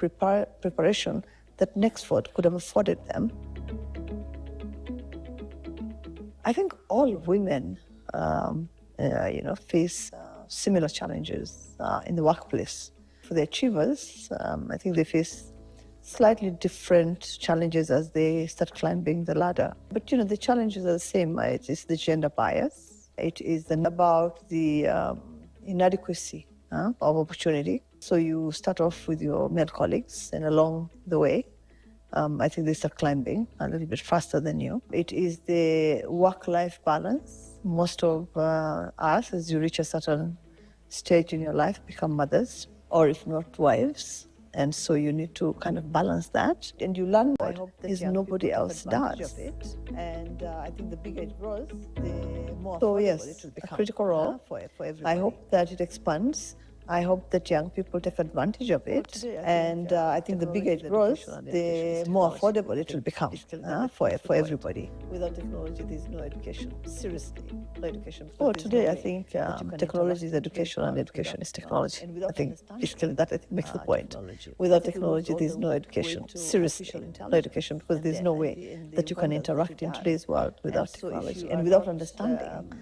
preparation that Nexford could have afforded them. I think all women, face similar challenges in the workplace. For the achievers, I think they face slightly different challenges as they start climbing the ladder. But, the challenges are the same. It is the gender bias. It is about the inadequacy of opportunity. So you start off with your male colleagues, and along the way, I think they start climbing a little bit faster than you. It is the work-life balance. Most of us, as you reach a certain stage in your life, become mothers, or if not, wives. And so you need to kind of balance that. And you learn what is nobody else does. And I think the bigger it grows, the more affordable it will become. A critical role for everybody. I hope that it expands. I hope that young people take advantage of it, and I think the bigger it grows, the more affordable it will become for everybody. Without technology, there's no education. Seriously, no education. Today I think technology is education and education is technology. I think basically that makes the point. Without technology, there's no education. Seriously, no education, because there's no way that you can interact in today's world without technology and without understanding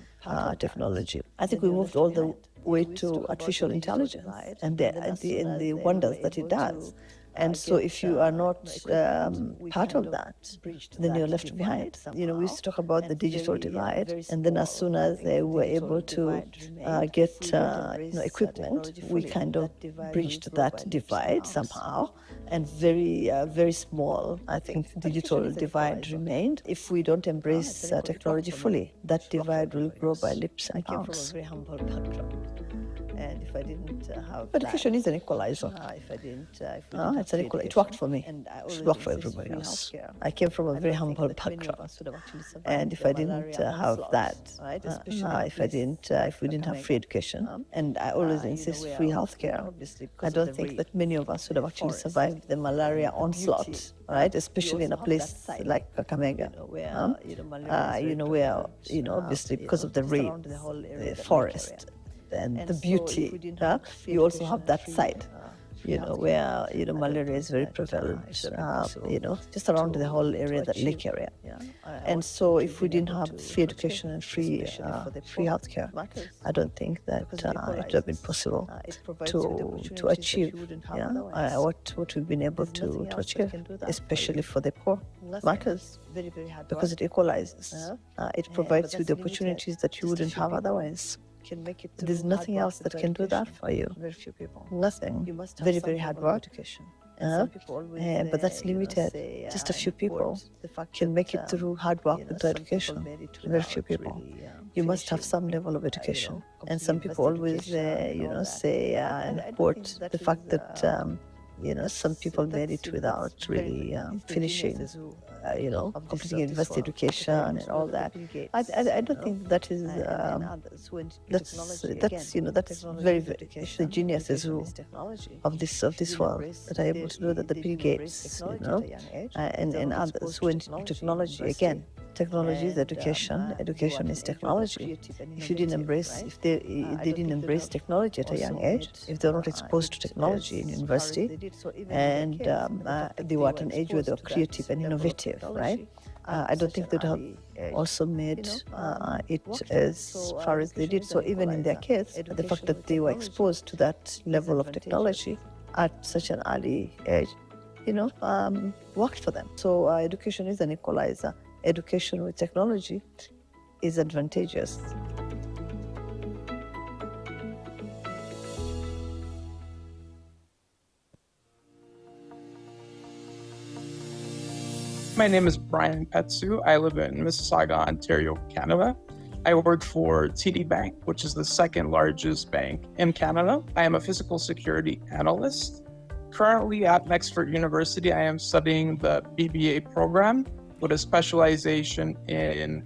technology. I think we moved all the way to artificial intelligence and the wonders that it does. And so if you are not part of that, then you're left behind. We used to talk about the digital divide, and then as soon as they were able to get equipment, we kind of bridged that divide somehow. And very small, I think, digital divide remained. If we don't embrace technology fully, that divide will grow by leaps and bounds. And if I didn't have education is an equalizer. It's an equalizer. It worked for me. It should work for everybody else. I came from a very humble background, and if I didn't have that, if we didn't have free education, and I always insist free healthcare, I don't think that many of us would have actually survived the malaria onslaught, right? Especially in a place like Kakamega, where obviously because of the rain, the forest, and the beauty, you also have that side, where, malaria is very prevalent, just around the whole area, that lake area. And so if we didn't have free education and free healthcare, I don't think that it would have been possible to achieve what we've been able to achieve, especially for the poor. Matters because it equalizes. It provides you the opportunities that you wouldn't have otherwise. There's nothing else that can do that for you. Very few people. Nothing. Very hard work. But that's limited. Just a few people can make it through hard work with education. Very few people. You must have some level of education. And some people always, say and quote the fact that some people made it without really finishing, completing university education and all that. I don't think that is, that's very, the geniuses of this world that are able to do that, the Bill Gates, and others who went into technology. Again, technology is education, education is technology. If they didn't embrace technology at a young age, if they were not exposed to technology in university, and they were at an age where they were creative and innovative, right? I don't think they'd have also made it as far as they did. So even in their case, the fact that they were exposed to that level of technology at such an early age, worked for them. So education is an equalizer. Education with technology is advantageous. My name is Brian Petsu. I live in Mississauga, Ontario, Canada. I work for TD Bank, which is the second largest bank in Canada. I am a physical security analyst. Currently at Nexford University, I am studying the BBA program with a specialization in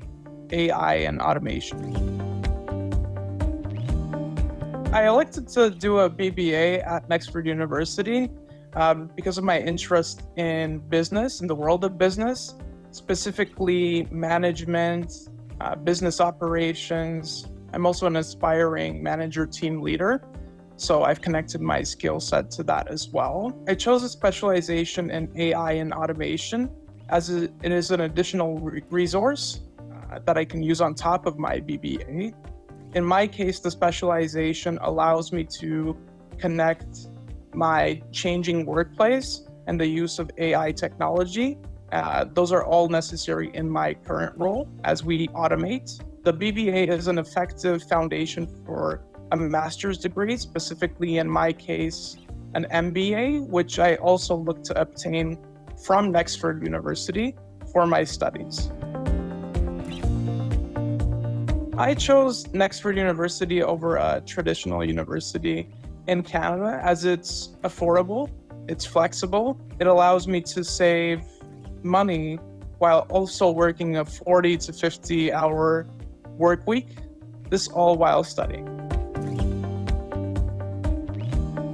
AI and automation. I elected to do a BBA at Nexford University because of my interest in business, in the world of business, specifically management, business operations. I'm also an aspiring manager team leader. So I've connected my skill set to that as well. I chose a specialization in AI and automation as it is an additional resource that I can use on top of my BBA. In my case, the specialization allows me to connect my changing workplace and the use of AI technology. Those are all necessary in my current role as we automate. The BBA is an effective foundation for a master's degree, specifically in my case, an MBA, which I also look to obtain from Nexford University for my studies. I chose Nexford University over a traditional university in Canada as it's affordable, it's flexible, it allows me to save money while also working a 40 to 50 hour work week, this all while studying.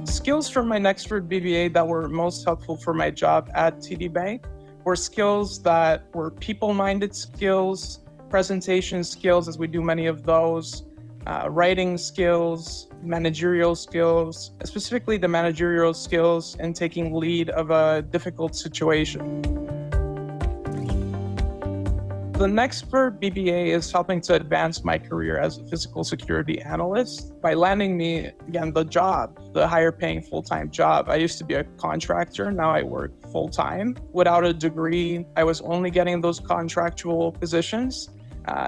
Skills from my Nexford BBA that were most helpful for my job at TD Bank were skills that were people-minded skills, presentation skills, as we do many of those, writing skills, managerial skills, specifically the managerial skills in taking lead of a difficult situation. The Nexford BBA is helping to advance my career as a physical security analyst by landing me, again, the job, the higher paying full-time job. I used to be a contractor, now I work full-time. Without a degree, I was only getting those contractual positions,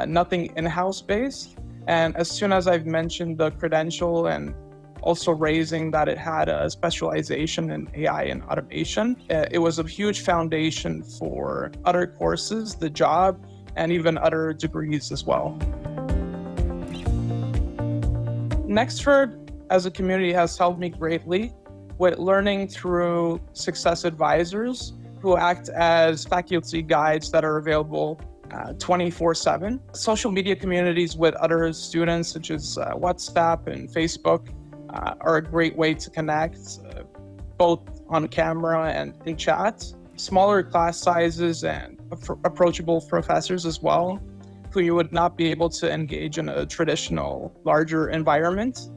nothing in-house based. And as soon as I've mentioned the credential and also raising that it had a specialization in AI and automation, it was a huge foundation for other courses, the job, and even other degrees as well. Nexford as a community has helped me greatly with learning through success advisors who act as faculty guides that are available 24/7. Social media communities with other students such as WhatsApp and Facebook are a great way to connect, both on camera and in chat. Smaller class sizes and approachable professors as well, who you would not be able to engage in a traditional, larger environment.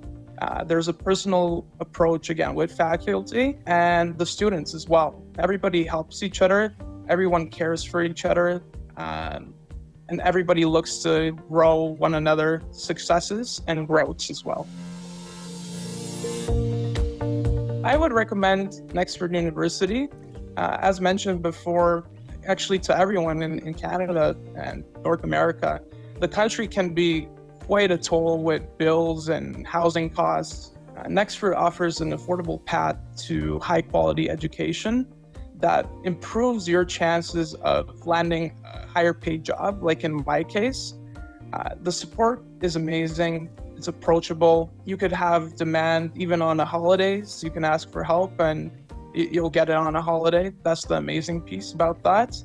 There's a personal approach, again, with faculty and the students as well. Everybody helps each other, everyone cares for each other, and everybody looks to grow one another's successes and growths as well. I would recommend Nexford University. As mentioned before, actually to everyone in Canada and North America, the country can be quite a toll with bills and housing costs. Nexford offers an affordable path to high quality education that improves your chances of landing a higher paid job, like in my case. The support is amazing. It's approachable. You could have demand even on the holidays. You can ask for help and you'll get it on a holiday. That's the amazing piece about that.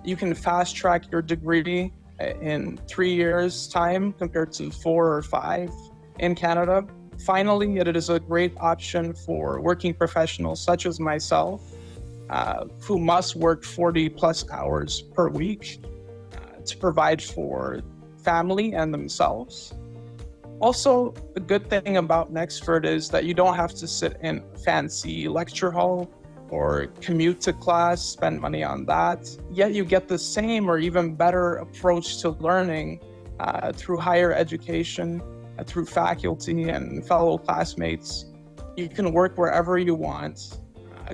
You can fast track your degree in 3 years' time compared to 4 or 5 in Canada. Finally, it is a great option for working professionals such as myself, who must work 40 plus hours per week to provide for family and themselves. Also, the good thing about Nexford is that you don't have to sit in a fancy lecture hall or commute to class, spend money on that. Yet you get the same or even better approach to learning through higher education, through faculty and fellow classmates. You can work wherever you want.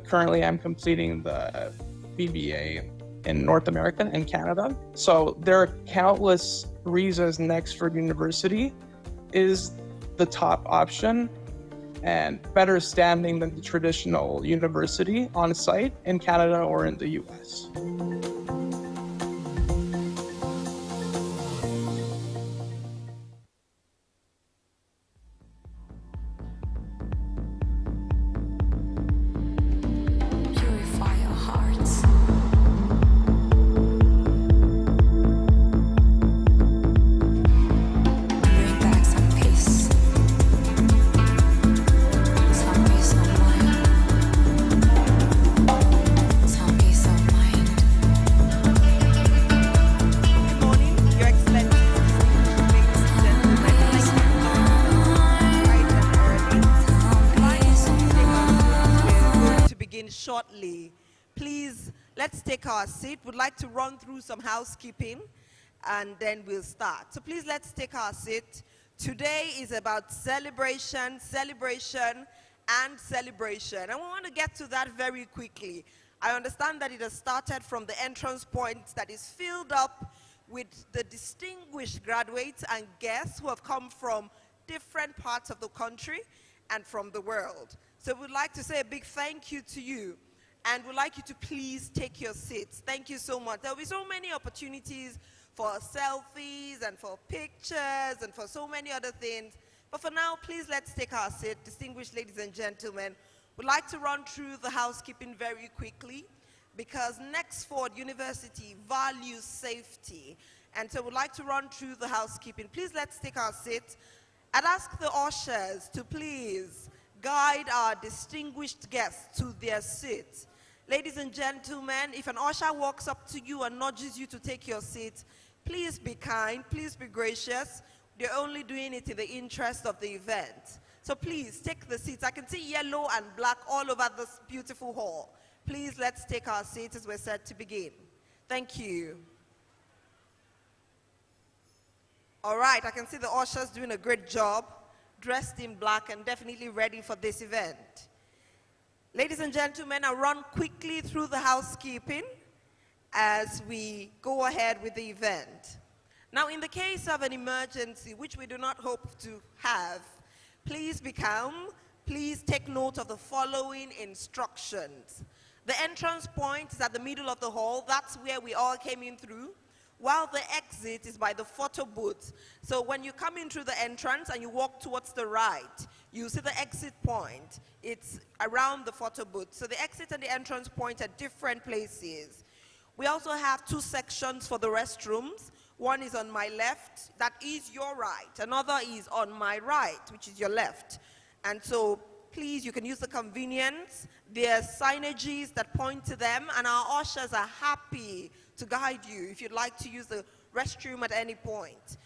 Currently, I'm completing the BBA in North America and Canada. So there are countless reasons Nexford University is the top option and better standing than the traditional university on site in Canada or in the US. please, let's take our seat. We'd like to run through some housekeeping, and then we'll start. So please, let's take our seat. Today is about celebration, celebration, and celebration. And we want to get to that very quickly. I understand that it has started from the entrance point that is filled up with the distinguished graduates and guests who have come from different parts of the country and from the world. So we'd like to say a big thank you to you, and we'd like you to please take your seats. Thank you so much. There'll be so many opportunities for selfies and for pictures and for so many other things. But for now, please let's take our seat. Distinguished ladies and gentlemen, we'd like to run through the housekeeping very quickly because Nexford University values safety. And so we'd like to run through the housekeeping. Please let's take our seat. I'd ask the ushers to please guide our distinguished guests to their seats. Ladies and gentlemen, if an usher walks up to you and nudges you to take your seat, please be kind, please be gracious. They're only doing it in the interest of the event. So please take the seats. I can see yellow and black all over this beautiful hall. Please let's take our seats as we're set to begin. Thank you. All right, I can see the ushers doing a great job, dressed in black and definitely ready for this event. Ladies and gentlemen, I'll run quickly through the housekeeping as we go ahead with the event. Now, in the case of an emergency, which we do not hope to have, please be calm. Please take note of the following instructions. The entrance point is at the middle of the hall. That's where we all came in through, while the exit is by the photo booth. So when you come in through the entrance and you walk towards the right, you see the exit point. It's around the photo booth. So the exit and the entrance point are different places. We also have two sections for the restrooms. One is on my left, that is your right. Another is on my right, which is your left. And so please, you can use the convenience. There are signages that point to them, and our ushers are happy to guide you if you'd like to use the restroom at any point.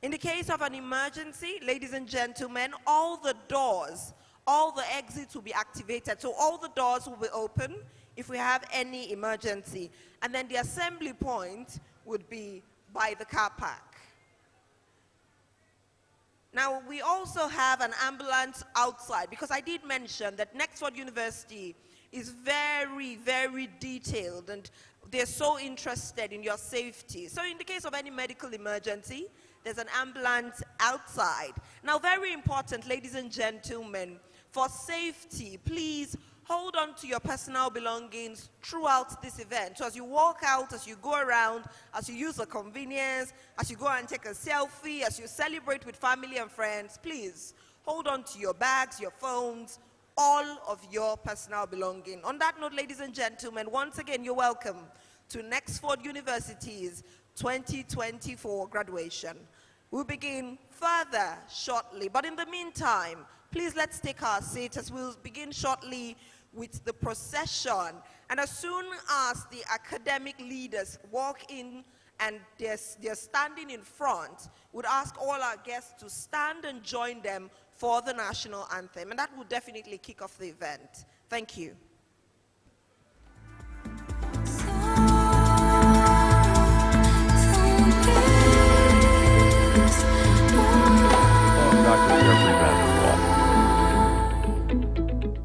In the case of an emergency, ladies and gentlemen, all the doors, all the exits will be activated. So all the doors will be open if we have any emergency. And then the assembly point would be by the car park. Now, we also have an ambulance outside, because I did mention that Nexford University is very, very detailed, and they're so interested in your safety. So in the case of any medical emergency, there's an ambulance outside. Now, very important, ladies and gentlemen, for safety, please hold on to your personal belongings throughout this event. So as you walk out, as you go around, as you use the convenience, as you go and take a selfie, as you celebrate with family and friends, please hold on to your bags, your phones, all of your personal belonging. On that note, ladies and gentlemen, once again, you're welcome to Nexford University's 2024 graduation. We'll begin further shortly, but in the meantime, please let's take our seats as we'll begin shortly with the procession. And as soon as the academic leaders walk in and they're standing in front, we'd ask all our guests to stand and join them for the national anthem. And that will definitely kick off the event. Thank you.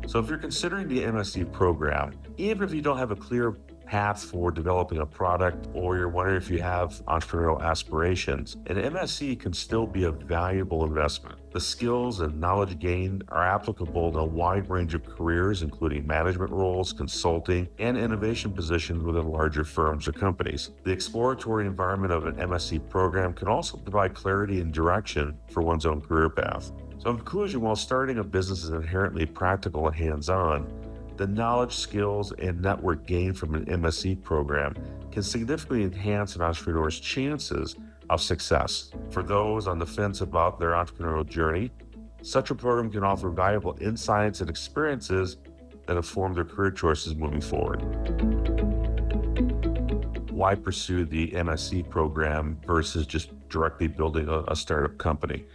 So if you're considering the MSc program, even if you don't have a clear path for developing a product, or you're wondering if you have entrepreneurial aspirations, an MSc can still be a valuable investment. The skills and knowledge gained are applicable to a wide range of careers, including management roles, consulting, and innovation positions within larger firms or companies. The exploratory environment of an MSc program can also provide clarity and direction for one's own career path. So in conclusion, while starting a business is inherently practical and hands-on, the knowledge, skills, and network gained from an MSc program can significantly enhance an entrepreneur's chances of success. For those on the fence about their entrepreneurial journey, such a program can offer valuable insights and experiences that inform their career choices moving forward. Why pursue the MSc program versus just directly building a startup company?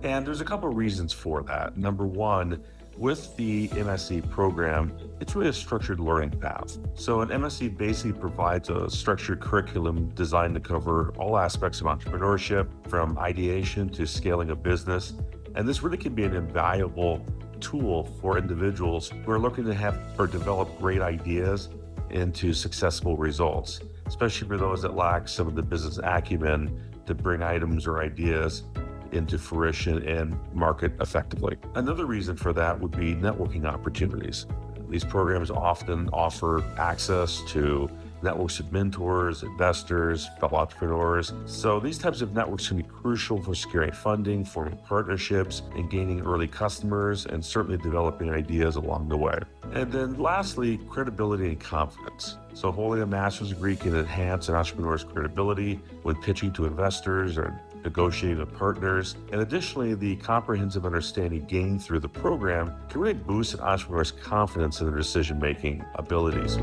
And there's a couple of reasons for that. Number one, with the MSc program, it's really a structured learning path. So an MSc basically provides a structured curriculum designed to cover all aspects of entrepreneurship, from ideation to scaling a business. And this really can be an invaluable tool for individuals who are looking to have or develop great ideas into successful results, especially for those that lack some of the business acumen to bring items or ideas into fruition and market effectively. Another reason for that would be networking opportunities. These programs often offer access to networks of mentors, investors, fellow entrepreneurs. So these types of networks can be crucial for securing funding, forming partnerships, and gaining early customers, and certainly developing ideas along the way. And then lastly, credibility and confidence. So holding a master's degree can enhance an entrepreneur's credibility when pitching to investors or negotiating with partners. And additionally, the comprehensive understanding gained through the program can really boost an entrepreneur's confidence in their decision-making abilities.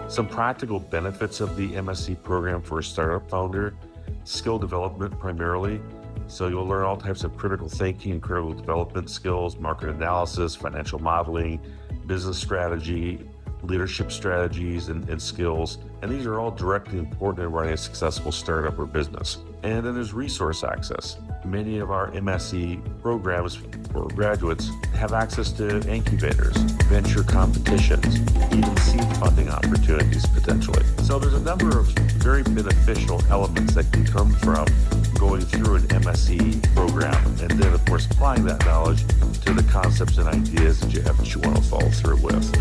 Some practical benefits of the MSc program for a startup founder: skill development primarily. So you'll learn all types of critical thinking and critical development skills, market analysis, financial modeling, business strategy, leadership strategies and skills. And these are all directly important in running a successful startup or business. And then there's resource access. Many of our MSc programs for graduates have access to incubators, venture competitions, even seed funding opportunities potentially. So there's a number of very beneficial elements that can come from going through an MSc program, and then of course applying that knowledge to the concepts and ideas that you want to follow through with.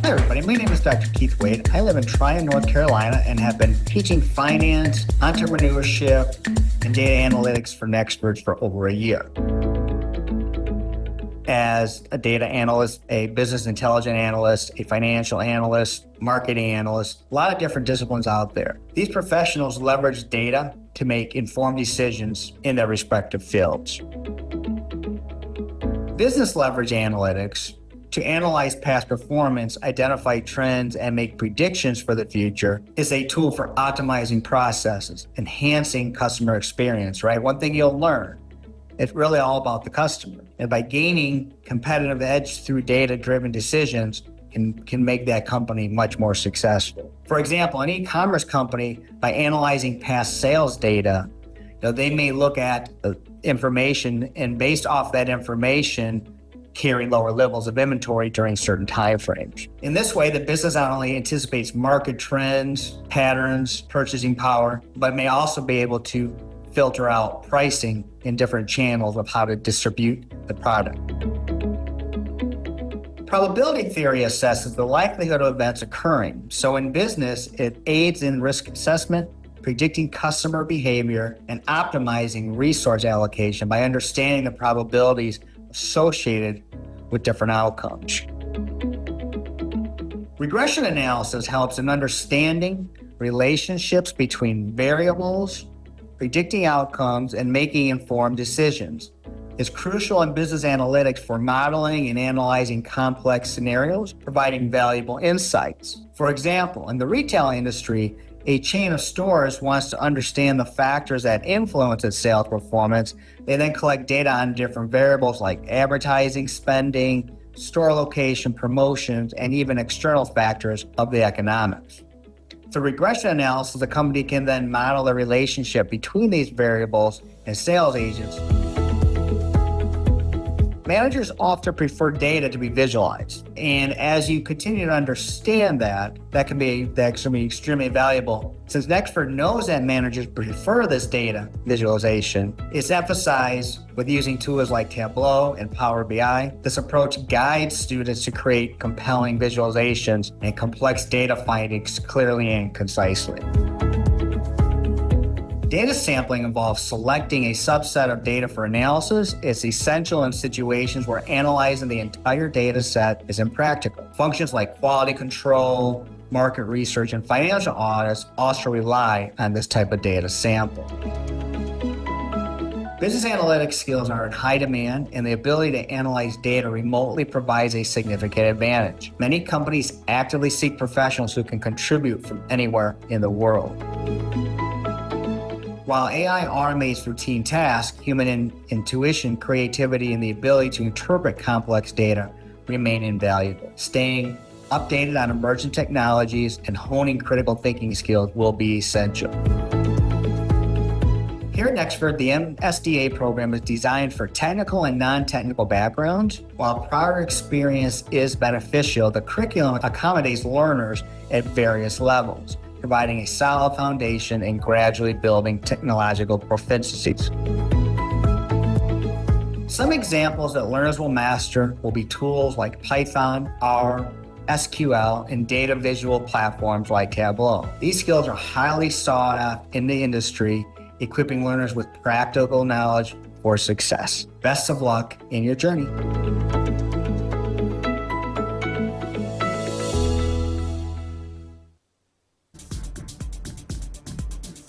Hi everybody, my name is Dr. Keith Wade. I live in Tryon, North Carolina, and have been teaching finance, entrepreneurship, and data analytics for Nexford for over a year. As a data analyst, a business intelligence analyst, a financial analyst, marketing analyst, a lot of different disciplines out there. These professionals leverage data to make informed decisions in their respective fields. Business leverage analytics to analyze past performance, identify trends, and make predictions for the future is a tool for optimizing processes, enhancing customer experience, right? One thing you'll learn, it's really all about the customer. And by gaining competitive edge through data-driven decisions, can make that company much more successful. For example, an e-commerce company, by analyzing past sales data, they may look at the information and based off that information, carry lower levels of inventory during certain timeframes. In this way, the business not only anticipates market trends, patterns, purchasing power, but may also be able to filter out pricing in different channels of how to distribute the product. Probability theory assesses the likelihood of events occurring. So in business, it aids in risk assessment, predicting customer behavior, and optimizing resource allocation by understanding the probabilities associated with different outcomes. Regression analysis helps in understanding relationships between variables, predicting outcomes, and making informed decisions. It's crucial in business analytics for modeling and analyzing complex scenarios, providing valuable insights. For example, in the retail industry, a chain of stores wants to understand the factors that influence its sales performance. They then collect data on different variables like advertising, spending, store location, promotions, and even external factors of the economics. Through regression analysis, the company can then model the relationship between these variables and sales agents. Managers often prefer data to be visualized. And as you continue to understand that can be extremely valuable. Since Nexford knows that managers prefer this data visualization, it's emphasized with using tools like Tableau and Power BI. This approach guides students to create compelling visualizations and complex data findings clearly and concisely. Data sampling involves selecting a subset of data for analysis. It's essential in situations where analyzing the entire data set is impractical. Functions like quality control, market research, and financial audits also rely on this type of data sample. Business analytics skills are in high demand, and the ability to analyze data remotely provides a significant advantage. Many companies actively seek professionals who can contribute from anywhere in the world. While AI automates routine tasks, human intuition, creativity, and the ability to interpret complex data remain invaluable. Staying updated on emerging technologies and honing critical thinking skills will be essential. Here at Nexford, the MSDA program is designed for technical and non-technical backgrounds. While prior experience is beneficial, the curriculum accommodates learners at various levels, providing a solid foundation and gradually building technological proficiencies. Some examples that learners will master will be tools like Python, R, SQL, and data visual platforms like Tableau. These skills are highly sought after in the industry, equipping learners with practical knowledge for success. Best of luck in your journey.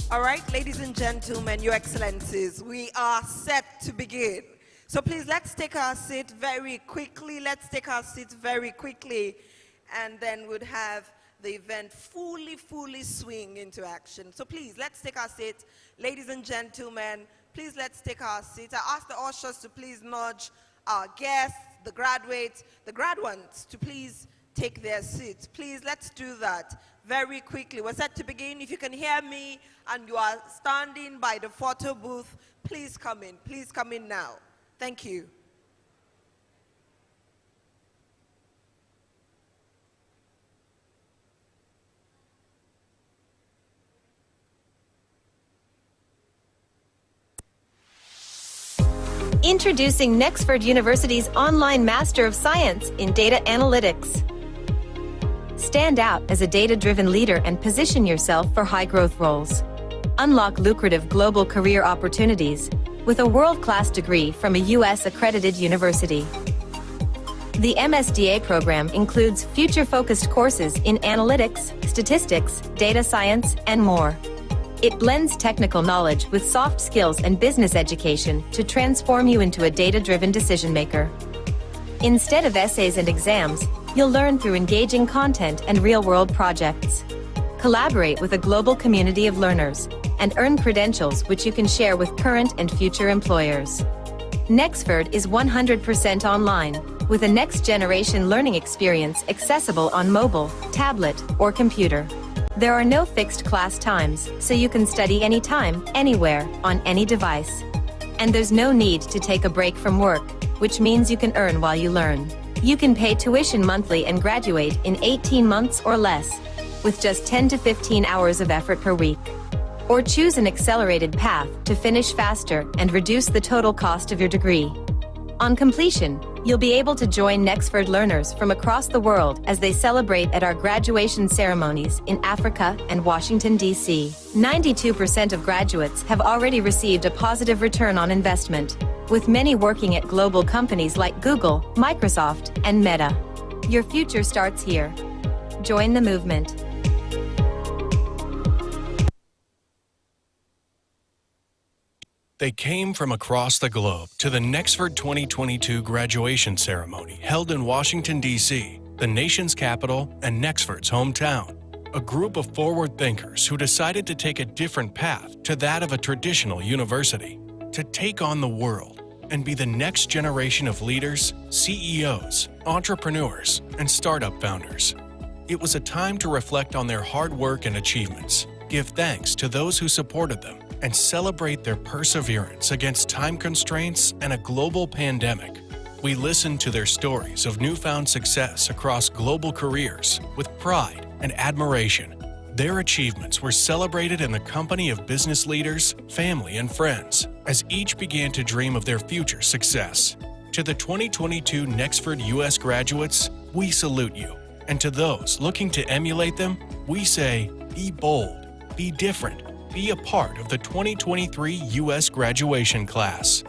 All right, ladies and gentlemen, your excellencies, we are set to begin. So please, let's take our seat very quickly. And then we'll have the event fully swing into action. So please, let's take our seat. Ladies and gentlemen, please let's take our seat. I ask the ushers to please nudge our guests, the graduates, the graduates to please take their seats. Please, let's do that very quickly. We're set to begin. If you can hear me and you are standing by the photo booth, please come in. Please come in now. Thank you. Introducing Nexford University's online Master of Science in Data Analytics. Stand out as a data-driven leader and position yourself for high-growth roles. Unlock lucrative global career opportunities with a world-class degree from a U.S.-accredited university. The MSDA program includes future-focused courses in analytics, statistics, data science, and more. It blends technical knowledge with soft skills and business education to transform you into a data-driven decision-maker. Instead of essays and exams, you'll learn through engaging content and real-world projects. Collaborate with a global community of learners and earn credentials which you can share with current and future employers. Nexford is 100% online, with a next-generation learning experience accessible on mobile, tablet, or computer. There are no fixed class times, so you can study anytime, anywhere, on any device. And there's no need to take a break from work, which means you can earn while you learn. You can pay tuition monthly and graduate in 18 months or less, with just 10 to 15 hours of effort per week. Or choose an accelerated path to finish faster and reduce the total cost of your degree. On completion, you'll be able to join Nexford learners from across the world as they celebrate at our graduation ceremonies in Africa and Washington, D.C. 92% of graduates have already received a positive return on investment, with many working at global companies like Google, Microsoft, and Meta. Your future starts here. Join the movement. They came from across the globe to the Nexford 2022 graduation ceremony held in Washington, D.C., the nation's capital and Nexford's hometown. A group of forward thinkers who decided to take a different path to that of a traditional university, to take on the world and be the next generation of leaders, CEOs, entrepreneurs, and startup founders. It was a time to reflect on their hard work and achievements, give thanks to those who supported them, and celebrate their perseverance against time constraints and a global pandemic. We listened to their stories of newfound success across global careers with pride and admiration. Their achievements were celebrated in the company of business leaders, family, and friends, as each began to dream of their future success. To the 2022 Nexford U.S. graduates, we salute you. And to those looking to emulate them, we say, be bold, be different, be a part of the 2023 U.S. graduation class.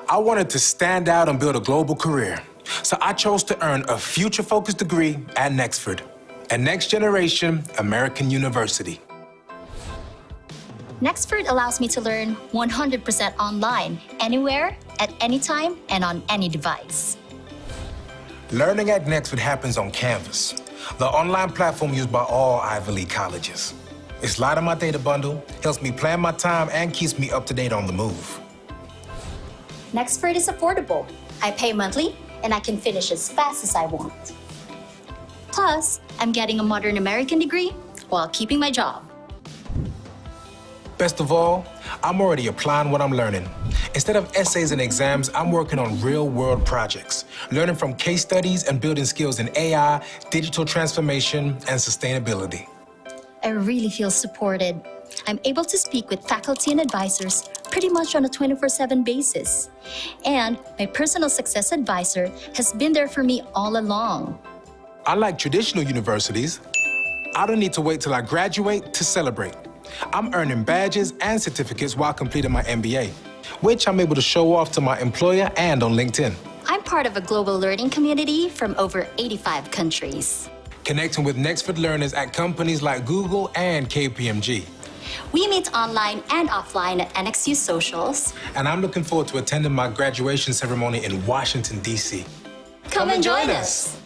I wanted to stand out and build a global career. So I chose to earn a future-focused degree at Nexford, a next-generation American university. Nexford allows me to learn 100% online, anywhere, at any time, and on any device. Learning at Nexford happens on Canvas, the online platform used by all Ivy League colleges. It's light on my data bundle, helps me plan my time, and keeps me up to date on the move. Nexford is affordable. I pay monthly, and I can finish as fast as I want. Plus, I'm getting a modern American degree while keeping my job. Best of all, I'm already applying what I'm learning. Instead of essays and exams, I'm working on real-world projects, learning from case studies and building skills in AI, digital transformation, and sustainability. I really feel supported. I'm able to speak with faculty and advisors pretty much on a 24/7 basis. And my personal success advisor has been there for me all along. Unlike traditional universities, I don't need to wait till I graduate to celebrate. I'm earning badges and certificates while completing my MBA, which I'm able to show off to my employer and on LinkedIn. I'm part of a global learning community from over 85 countries. Connecting with Nexford learners at companies like Google and KPMG. We meet online and offline at NXU socials. And I'm looking forward to attending my graduation ceremony in Washington, D.C. Come and join us.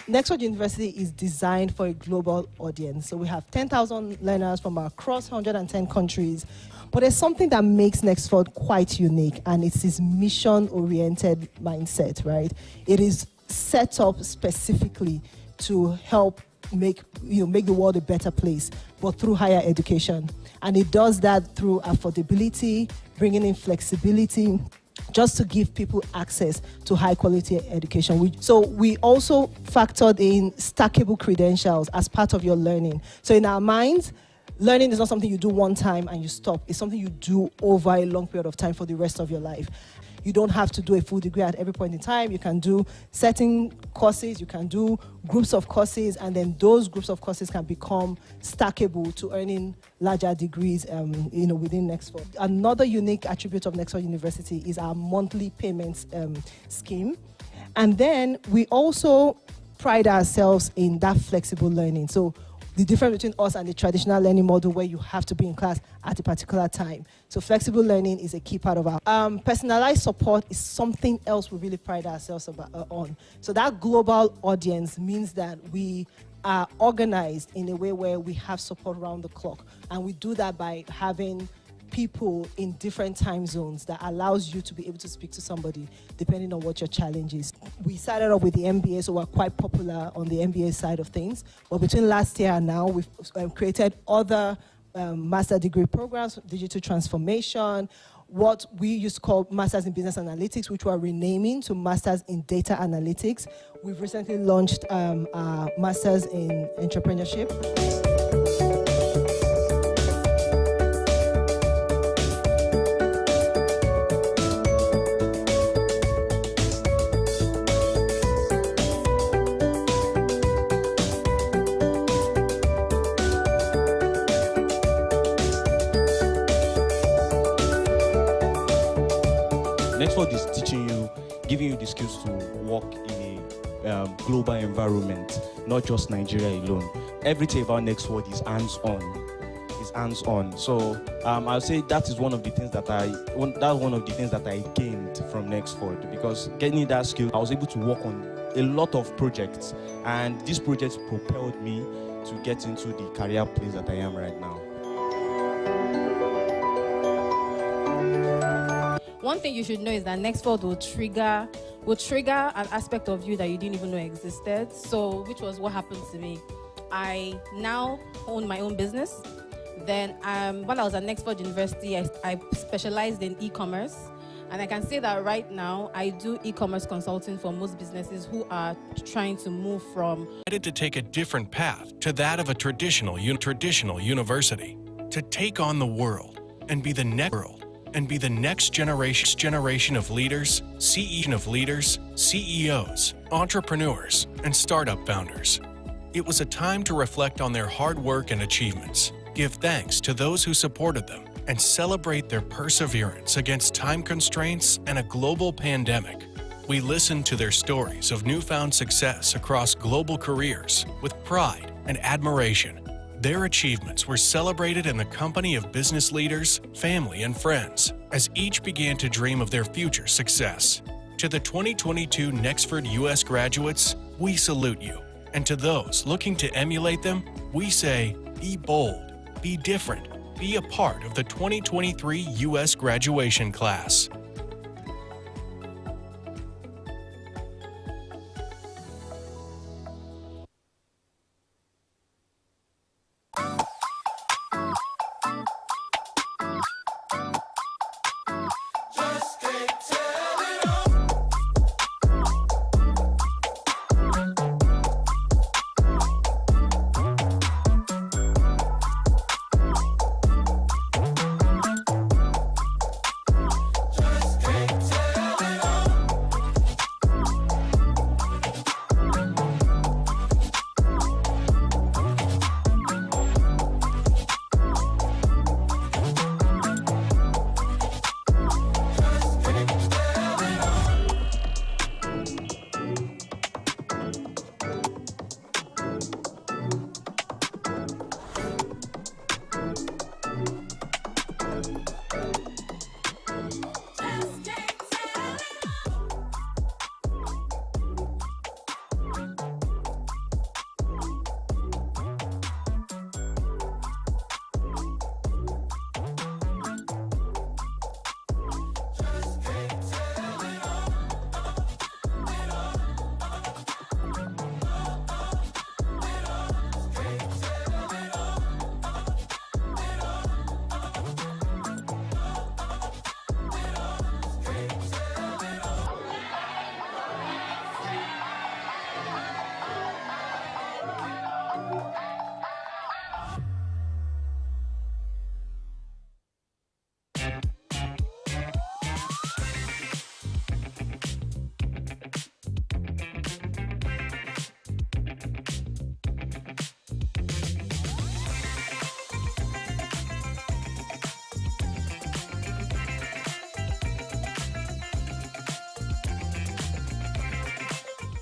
Nexford University is designed for a global audience. So we have 10,000 learners from across 110 countries. But there's something that makes Nexford quite unique, and it's this mission-oriented mindset, right? It is set up specifically to help make the world a better place, but through higher education. And it does that through affordability, bringing in flexibility, just to give people access to high quality education. So we also factored in stackable credentials as part of your learning. So in our minds, learning is not something you do one time and you stop. It's something you do over a long period of time for the rest of your life. You don't have to do a full degree at every point in time. You can do certain courses, you can do groups of courses, and then those groups of courses can become stackable to earning larger degrees within Nexford. Another unique attribute of Nexford University is our monthly payments scheme. And then we also pride ourselves in that flexible learning. So the difference between us and the traditional learning model where you have to be in class at a particular time. So flexible learning is a key part of our personalized support is something else we really pride ourselves on. So that global audience means that we are organized in a way where we have support around the clock. And we do that by having people in different time zones that allows you to be able to speak to somebody depending on what your challenge is. We started off with the MBA, so we're quite popular on the MBA side of things. But between last year and now, we've created other master degree programs, digital transformation, what we used to call Masters in Business Analytics, which we're renaming to Masters in Data Analytics. We've recently launched our Masters in Entrepreneurship. Nexford is teaching you, giving you the skills to work in a global environment, not just Nigeria alone. Everything about Nexford is hands-on. So I'll say that is one of the things that I gained from Nexford, because getting that skill, I was able to work on a lot of projects, and these projects propelled me to get into the career place that I am right now. One thing you should know is that Nexford will trigger an aspect of you that you didn't even know existed. So, which was what happened to me. I now own my own business. Then, while I was at Nexford University, I specialized in e-commerce. And I can say that right now, I do e-commerce consulting for most businesses who are trying to move from decided to take a different path to that of a traditional university, to take on the world and be the next generation of leaders, CEOs, entrepreneurs, and startup founders. It was a time to reflect on their hard work and achievements, give thanks to those who supported them, and celebrate their perseverance against time constraints and a global pandemic. We listened to their stories of newfound success across global careers with pride and admiration. Their achievements were celebrated in the company of business leaders, family, and friends as each began to dream of their future success. To the 2022 Nexford US graduates, we salute you. And to those looking to emulate them, we say, be bold, be different, be a part of the 2023 US graduation class.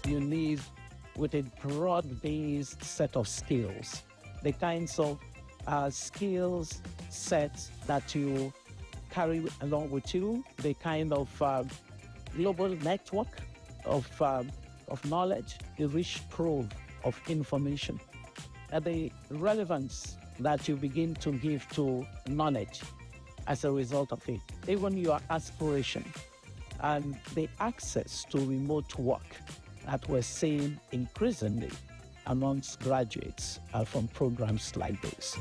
You need with a broad-based set of skills, the kinds of skills sets that you carry along with you, the kind of global network of knowledge, the rich trove of information, and the relevance that you begin to give to knowledge as a result of it, even your aspiration and the access to remote work that we're seeing increasingly amongst graduates from programs like this.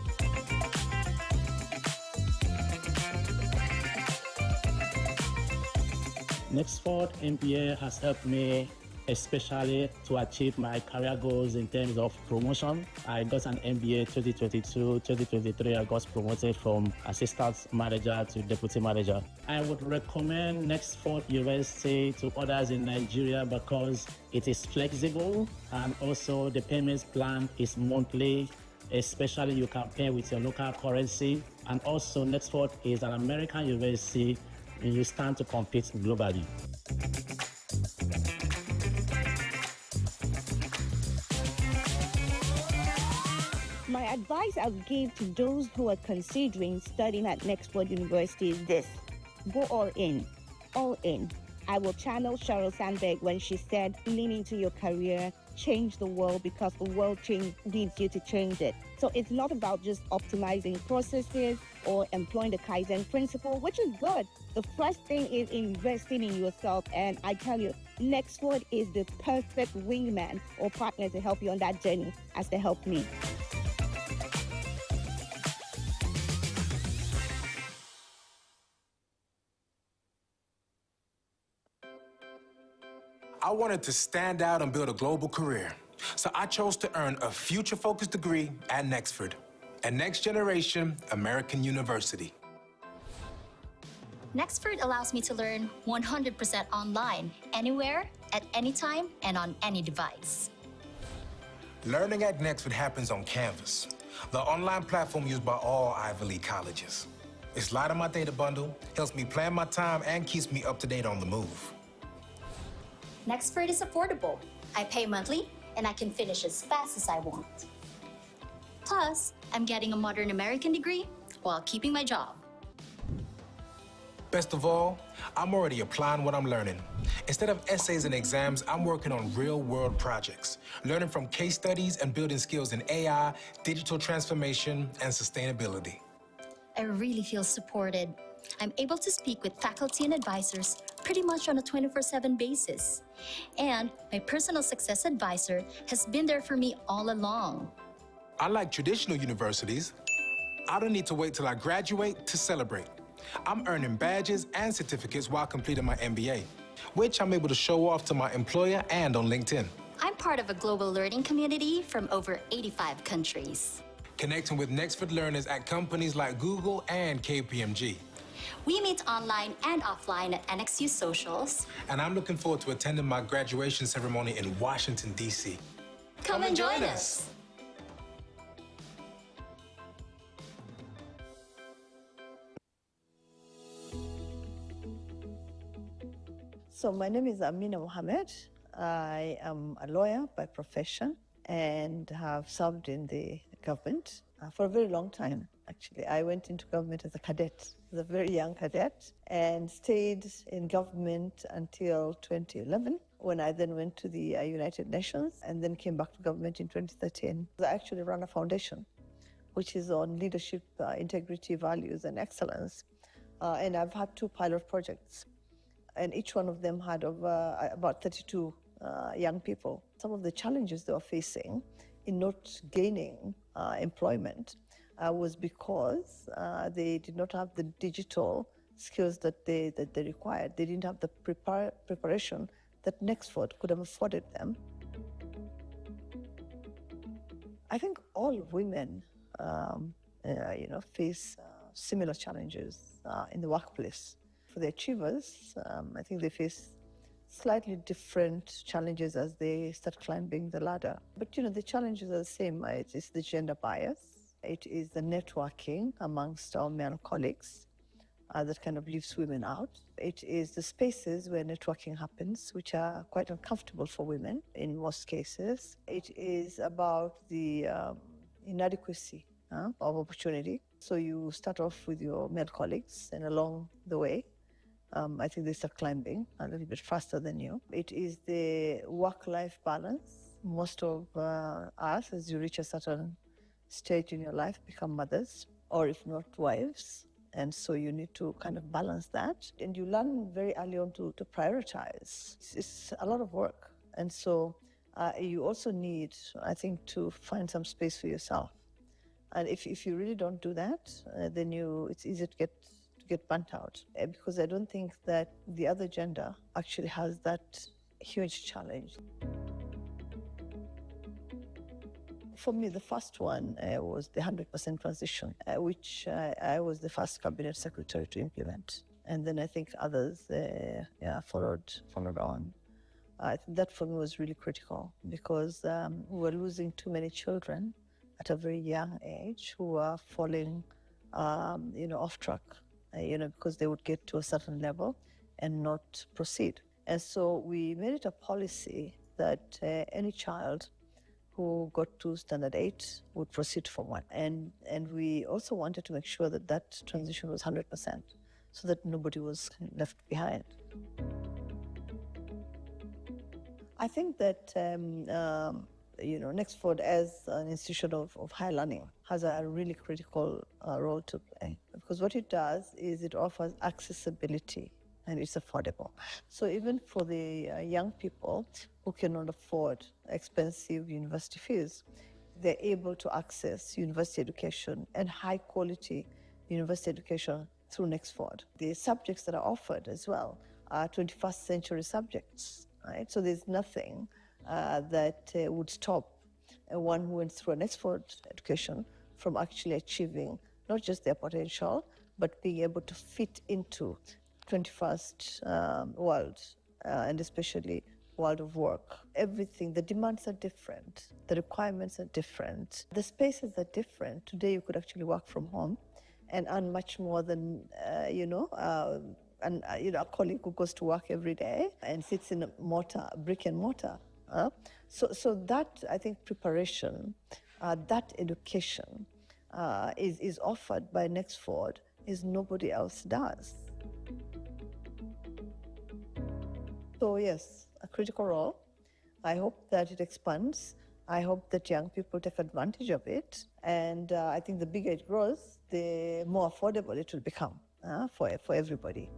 Nexford MBA has helped me especially to achieve my career goals in terms of promotion. I got an MBA 2022, 2023, I got promoted from assistant manager to deputy manager. I would recommend Nexford University to others in Nigeria because it is flexible and also the payments plan is monthly, especially you can pay with your local currency. And also Nexford is an American university and you stand to compete globally. My advice I would give to those who are considering studying at Nexford University is this: go all in, all in. I will channel Sheryl Sandberg when she said, lean into your career, change the world because the world needs you to change it. So it's not about just optimizing processes or employing the Kaizen principle, which is good. The first thing is investing in yourself. And I tell you, Nexford is the perfect wingman or partner to help you on that journey as they helped me. wanted to stand out and build a global career, so I chose to earn a future-focused degree at Nexford, a next-generation American university. Nexford allows me to learn 100% online, anywhere, at any time, and on any device. Learning at Nexford happens on Canvas, the online platform used by all Ivy League colleges. It's light on my data bundle, helps me plan my time, and keeps me up to date on the move. Nexford is affordable. I pay monthly, and I can finish as fast as I want. Plus, I'm getting a modern American degree while keeping my job. Best of all, I'm already applying what I'm learning. Instead of essays and exams, I'm working on real-world projects, learning from case studies and building skills in AI, digital transformation, and sustainability. I really feel supported. I'm able to speak with faculty and advisors pretty much on a 24/7 basis. And my personal success advisor has been there for me all along. Unlike traditional universities, I don't need to wait till I graduate to celebrate. I'm earning badges and certificates while completing my MBA, which I'm able to show off to my employer and on LinkedIn. I'm part of a global learning community from over 85 countries. Connecting with Nexford learners at companies like Google and KPMG. We meet online and offline at NXU socials. And I'm looking forward to attending my graduation ceremony in Washington, D.C. Come and join us. So my name is Amina Mohammed. I am a lawyer by profession and have served in the government for a very long time, actually. I went into government as a cadet, as a very young cadet, and stayed in government until 2011, when I then went to the United Nations and then came back to government in 2013. I actually run a foundation, which is on leadership, integrity, values, and excellence. And I've had 2 pilot projects, and each one of them had about 32 young people. Some of the challenges they were facing in not gaining employment was because they did not have the digital skills that they required. They didn't have the preparation that Nexford could have afforded them. I think all women, face similar challenges in the workplace. For the achievers, I think they face slightly different challenges as they start climbing the ladder. But, the challenges are the same. It's the gender bias. It is the networking amongst our male colleagues that kind of leaves women out. It is the spaces where networking happens, which are quite uncomfortable for women in most cases. It is about the inadequacy of opportunity. So you start off with your male colleagues, and along the way, I think they start climbing a little bit faster than you. It is the work-life balance. Most of us, as you reach a certain stage in your life, become mothers, or if not, wives. And so you need to kind of balance that. And you learn very early on to prioritize. It's a lot of work. And so you also need, I think, to find some space for yourself. And if you really don't do that, then it's easy to get burnt out, because I don't think that the other gender actually has that huge challenge. For me, the first one was the 100% transition, which I was the first cabinet secretary to implement. And then I think others followed on. I think that for me was really critical, because we were losing too many children at a very young age who were falling off track. Because they would get to a certain level and not proceed. And so we made it a policy that any child who got to standard 8 would proceed from 1. And we also wanted to make sure that that transition was 100%, so that nobody was left behind. I think that Nexford, as an institution of higher learning, has a really critical role to play, because what it does is it offers accessibility and it's affordable. So even for the young people who cannot afford expensive university fees, they're able to access university education and high quality university education through Nexford. The subjects that are offered as well are 21st century subjects. right? So there's nothing that would stop one who went through an Nexford education from actually achieving not just their potential, but being able to fit into 21st world, and especially world of work. Everything, the demands are different, the requirements are different, the spaces are different. Today you could actually work from home and earn much more than, a colleague who goes to work every day and sits in a brick and mortar. So that, I think, preparation, that education is offered by Nexford, is nobody else does. So yes, a critical role. I hope that it expands. I hope that young people take advantage of it. And I think the bigger it grows, the more affordable it will become for everybody.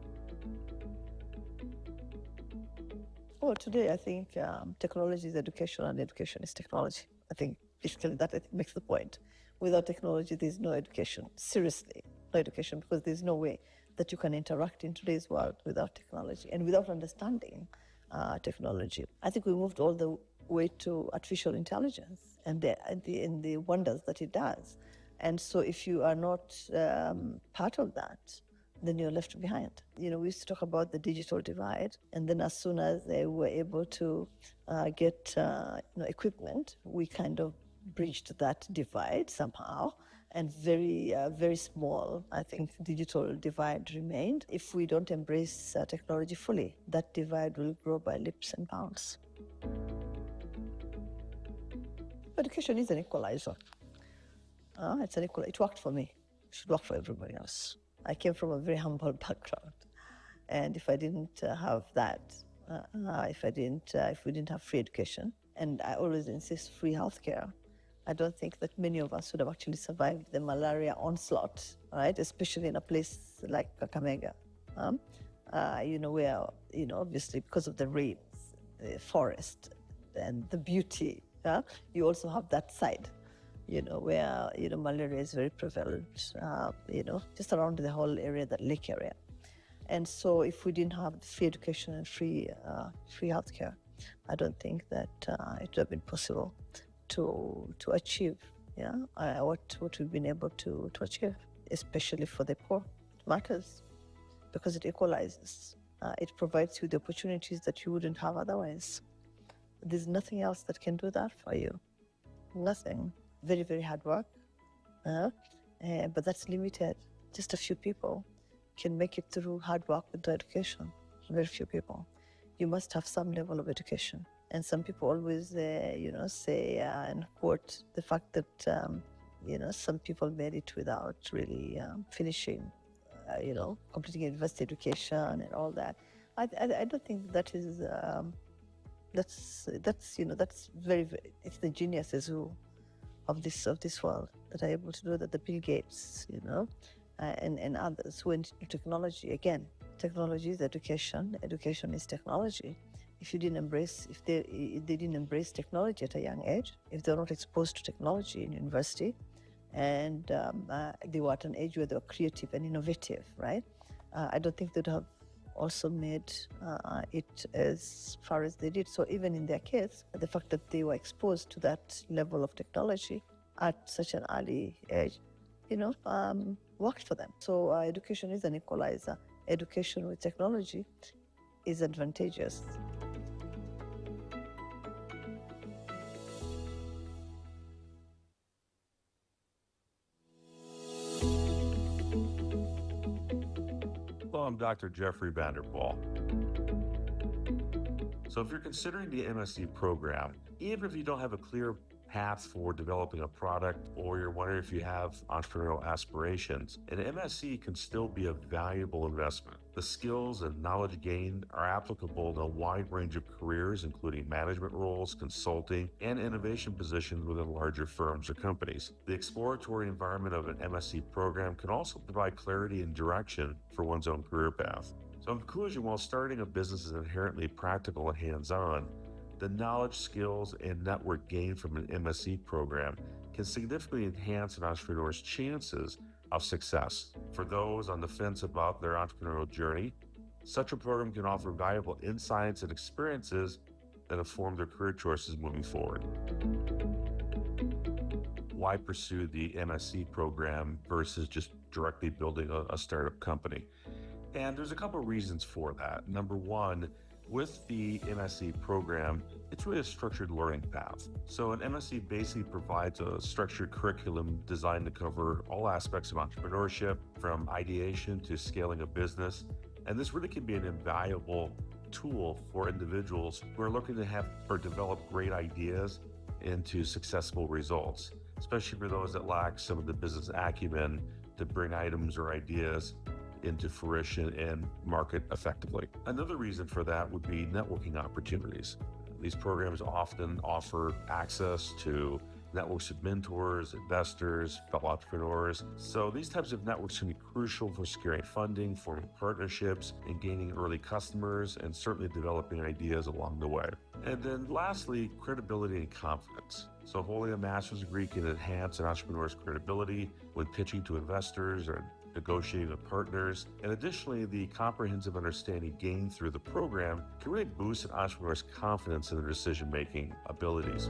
Well, today I think technology is education and education is technology. I think basically that makes the point. Without technology, there's no education. Seriously, no education, because there's no way that you can interact in today's world without technology and without understanding technology. I think we moved all the way to artificial intelligence and the wonders that it does. And so if you are not part of that, then you're left behind. We used to talk about the digital divide, and then as soon as they were able to get equipment, we kind of bridged that divide somehow, and very small, I think, digital divide remained. If we don't embrace technology fully, that divide will grow by leaps and bounds. Education is an equalizer. It worked for me. It should work for everybody else. I came from a very humble background, and if I didn't have that, if we didn't have free education, and I always insist free healthcare, I don't think that many of us would have actually survived the malaria onslaught, right? Especially in a place like Kakamega, where, obviously because of the rains, the forest, and the beauty, you also have that side, where, malaria is very prevalent, just around the whole area, that lake area. And so if we didn't have free education and free healthcare, I don't think that it would have been possible to achieve what we've been able to achieve, especially for the poor. It matters because it equalizes. It provides you the opportunities that you wouldn't have otherwise. There's nothing else that can do that for you. Nothing. Very, very hard work, but that's limited. Just a few people can make it through hard work with the education. Very few people. You must have some level of education. And some people always, say and quote the fact that, some people made it without really finishing, completing university education and all that. I don't think that is, that's very, very, it's the geniuses of this world that are able to do that, the Bill Gates, and others who went into technology. Again, technology is education, education is technology. If they didn't embrace technology at a young age, if they're not exposed to technology in university, and they were at an age where they were creative and innovative, right? I don't think they'd have also made it as far as they did. So even in their case, the fact that they were exposed to that level of technology at such an early age, worked for them. So education is an equalizer. Education with technology is advantageous. Hello, I'm Dr. Jeffrey Vanderpool. So if you're considering the MSc program, even if you don't have a clear path for developing a product, or you're wondering if you have entrepreneurial aspirations, an MSc can still be a valuable investment. The skills and knowledge gained are applicable in a wide range of careers, including management roles, consulting, and innovation positions within larger firms or companies. The exploratory environment of an MSc program can also provide clarity and direction for one's own career path. So in conclusion, while starting a business is inherently practical and hands-on, the knowledge, skills, and network gained from an MSc program can significantly enhance an entrepreneur's chances of success. For those on the fence about their entrepreneurial journey, Such a program can offer valuable insights and experiences that inform their career choices moving forward. Why pursue the MSc program versus just directly building a startup company? And there's a couple of reasons for that. Number one, with the MSc program, it's really a structured learning path. So an MSc basically provides a structured curriculum designed to cover all aspects of entrepreneurship, from ideation to scaling a business. And this really can be an invaluable tool for individuals who are looking to have or develop great ideas into successful results, especially for those that lack some of the business acumen to bring items or ideas into fruition and market effectively. Another reason for that would be networking opportunities. These programs often offer access to networks of mentors, investors, fellow entrepreneurs. So these types of networks can be crucial for securing funding, forming partnerships, and gaining early customers, and certainly developing ideas along the way. And then lastly, credibility and confidence. So holding a master's degree can enhance an entrepreneur's credibility when pitching to investors or negotiating with partners. And additionally, the comprehensive understanding gained through the program can really boost an entrepreneur's confidence in their decision-making abilities.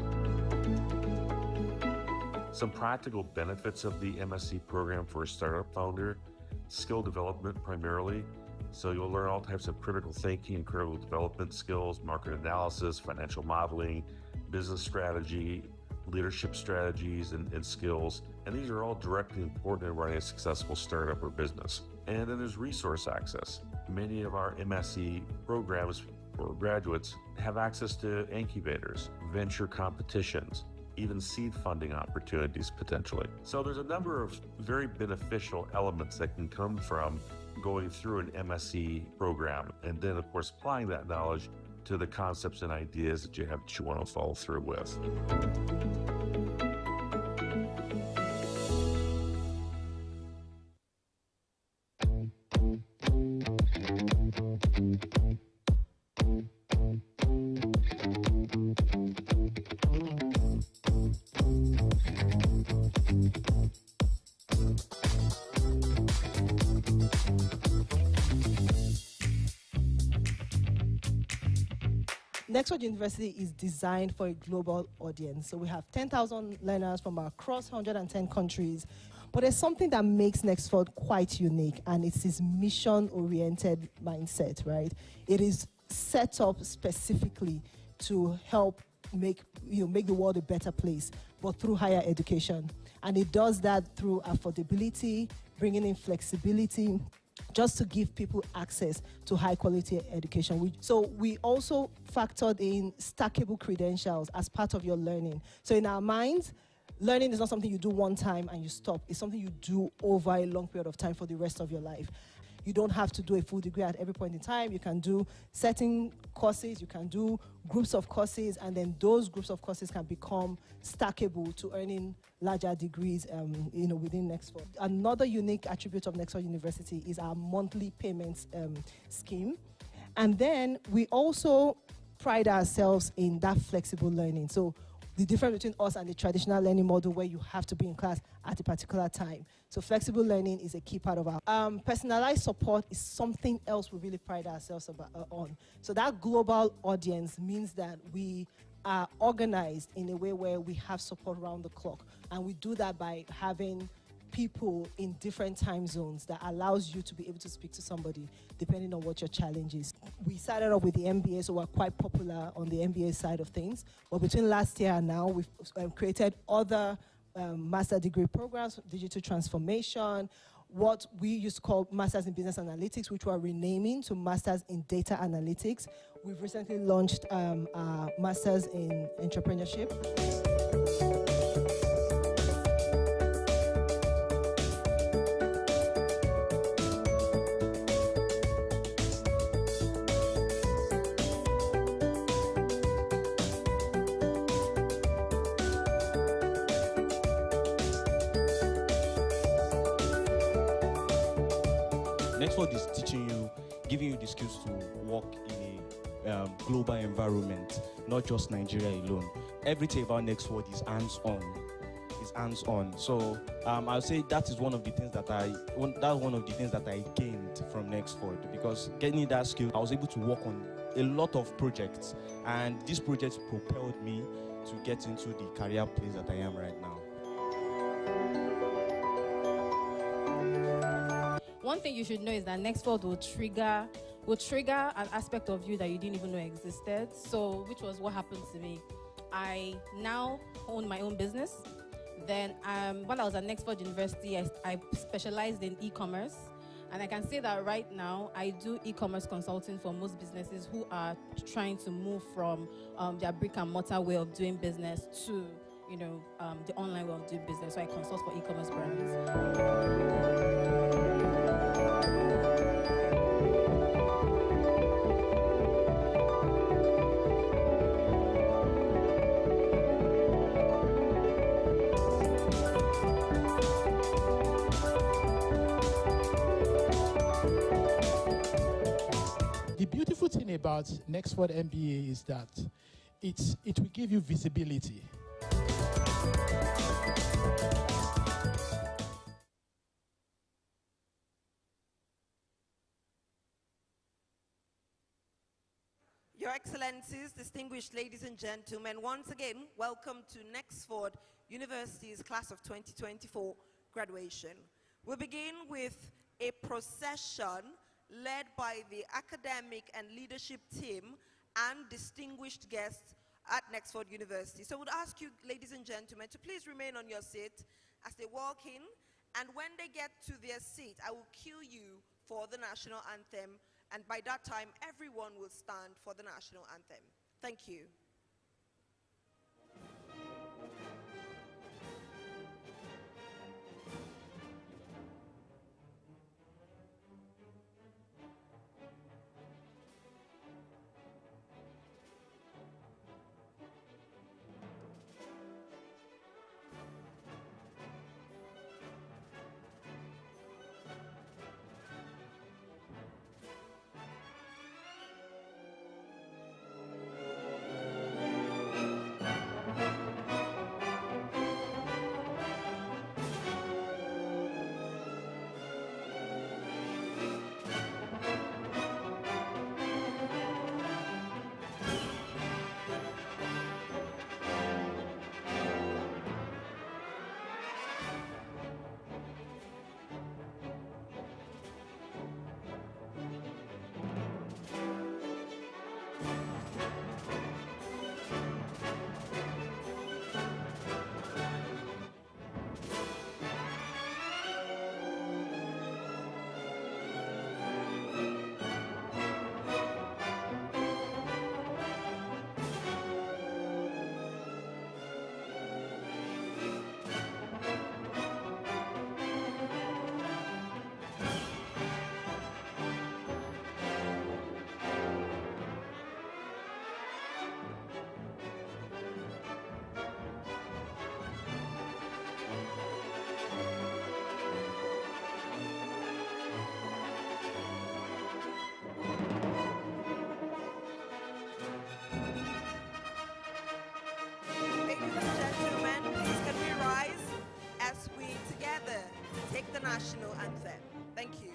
Some practical benefits of the MSc program for a startup founder: skill development primarily. So you'll learn all types of critical thinking and critical development skills, market analysis, financial modeling, business strategy, leadership strategies and skills. And these are all directly important in running a successful startup or business. And then there's resource access. Many of our MSc programs for graduates have access to incubators, venture competitions, even seed funding opportunities potentially. So there's a number of very beneficial elements that can come from going through an MSc program, and then of course applying that knowledge to the concepts and ideas that you want to follow through with. Nexford University is designed for a global audience. So we have 10,000 learners from across 110 countries. But there's something that makes Nexford quite unique, and it's its mission-oriented mindset, right? It is set up specifically to help make the world a better place, but through higher education. And it does that through affordability, bringing in flexibility, just to give people access to high quality education. So we also factored in stackable credentials as part of your learning. So in our minds, learning is not something you do one time and you stop. It's something you do over a long period of time for the rest of your life. You don't have to do a full degree at every point in time. You can do certain courses, you can do groups of courses, and then those groups of courses can become stackable to earning larger degrees within Nexford. Another unique attribute of Nexford University is our monthly payments scheme. And then we also pride ourselves in that flexible learning. So the difference between us and the traditional learning model where you have to be in class at a particular time. So flexible learning is a key part of our personalized support is something else we really pride ourselves on. So that global audience means that we are organized in a way where we have support around the clock. And we do that by having people in different time zones that allows you to be able to speak to somebody depending on what your challenge is. We started off with the MBA, so we're quite popular on the MBA side of things. But between last year and now, we've created other master degree programs, digital transformation, what we used to call Masters in Business Analytics, which we're renaming to Masters in Data Analytics. We've recently launched our Masters in Entrepreneurship. Nexford is teaching you, giving you the skills to work in a global environment, not just Nigeria alone. Everything about Nexford is hands-on. is hands-on. So I'll say that is one of the things that I gained from Nexford, because getting that skill, I was able to work on a lot of projects, and these projects propelled me to get into the career place that I am right now. One thing you should know is that Nexford will trigger an aspect of you that you didn't even know existed. So, which was what happened to me. I now own my own business. Then, while I was at Nexford University, I specialized in e-commerce. And I can say that right now, I do e-commerce consulting for most businesses who are trying to move from their brick and mortar way of doing business to, the online way of doing business. So I consult for e-commerce brands. The beautiful thing about Nexford MBA is that it will give you visibility. Your Excellencies, distinguished ladies and gentlemen, once again, welcome to Nexford University's Class of 2024 graduation. We'll begin with a procession led by the academic and leadership team and distinguished guests at Nexford University. So I would ask you, ladies and gentlemen, to please remain on your seat as they walk in, and when they get to their seat, I will cue you for the national anthem, and by that time, everyone will stand for the national anthem. Thank you. Take the national anthem. Thank you.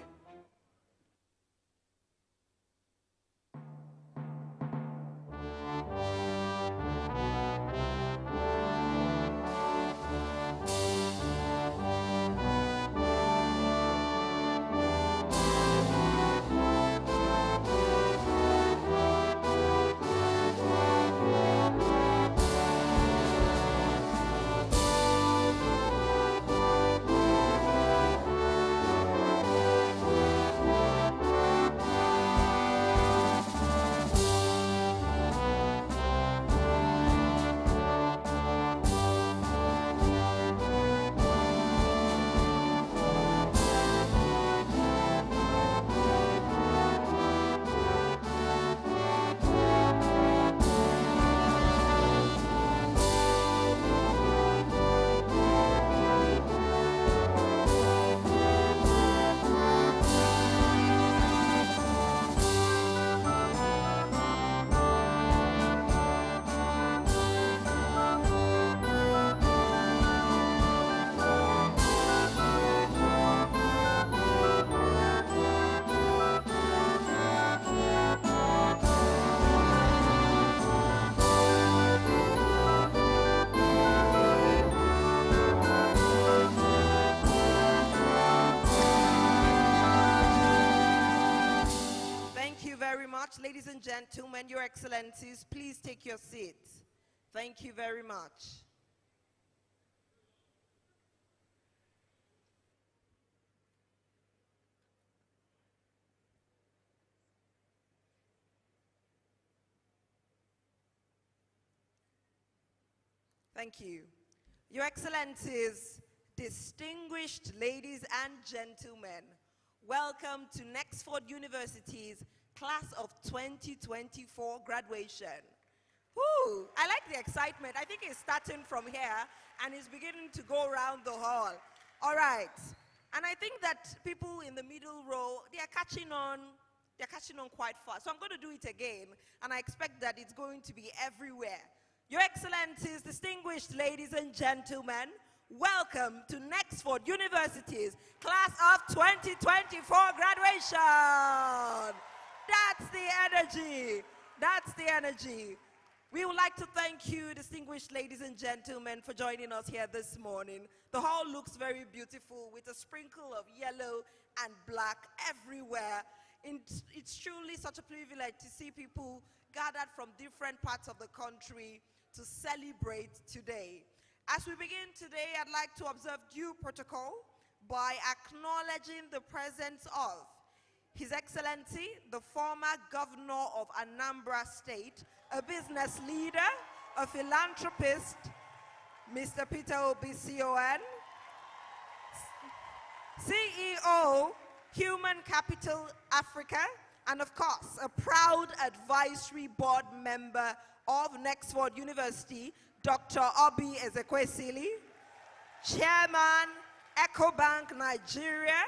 much. Ladies and gentlemen, Your Excellencies, please take your seats. Thank you very much. Thank you. Your Excellencies, distinguished ladies and gentlemen, welcome to Nexford University's Class of 2024 graduation. Woo! I like the excitement. I think it's starting from here and it's beginning to go around the hall. All right. And I think that people in the middle row, they're catching on quite fast. So I'm going to do it again, and I expect that it's going to be everywhere. Your Excellencies, distinguished ladies and gentlemen, welcome to Nexford University's Class of 2024 graduation. That's the energy. That's the energy. We would like to thank you, distinguished ladies and gentlemen, for joining us here this morning. The hall looks very beautiful with a sprinkle of yellow and black everywhere. It's truly such a privilege to see people gathered from different parts of the country to celebrate today. As we begin today, I'd like to observe due protocol by acknowledging the presence of His Excellency, the former Governor of Anambra State, a business leader, a philanthropist, Mr. Peter Obi-Con, CEO, Human Capital Africa, and of course, a proud advisory board member of Nexford University, Dr. Obi Ezekwesili, Chairman, EcoBank Nigeria,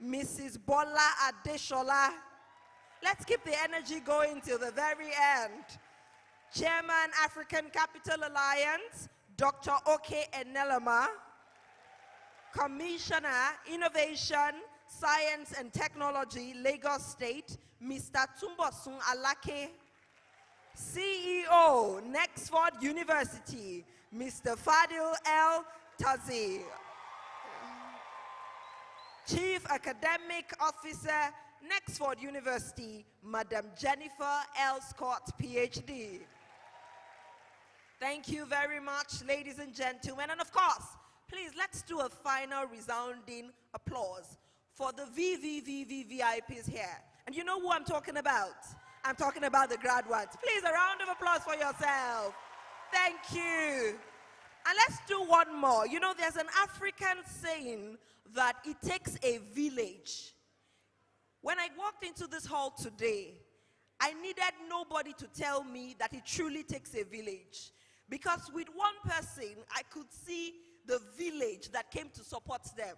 Mrs. Bola Adeshola. Let's keep the energy going till the very end. Chairman, African Capital Alliance, Dr. Oke Enelama. Commissioner, Innovation, Science and Technology, Lagos State, Mr. Tumbosun Alake. CEO, Nexford University, Mr. Fadil El Tazi. Chief Academic Officer, Nexford University, Madam Jennifer L. Scott, PhD. Thank you very much, ladies and gentlemen. And of course, please, let's do a final resounding applause for the VVVVIPs here. And you know who I'm talking about? I'm talking about the graduates. Please, a round of applause for yourself. Thank you. And let's do one more. You know, there's an African saying that it takes a village. When I walked into this hall today, I needed nobody to tell me that it truly takes a village. Because with one person, I could see the village that came to support them.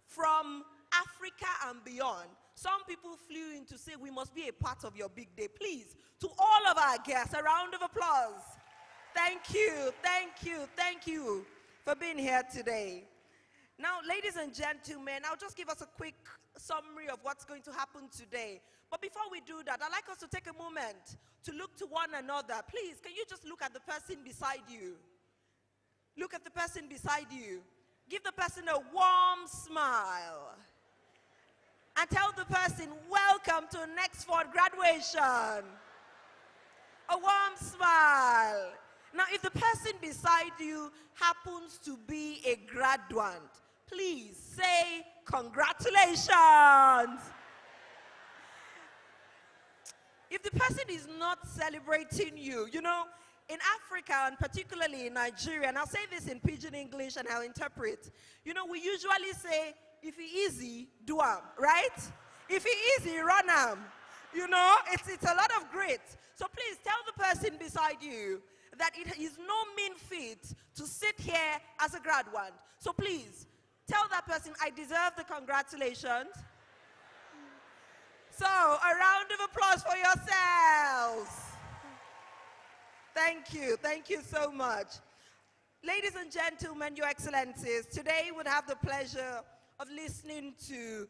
From Africa and beyond, some people flew in to say, we must be a part of your big day. Please, to all of our guests, a round of applause. Thank you, thank you, thank you for being here today. Now, ladies and gentlemen, I'll just give us a quick summary of what's going to happen today. But before we do that, I'd like us to take a moment to look to one another. Please, can you just look at the person beside you? Look at the person beside you. Give the person a warm smile. And tell the person, welcome to Nexford graduation. A warm smile. Now, if the person beside you happens to be a graduate, please say congratulations. If the person is not celebrating you, you know, in Africa and particularly in Nigeria, and I'll say this in Pidgin English and I'll interpret, you know, we usually say, if he easy, do am, right? If he easy, run am. You know, it's a lot of grit. So please tell the person beside you that it is no mean feat to sit here as a graduate. So please, tell that person, I deserve the congratulations. So, a round of applause for yourselves. Thank you so much. Ladies and gentlemen, Your Excellencies, today we'll have the pleasure of listening to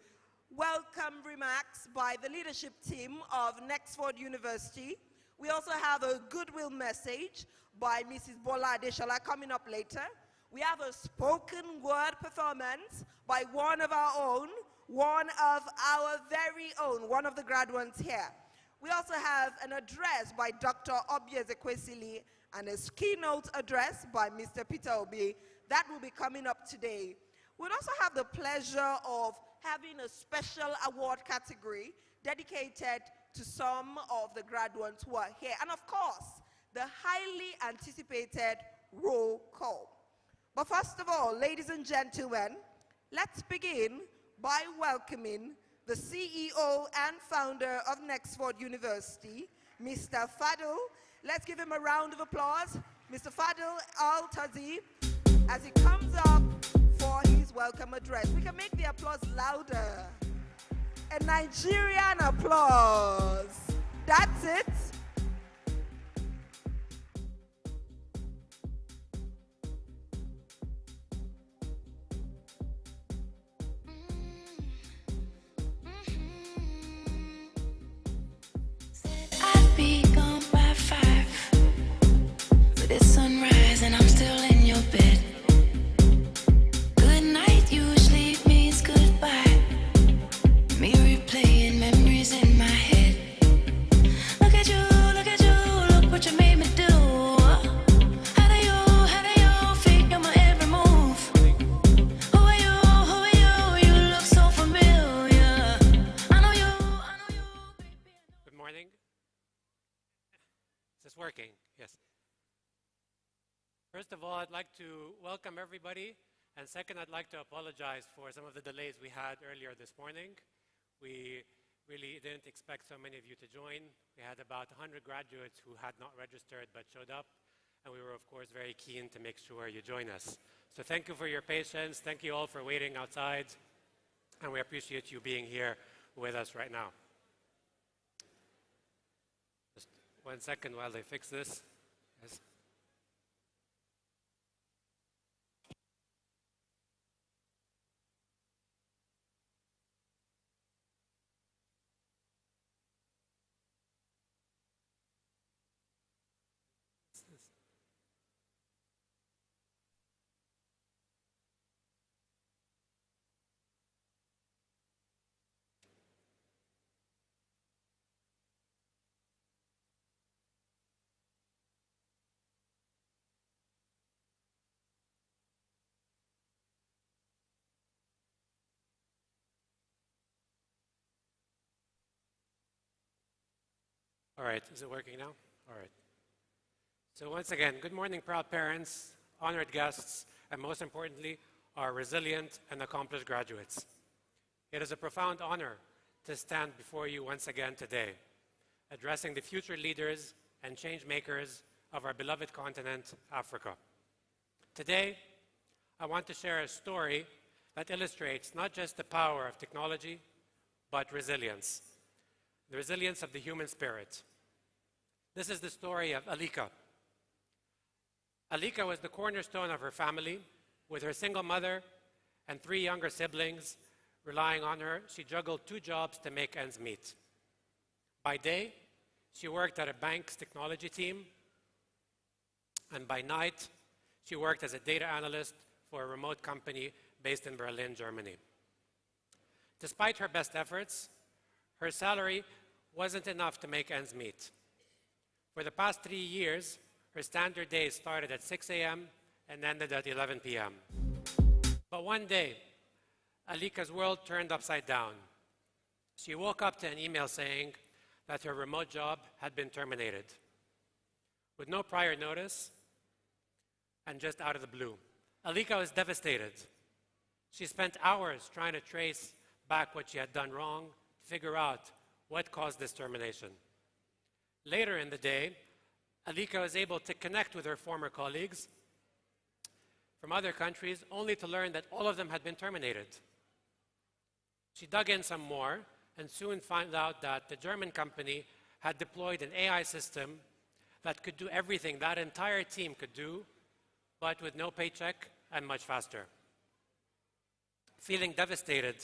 welcome remarks by the leadership team of Nexford University. We also have a goodwill message by Mrs. Bola Adeshola coming up later. We have a spoken word performance by one of our own, one of our very own, one of the graduates here. We also have an address by Dr. Obieze Ezekwesili and a keynote address by Mr. Peter Obi. That will be coming up today. We'll also have the pleasure of having a special award category dedicated to some of the graduates who are here. And of course, the highly anticipated roll call. But first of all, ladies and gentlemen, let's begin by welcoming the CEO and founder of Nexford University, Mr. Fadil. Let's give him a round of applause. Mr. Fadil Al-Tazi, as he comes up for his welcome address. We can make the applause louder. A Nigerian applause. That's it. I'd be gone by 5, but it's sunrise and I'm still in your bed. Good night usually means goodbye. Me replaying memories in my head. Look at you, look what you made me do. How do you figure my every move? Who are you, you look so familiar. I know you, baby. Good morning. Is this working? Yes. First of all, I'd like to welcome everybody. And second, I'd like to apologize for some of the delays we had earlier this morning. We really didn't expect so many of you to join. We had about 100 graduates who had not registered but showed up. And we were, of course, very keen to make sure you join us. So thank you for your patience. Thank you all for waiting outside. And we appreciate you being here with us right now. Just 1 second while they fix this. Yes. All right, is it working now? All right. So once again, good morning, proud parents, honored guests, and most importantly, our resilient and accomplished graduates. It is a profound honor to stand before you once again today, addressing the future leaders and change makers of our beloved continent, Africa. Today, I want to share a story that illustrates not just the power of technology, but resilience. The resilience of the human spirit. This is the story of Alika. Alika was the cornerstone of her family. With her single mother and 3 younger siblings relying on her, she juggled 2 jobs to make ends meet. By day, she worked at a bank's technology team, and by night, she worked as a data analyst for a remote company based in Berlin, Germany. Despite her best efforts, her salary wasn't enough to make ends meet. For the past 3 years, her standard days started at 6 a.m. and ended at 11 p.m. But one day, Alika's world turned upside down. She woke up to an email saying that her remote job had been terminated. With no prior notice, and just out of the blue, Alika was devastated. She spent hours trying to trace back what she had done wrong, figure out what caused this termination. Later in the day, Alika was able to connect with her former colleagues from other countries, only to learn that all of them had been terminated. She dug in some more and soon found out that the German company had deployed an AI system that could do everything that entire team could do, but with no paycheck and much faster. Feeling devastated,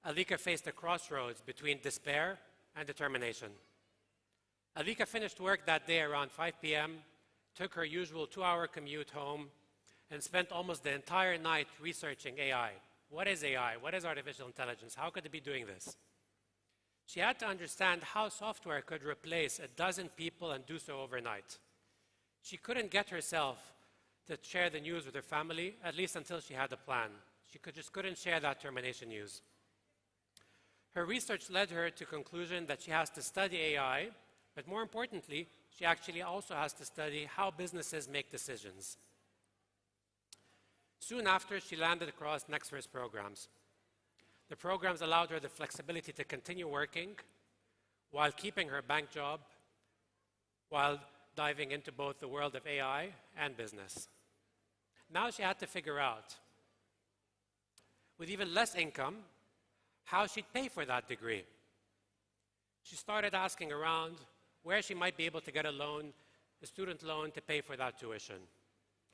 Alika faced a crossroads between despair and determination. Alika finished work that day around 5 p.m., took her usual 2-hour commute home, and spent almost the entire night researching AI. What is AI? What is artificial intelligence? How could it be doing this? She had to understand how software could replace a dozen people and do so overnight. She couldn't get herself to share the news with her family, at least until she had a plan. She just couldn't share that termination news. Her research led her to the conclusion that she has to study AI, but more importantly, she actually also has to study how businesses make decisions. Soon after, she landed across Nexford's programs. The programs allowed her the flexibility to continue working while keeping her bank job, while diving into both the world of AI and business. Now she had to figure out, with even less income, how she'd pay for that degree. She started asking around where she might be able to get a loan, a student loan, to pay for that tuition.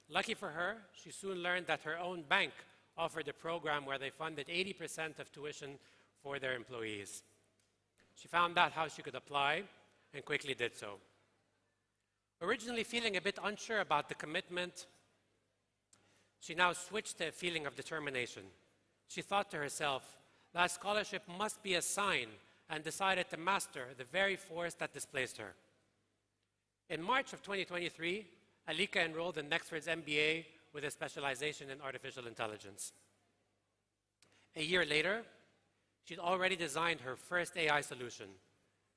Lucky for her, she soon learned that her own bank offered a program where they funded 80% of tuition for their employees. She found out how she could apply and quickly did so. Originally feeling a bit unsure about the commitment, she now switched to a feeling of determination. She thought to herself, that scholarship must be a sign, and decided to master the very force that displaced her. In March of 2023, Alika enrolled in Nexford's MBA with a specialization in artificial intelligence. A year later, she'd already designed her first AI solution,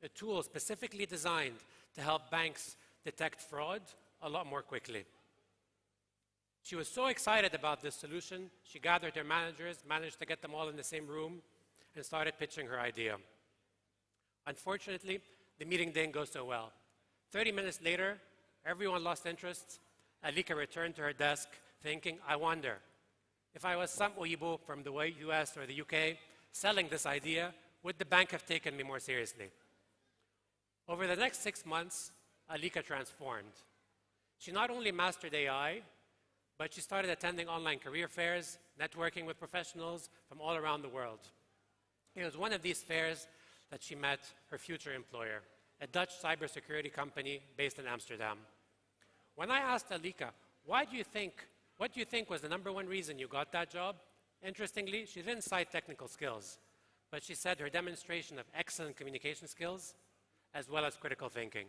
a tool specifically designed to help banks detect fraud a lot more quickly. She was so excited about this solution, she gathered her managers, managed to get them all in the same room, and started pitching her idea. Unfortunately, the meeting didn't go so well. 30 minutes later, everyone lost interest. Alika returned to her desk thinking, I wonder, if I was some Oyibo from the US or the UK selling this idea, would the bank have taken me more seriously? Over the next 6 months, Alika transformed. She not only mastered AI, but she started attending online career fairs, networking with professionals from all around the world. It was one of these fairs that she met her future employer, a Dutch cybersecurity company based in Amsterdam. When I asked Alika, what do you think was the #1 reason you got that job? Interestingly, she didn't cite technical skills, but she said her demonstration of excellent communication skills, as well as critical thinking.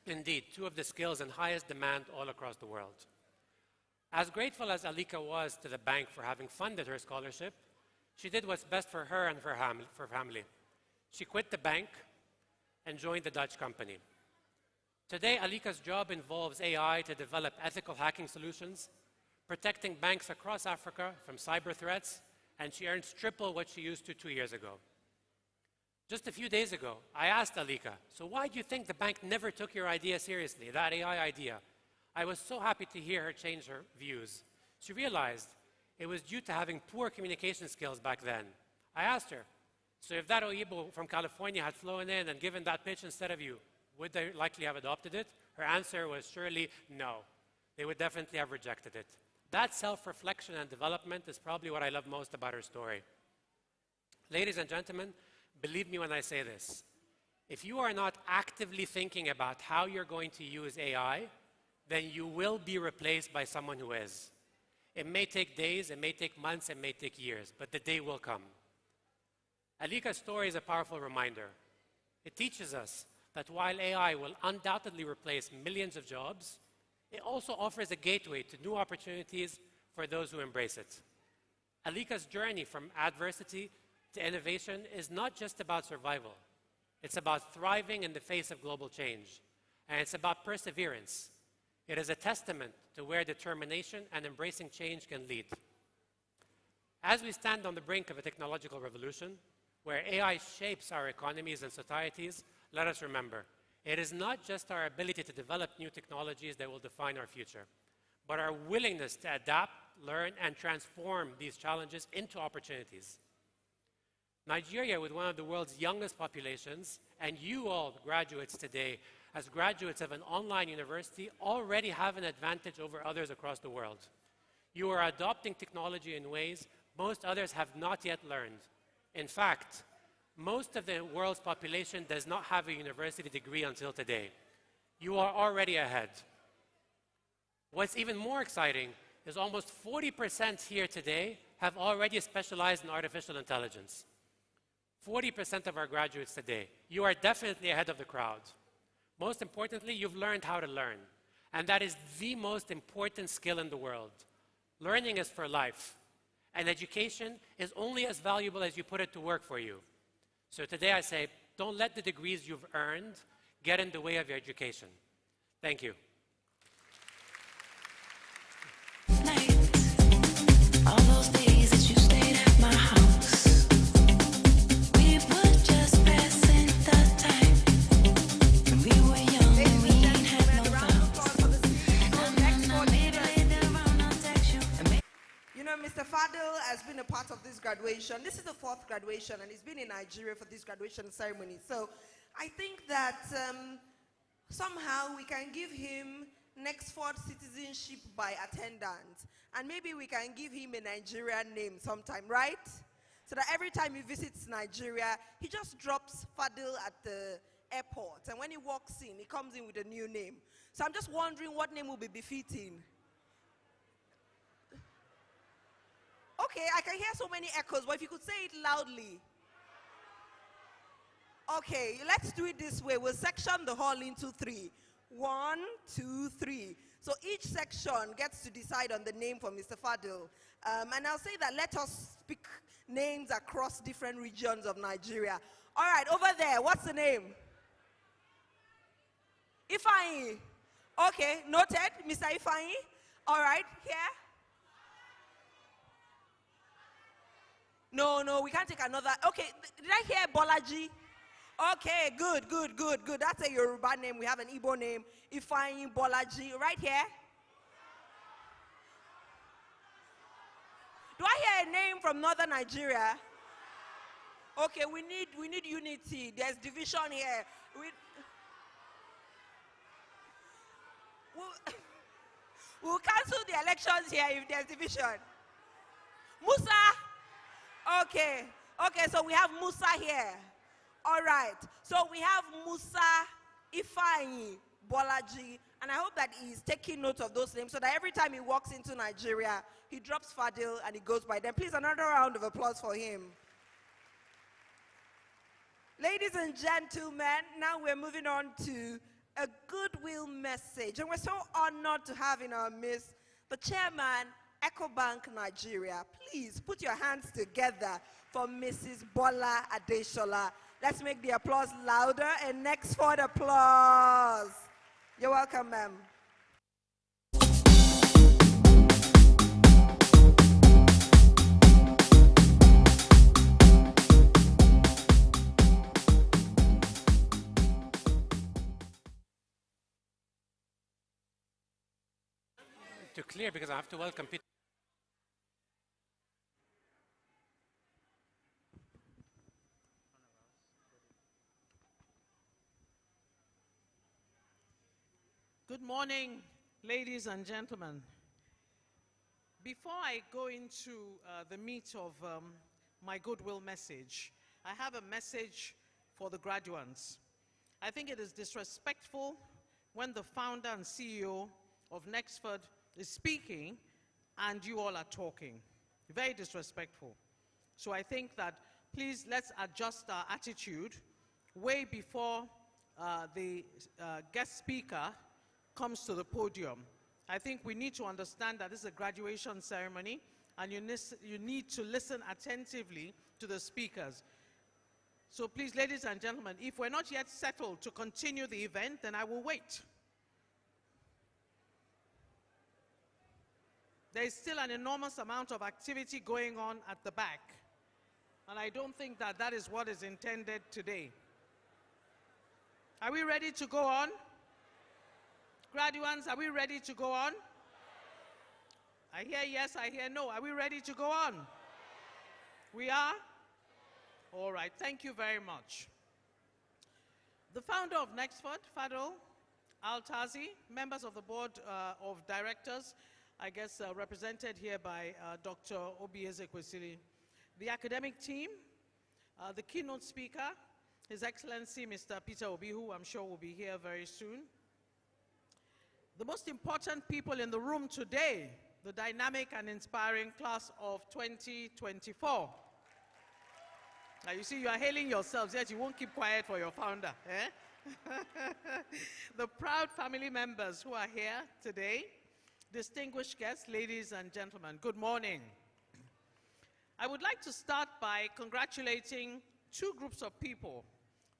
Indeed, 2 of the skills in highest demand all across the world. As grateful as Alika was to the bank for having funded her scholarship, she did what's best for her and for her family. She quit the bank and joined the Dutch company. Today, Alika's job involves AI to develop ethical hacking solutions, protecting banks across Africa from cyber threats, and she earns triple what she used to 2 years ago. Just a few days ago, I asked Alika, so why do you think the bank never took your idea seriously, that AI idea? I was so happy to hear her change her views. She realized it was due to having poor communication skills back then. I asked her, so if that Oyibo from California had flown in and given that pitch instead of you, would they likely have adopted it? Her answer was surely no. They would definitely have rejected it. That self-reflection and development is probably what I love most about her story. Ladies and gentlemen, believe me when I say this. If you are not actively thinking about how you're going to use AI, then you will be replaced by someone who is. It may take days, it may take months, it may take years, but the day will come. Alika's story is a powerful reminder. It teaches us that while AI will undoubtedly replace millions of jobs, it also offers a gateway to new opportunities for those who embrace it. Alika's journey from adversity to innovation is not just about survival. It's about thriving in the face of global change. And it's about perseverance. It is a testament to where determination and embracing change can lead. As we stand on the brink of a technological revolution, where AI shapes our economies and societies, let us remember, it is not just our ability to develop new technologies that will define our future, but our willingness to adapt, learn, and transform these challenges into opportunities. Nigeria, with one of the world's youngest populations, and you all graduates today, as graduates of an online university, already have an advantage over others across the world. You are adopting technology in ways most others have not yet learned. In fact, most of the world's population does not have a university degree until today. You are already ahead. What's even more exciting is almost 40% here today have already specialized in artificial intelligence. 40% of our graduates today. You are definitely ahead of the crowd. Most importantly, you've learned how to learn. And that is the most important skill in the world. Learning is for life. And education is only as valuable as you put it to work for you. So today I say, don't let the degrees you've earned get in the way of your education. Thank you. All those days that you stayed at my house, we were just passing the time. When we were young, we ain't had no vows. You know, Mr. Fadil has been a part of this graduation. This is the 4th graduation, and he's been in Nigeria for this graduation ceremony. So I think that somehow we can give him Nexford citizenship by attendance. And maybe we can give him a Nigerian name sometime, right? So that every time he visits Nigeria, he just drops Fadil at the airport. And when he walks in, he comes in with a new name. So I'm just wondering what name will be befitting. Okay, I can hear so many echoes, but if you could say it loudly. Okay, let's do it this way. We'll section the hall into 3. 1, 2, 3. So each section gets to decide on the name for Mr. Fadil. And I'll say that let us pick names across different regions of Nigeria. All right, over there, what's the name? Ifeanyi. Okay, noted, Mr. Ifeanyi. All right, here. No, we can't take another. Okay, did I hear Bolaji? Okay, good. That's a Yoruba name. We have an Igbo name. Ifeanyi Bolaji, right here. Do I hear a name from northern Nigeria? Okay, we need unity. There's division here. We'll cancel the elections here if there's division. Musa. Okay, so we have Musa here. All right, so we have Musa, Ifeanyi, Bolaji, and I hope that he's taking note of those names so that every time he walks into Nigeria, he drops Fadil and he goes by them. Please, another round of applause for him. Ladies and gentlemen, now we're moving on to a goodwill message. And we're so honored to have in our midst the chairman, EcoBank Nigeria. Please put your hands together for Mrs. Bola Adeshola. Let's make the applause louder, and next for the applause. You're welcome, ma'am. To clear, because I have to welcome people. Good morning, ladies and gentlemen. Before I go into the meat of my goodwill message, I have a message for the graduates. I think it is disrespectful when the founder and CEO of Nexford is speaking and you all are talking. Very disrespectful. So I think that please let's adjust our attitude way before the guest speaker comes to the podium. I think we need to understand that this is a graduation ceremony and you need to listen attentively to the speakers. So please, ladies and gentlemen, if we're not yet settled to continue the event, then I will wait. There is still an enormous amount of activity going on at the back. And I don't think that that is what is intended today. Are we ready to go on? Graduates, are we ready to go on? I hear yes, I hear no. Are we ready to go on? We are? All right, thank you very much. The founder of Nexford, Fadil Al-Tazi, members of the board of directors, I guess represented here by Dr. Obi Ezekwesili, the academic team, the keynote speaker, His Excellency Mr. Peter Obi, who I'm sure will be here very soon. The most important people in the room today, the dynamic and inspiring class of 2024. Now you see, you are hailing yourselves, yet you won't keep quiet for your founder. Eh? The proud family members who are here today, distinguished guests, ladies and gentlemen, good morning. I would like to start by congratulating two groups of people,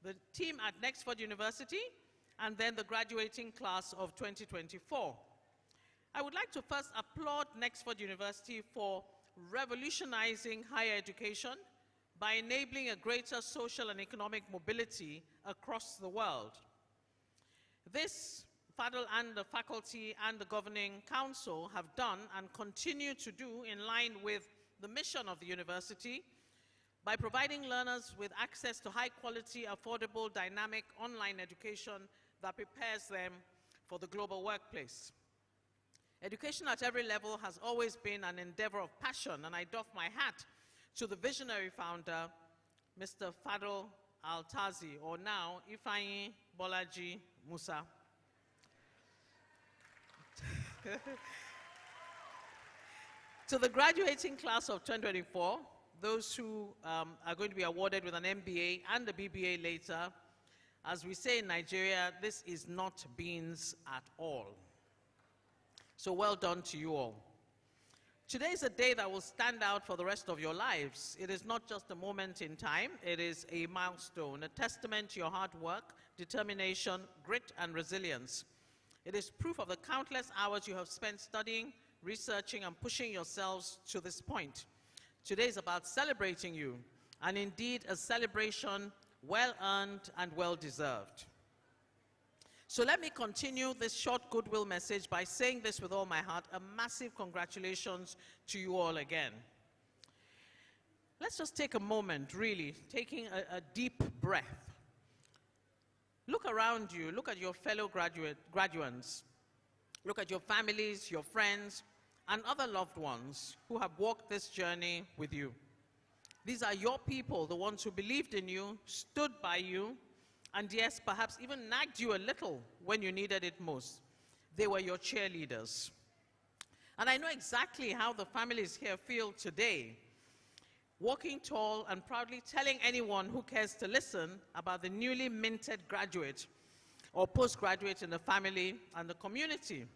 the team at Nexford University and then the graduating class of 2024. I would like to first applaud Nexford University for revolutionizing higher education by enabling a greater social and economic mobility across the world. This, Fadl and the faculty and the governing council have done and continue to do in line with the mission of the university by providing learners with access to high quality, affordable, dynamic online education that prepares them for the global workplace. Education at every level has always been an endeavor of passion, and I doff my hat to the visionary founder, Mr. Fadl Altazi, or now Ifeanyi Bolaji Musa. To the graduating class of 2024, those who are going to be awarded with an MBA and a BBA later, as we say in Nigeria, this is not beans at all. So well done to you all. Today is a day that will stand out for the rest of your lives. It is not just a moment in time, it is a milestone, a testament to your hard work, determination, grit, and resilience. It is proof of the countless hours you have spent studying, researching, and pushing yourselves to this point. Today is about celebrating you, and indeed a celebration well-earned and well-deserved. So let me continue this short goodwill message by saying this with all my heart, a massive congratulations to you all again. Let's just take a moment, really, taking a deep breath. Look around you, look at your fellow graduates, look at your families, your friends, and other loved ones who have walked this journey with you. These are your people, the ones who believed in you, stood by you, and yes, perhaps even nagged you a little when you needed it most. They were your cheerleaders. And I know exactly how the families here feel today, walking tall and proudly telling anyone who cares to listen about the newly minted graduate or postgraduate in the family and the community.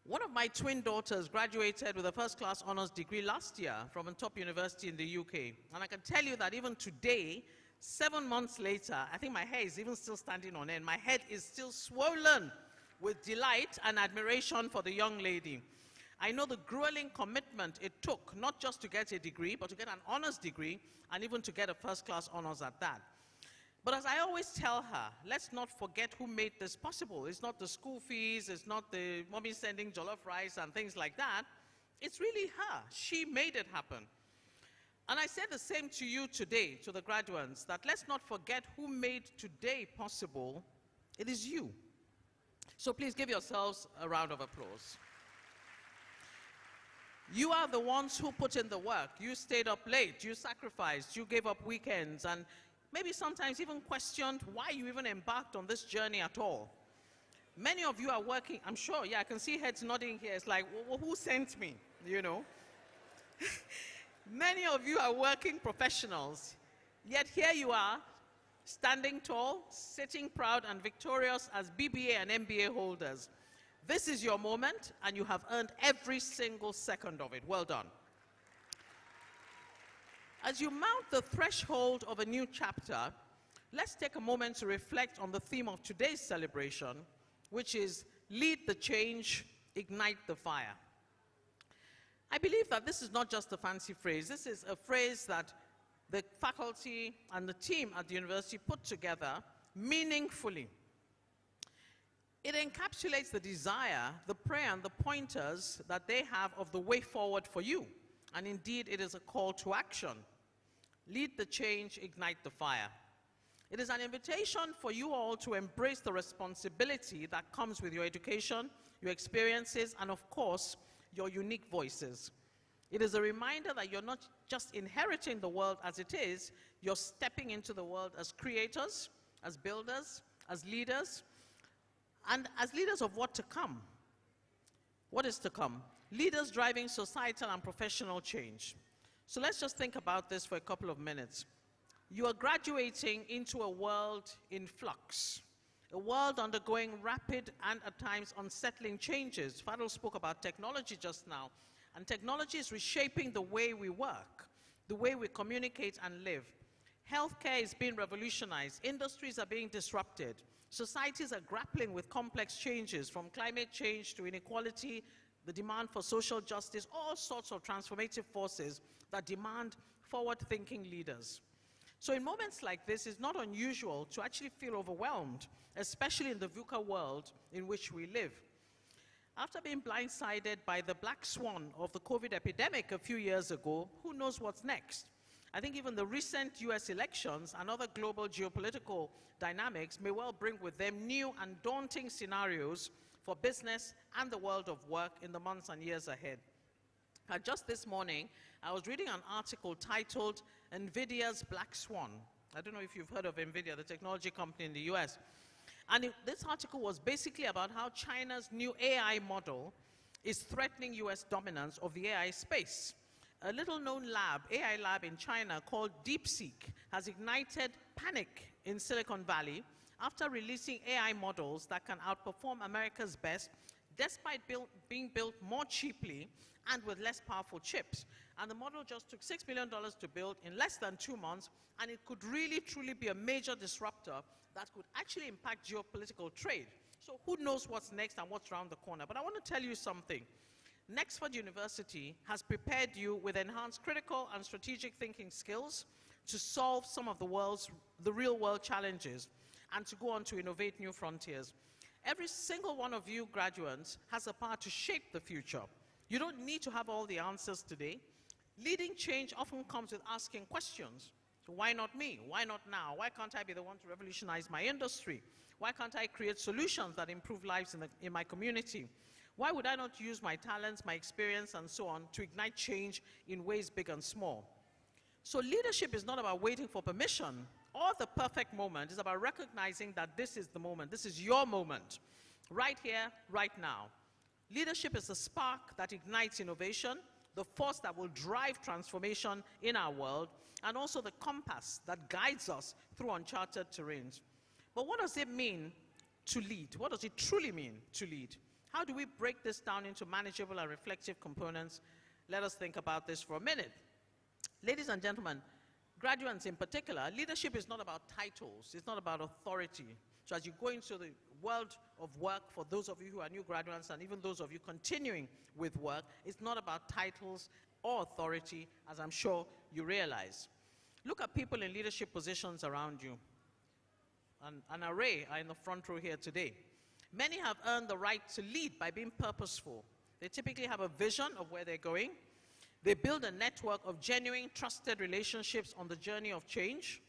One of my twin daughters graduated with a first-class honors degree last year from a top university in the UK. And I can tell you that even today, 7 months later, I think my hair is even still standing on end. My head is still swollen with delight and admiration for the young lady. I know the grueling commitment it took, not just to get a degree, but to get an honors degree, and even to get a first-class honors at that. But as I always tell her, let's not forget who made this possible. It's not the school fees, it's not the mommy sending jollof rice and things like that. It's really her. She made it happen. And I say the same to you today, to the graduates, that let's not forget who made today possible. It is you. So please give yourselves a round of applause. You are the ones who put in the work. You stayed up late, you sacrificed, you gave up weekends, and maybe sometimes even questioned why you even embarked on this journey at all. Many of you are working, I'm sure, yeah, I can see heads nodding here. It's like, well, who sent me, you know? Many of you are working professionals, yet here you are, standing tall, sitting proud and victorious as BBA and MBA holders. This is your moment, and you have earned every single second of it. Well done. As you mount the threshold of a new chapter, let's take a moment to reflect on the theme of today's celebration, which is lead the change, ignite the fire. I believe that this is not just a fancy phrase. This is a phrase that the faculty and the team at the university put together meaningfully. It encapsulates the desire, the prayer, and the pointers that they have of the way forward for you. And indeed, it is a call to action. Lead the change, ignite the fire. It is an invitation for you all to embrace the responsibility that comes with your education, your experiences, and of course, your unique voices. It is a reminder that you're not just inheriting the world as it is, you're stepping into the world as creators, as builders, as leaders, and as leaders of what to come. What is to come? Leaders driving societal and professional change. So let's just think about this for a couple of minutes. You are graduating into a world in flux, a world undergoing rapid and at times unsettling changes. Fadl spoke about technology just now, and technology is reshaping the way we work, the way we communicate and live. Healthcare is being revolutionized, industries are being disrupted, societies are grappling with complex changes, from climate change to inequality, the demand for social justice, all sorts of transformative forces that demand forward-thinking leaders. So in moments like this, it's not unusual to actually feel overwhelmed, especially in the VUCA world in which we live. After being blindsided by the black swan of the COVID epidemic a few years ago, who knows what's next? I think even the recent US elections and other global geopolitical dynamics may well bring with them new and daunting scenarios for business and the world of work in the months and years ahead. Just this morning, I was reading an article titled NVIDIA's Black Swan. I don't know if you've heard of NVIDIA, the technology company in the US. And this article was basically about how China's new AI model is threatening US dominance of the AI space. A little-known lab, AI lab in China called DeepSeek, has ignited panic in Silicon Valley after releasing AI models that can outperform America's best, despite being built more cheaply and with less powerful chips. And the model just took $6 million to build in less than 2 months, and it could really, truly be a major disruptor that could actually impact geopolitical trade. So who knows what's next and what's around the corner? But I want to tell you something. Nexford University has prepared you with enhanced critical and strategic thinking skills to solve some of the real-world challenges and to go on to innovate new frontiers. Every single one of you graduates has a power to shape the future. You don't need to have all the answers today. Leading change often comes with asking questions. So why not me? Why not now? Why can't I be the one to revolutionize my industry? Why can't I create solutions that improve lives in my community? Why would I not use my talents, my experience, and so on to ignite change in ways big and small? So leadership is not about waiting for permission or the perfect moment. It's about recognizing that this is the moment. This is your moment, right here, right now. Leadership is the spark that ignites innovation, the force that will drive transformation in our world, and also the compass that guides us through uncharted terrains. But what does it mean to lead? What does it truly mean to lead? How do we break this down into manageable and reflective components? Let us think about this for a minute. Ladies and gentlemen, graduates in particular, leadership is not about titles. It's not about authority. So as you go into the world of work, for those of you who are new graduates and even those of you continuing with work, it's not about titles or authority, as I'm sure you realize. Look at people in leadership positions around you. An array are in the front row here today. Many have earned the right to lead by being purposeful. They typically have a vision of where they're going. They build a network of genuine, trusted relationships on the journey of change.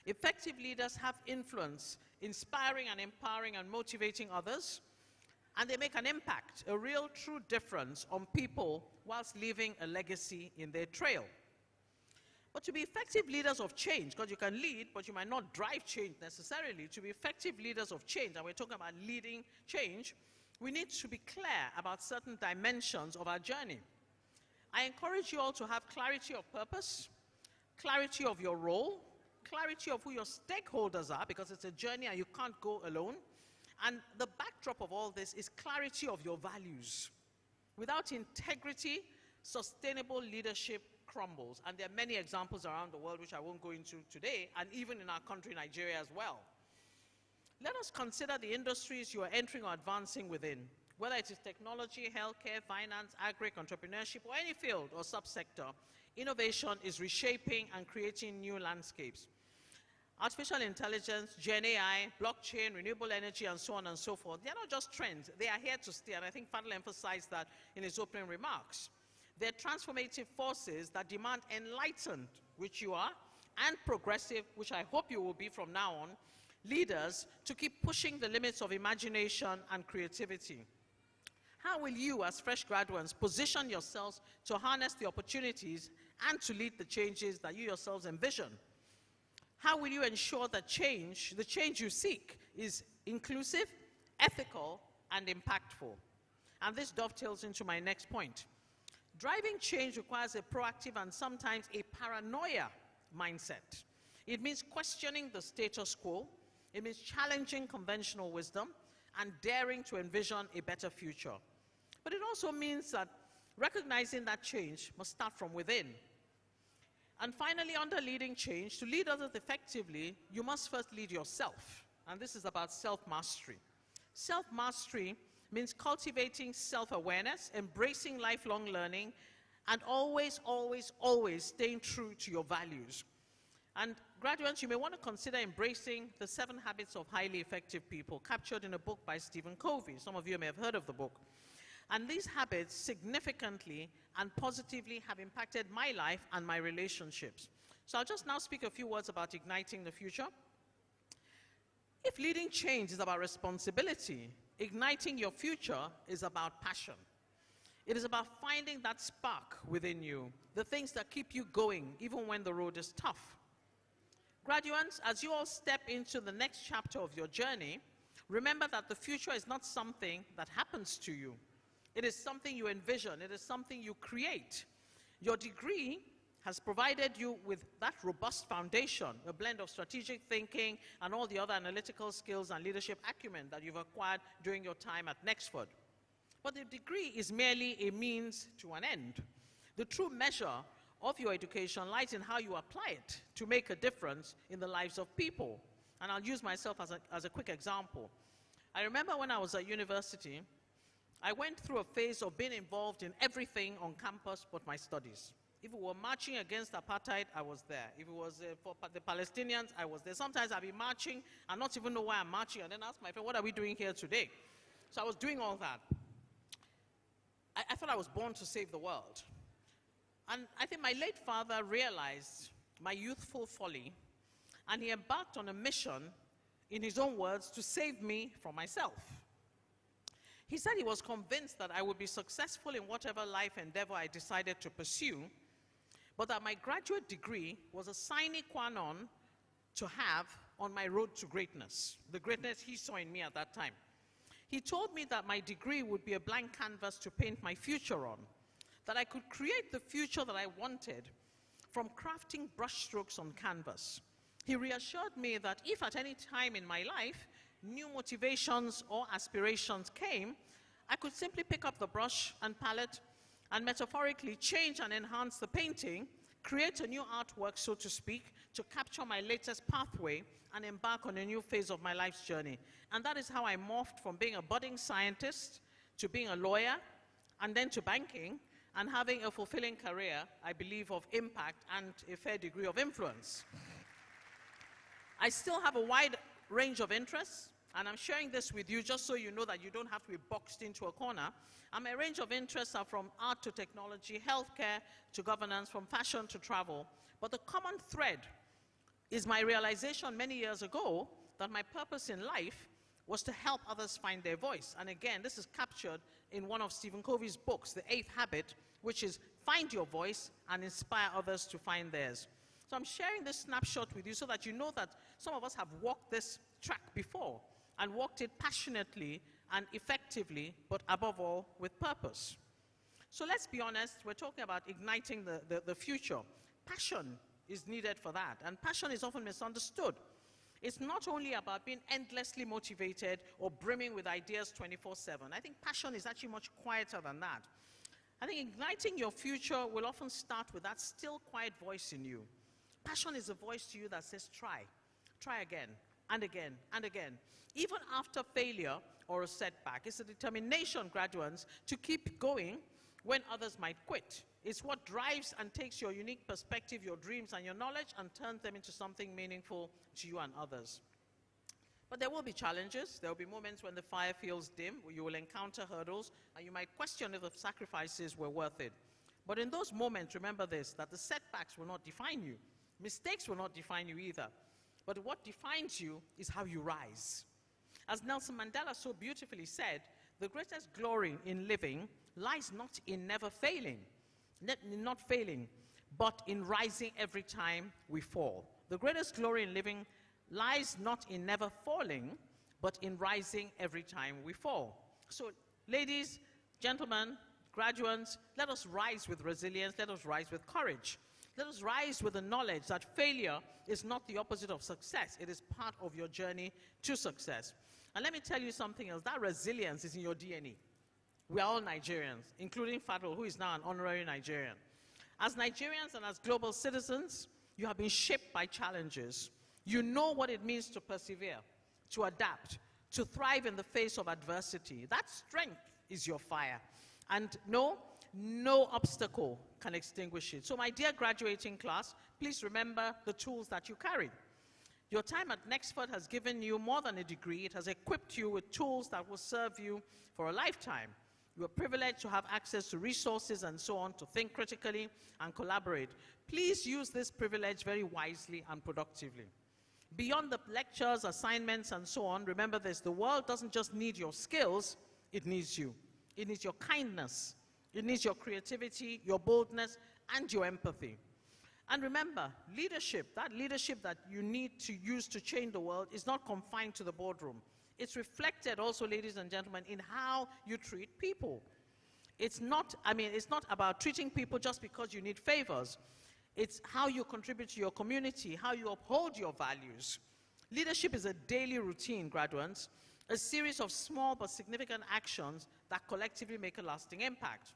Effective leaders have influence, inspiring and empowering and motivating others. And they make an impact, a real, true difference on people whilst leaving a legacy in their trail. But to be effective leaders of change, because you can lead, but you might not drive change necessarily. To be effective leaders of change, and we're talking about leading change, we need to be clear about certain dimensions of our journey. I encourage you all to have clarity of purpose, clarity of your role, clarity of who your stakeholders are, because it's a journey and you can't go alone. And the backdrop of all this is clarity of your values. Without integrity, sustainable leadership crumbles. And there are many examples around the world which I won't go into today, and even in our country, Nigeria, as well. Let us consider the industries you are entering or advancing within. Whether it is technology, healthcare, finance, agri, entrepreneurship, or any field or subsector, innovation is reshaping and creating new landscapes. Artificial intelligence, Gen AI, blockchain, renewable energy, and so on and so forth, they're not just trends. They are here to stay, and I think Fadl emphasized that in his opening remarks. They're transformative forces that demand enlightened, which you are, and progressive, which I hope you will be from now on, leaders to keep pushing the limits of imagination and creativity. How will you, as fresh graduates, position yourselves to harness the opportunities and to lead the changes that you yourselves envision? How will you ensure that the change you seek, is inclusive, ethical, and impactful? And this dovetails into my next point. Driving change requires a proactive and sometimes a paranoia mindset. It means questioning the status quo. It means challenging conventional wisdom and daring to envision a better future. But it also means that recognizing that change must start from within. And finally, under leading change, to lead others effectively, you must first lead yourself. And this is about self-mastery. Self-mastery means cultivating self-awareness, embracing lifelong learning, and always, always, always staying true to your values. And graduates, you may want to consider embracing the 7 Habits of Highly Effective People, captured in a book by Stephen Covey. Some of you may have heard of the book. And these habits significantly and positively have impacted my life and my relationships. So I'll just now speak a few words about igniting the future. If leading change is about responsibility, igniting your future is about passion. It is about finding that spark within you, the things that keep you going even when the road is tough. Graduates, as you all step into the next chapter of your journey, remember that the future is not something that happens to you. It is something you envision. It is something you create. Your degree has provided you with that robust foundation, a blend of strategic thinking and all the other analytical skills and leadership acumen that you've acquired during your time at Nexford. But the degree is merely a means to an end. The true measure of your education lies in how you apply it to make a difference in the lives of people. And I'll use myself as a quick example. I remember when I was at university, I went through a phase of being involved in everything on campus but my studies. If we were marching against apartheid, I was there. If it was for the Palestinians, I was there. Sometimes I'd be marching and not even know why I'm marching, and then ask my friend, what are we doing here today? So I was doing all that. I thought I was born to save the world. And I think my late father realized my youthful folly, and he embarked on a mission, in his own words, to save me from myself. He said he was convinced that I would be successful in whatever life endeavor I decided to pursue, but that my graduate degree was a sine qua non to have on my road to greatness, the greatness he saw in me at that time. He told me that my degree would be a blank canvas to paint my future on, that I could create the future that I wanted from crafting brushstrokes on canvas. He reassured me that if at any time in my life new motivations or aspirations came, I could simply pick up the brush and palette and metaphorically change and enhance the painting, create a new artwork, so to speak, to capture my latest pathway and embark on a new phase of my life's journey. And that is how I morphed from being a budding scientist to being a lawyer and then to banking and having a fulfilling career, I believe, of impact and a fair degree of influence. I still have a wide range of interests, and I'm sharing this with you just so you know that you don't have to be boxed into a corner. And my range of interests are from art to technology, healthcare to governance, from fashion to travel. But the common thread is my realization many years ago that my purpose in life was to help others find their voice. And again, this is captured in one of Stephen Covey's books, The 8th Habit, which is find your voice and inspire others to find theirs. So I'm sharing this snapshot with you so that you know that some of us have walked this track before and walked it passionately and effectively, but above all, with purpose. So let's be honest, we're talking about igniting the future. Passion is needed for that, and passion is often misunderstood. It's not only about being endlessly motivated or brimming with ideas 24/7. I think passion is actually much quieter than that. I think igniting your future will often start with that still, quiet voice in you. Passion is a voice to you that says, try again, and again, and again. Even after failure or a setback, it's a determination, graduates, to keep going when others might quit. It's what drives and takes your unique perspective, your dreams, and your knowledge and turns them into something meaningful to you and others. But there will be challenges. There will be moments when the fire feels dim, where you will encounter hurdles, and you might question if the sacrifices were worth it. But in those moments, remember this, that the setbacks will not define you. Mistakes will not define you either. But what defines you is how you rise. As Nelson Mandela so beautifully said, the greatest glory in living lies not in never failing, not failing, but in rising every time we fall. The greatest glory in living lies not in never falling, but in rising every time we fall. So, ladies, gentlemen, Graduates, let us rise with resilience, let us rise with courage. Let us rise with the knowledge that failure is not the opposite of success. It is part of your journey to success. And let me tell you something else. That resilience is in your DNA. We are all Nigerians, including Fadul, who is now an honorary Nigerian. As Nigerians and as global citizens, you have been shaped by challenges. You know what it means to persevere, to adapt, to thrive in the face of adversity. That strength is your fire. And no obstacle can extinguish it. So my dear graduating class, please remember the tools that you carry. Your time at Nexford has given you more than a degree. It has equipped you with tools that will serve you for a lifetime. You are privileged to have access to resources and so on, to think critically and collaborate. Please use this privilege very wisely and productively. Beyond the lectures, assignments, and so on, remember this: the world doesn't just need your skills, it needs you. It needs your kindness. It needs your creativity, your boldness, and your empathy. And remember, leadership, that leadership that you need to use to change the world, is not confined to the boardroom. It's reflected also, ladies and gentlemen, in how you treat people. It's not about treating people just because you need favors. It's how you contribute to your community, how you uphold your values. Leadership is a daily routine, graduates, a series of small but significant actions that collectively make a lasting impact.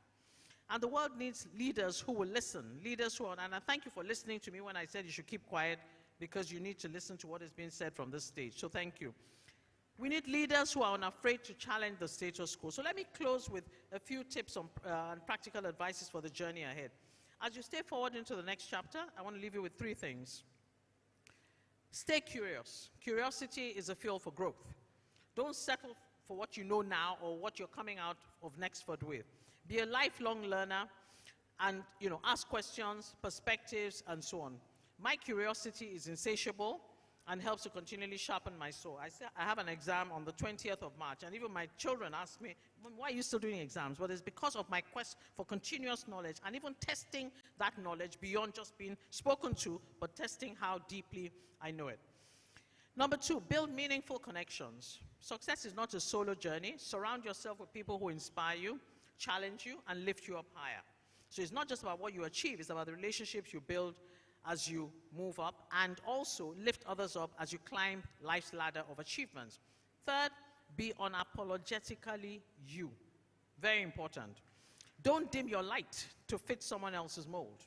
And the world needs leaders who will listen, leaders who are, and I thank you for listening to me when I said you should keep quiet, because you need to listen to what is being said from this stage. So thank you. We need leaders who are unafraid to challenge the status quo. So let me close with a few tips on practical advices for the journey ahead. As you stay forward into the next chapter, I want to leave you with 3 things. Stay curious. Curiosity is a fuel for growth. Don't settle for what you know now or what you're coming out of Nexford with. Be a lifelong learner and, ask questions, perspectives, and so on. My curiosity is insatiable and helps to continually sharpen my soul. I have an exam on the 20th of March, and even my children ask me, why are you still doing exams? Well, it's because of my quest for continuous knowledge and even testing that knowledge beyond just being spoken to, but testing how deeply I know it. Number 2, build meaningful connections. Success is not a solo journey. Surround yourself with people who inspire you, challenge you, and lift you up higher. So it's not just about what you achieve, it's about the relationships you build as you move up, and also lift others up as you climb life's ladder of achievements. Third, be unapologetically you. Very important. Don't dim your light to fit someone else's mold.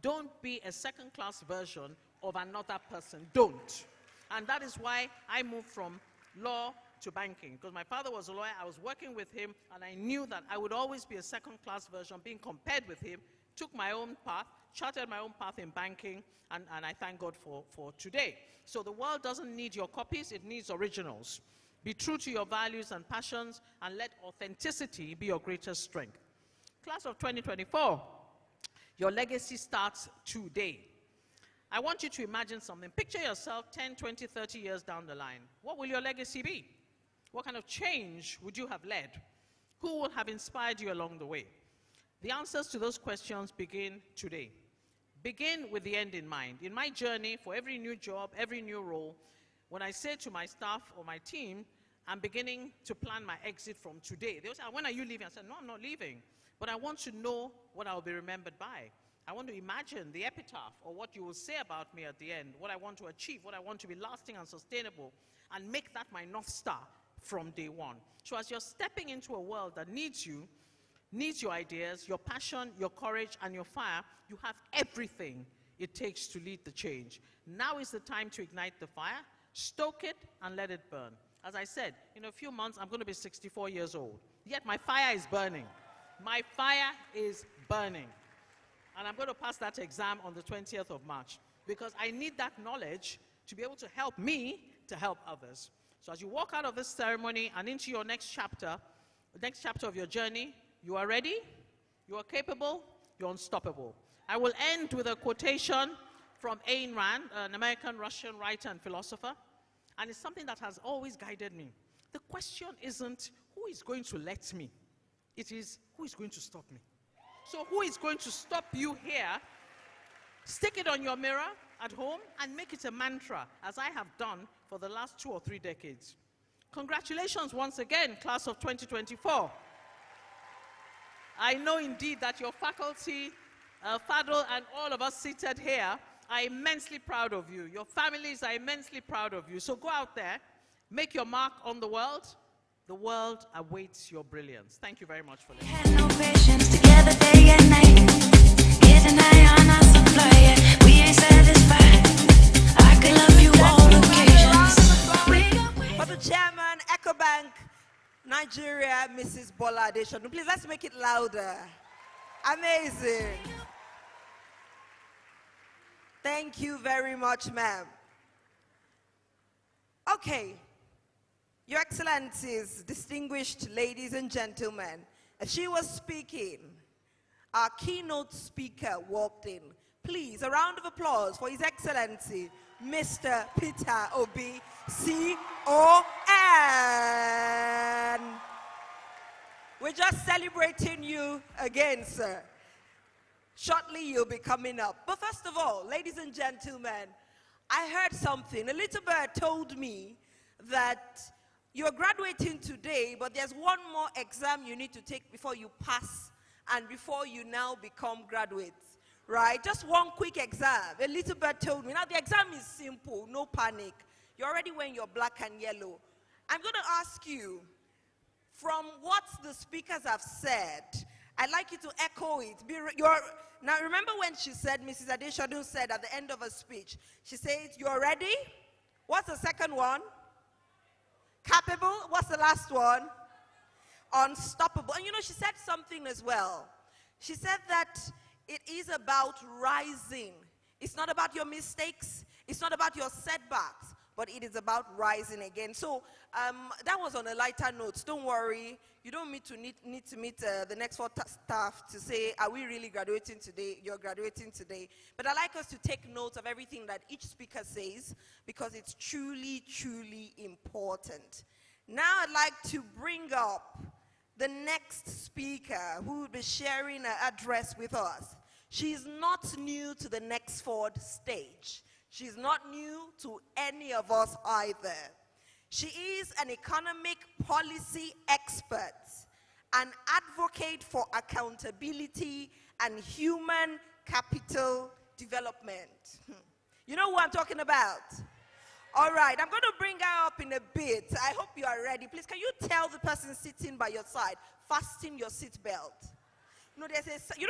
Don't be a second-class version of another person. Don't. And that is why I moved from law to banking, because my father was a lawyer. I was working with him, and I knew that I would always be a second-class version, being compared with him. Took my own path, charted my own path in banking, and I thank God for today. So the world doesn't need your copies, it needs originals. Be true to your values and passions, and let authenticity be your greatest strength. Class of 2024, your legacy starts today. I want you to imagine something. Picture yourself 10, 20, 30 years down the line. What will your legacy be? What kind of change would you have led? Who will have inspired you along the way? The answers to those questions begin today. Begin with the end in mind. In my journey, for every new job, every new role, when I say to my staff or my team, I'm beginning to plan my exit from today. They will say, when are you leaving? I said, no, I'm not leaving. But I want to know what I'll be remembered by. I want to imagine the epitaph, or what you will say about me at the end, what I want to achieve, what I want to be lasting and sustainable, and make that my North Star from day one. So as you're stepping into a world that needs you, needs your ideas, your passion, your courage, and your fire, you have everything it takes to lead the change. Now is the time to ignite the fire, stoke it, and let it burn. As I said, in a few months, I'm going to be 64 years old. Yet my fire is burning. My fire is burning. And I'm going to pass that exam on the 20th of March, because I need that knowledge to be able to help me to help others. So as you walk out of this ceremony and into your next chapter of your journey, you are ready, you are capable, you're unstoppable. I will end with a quotation from Ayn Rand, an American-Russian writer and philosopher, and it's something that has always guided me. The question isn't who is going to let me, it is who is going to stop me. So who is going to stop you here? Stick it on your mirror at home and make it a mantra, as I have done for the last 2 or 3 decades. Congratulations once again, class of 2024. I know indeed that your faculty, Fadl, and all of us seated here are immensely proud of you. Your families are immensely proud of you. So go out there, make your mark on the world. The world awaits your brilliance. Thank you very much for listening. Had no patience together day and night. Getting high on our supply, yeah. We ain't satisfied. I could love you all occasions. For the chairman, EcoBank Nigeria, Mrs. Bola Adeshonu. Please, let's make it louder. Amazing. Thank you very much, ma'am. Okay. Your Excellencies, distinguished ladies and gentlemen, as she was speaking, our keynote speaker walked in. Please, a round of applause for His Excellency, Mr. Peter Obi, C.O.N. We're just celebrating you again, sir. Shortly, you'll be coming up. But first of all, ladies and gentlemen, I heard something. A little bird told me that you're graduating today, but there's one more exam you need to take before you pass and before you now become graduates, right? Just one quick exam. A little bird told me. Now, the exam is simple, no panic. You're already wearing your black and yellow. I'm going to ask you, from what the speakers have said, I'd like you to echo it. Now, remember when she said, Mrs. Adeshonu said at the end of her speech, she said, you're ready? What's the second one? Capable. What's the last one? Unstoppable. And you know, she said something as well. She said that it is about rising. It's not about your mistakes. It's not about your setbacks, but it is about rising again. So that was on a lighter note. Don't worry. You don't need to meet the Nexford staff to say, are we really graduating today? You're graduating today. But I'd like us to take note of everything that each speaker says because it's truly, truly important. Now I'd like to bring up the next speaker who will be sharing an address with us. She's not new to the Nexford stage. She's not new to any of us either. She is an economic policy expert, an advocate for accountability and human capital development. You know who I'm talking about? All right, I'm going to bring her up in a bit. I hope you are ready. Please, can you tell the person sitting by your side, fasten your seatbelt? You know,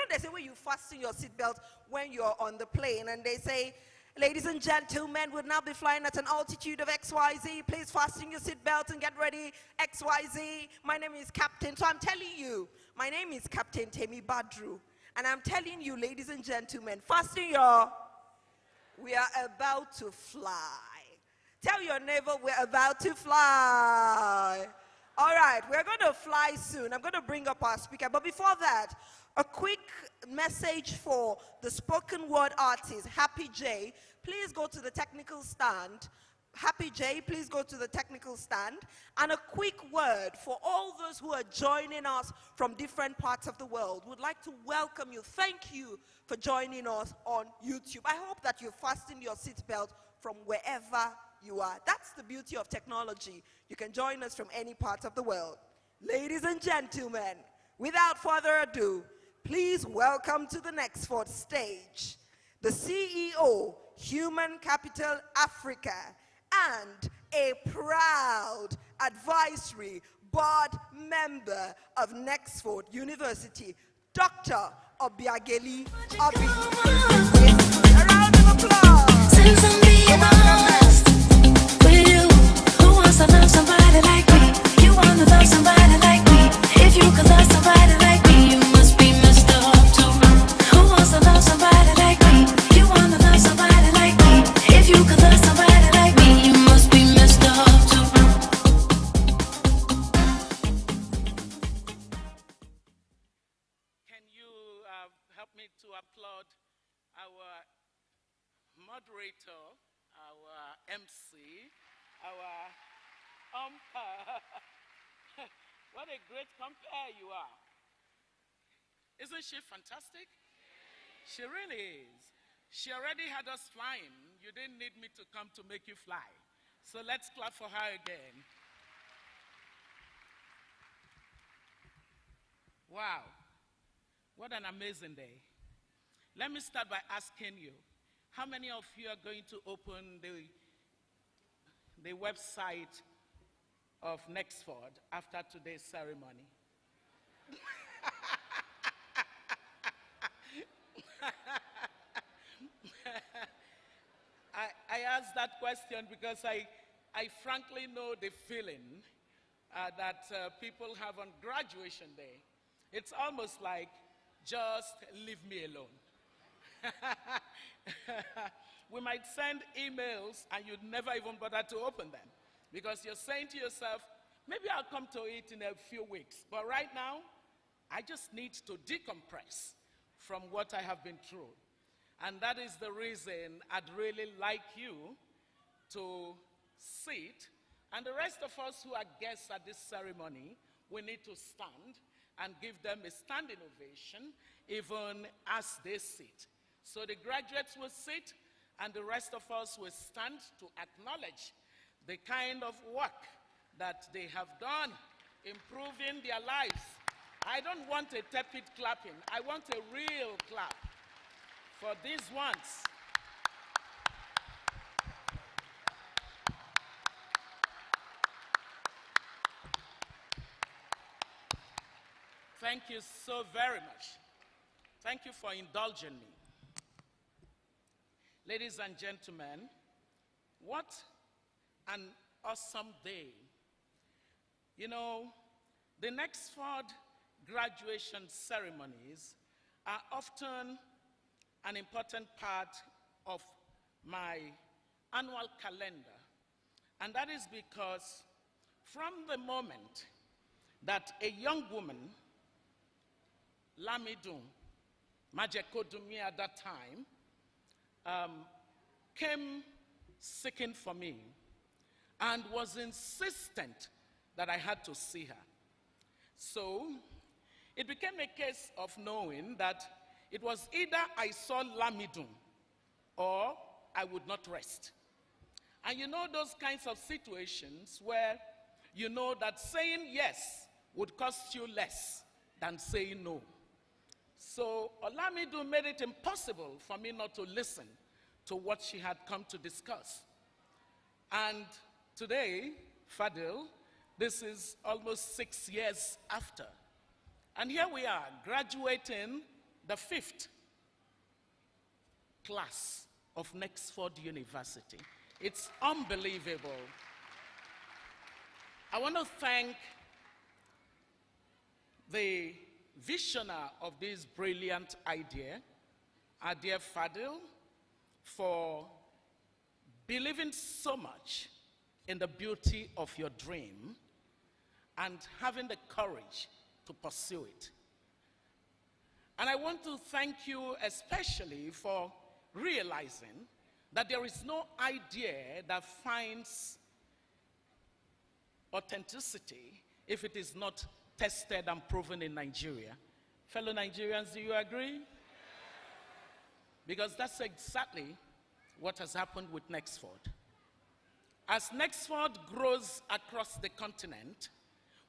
there's a way you fasten your seatbelt when you're on the plane, and they say, ladies and gentlemen, we'll now be flying at an altitude of XYZ. Please fasten your seatbelt and get ready. XYZ. My name is Captain. So I'm telling you, my name is Captain Temi Badru. And I'm telling you, ladies and gentlemen, fasten your... We are about to fly. Tell your neighbor we're about to fly. All right, we're going to fly soon. I'm going to bring up our speaker. But before that, a quick message for the spoken word artist, Happy J. Please go to the technical stand. Happy J, please go to the technical stand. And a quick word for all those who are joining us from different parts of the world. We'd like to welcome you. Thank you for joining us on YouTube. I hope that you fastened your seatbelt from wherever you are. That's the beauty of technology. You can join us from any part of the world. Ladies and gentlemen, without further ado, please welcome to the Nexford stage the CEO, Human Capital Africa, and a proud advisory board member of Nexford University, Dr. Obiageli Obi. A round of applause. Since I'm being honest with you, who wants to love somebody like me? You want to love somebody like me. If you could love somebody like me, you must be messed up too. Who wants to love somebody like me? You want to love somebody like me. If you could love somebody like me, you must be messed up too. Can you help me to applaud our moderator, our MC, our umpire? What a great compare you are. Isn't she fantastic? She really is. She already had us flying. You didn't need me to come to make you fly. So let's clap for her again. Wow. What an amazing day. Let me start by asking you, how many of you are going to open the website of Nexford after today's ceremony? I asked that question because I frankly know the feeling that people have on graduation day. It's almost like, just leave me alone. We might send emails and you'd never even bother to open them because you're saying to yourself, maybe I'll come to it in a few weeks. But right now, I just need to decompress from what I have been through. And that is the reason I'd really like you to sit. And the rest of us who are guests at this ceremony, we need to stand and give them a standing ovation even as they sit. So the graduates will sit and the rest of us will stand to acknowledge the kind of work that they have done, improving their lives. I don't want a tepid clapping. I want a real clap for these ones. Thank you so very much. Thank you for indulging me. Ladies and gentlemen, what an awesome day. You know, the Nexford graduation ceremonies are often an important part of my annual calendar. And that is because from the moment that a young woman, Lamidun Majekodumi at that time, came seeking for me and was insistent that I had to see her. So it became a case of knowing that it was either I saw Lamidun or I would not rest. And you know those kinds of situations where you know that saying yes would cost you less than saying no. So Olamidu made it impossible for me not to listen to what she had come to discuss. And today, Fadil, this is almost 6 years after. And here we are, graduating the 5th class of Nexford University. It's unbelievable. I want to thank the visionary of this brilliant idea, our dear Fadil, for believing so much in the beauty of your dream and having the courage to pursue it. And I want to thank you especially for realizing that there is no idea that finds authenticity if it is not tested and proven in Nigeria. Fellow Nigerians, do you agree? Because that's exactly what has happened with Nexford. As Nexford grows across the continent,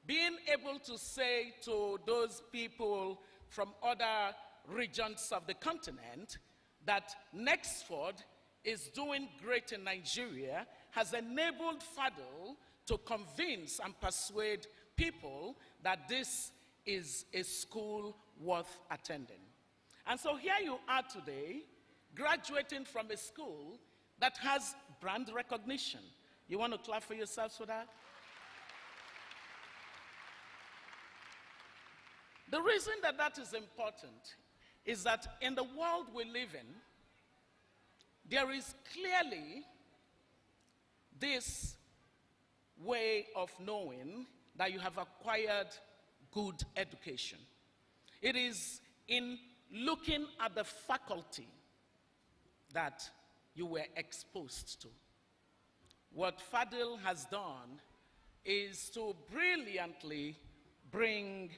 being able to say to those people from other regions of the continent that Nexford is doing great in Nigeria has enabled Fadil to convince and persuade people that this is a school worth attending. And so here you are today, graduating from a school that has brand recognition. You want to clap for yourselves for that? The reason that that is important is that in the world we live in, there is clearly this way of knowing that you have acquired good education. It is in looking at the faculty that you were exposed to. What Fadil has done is to brilliantly bring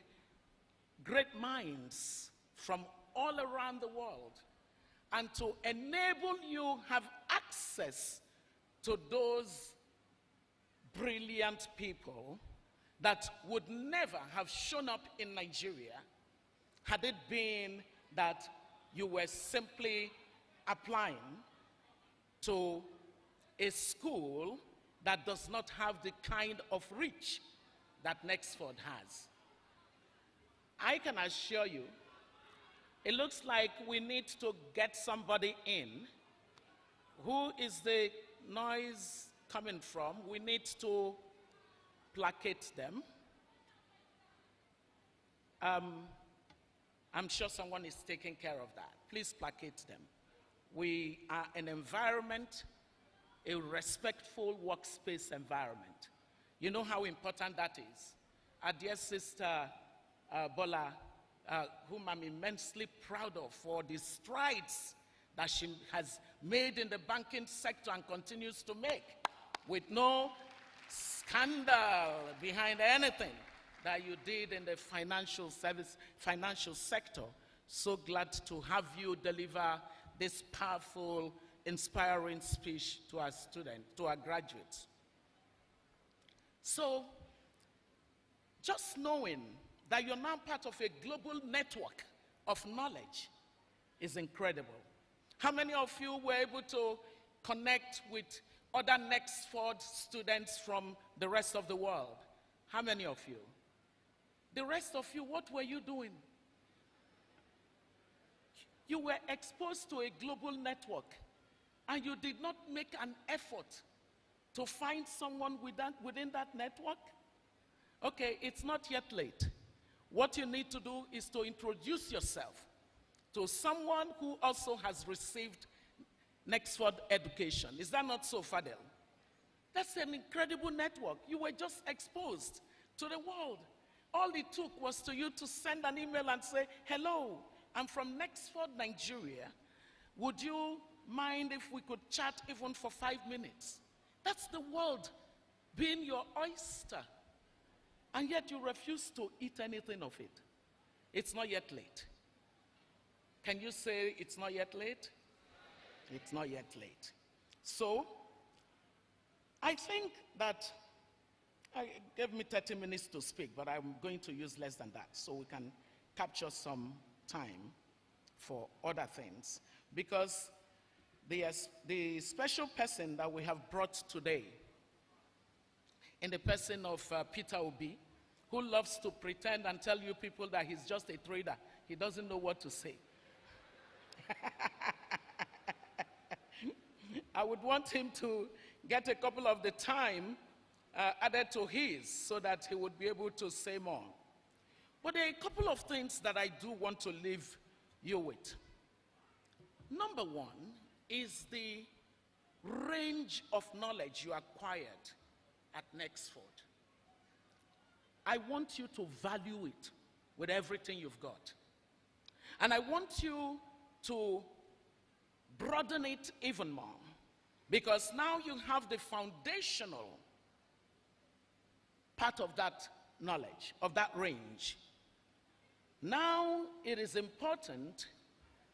great minds from all around the world and to enable you have access to those brilliant people that would never have shown up in Nigeria had it been that you were simply applying to a school that does not have the kind of reach that Nexford has. I can assure you, it looks like we need to get somebody in. Who is the noise coming from? We need to placate them. I'm sure someone is taking care of that. Please placate them. We are an environment, a respectful workspace environment. You know how important that is. Our dear sister Bola, whom I'm immensely proud of for the strides that she has made in the banking sector and continues to make, with no scandal behind anything that you did in the financial sector. So glad to have you deliver this powerful, inspiring speech to our students, to our graduates. So, just knowing that you're now part of a global network of knowledge is incredible. How many of you were able to connect with other Nexford students from the rest of the world? How many of you? The rest of you, what were you doing? You were exposed to a global network, and you did not make an effort to find someone within that network? Okay, it's not yet late. What you need to do is to introduce yourself to someone who also has received Nexford education. Is that not so, Fadel? That's an incredible network. You were just exposed to the world. All it took was to you to send an email and say, hello, I'm from Nexford, Nigeria. Would you mind if we could chat even for 5 minutes? That's the world being your oyster. And yet you refuse to eat anything of it. It's not yet late. Can you say it's not yet late? It's not yet late. So, I think that I gave me 30 minutes to speak, but I'm going to use less than that so we can capture some time for other things. Because the special person that we have brought today, in the person of Peter Obi, who loves to pretend and tell you people that he's just a trader. He doesn't know what to say. I would want him to get a couple of the time added to his so that he would be able to say more. But there are a couple of things that I do want to leave you with. Number one is the range of knowledge you acquired at Nexford. I want you to value it with everything you've got. And I want you to broaden it even more, because now you have the foundational part of that knowledge, of that range. Now it is important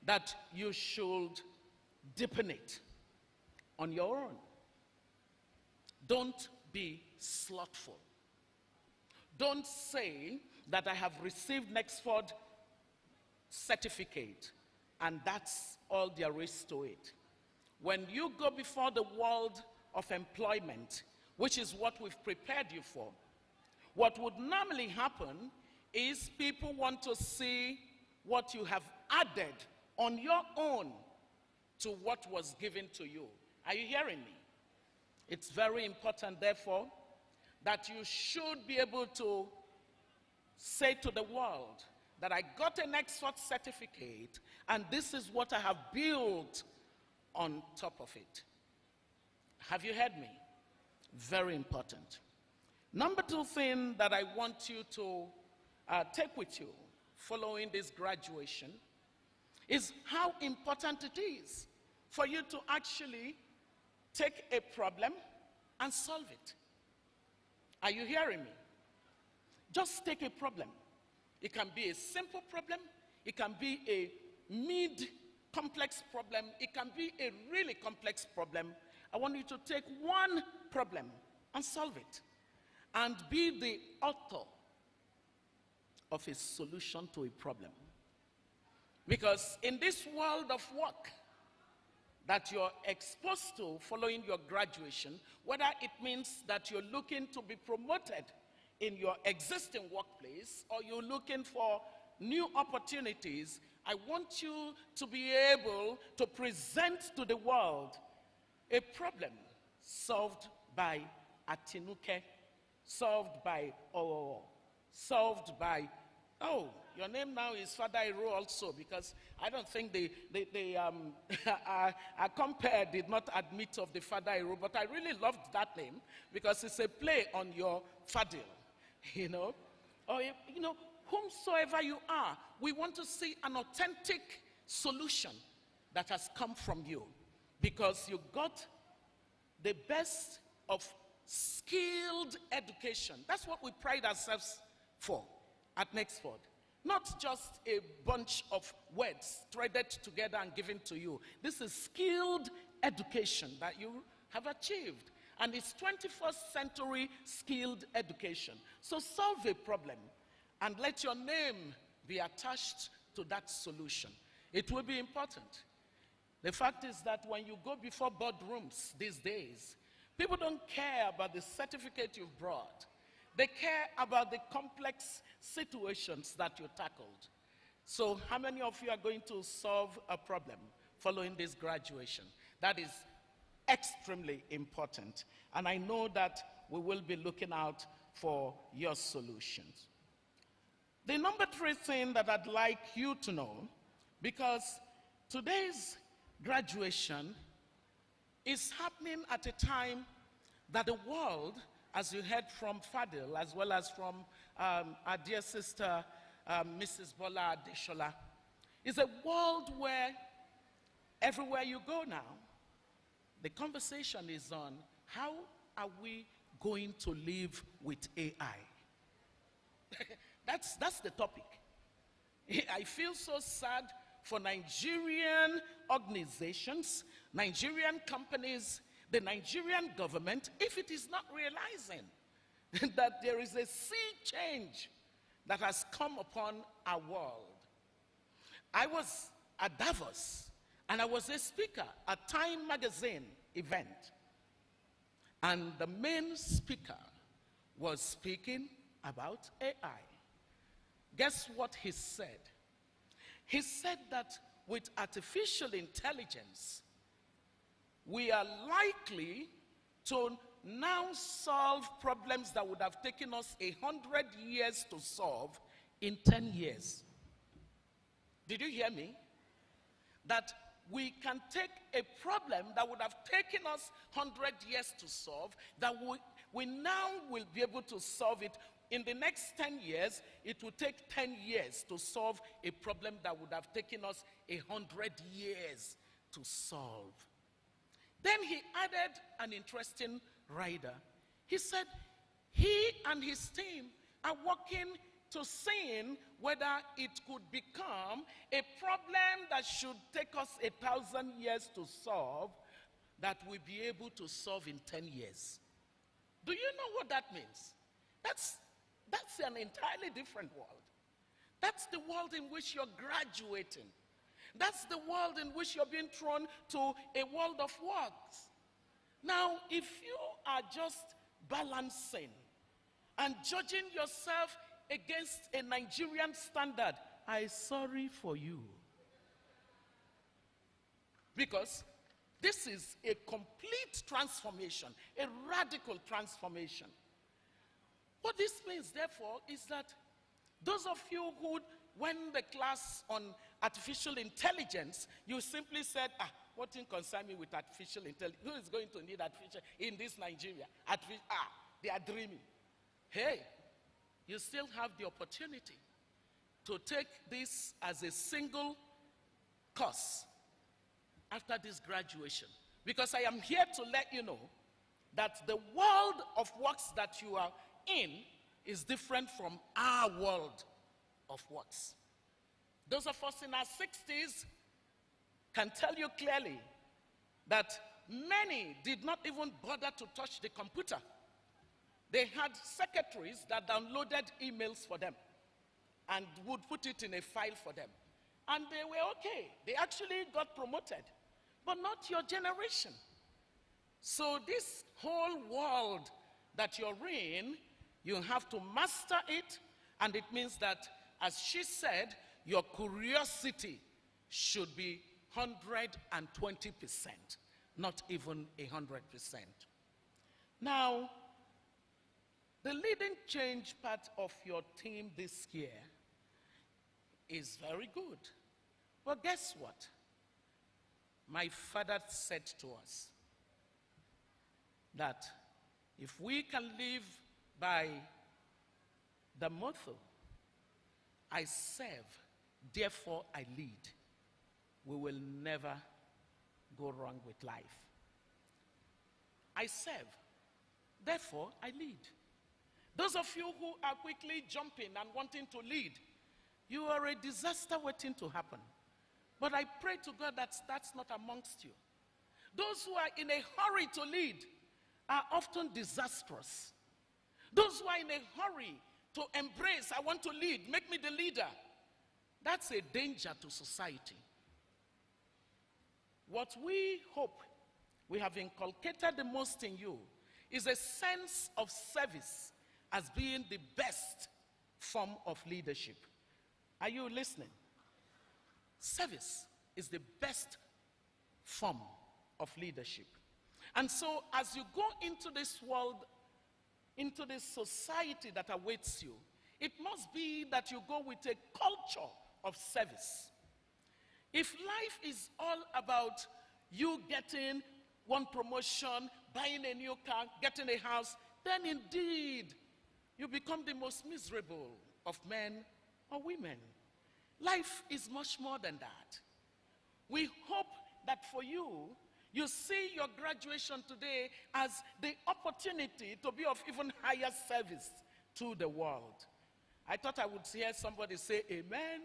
that you should deepen it on your own. Don't be slothful. Don't say that I have received Nexford certificate and that's all there is to it. When you go before the world of employment, which is what we've prepared you for, what would normally happen is people want to see what you have added on your own to what was given to you. Are you hearing me? It's very important, therefore, that you should be able to say to the world that I got an Nexford certificate and this is what I have built on top of it. Have you heard me? Very important. Number two thing that I want you to take with you following this graduation is how important it is for you to actually take a problem and solve it. Are you hearing me? Just take a problem. It can be a simple problem. It can be a mid-complex problem. It can be a really complex problem. I want you to take one problem and solve it. And be the author of a solution to a problem. Because in this world of work that you're exposed to following your graduation, whether it means that you're looking to be promoted in your existing workplace or you're looking for new opportunities, I want you to be able to present to the world a problem solved by Atinuke, solved by Oh, solved by, oh, your name now is Father Iro also, because I don't think our compare did not admit of the Father Iro, but I really loved that name because it's a play on your Fadil, you know. Or, you know, whomsoever you are, we want to see an authentic solution that has come from you because you got the best of skilled education. That's what we pride ourselves for at Nexford. Not just a bunch of words threaded together and given to you. This is skilled education that you have achieved. And it's 21st century skilled education. So solve a problem and let your name be attached to that solution. It will be important. The fact is that when you go before boardrooms these days, people don't care about the certificate you've brought. They care about the complex situations that you tackled. So how many of you are going to solve a problem following this graduation? That is extremely important. And I know that we will be looking out for your solutions. The number 3 thing that I'd like you to know, because today's graduation is happening at a time that the world, as you heard from Fadil, as well as from our dear sister, Mrs. Bola Adeshola, is a world where everywhere you go now, the conversation is on how are we going to live with AI? That's the topic. I feel so sad for Nigerian organizations, Nigerian companies, the Nigerian government, if it is not realizing that there is a sea change that has come upon our world. I was at Davos, and I was a speaker at Time Magazine event. And the main speaker was speaking about AI. Guess what he said? He said that with artificial intelligence, we are likely to now solve problems that would have taken us 100 years to solve in 10 years. Did you hear me? That we can take a problem that would have taken us 100 years to solve, that we now will be able to solve it. In the next 10 years, it will take 10 years to solve a problem that would have taken us 100 years to solve. Then he added an interesting rider. He said he and his team are working to see whether it could become a problem that should take us 1,000 years to solve, that we'll be able to solve in 10 years. Do you know what that means? That's an entirely different world. That's the world in which you're graduating. That's the world in which you're being thrown to a world of works. Now, if you are just balancing and judging yourself against a Nigerian standard, I'm sorry for you. Because this is a complete transformation, a radical transformation. What this means, therefore, is that those of you who, when the class on artificial intelligence, you simply said, what thing concern me with artificial intelligence? Who is going to need artificial in this Nigeria? They are dreaming. Hey, you still have the opportunity to take this as a single course after this graduation. Because I am here to let you know that the world of works that you are in is different from our world of works. Those of us in our 60s can tell you clearly that many did not even bother to touch the computer. They had secretaries that downloaded emails for them and would put it in a file for them. and they were okay. They actually got promoted, but not your generation. So this whole world that you're in, you have to master it, and it means that, as she said, your curiosity should be 120%, not even 100%. Now, the leading change part of your team this year is very good. But guess what? My father said to us that if we can live by the motto, I serve, therefore I lead, we will never go wrong with life. I serve, therefore I lead. Those of you who are quickly jumping and wanting to lead, you are a disaster waiting to happen. But I pray to God that that's not amongst you. Those who are in a hurry to lead are often disastrous. Those who are in a hurry to embrace, I want to lead, make me the leader, that's a danger to society. What we hope we have inculcated the most in you is a sense of service as being the best form of leadership. Are you listening? Service is the best form of leadership. And so as you go into this world, into this society that awaits you, it must be that you go with a culture of service. If life is all about you getting one promotion, buying a new car, getting a house, then indeed you become the most miserable of men or women. Life is much more than that. We hope that for you, you see your graduation today as the opportunity to be of even higher service to the world. I thought I would hear somebody say amen.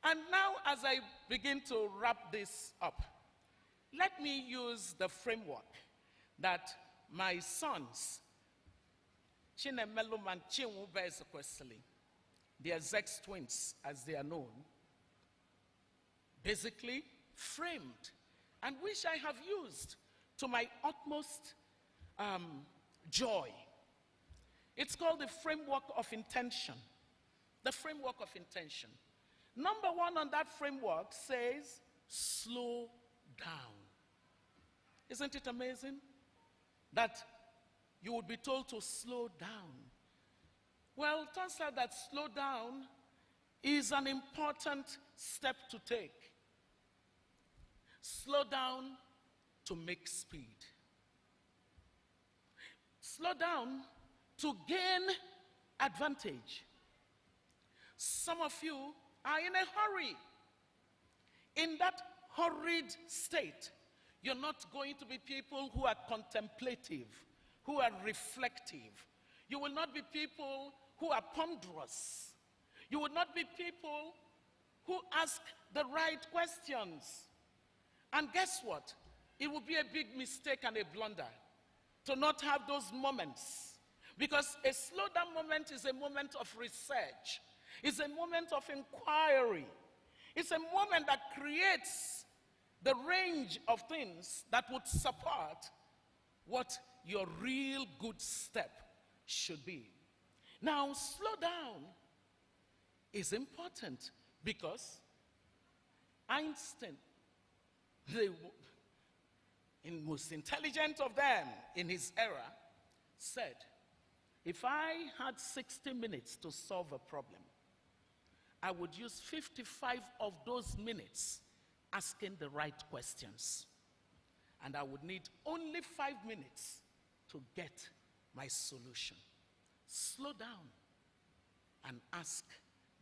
And now, as I begin to wrap this up, let me use the framework that my sons, Chinemelu and Chinwube Ezekwesili, the Ezex twins as they are known, basically framed, and which I have used to my utmost joy. It's called the framework of intention. The framework of intention. Number one on that framework says, slow down. Isn't it amazing that you would be told to slow down? Well, it turns out that slow down is an important step to take. Slow down to make speed. Slow down to gain advantage. Some of you are in a hurry. In that hurried state, you're not going to be people who are contemplative, who are reflective. You will not be people who are ponderous. You will not be people who ask the right questions. And guess what? It would be a big mistake and a blunder to not have those moments. Because a slow down moment is a moment of research. It's a moment of inquiry. It's a moment that creates the range of things that would support what your real good step should be. Now, slow down is important because Einstein, the most intelligent of them in his era, said, if I had 60 minutes to solve a problem, I would use 55 of those minutes asking the right questions. And I would need only 5 minutes to get my solution. Slow down and ask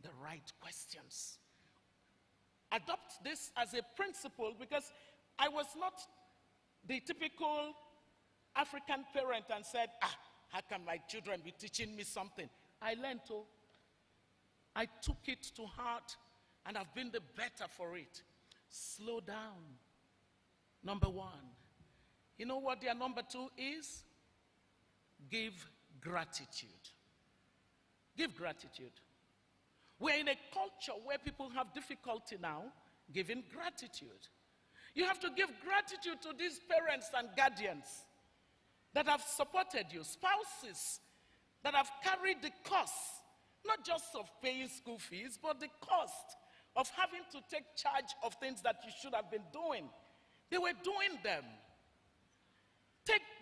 the right questions. Adopt this as a principle, because I was not the typical African parent and said, how can my children be teaching me something? I learned to. I took it to heart and I've been the better for it. Slow down. Number one. You know what their number two is? Give gratitude. Give gratitude. We're in a culture where people have difficulty now giving gratitude. You have to give gratitude to these parents and guardians that have supported you, spouses that have carried the cost, not just of paying school fees, but the cost of having to take charge of things that you should have been doing. They were doing them.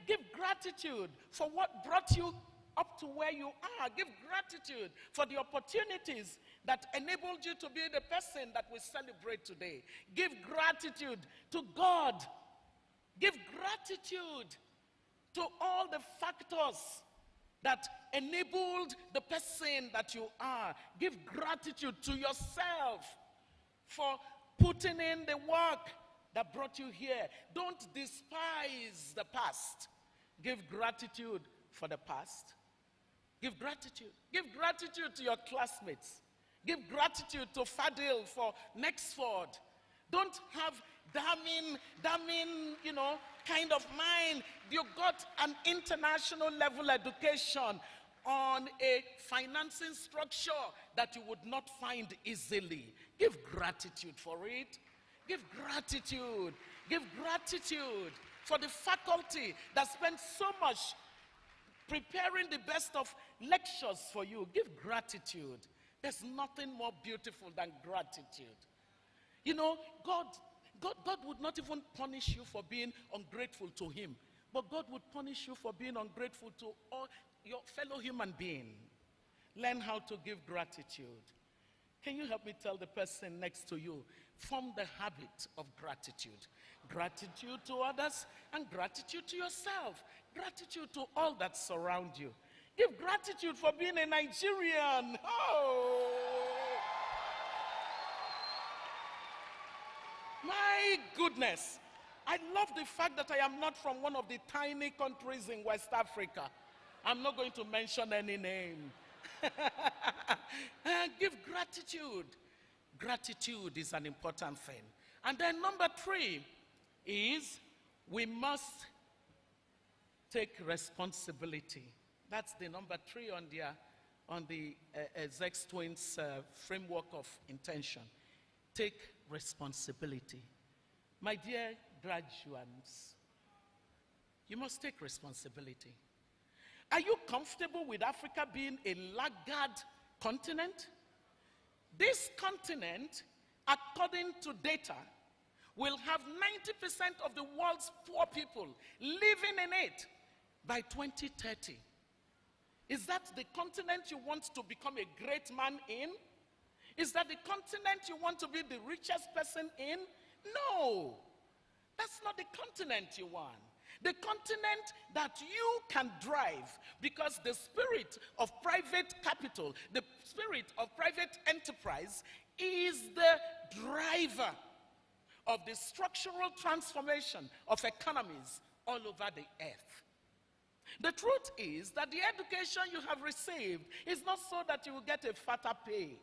Give gratitude for what brought you up to where you are. Give gratitude for the opportunities that enabled you to be the person that we celebrate today. Give gratitude to God. Give gratitude to all the factors that enabled the person that you are. Give gratitude to yourself for putting in the work that brought you here. Don't despise the past. Give gratitude for the past. Give gratitude. Give gratitude to your classmates. Give gratitude to Fadil for Nexford. Don't have damning, kind of mind. You got an international level education on a financing structure that you would not find easily. Give gratitude for it. Give gratitude. Give gratitude for the faculty that spent so much preparing the best of lectures for you. Give gratitude. There's nothing more beautiful than gratitude. You know, God would not even punish you for being ungrateful to him, but God would punish you for being ungrateful to all your fellow human beings. Learn how to give gratitude. Can you help me tell the person next to you? Form the habit of gratitude. Gratitude to others and gratitude to yourself. Gratitude to all that surround you. Give gratitude for being a Nigerian. Oh! My goodness. I love the fact that I am not from one of the tiny countries in West Africa. I'm not going to mention any name. Give gratitude. Gratitude is an important thing. And then number 3 is we must take responsibility. That's the number 3 on the Zex Twins framework of intention. Take responsibility. My dear graduates, you must take responsibility. Are you comfortable with Africa being a laggard continent? This continent, according to data, will have 90% of the world's poor people living in it by 2030. Is that the continent you want to become a great man in? Is that the continent you want to be the richest person in? No, that's not the continent you want. The continent that you can drive, because the spirit of private capital, the spirit of private enterprise is the driver of the structural transformation of economies all over the earth. The truth is that the education you have received is not so that you will get a fatter pay.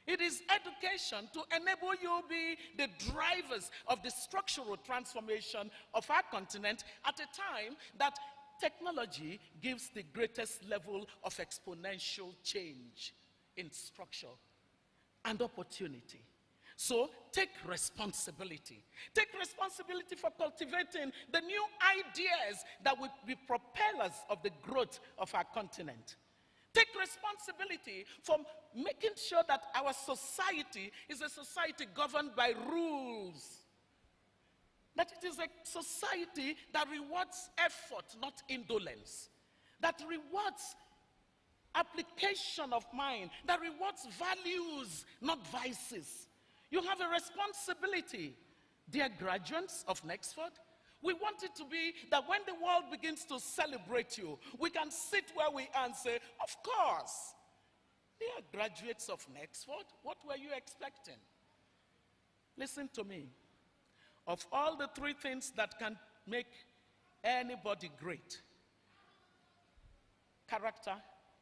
It is education to enable you be the drivers of the structural transformation of our continent at a time that technology gives the greatest level of exponential change in structure and opportunity. So take responsibility. Take responsibility for cultivating the new ideas that will be propellers of the growth of our continent. Take responsibility for making sure that our society is a society governed by rules. That it is a society that rewards effort, not indolence. That rewards application of mind. That rewards values, not vices. You have a responsibility, dear graduates of Nexford. We want it to be that when the world begins to celebrate you, we can sit where we are and say, of course, dear graduates of Nexford, what were you expecting? Listen to me. Of all the 3 things that can make anybody great, character,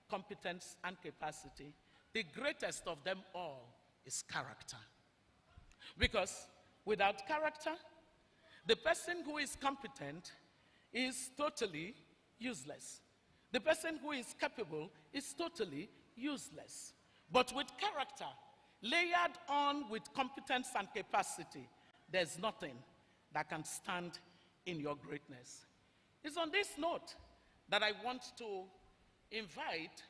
competence, and capacity, the greatest of them all is character. Because without character, the person who is competent is totally useless. The person who is capable is totally useless. But with character, layered on with competence and capacity, there's nothing that can stand in your greatness. It's on this note that I want to invite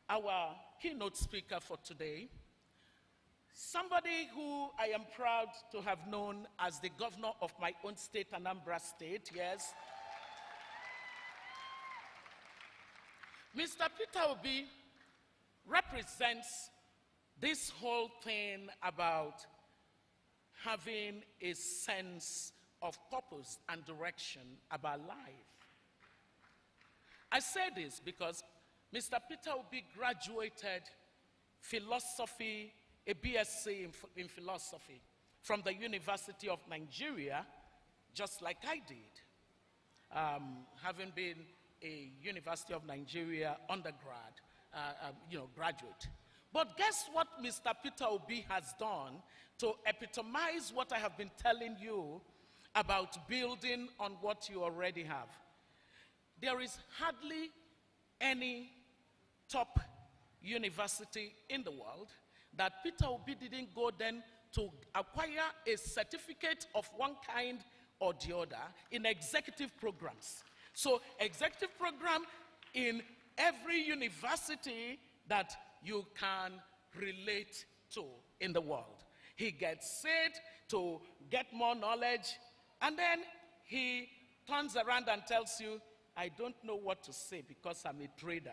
our keynote speaker for today, somebody who I am proud to have known as the governor of my own state, Anambra State, yes. Mr. Peter Obi represents this whole thing about having a sense of purpose and direction about life. I say this because Mr. Peter Obi graduated philosophy, a BSc in philosophy from the University of Nigeria, just like I did, having been a University of Nigeria undergrad, graduate. But guess what Mr. Peter Obi has done to epitomize what I have been telling you about building on what you already have? There is hardly any top university in the world that Peter Obi didn't go then to acquire a certificate of one kind or the other in executive programs. So executive program in every university that you can relate to in the world. He gets it to get more knowledge, and then he turns around and tells you, I don't know what to say because I'm a trader.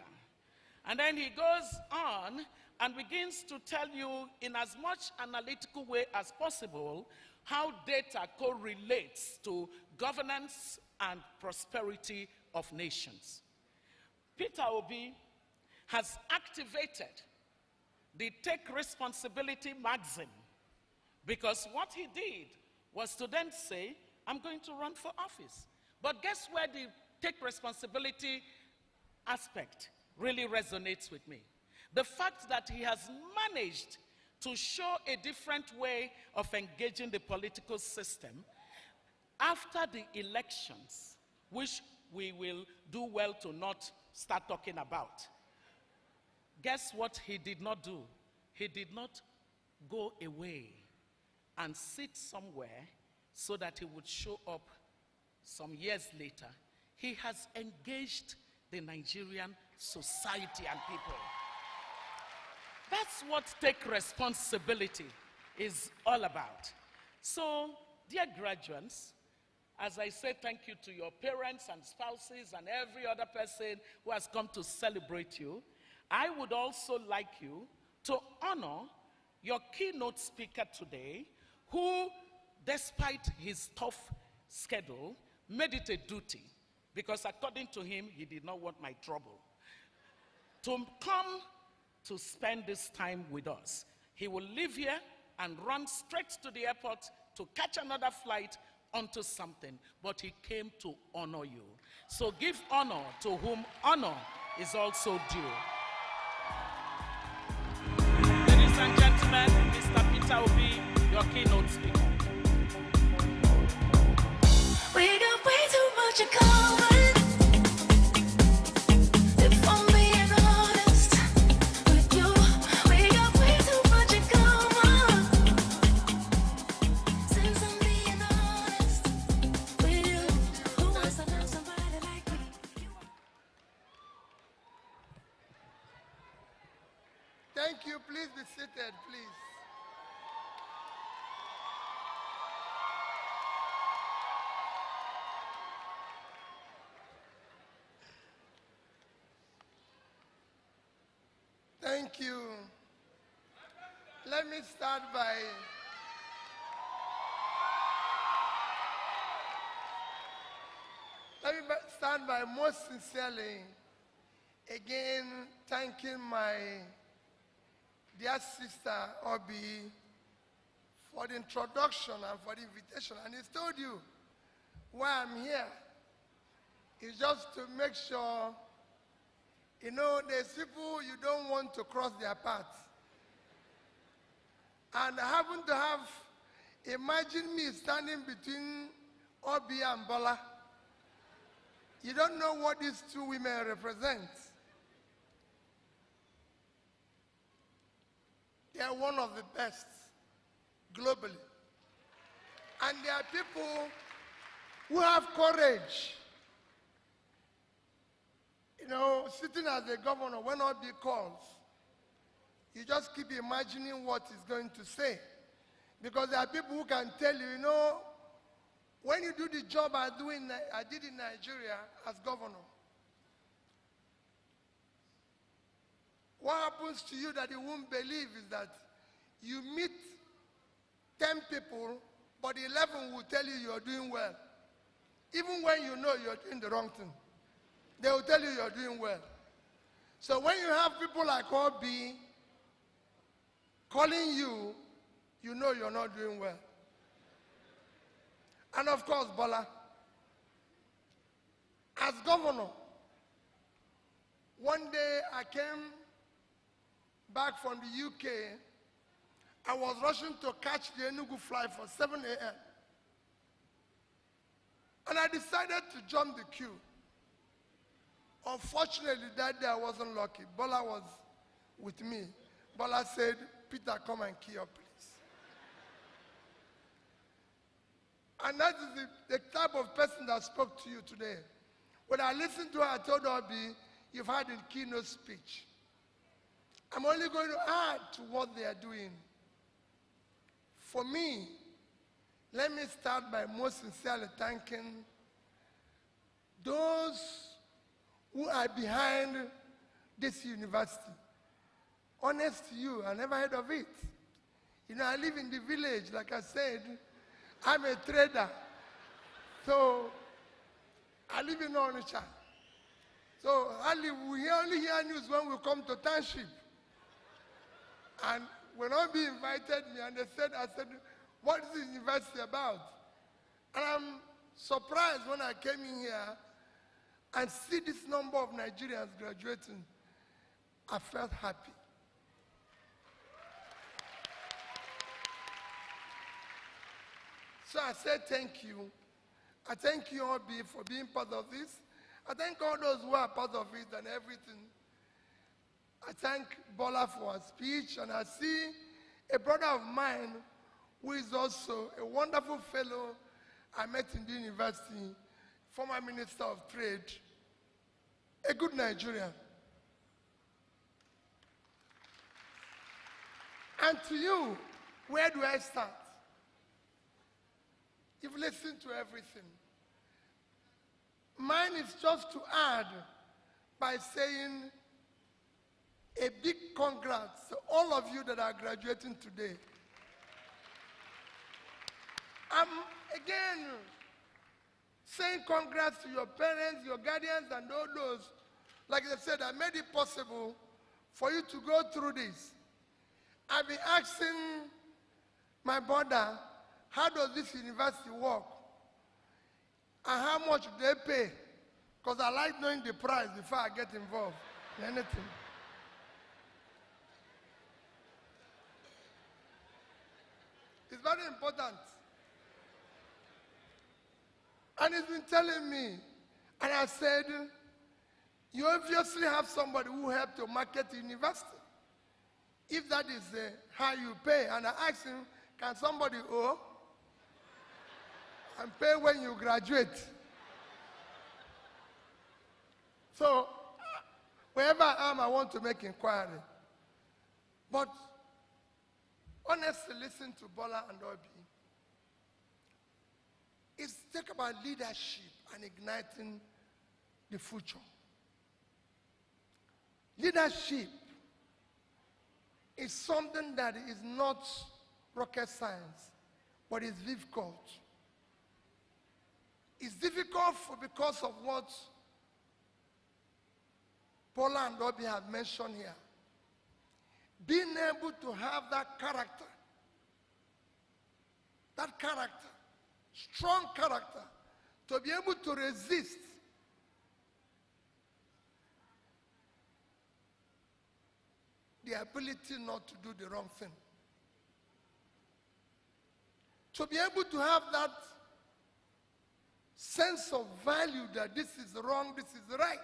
And then he goes on and begins to tell you in as much analytical way as possible how data correlates to governance and prosperity of nations. Peter Obi has activated the Take Responsibility maxim, because what he did was to then say, I'm going to run for office. But guess where the take responsibility aspect really resonates with me? The fact that he has managed to show a different way of engaging the political system after the elections, which we will do well to not start talking about. Guess what he did not do? He did not go away and sit somewhere so that he would show up some years later. He has engaged the Nigerian society and people. That's what take responsibility is all about. So, dear graduates, as I say thank you to your parents and spouses and every other person who has come to celebrate you, I would also like you to honor your keynote speaker today, who, despite his tough schedule, made it a duty, because according to him, he did not want my trouble, to come to spend this time with us. He will leave here and run straight to the airport to catch another flight onto something, but he came to honor you. So give honor to whom honor is also due. Ladies and gentlemen, Mr. Peter Obi, your keynote speaker. We got way too much in common. If I'm being honest with you, we got way too much in common. Since I'm being honest with you, who wants to love somebody like me? Thank you. Please be seated, please. Thank you. Let me start by most sincerely again thanking my dear sister Obi for the introduction and for the invitation. And he's told you why I'm here. It's just to make sure, you know, there's people you don't want to cross their path. And I happen to have, imagine me standing between Obi and Bola. You don't know what these two women represent. They are one of the best globally. And there are people who have courage. You know, sitting as a governor, when all be calls, you just keep imagining what he's going to say. Because there are people who can tell you, you know, when you do the job I did in Nigeria as governor, what happens to you that you won't believe is that you meet 10 people, but 11 will tell you you're doing well. Even when you know you're doing the wrong thing, they will tell you you're doing well. So when you have people like Obi calling you, you know you're not doing well. And of course, Bola, as governor, one day I came back from the UK. I was rushing to catch the Enugu flight for 7 a.m. And I decided to jump the queue. Unfortunately, that day I wasn't lucky. Bola was with me. Bola said, Peter, come and queue up, please. And that is the type of person that spoke to you today. When I listened to her, I told Obi, you've had a keynote speech. I'm only going to add to what they are doing. For me, let me start by most sincerely thanking those who are behind this university. Honest to you, I never heard of it. You know, I live in the village, like I said. I'm a trader. So, I live in Onitsha. So, we only hear news when we come to township. And when Obi invited me, and I said, what is this university about? And I'm surprised when I came in here and see this number of Nigerians graduating. I felt happy. So I said thank you. I thank you, Obi, for being part of this. I thank all those who are part of it and everything. I thank Bola for her speech, and I see a brother of mine who is also a wonderful fellow I met in the university, former Minister of Trade, a good Nigerian. And to you, where do I start? You've listened to everything. Mine is just to add by saying a big congrats to all of you that are graduating today. I'm again saying congrats to your parents, your guardians, and all those. Like I said, I made it possible for you to go through this. I've been asking my brother, how does this university work? And how much do they pay? Because I like knowing the price before I get involved in anything. It's very important. And he's been telling me, and I said, you obviously have somebody who helped to market the university. If that is how you pay, and I asked him, can somebody owe and pay when you graduate? So, wherever I am, I want to make inquiry. But honestly, listen to Bola and Obi. It's talk about leadership and igniting the future. Leadership is something that is not rocket science, but it's difficult. It's difficult because of what Paula and Obi have mentioned here. Being able to have that character, strong character, to be able to resist the ability not to do the wrong thing. To be able to have that sense of value that this is wrong, this is right,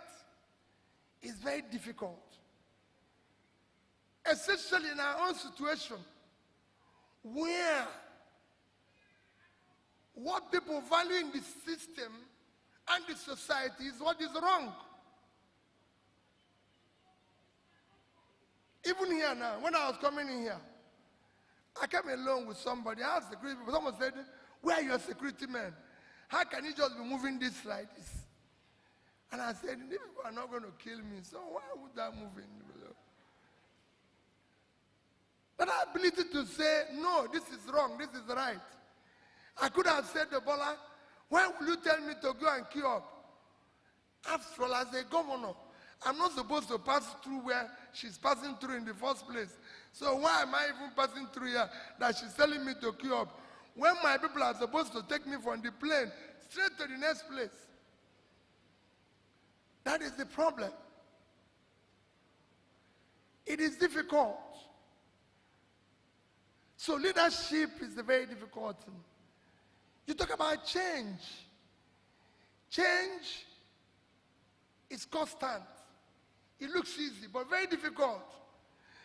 is very difficult. especially in our own situation, where what people value in the system and the society is what is wrong. Even here now, when I was coming in here, I came alone with somebody. I asked security people. Someone said, "Where are your security men? How can you just be moving this like this?" And I said, "These people are not going to kill me, so why would I move in?" But our ability to say, "No, this is wrong, this is right." I could have said to Bola, "Why will you tell me to go and queue up? After all, as a governor, I'm not supposed to pass through where she's passing through in the first place. So why am I even passing through here that she's telling me to queue up when my people are supposed to take me from the plane straight to the next place?" That is the problem. It is difficult. So leadership is a very difficult thing. You talk about change. Change is constant. It looks easy, but very difficult.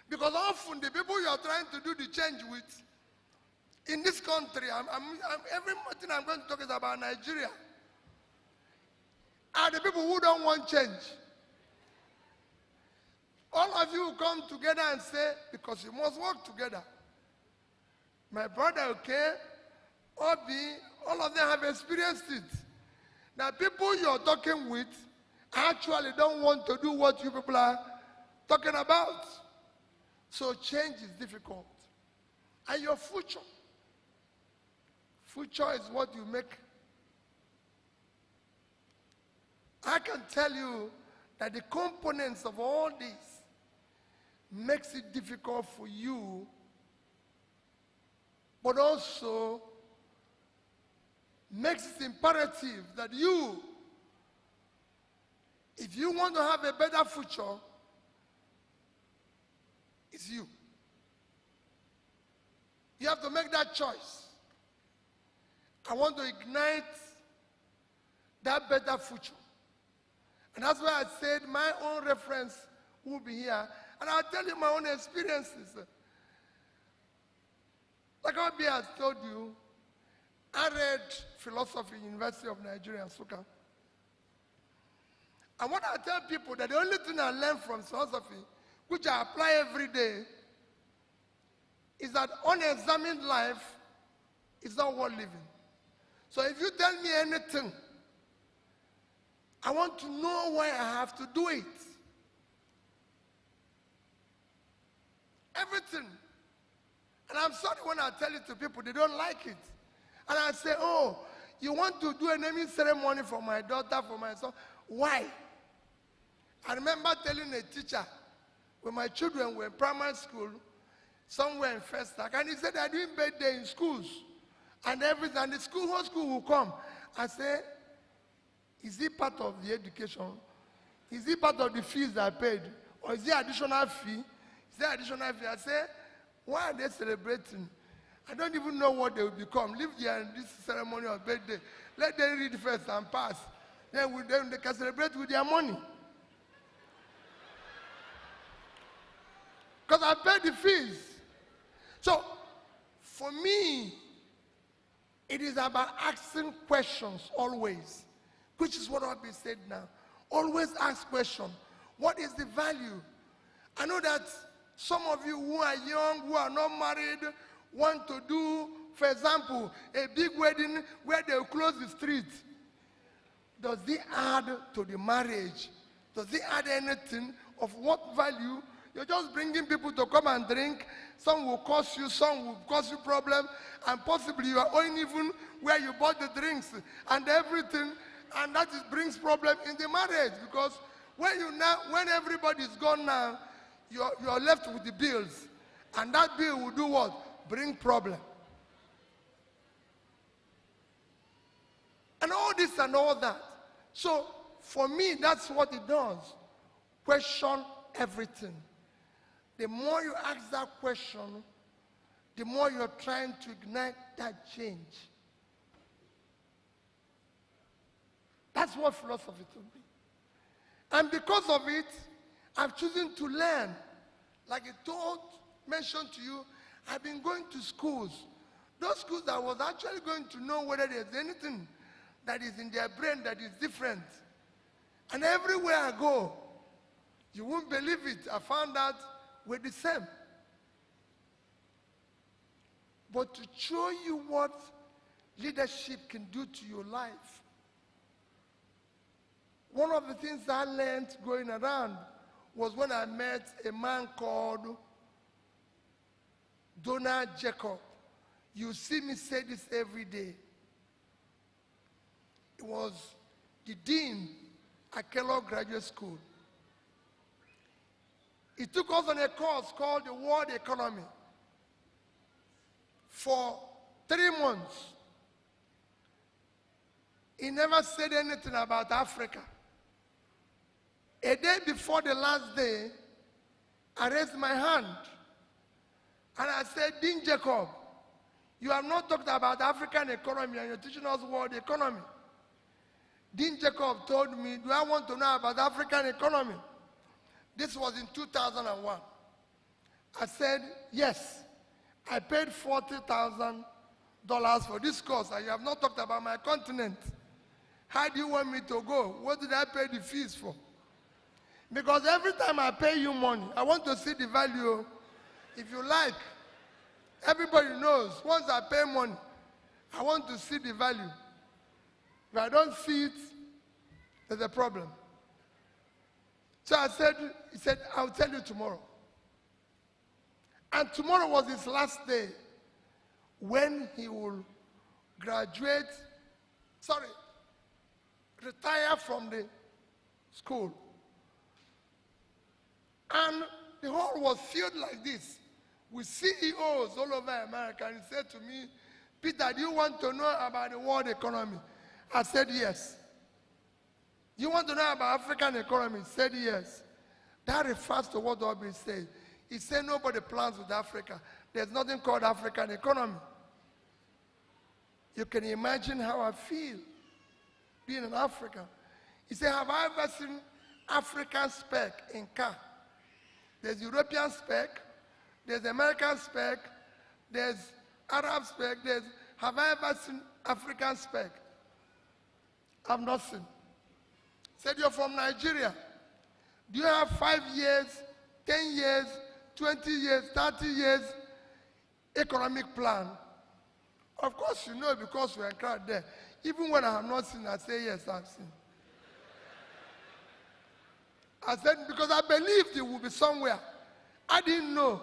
Because often the people you are trying to do the change with, in this country, everything I'm going to talk is about Nigeria, are the people who don't want change. All of you come together and say, because you must work together. My brother, okay, Obi, all of them have experienced it. Now, people you're talking with actually don't want to do what you people are talking about. So change is difficult. And your future is what you make. I can tell you that the components of all this makes it difficult for you, but also makes it imperative that you, if you want to have a better future, it's you. You have to make that choice. I want to ignite that better future. And that's why I said my own reference will be here. And I'll tell you my own experiences. Like Obi has told you, I read philosophy in University of Nigeria, Nsukka. And what I tell people that the only thing I learn from philosophy, which I apply every day, is that unexamined life is not worth living. So if you tell me anything, I want to know why I have to do it. Everything. And I'm sorry when I tell it to people, they don't like it. And I say, "Oh, you want to do a naming ceremony for my daughter, for my son? Why?" I remember telling a teacher, when my children were in primary school, somewhere in First Stack, and he said they're doing birthday in schools and everything, and the whole school will come. I say, "Is it part of the education? Is it part of the fees I paid? Or is it additional fee? Is there additional fee?" I say, "Why are they celebrating? I don't even know what they will become. Leave there in this ceremony of birthday. Let them read first and pass. Then they can celebrate with their money." Because I paid the fees. So, for me, it is about asking questions always, which is what I've been said now. Always ask questions. What is the value? I know that some of you who are young, who are not married, want to do, for example, a big wedding where they will close the street. Does it add to the marriage? Does it add anything of what value? You're just bringing people to come and drink. Some will cost you, some will cause you problem, and possibly you are owing even where you bought the drinks and everything, and that brings problem in the marriage, because when everybody is gone now, you're left with the bills, and that bill will do what? Bring problem. And all this and all that. So for me, that's what it does. Question everything. The more you ask that question, the more you're trying to ignite that change. That's what philosophy to be. And because of it, I'm choosing to learn Like I mentioned to you, I've been going to schools. Those schools that was actually going to know whether there's anything that is in their brain that is different. And everywhere I go, you won't believe it, I found out we're the same. But to show you what leadership can do to your life, one of the things I learned going around was when I met a man called Donald Jacob. You see me say this every day. He was the dean at Kellogg Graduate School. He took us on a course called the World Economy for 3 months. He never said anything about Africa. A day before the last day, I raised my hand and I said, Dean Jacob, you have not talked about African economy and you're teaching us world economy. Dean Jacob told me, do I want to know about African economy? This was in 2001. I said, yes. I paid $40,000 for this course and you have not talked about my continent. How do you want me to go? What did I pay the fees for? Because every time I pay you money, I want to see the value. If you like, everybody knows, once I pay money, I want to see the value. If I don't see it, there's a problem. So he said, I'll tell you tomorrow. And tomorrow was his last day when he will retire from the school. And the hall was filled like this with CEOs all over America. And he said to me, Peter, do you want to know about the world economy? I said, yes. You want to know about African economy? He said, yes. That refers to what Aubrey said. He said nobody plans with Africa. There's nothing called African economy. You can imagine how I feel being in Africa. He said, have I ever seen African spec in car? There's European spec, there's American spec, there's Arab spec, have I ever seen African spec? I've not seen. Said, you're from Nigeria. Do you have 5 years, 10 years, 20 years, 30 years economic plan? Of course you know because we're crowded there. Even when I have not seen, I say, yes, I've seen. I said, because I believed it would be somewhere. I didn't know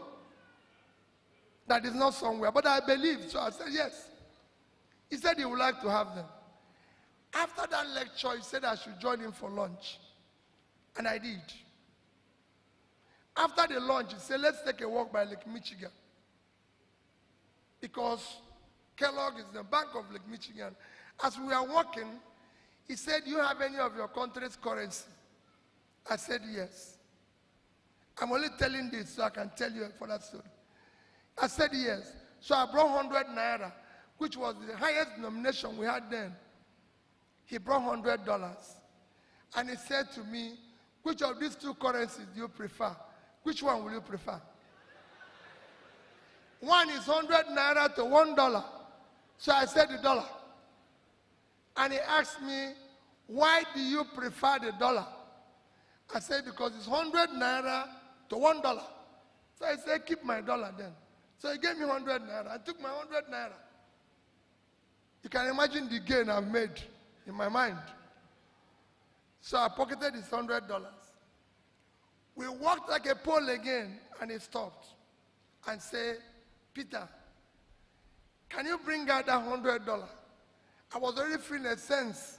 that it's not somewhere, but I believed, so I said, yes. He said he would like to have them. After that lecture, he said I should join him for lunch. And I did. After the lunch, he said, let's take a walk by Lake Michigan. Because Kellogg is the bank of Lake Michigan. As we were walking, he said, do you have any of your country's currency? I said, yes. I'm only telling this so I can tell you for that story. I said, yes. So I brought 100 naira, which was the highest denomination we had then. He brought $100. And he said to me, which of these two currencies do you prefer? Which one will you prefer? One is 100 naira to $1. So I said the dollar. And he asked me, why do you prefer the dollar? I said, because it's 100 naira to $1. So I said, keep my dollar then. So he gave me 100 naira. I took my 100 naira. You can imagine the gain I've made in my mind. So I pocketed his $100. We walked like a pole again, and he stopped and said, Peter, can you bring out that $100? I was already feeling a sense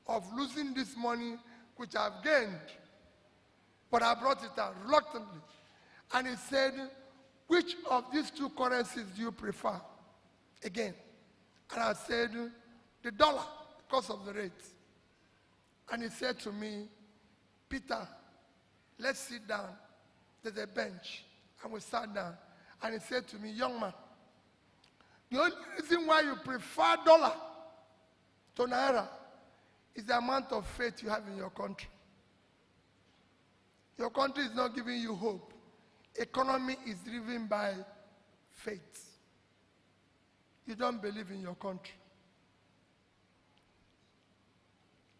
of losing this money, which I've gained. But I brought it out reluctantly. And he said, which of these two currencies do you prefer? Again. And I said, the dollar, because of the rate. And he said to me, Peter, let's sit down. There's a bench. And we sat down. And he said to me, young man, the only reason why you prefer dollar to naira is the amount of faith you have in your country. Your country is not giving you hope. economy is driven by faith. You don't believe in your country.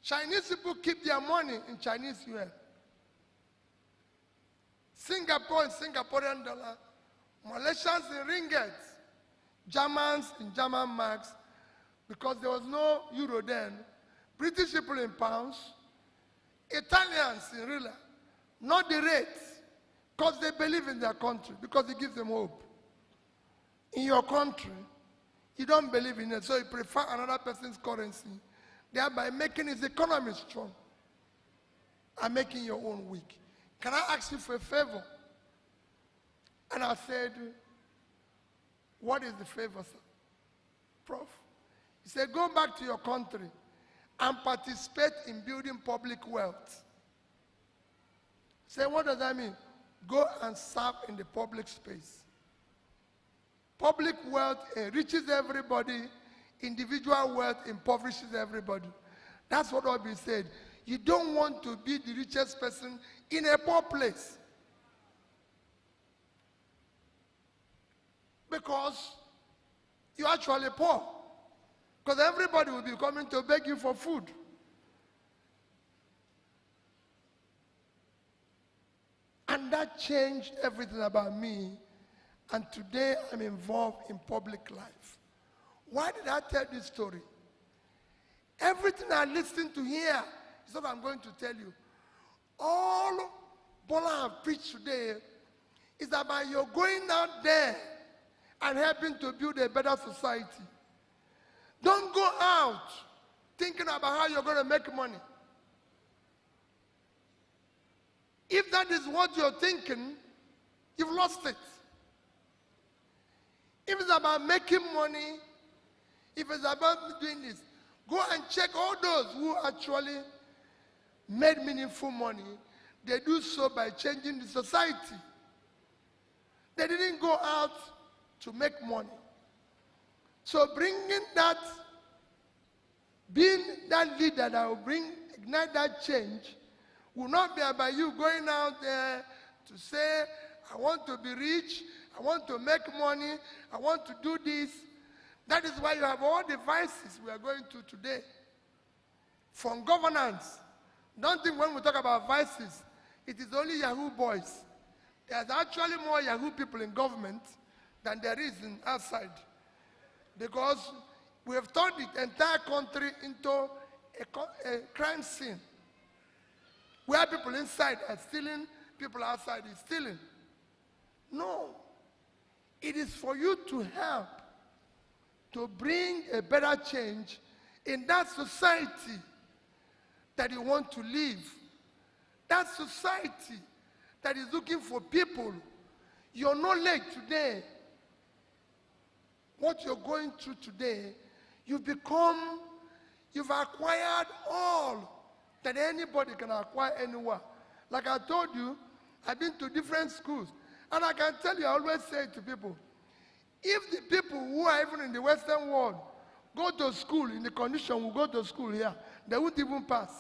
Chinese people keep their money in Chinese yuan. Singapore in Singaporean dollar, Malaysians in ringgits, Germans in German marks, because there was no euro then, British people in pounds, Italians in real, not the rates, because they believe in their country, because it gives them hope. In your country, you don't believe in it, so you prefer another person's currency, thereby making his economy strong and making your own weak. Can I ask you for a favor? And I said, what is the favor, sir? Prof. He said, go back to your country and participate in building public wealth. He said, what does that mean? Go and serve in the public space. Public wealth enriches everybody. Individual wealth impoverishes everybody. That's what Obi said. You don't want to be the richest person in a poor place. Because you're actually poor. Because everybody will be coming to beg you for food. And that changed everything about me. And today I'm involved in public life. Why did I tell this story? Everything I listened to here is what I'm going to tell you. All Bola have preached today is about you're going out there and helping to build a better society. Don't go out thinking about how you're going to make money. If that is what you're thinking, you've lost it. If it's about making money, if it's about doing this, go and check all those who actually made meaningful money. They do so by changing the society. They didn't go out to make money. So bringing that, being that leader that will ignite that change, will not be about you going out there to say, I want to be rich, I want to make money, I want to do this. That is why you have all the vices we are going to today. From governance. Don't think when we talk about vices, it is only Yahoo boys. There's actually more Yahoo people in government than there is in outside. Because we have turned the entire country into a crime scene. Where people inside are stealing, people outside is stealing. No. It is for you to help to bring a better change in that society that you want to live. That society that is looking for people. Your knowledge today, what you're going through today, you've acquired all that anybody can acquire anywhere. Like I told you, I've been to different schools. And I can tell you, I always say to people, if the people who are even in the Western world go to school in the condition we go to school here, they won't even pass.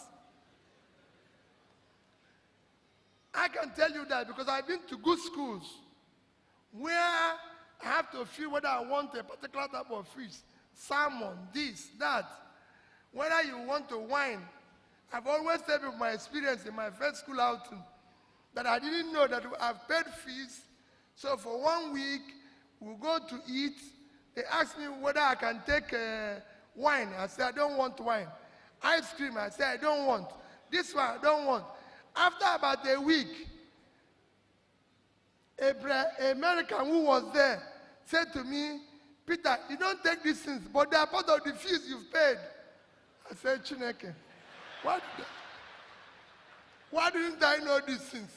I can tell you that because I've been to good schools where I have to feel whether I want a particular type of fish, salmon, this, that. Whether you want to wine. I've always said with my experience in my first school outing that I didn't know that I've paid fees. So for 1 week, we'll go to eat. They asked me whether I can take wine. I said, I don't want wine. Ice cream, I said, I don't want. This one, I don't want. After about a week, an American who was there said to me, Peter, you don't take these things, but they are part of the fees you've paid. I said, Chineke, why didn't I know these things?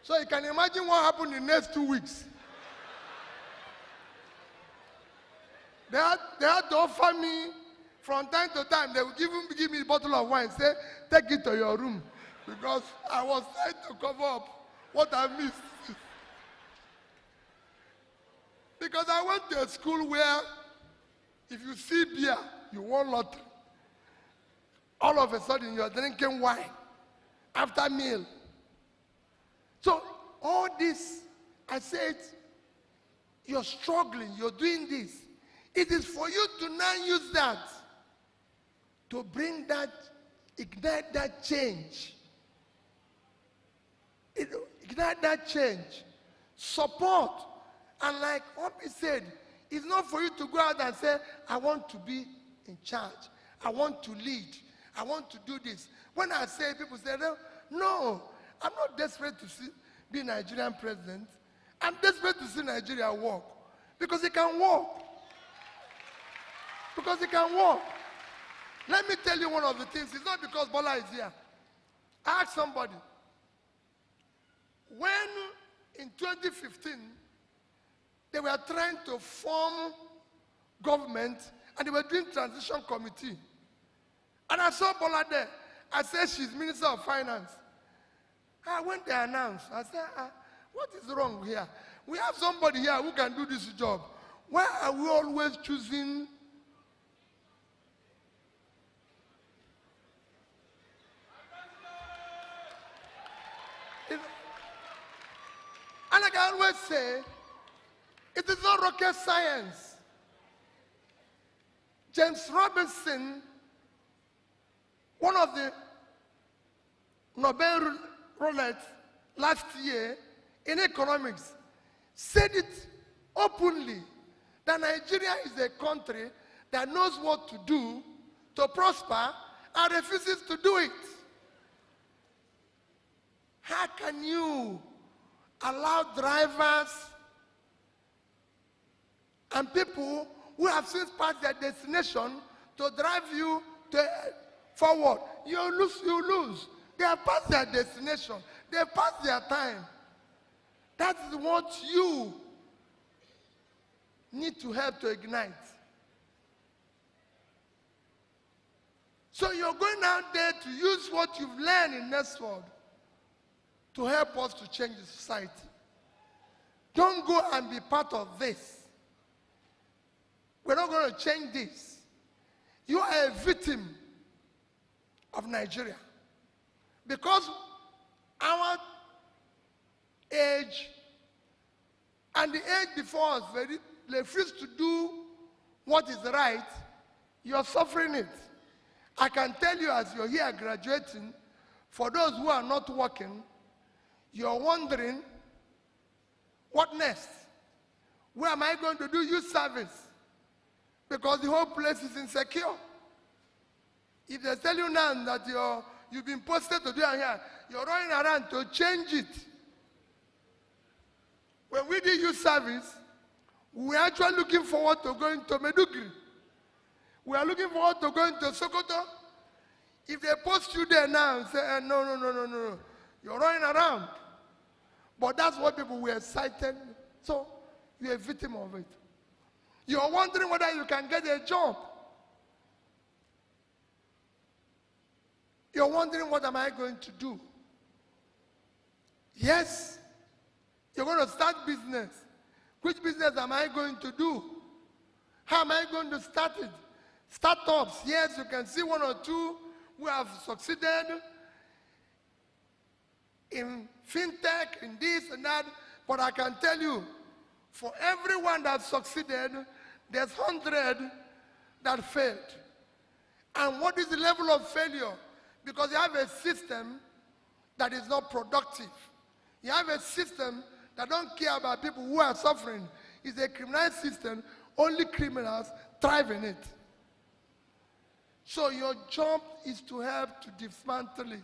So you can imagine what happened in the next 2 weeks. They had to offer me, from time to time, they would give me a bottle of wine, say, take it to your room. Because I was trying to cover up what I missed. Because I went to a school where if you see beer, you won lottery. All of a sudden, you're drinking wine after meal. So all this, I said, you're struggling, you're doing this. It is for you to now use that to bring that, ignite that change. Ignite that change. Support. And like Obi said, it's not for you to go out and say, I want to be in charge. I want to lead. I want to do this. When I say, people say, no, I'm not desperate to be Nigerian president. I'm desperate to see Nigeria work. Because it can work. Because it can work. Let me tell you one of the things. It's not because Bola is here. Ask somebody. When in 2015, they were trying to form government and they were doing transition committee. And I saw Bola there. I said, she's Minister of Finance. When they announced, I said, what is wrong here? We have somebody here who can do this job. Why are we always choosing? And like I always say, it is not rocket science. James Robinson, one of the Nobel laureates last year in economics, said it openly that Nigeria is a country that knows what to do to prosper and refuses to do it. How can you allow drivers and people who have since passed their destination to drive you forward? You lose. They have passed their destination. They have passed their time. That is what you need to help to ignite. So you're going out there to use what you've learned in Nexford to help us to change the society. Don't go and be part of this. We're not going to change this. You are a victim of Nigeria. Because our age and the age before us refuse to do what is right, you're suffering it. I can tell you as you're here graduating, for those who are not working, you're wondering, what next? Where am I going to do youth service? Because the whole place is insecure. If they tell you now that you've been posted to do it here, you're running around to change it. When we did youth service, we are actually looking forward to going to Medugri. We are looking forward to going to Sokoto. If they post you there now and say, no, you're running around. But that's what people were excited. So you're a victim of it. You're wondering whether you can get a job. You're wondering, what am I going to do? Yes, you're going to start business. Which business am I going to do? How am I going to start it? Startups, yes, you can see one or two who have succeeded in fintech, in this and that, but I can tell you, for everyone that succeeded, there's 100 that failed. And what is the level of failure? Because you have a system that is not productive. You have a system that don't care about people who are suffering. It's a criminal system. Only criminals thrive in it. So your job is to help to dismantle it.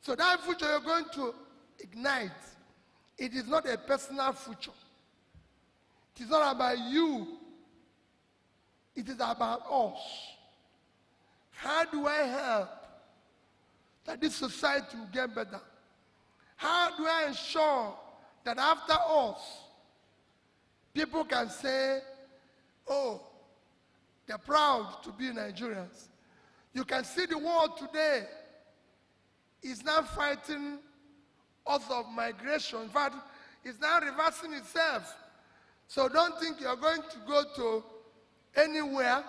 So that future you're going to ignite, it is not a personal future. It is not about you. It is about us. How do I help that this society will get better? How do I ensure that after us, people can say, oh, they're proud to be Nigerians. You can see the world today is now fighting us of migration. In fact, it's now reversing itself. So don't think you're going to go to anywhere.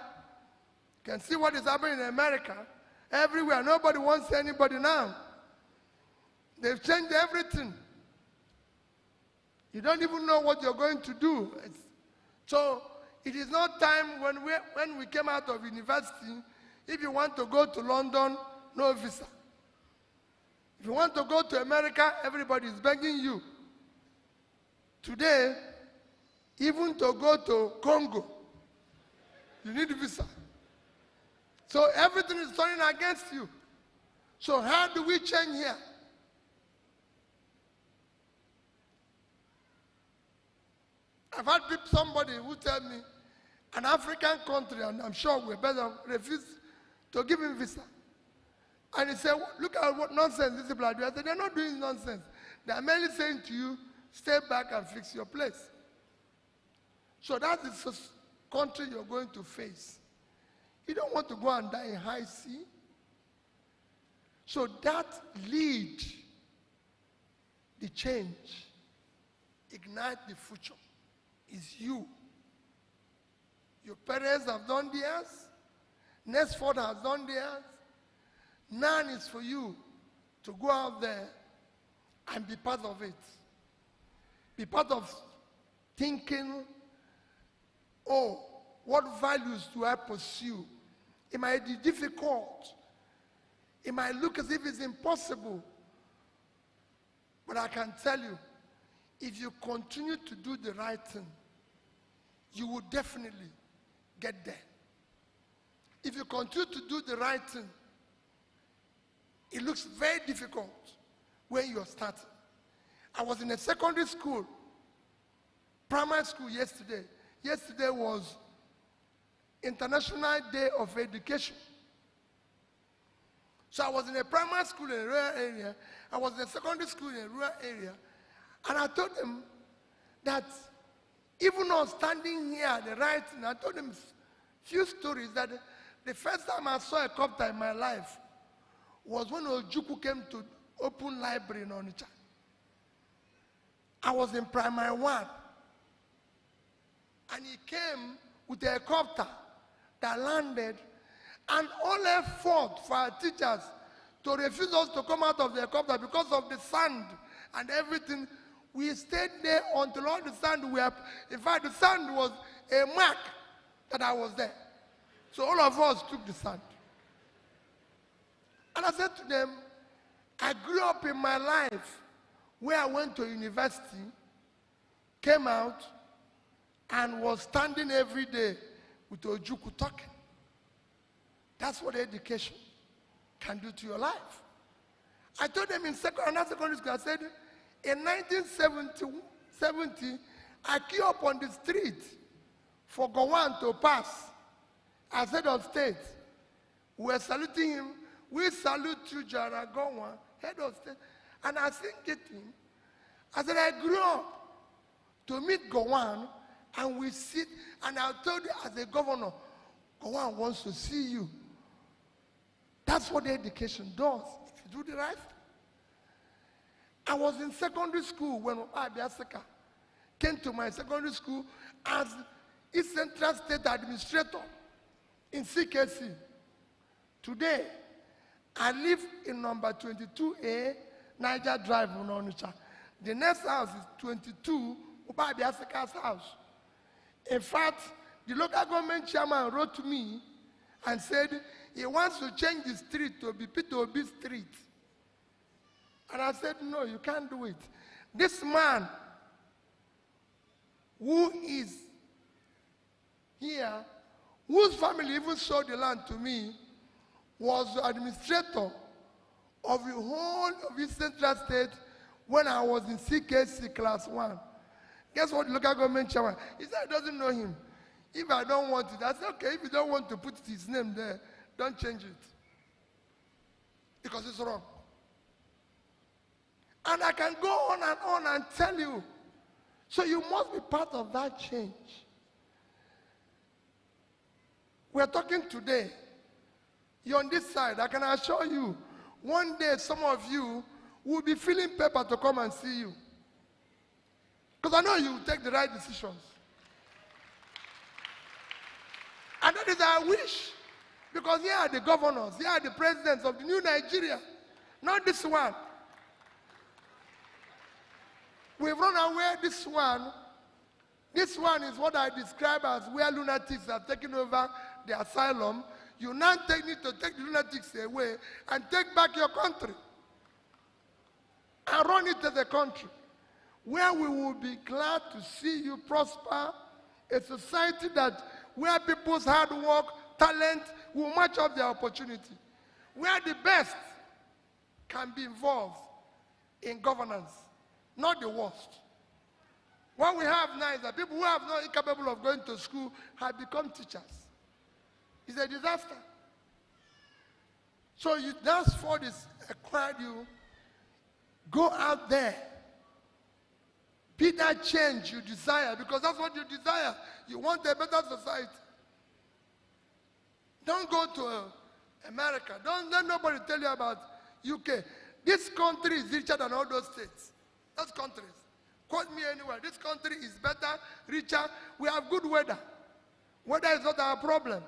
You can see what is happening in America. Everywhere. Nobody wants anybody now. They've changed everything. You don't even know what you're going to do. So it is not time when we came out of university, if you want to go to London, no visa. If you want to go to America, everybody is begging you. Today, even to go to Congo, you need a visa. So everything is turning against you. So how do we change here? I've had somebody who tell me an African country, and I'm sure we're better, refused to give him visa. And he said, look at what nonsense these people are doing. I said, they're not doing nonsense. They are merely saying to you, stay back and fix your place. So that is the country you're going to face. You don't want to go and die in high sea. So that lead the change, ignite the future, is you. Your parents have done theirs. Nexford has done theirs. None is for you to go out there and be part of it. Be part of thinking, oh, what values do I pursue? It might be difficult. It might look as if it's impossible. But I can tell you, if you continue to do the right thing, you will definitely get there. If you continue to do the right thing, it looks very difficult when you're starting. I was in a secondary school, primary school yesterday. Yesterday was International Day of Education. So I was in a primary school in a rural area. I was in a secondary school in a rural area. And I told them that even on standing here at the right, and I told them a few stories that the first time I saw a copter in my life was when Ojukwu came to open library in Onitsha. I was in primary 1. And he came with a copter that landed, and all effort for our teachers to refuse us to come out of the helicopter because of the sand and everything. We stayed there until all the sand were, in fact, the sand was a mark that I was there. So all of us took the sand. And I said to them, I grew up in my life where I went to university, came out, and was standing every day with Ojukwu talking. That's what education can do to your life. I told them in another secondary school, I said, in 1970, I queued up on the street for Gowon to pass. I said on stage, we were saluting him. We salute you, Jara Gowon, head of state. And I didn't get him. I said, I grew up to meet Gowon, and we sit, and I told you as a governor, Gowon wants to see you. That's what the education does, if you do the right thing. I was in secondary school when Abiaseka came to my secondary school as East Central State Administrator in CKC. Today, I live in number 22A, Niger Drive in Onitsha. The next house is 22, Abiaseka's house. In fact, the local government chairman wrote to me and said he wants to change the street to be Peter Obi Street. And I said, no, you can't do it. This man who is here, whose family even sold the land to me, was the administrator of the whole of East Central State when I was in CKC Class 1. Guess what the local government chairman? He said he doesn't know him. If I don't want it, I said, okay, if you don't want to put his name there, don't change it. Because it's wrong. And I can go on and tell you. So you must be part of that change. We're talking today. You're on this side. I can assure you, one day some of you will be filling paper to come and see you. Because I know you will take the right decisions. And that is our wish. Because here are the governors, here are the presidents of the new Nigeria. Not this one. We've run away this one. This one is what I describe as where lunatics have taken over the asylum. You now need to take the lunatics away and take back your country. And run it as a country where we will be glad to see you prosper, a society where people's hard work, talent will match up their opportunity, where the best can be involved in governance, not the worst. What we have now is that people who are not incapable of going to school have become teachers. It's a disaster. So that's for this acquired you. Go out there. Be that change you desire, because that's what you desire. You want a better society. Don't go to America. Don't let nobody tell you about UK. This country is richer than all those states. Those countries. Quote me anywhere. This country is better, richer. We have good weather. Weather is not our problem.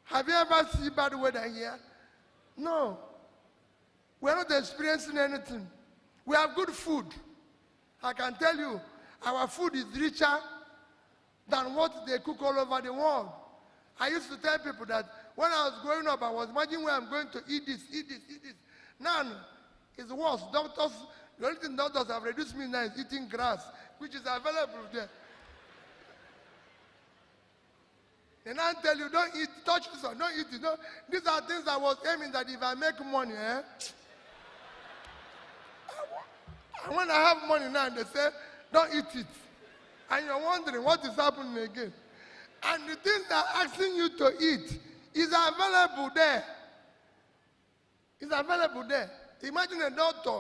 Have you ever seen bad weather here? No. We're not experiencing anything. We have good food. I can tell you, our food is richer than what they cook all over the world. I used to tell people that when I was growing up, I was imagining where I'm going to eat this, eat this, eat this. Now, it's worse. Doctors, the only thing doctors have reduced me now is eating grass, which is available there. And I tell you, don't eat, touch this one, don't eat it. No, these are things I was aiming that if I make money, and when I have money now, they say, don't eat it. And you're wondering what is happening again. And the things they're asking you to eat is available there. It's available there. Imagine a doctor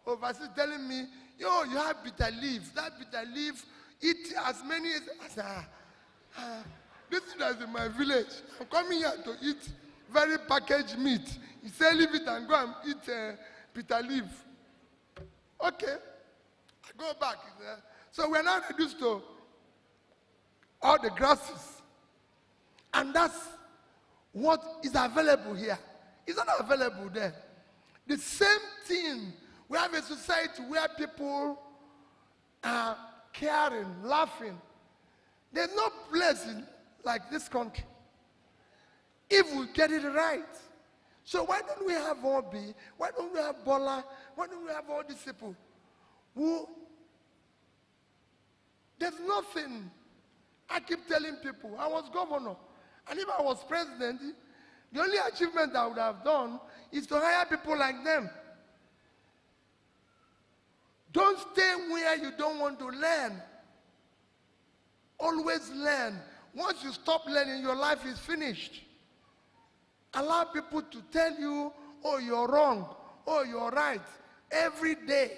overseas telling me, yo, you have bitter leaf. That bitter leaf, eat as many as this is in my village. I'm coming here to eat very packaged meat. He said, leave it and go and eat bitter leaf. Okay, I go back. So we're now reduced to all the grasses. And that's what is available here. It's not available there. The same thing, we have a society where people are caring, laughing. There's no place like this country if we get it right. So why don't we have Obi? Why don't we have Bola? Why don't we have all these people who, there's nothing. I keep telling people, I was governor, and if I was president, the only achievement I would have done is to hire people like them. Don't stay where you don't want to learn. Always learn. Once you stop learning, your life is finished. Allow people to tell you, oh, you're wrong, oh, you're right, every day.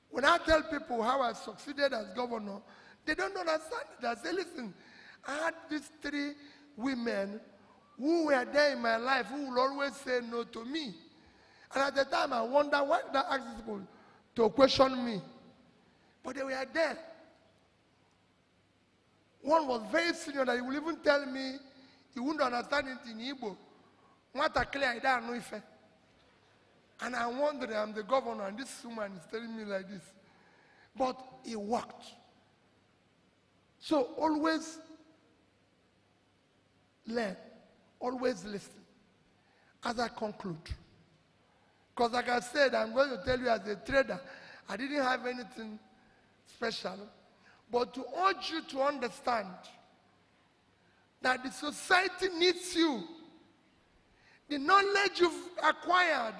When I tell people how I succeeded as governor, they don't understand it. I say, listen, I had these 3 women who were there in my life who will always say no to me. And at the time, I wonder, why did I ask these people to question me? But they were there. One was very senior that he will even tell me he wouldn't understand it in Igbo. What a clear idea, no effect. And I wondered, I'm the governor, and this woman is telling me like this. But it worked. So always learn, always listen. As I conclude, because like I said, I'm going to tell you as a trader, I didn't have anything special, but to urge you to understand that the society needs you. The knowledge you've acquired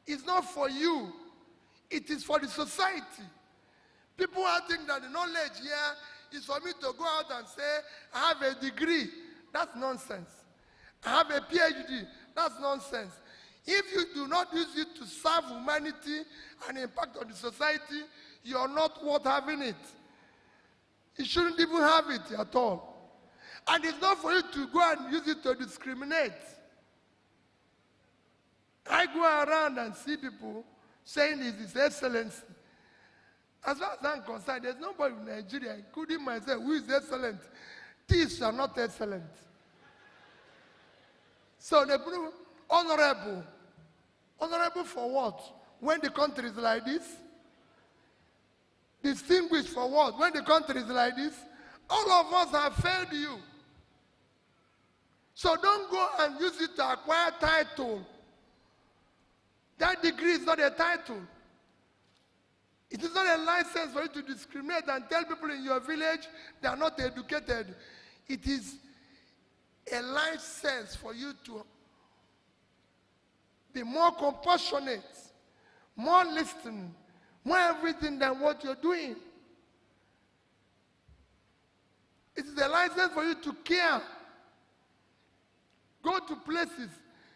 is not for you. It is for the society. People are thinking that the knowledge here is for me to go out and say, I have a degree. That's nonsense. I have a PhD. That's nonsense. If you do not use it to serve humanity and impact on the society, you're not worth having it. You shouldn't even have it at all. And it's not for you to go and use it to discriminate. I go around and see people saying this is excellency. As far as I'm concerned, there's nobody in Nigeria, including myself, who is excellent. Thieves are not excellent. So the honorable. Honorable for what? when the country is like this? Distinguished for what? When the country is like this? All of us have failed you. So don't go and use it to acquire title. That degree is not a title. It is not a license for you to discriminate and tell people in your village they are not educated. It is a license for you to be more compassionate, more listening, more everything than what you're doing. It is a license for you to care. Go to places.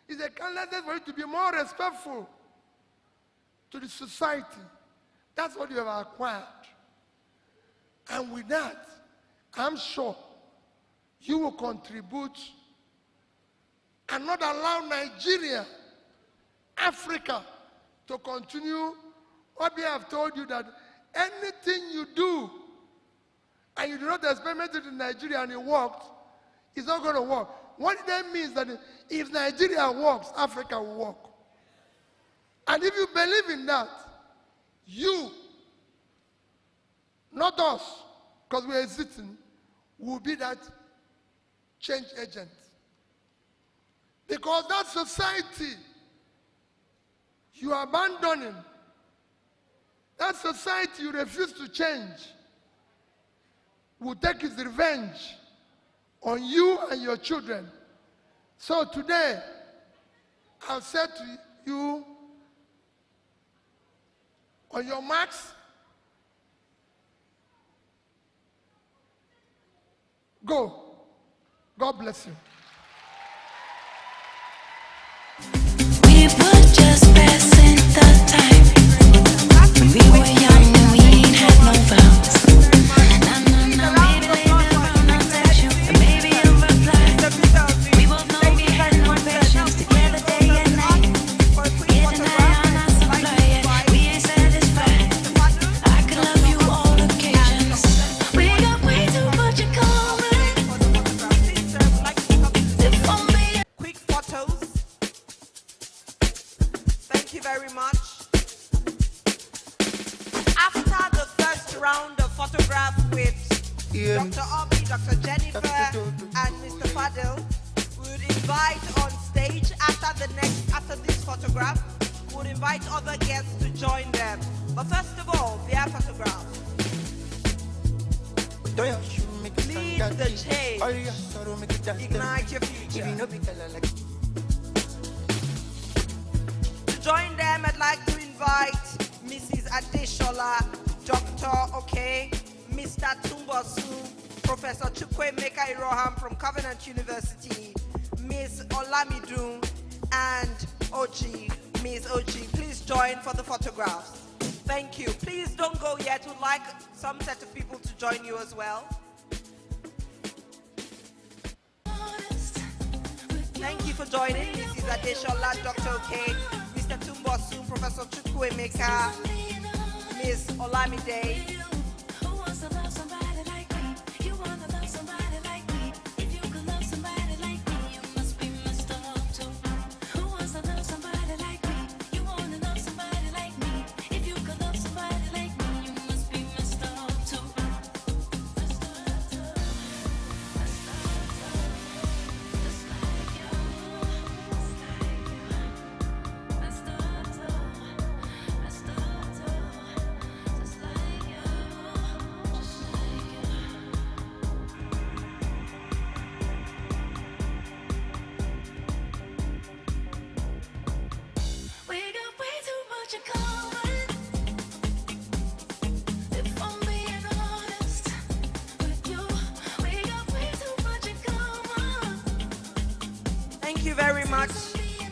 It's a license for you to be more respectful to the society. That's what you have acquired. And with that, I'm sure you will contribute and not allow Nigeria, Africa, to continue. What we have told you that anything you do and you do not experiment it in Nigeria and it worked, it's not going to work. What that means that if Nigeria works, Africa will work. And if you believe in that, you, not us, because we are sitting, will be that change agent. Because that society you are abandoning, that society you refuse to change, will take its revenge on you and your children. So today, I'll say to you, on your marks, go. God bless you. We were just passing the time when we were young and we ain't had no vows. Maybe later on I'll text you, and maybe you'll reply. We both know we had no patience together day and night. Getting high on our supply, yet we ain't satisfied. I could love you all occasions. We got way too much in common. If only Quick photos. Thank you very much. After the first round of photograph with Dr. Obi, Dr. Jennifer, and Mr. Fadil, we would invite on stage after this photograph, we would invite other guests to join them. But first of all, their photographs. Lead the change. Ignite your future. To join them, I'd like to invite Mrs. Adeshola, Dr. Okay, Mr. Tumbosu, Professor Chukwuemeka Iroham from Conferment University, Ms. Olamidun, and Ochi, Ms. Ochi. Please join for the photographs. Thank you. Please don't go yet. We'd like some set of people to join you as well. Thank you for joining. Mrs. Adeshola, Dr. Okay, Mr. Tumbosu, Professor Chukwuemeka, Ms. Olamide.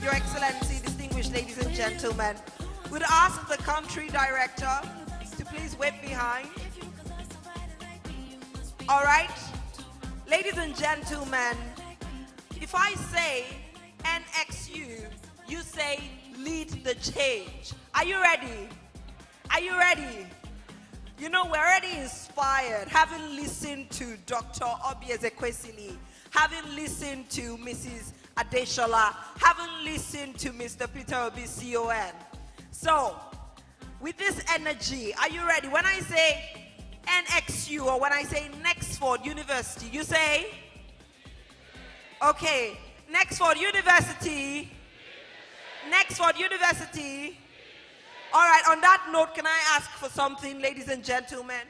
Your Excellency, distinguished ladies and gentlemen, would ask the country director to please wait behind. All right, ladies and gentlemen, if I say NXU, you say lead the change. Are you ready? Are you ready? You know, we're already inspired, having listened to Dr. Obi Ezekwesili, having listened to Mrs. Adeshola, having listened to Mr. Peter Obi, CON. So, with this energy, are you ready? When I say NXU or when I say Nexford University, you say? Okay, Nexford University. Nexford University. All right, on that note, can I ask for something, ladies and gentlemen?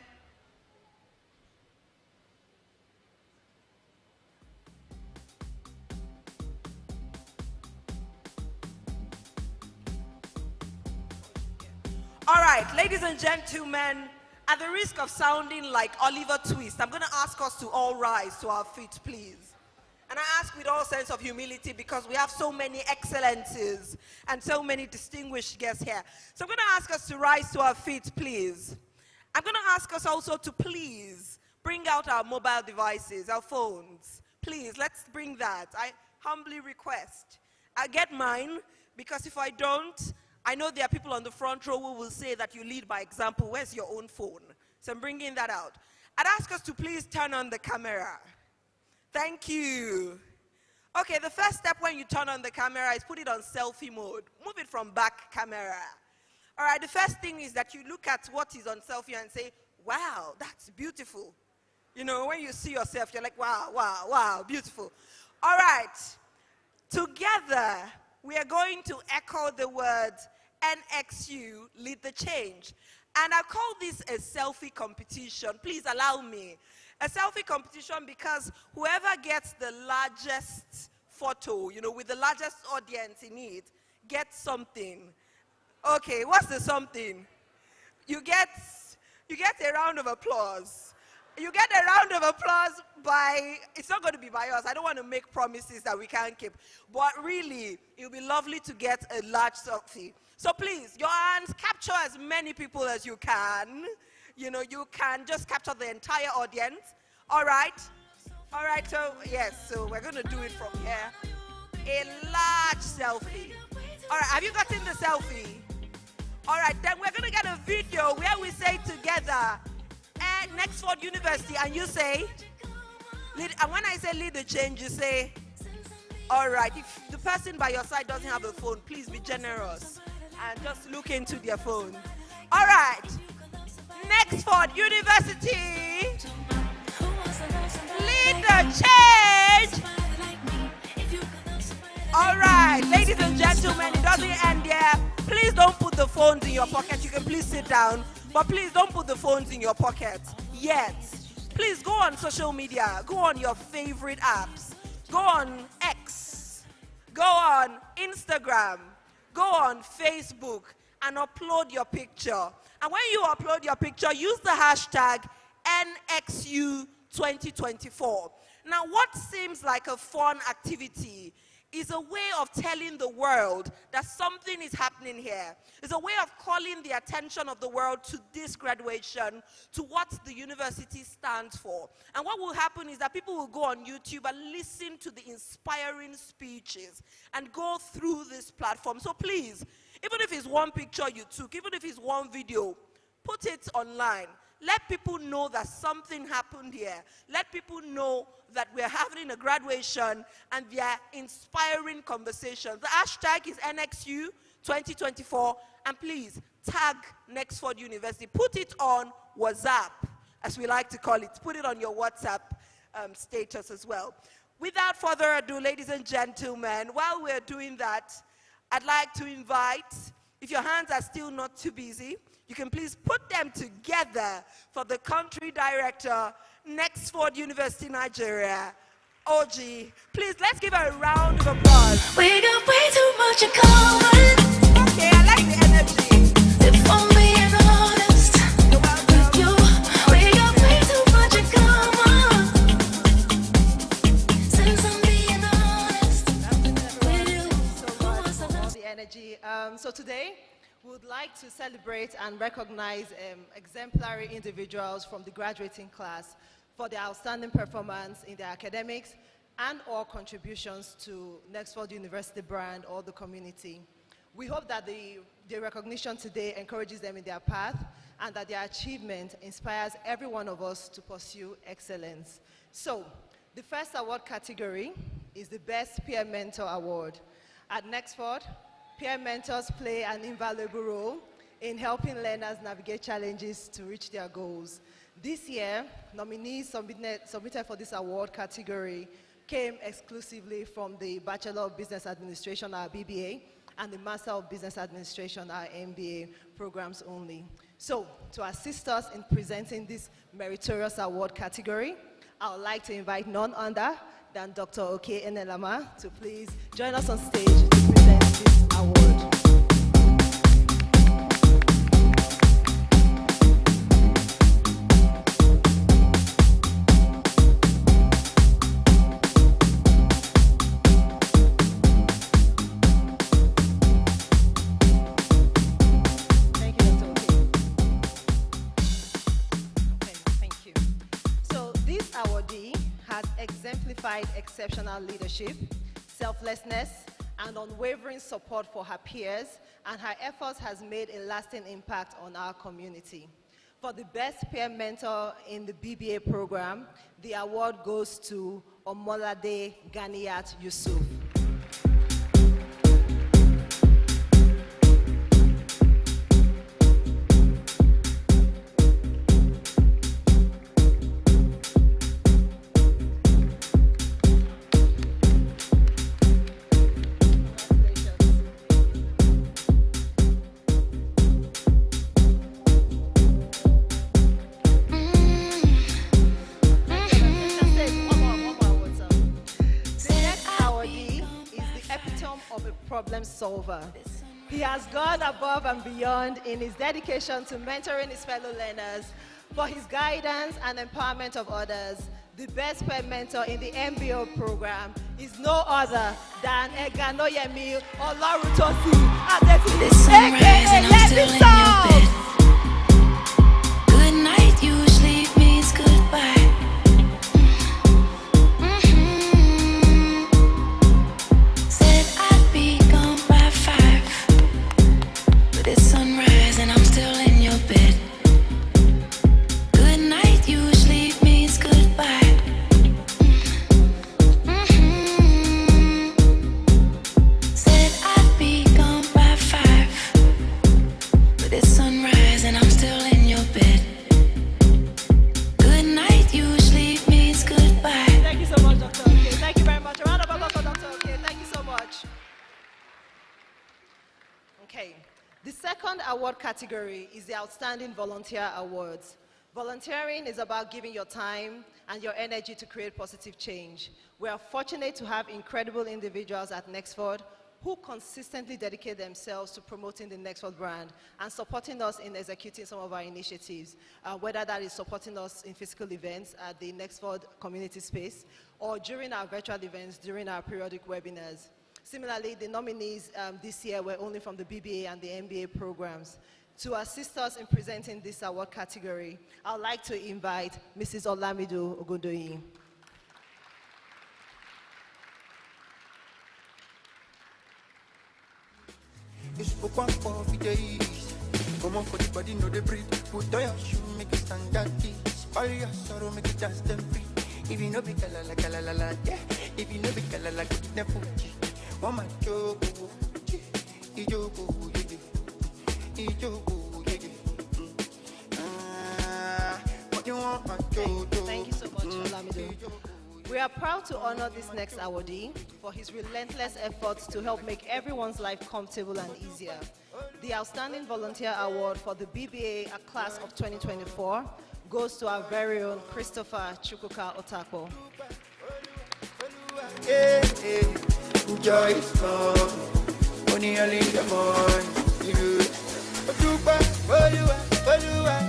All right, ladies and gentlemen, at the risk of sounding like Oliver Twist, I'm going to ask us to all rise to our feet, please. And I ask with all sense of humility because we have so many excellences and so many distinguished guests here. So I'm going to ask us to rise to our feet, please. I'm going to ask us also to please bring out our mobile devices, our phones. Please, let's bring that. I humbly request. I get mine because if I don't, I know there are people on the front row who will say that you lead by example. Where's your own phone? So I'm bringing that out. I'd ask us to please turn on the camera. Thank you. Okay, the first step when you turn on the camera is put it on selfie mode. Move it from back camera. All right, the first thing is that you look at what is on selfie and say, wow, that's beautiful. You know, when you see yourself, you're like, wow, wow, wow, beautiful. All right, together, we are going to echo the words NXU, lead the change. And I call this a selfie competition. Please allow me. A selfie competition because whoever gets the largest photo, you know, with the largest audience in it, gets something. Okay, what's the something? You get a round of applause. You get a round of applause by, it's not going to be by us. I don't want to make promises that we can't keep. But really, it will be lovely to get a large selfie. So please, your hands, capture as many people as you can. You know, you can just capture the entire audience. All right? All right, so yes, so we're going to do it from here. A large selfie. All right, have you gotten the selfie? All right, then we're going to get a video where we say together, Nexford University, and you say, and when I say lead the change, you say, all right, if the person by your side doesn't have a phone, please be generous and just look into their phone. All right, Nexford University, lead the change. All right, ladies and gentlemen, it doesn't end there. Please don't put the phones in your pocket. You can please sit down, but please don't put the phones in your pocket yet. Please go on social media. Go on your favorite apps. Go on X. Go on Instagram. Go on Facebook and upload your picture. And when you upload your picture, use the hashtag NXU2024. Now, what seems like a fun activity is a way of telling the world that something is happening here. It's a way of calling the attention of the world to this graduation, to what the university stands for. And what will happen is that people will go on YouTube and listen to the inspiring speeches and go through this platform. So please, even if it's one picture you took, even if it's one video, put it online. Let people know that something happened here. Let people know that we're having a graduation and they are inspiring conversations. The hashtag is NXU2024, and please tag Nexford University. Put it on WhatsApp, as we like to call it. Put it on your WhatsApp status as well. Without further ado, ladies and gentlemen, while we're doing that, I'd like to invite, if your hands are still not too busy, you can please put them together for the country director, Nexford University, Nigeria, OG. Please, let's give her a round of applause. We got way too much in common. Okay, I like the energy. If I'm being honest with you, we got way too much in common. Since I'm being honest with you. So much for all the energy. So today, we would like to celebrate and recognize exemplary individuals from the graduating class for their outstanding performance in their academics and or contributions to Nexford University brand or the community. We hope that the recognition today encourages them in their path and that their achievement inspires every one of us to pursue excellence. So, the first award category is the Best Peer Mentor Award. At Nexford, peer mentors play an invaluable role in helping learners navigate challenges to reach their goals. This year, nominees submitted for this award category came exclusively from the Bachelor of Business Administration, our BBA, and the Master of Business Administration, our MBA programs only. So, to assist us in presenting this meritorious award category, I would like to invite none other than Dr. Oke Enelama to please join us on stage to present this award. Exemplified exceptional leadership, selflessness, and unwavering support for her peers, and her efforts has made a lasting impact on our community. For the best peer mentor in the BBA program, the award goes to Omolade Ganiyat Yusuf. Problem solver. He has gone above and beyond in his dedication to mentoring his fellow learners for his guidance and empowerment of others. The best peer mentor in the MBO program is no other than Eganoyemi Olarutosi Adetile, aka Let Me Solve. Good night usually means goodbye. Award category is the Outstanding Volunteer Awards. Volunteering is about giving your time and your energy to create positive change. We are fortunate to have incredible individuals at Nexford who consistently dedicate themselves to promoting the Nexford brand and supporting us in executing some of our initiatives, whether that is supporting us in physical events at the Nexford community space or during our virtual events, during our periodic webinars. Similarly, the nominees this year were only from the BBA and the MBA programs. To assist us in presenting this award category, I would like to invite Mrs. Olamido Ogundoyin. Come on for the body, know the breathe. Put on your shoe, make it stand that this. All your sorrow, make it dance them free. If you know be kalala, yeah. If you know be kalala, get them fuji. Mama choco, ijoko, what you want, my choco? Thank you so much, Olamido. We are proud to honor this next awardee for his relentless efforts to help make everyone's life comfortable and easier. The Outstanding Volunteer Award for the BBA class of 2024 goes to our very own Christopher Chukwuka Otako. Yeah, yeah. Joy is gone, only early in the morning.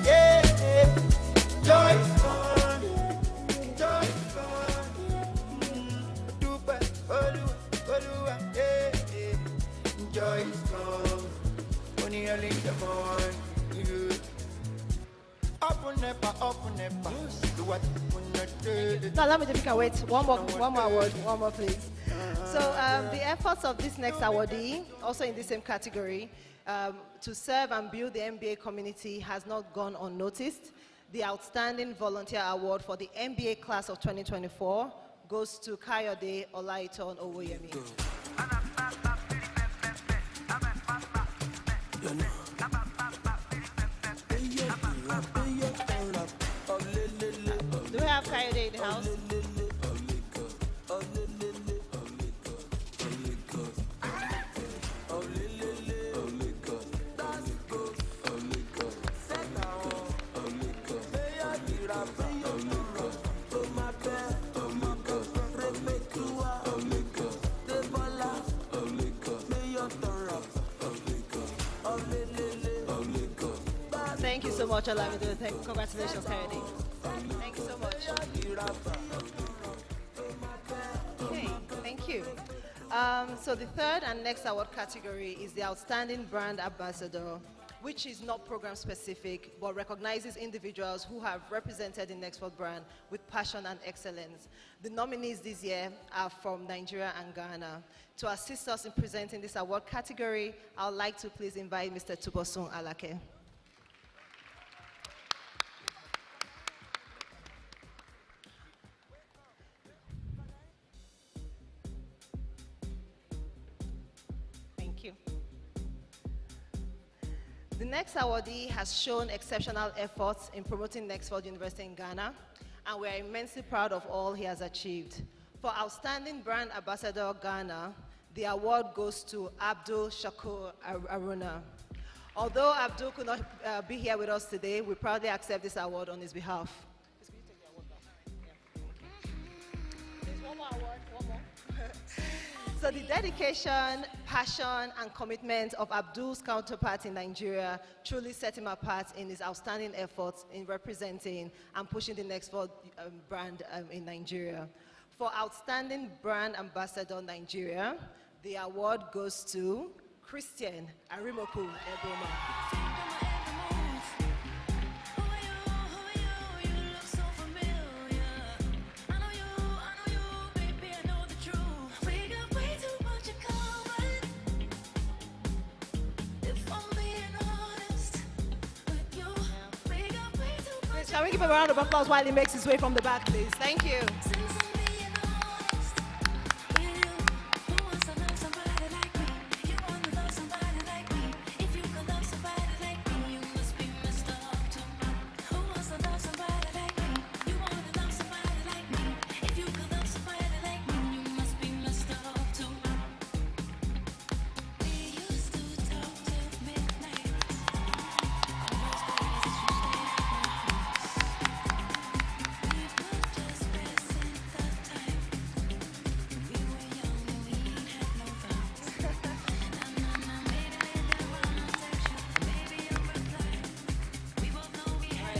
Yeah, yeah. Joy is gone, joy is gone. Yeah, yeah. Joy is gone, only early in the morning. Open never. Do what you wanna do. Now, let me just wait. One more word, one more, please. So the efforts of this next awardee, also in the same category, to serve and build the MBA community has not gone unnoticed. The Outstanding Volunteer Award for the MBA class of 2024 goes to Kayode Olaiton Owoyemi. Do we have Coyote in the house? Thank you so much, Olamido. Congratulations, Coyote. Thank you so much. Okay, thank you. So the third and next award category is the Outstanding Brand Ambassador, which is not program specific, but recognizes individuals who have represented the Nexford brand with passion and excellence. The nominees this year are from Nigeria and Ghana. To assist us in presenting this award category, I would like to please invite Mr. Tubosun Alake. Thank you. The next awardee has shown exceptional efforts in promoting Nexford University in Ghana, and we are immensely proud of all he has achieved. For Outstanding Brand Ambassador Ghana, the award goes to Abdul Shakur Aruna. Although Abdul could not be here with us today, we proudly accept this award on his behalf. There's one more award, one more. So the dedication, passion, and commitment of Abdul's counterpart in Nigeria truly set him apart in his outstanding efforts in representing and pushing the Nexford brand in Nigeria. For Outstanding Brand Ambassador Nigeria, the award goes to Christian Arimoku Eboma. Can we give him a round of applause while he makes his way from the back, please? Thank you.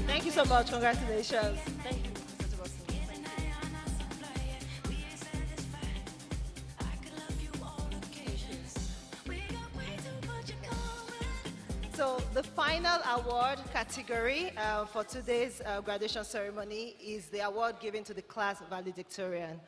Thank you so much. Congratulations. Thank you. So the final award category for today's graduation ceremony is the award given to the class valedictorian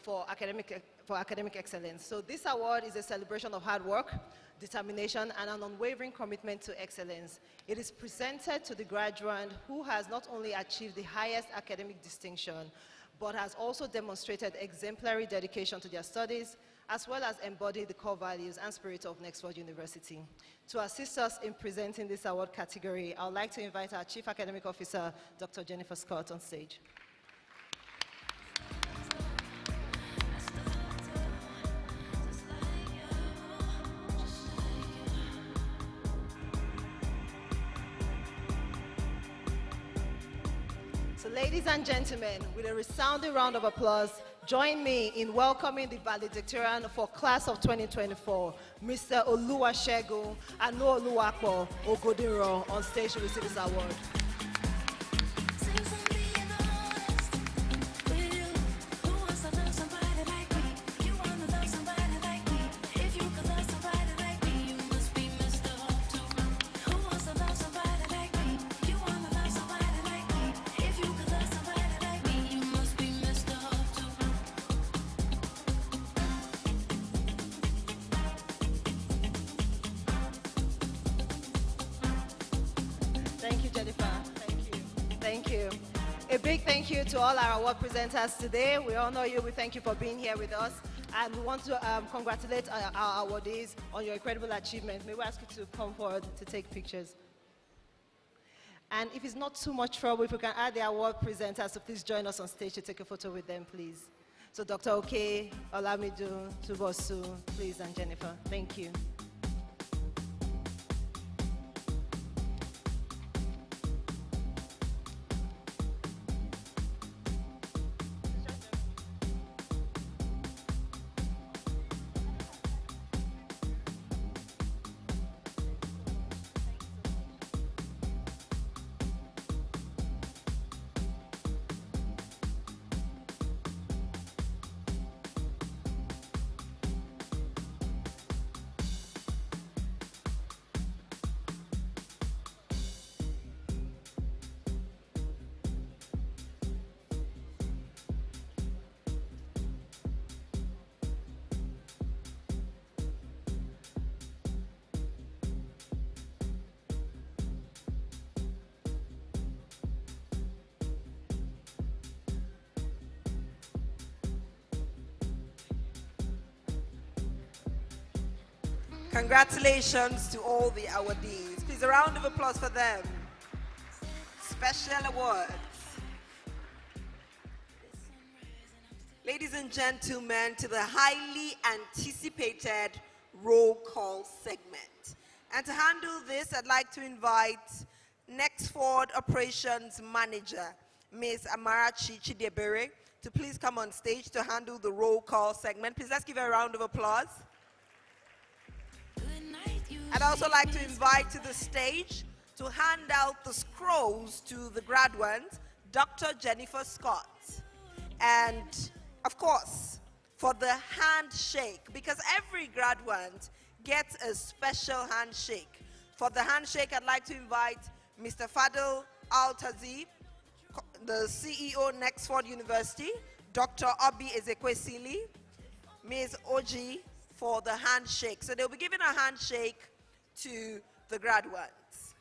for academic excellence. So this award is a celebration of hard work, determination, and an unwavering commitment to excellence. It is presented to the graduate who has not only achieved the highest academic distinction, but has also demonstrated exemplary dedication to their studies, as well as embodied the core values and spirit of Nexford University. To assist us in presenting this award category, I would like to invite our Chief Academic Officer, Dr. Jennifer Scott, on stage. So ladies and gentlemen, with a resounding round of applause, join me in welcoming the valedictorian for class of 2024, Mr. Oluwasegun Oluwapo Ogodiro, on stage to receive this award. Thank you, Jennifer. Thank you. Thank you. A big thank you to all our award presenters today. We all know you. We thank you for being here with us. And we want to congratulate our awardees on your incredible achievement. May we ask you to come forward to take pictures. And if it's not too much trouble, if we can add the award presenters, so please join us on stage to take a photo with them, please. So Dr. Oke, Olamido, Tubosu, please, and Jennifer. Thank you. Congratulations to all the awardees. Please, a round of applause for them. Special awards. Ladies and gentlemen, to the highly anticipated roll call segment. And to handle this, I'd like to invite Nexford Operations Manager, Ms. Amarachi Chidebere, to please come on stage to handle the roll call segment. Please, let's give her a round of applause. I'd also like to invite to the stage to hand out the scrolls to the graduates, Dr. Jennifer Scott. And of course, for the handshake, because every graduate gets a special handshake. For the handshake, I'd like to invite Mr. Fadil Al-Tazib, the CEO, Nexford University, Dr. Obi Ezekwesili, Ms. Oji, for the handshake. So they'll be giving a handshake to the graduates.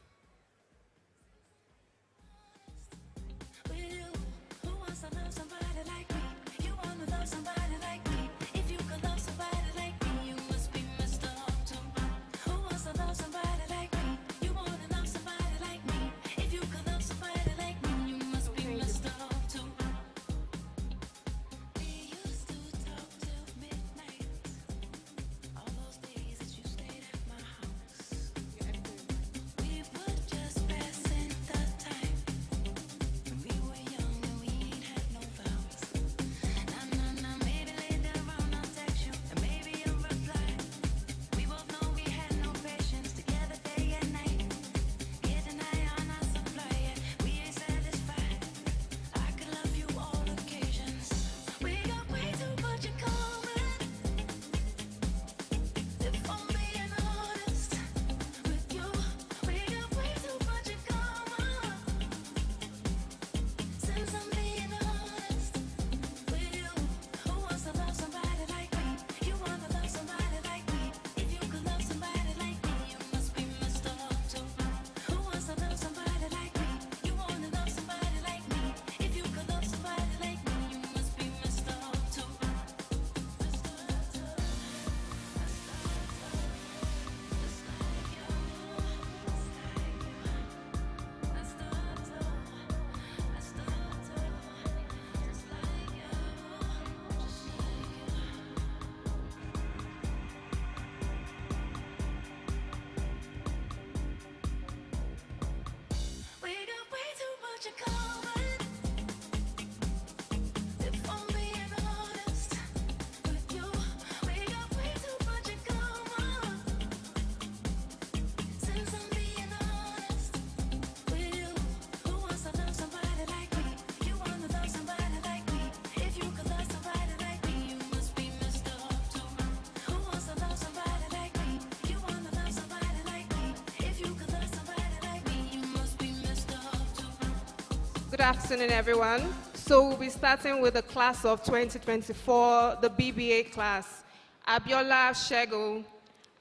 Good afternoon, everyone. So we'll be starting with the class of 2024, the BBA class. Abiola Shego,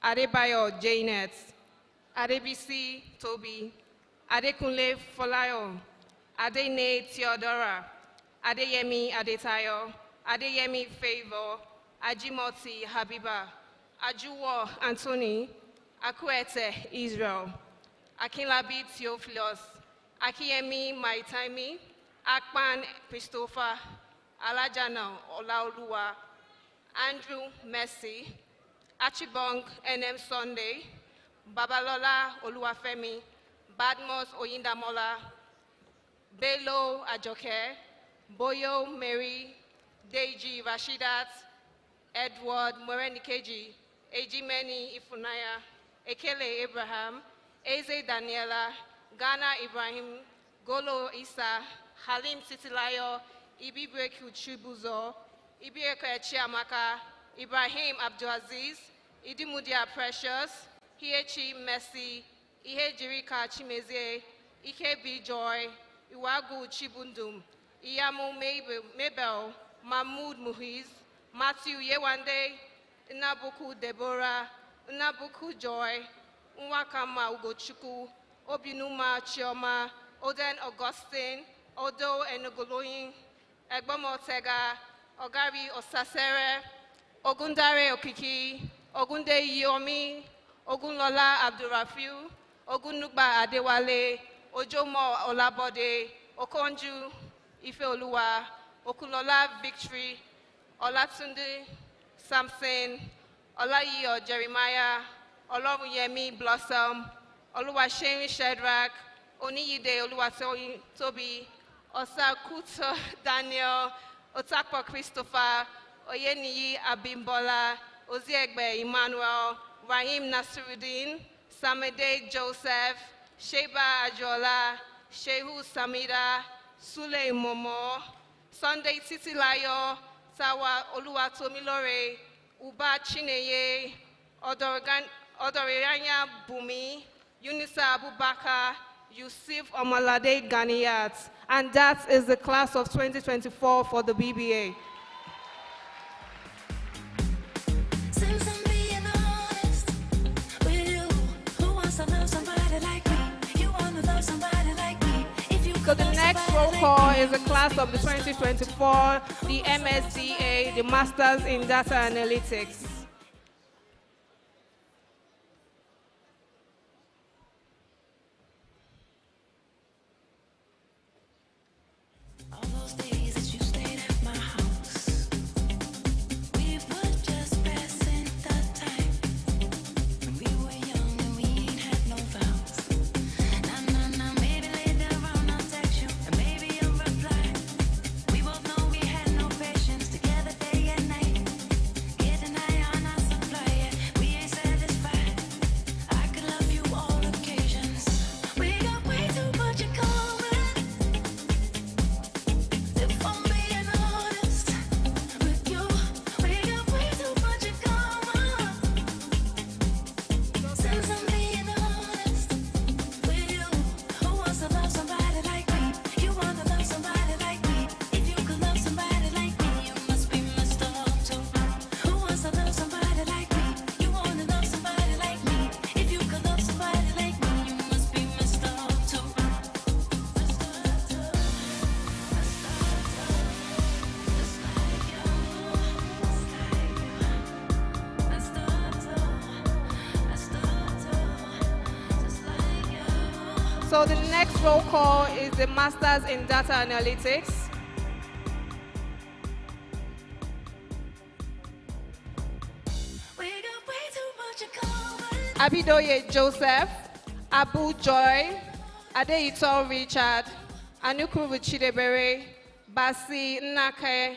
Adebayo Janet, Adebisi Toby, Adekunle Folayo, Adene Theodora, Adeyemi Adetayo, Adeyemi Favor, Ajimoti Habiba, Ajuwo Anthony, Akwete Israel, Akinlabi Theophilus, Akiyemi Maitami, Akpan Christopher, Alajana Olaoluwa, Andrew Messi, Achibong NM Sunday, Babalola Oluwafemi, Badmos Oyindamola, Bello Ajoke, Boyo Mary, Deji Rashidat, Edward Morenikeji, Ejimeni Ifunaya, Ekele Abraham, Eze Daniela, Ghana Ibrahim, Golo Isa, Halim Titilayo, Ibibreku Chibuzo, Ibieke Chiamaka, Ibrahim Abdulaziz, Idimudia Precious, Hiechi Messi, Ihe Jirika Chimeze, Ike B. Joy, Iwagu Chibundum, Iyamu Mabel, Mahmoud Muhiz, Matthew Yewande, Inabuku Deborah, Inabuku Joy, Nwakama Ugochukwu, Obinuma Chioma, Oden Augustine, Odo Enogoloyin, Egbomo Tega, Ogari Osasere, Ogundare Okiki, Ogunde Yomi, Ogunlola Abdurrafiu, Ogunugba Adewale, Ojomo Olabode, Okonju Ifeoluwa, Okulola Victory, Olatunde Samson, Olayiyo Jeremiah, Oloruyemi Blossom, Oluwasemi Shadrach, Oniyide Oluwatoyin Tobi, Osakuto Daniel, Otakpo Christopher, Oyeniyi Abimbola, Oziegbe Emmanuel, Rahim Nasiruddin, Samede Joseph, Sheba Ajola, Shehu Samida, Sule Momo, Sunday Titilayo, Tawa Oluwatomilore, Uba Chineye, Odoreyanya Bumi, Unisa Abubakar, Yusuf Omalade Ganiyat, and that is the class of 2024 for the BBA. Since I'm being honest with you, who wants to love somebody like me? You want to love somebody like me. If you So the next roll call is the class of the 2024, the MSDA, the Masters in Data Analytics. all those days that you stayed at my house, we were just passing the time. When we were young and we ain't had no vows. Nah, maybe later on I'll text you and maybe you'll reply. We both know we had no patience together day and night. Getting high on our supply, yeah, we ain't satisfied. I could love you all occasions. We got way too much in common. If I'm being honest with you, we got way too much in common. Since I'm being honest with you, who wants to love somebody like me? You want to love somebody like me. If you could love somebody like me, you must be messed up too. Who wants to love somebody like me? You want to love somebody like me. If you could love somebody like me, you must be messed up too. So the next roll call is the Masters in Data Analytics. We got way too much in common. Abidoye Joseph, Abu Joy, Adeito Richard, Anukuru Chidebere, Basi Nnake,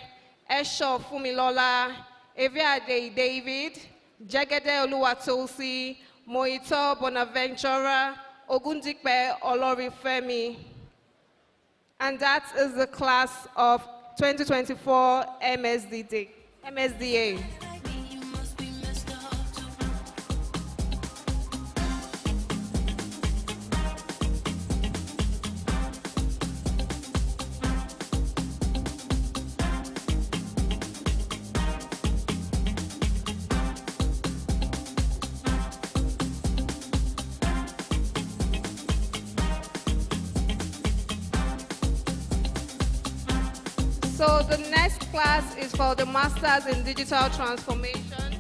Esho Fumilola, Eviade David, Jegede Oluwatosi, Moito Bonaventura, Ogundikpe Olorifemi. And that is the class of 2024 MSDA. So the next class is for the Masters in Digital Transformation.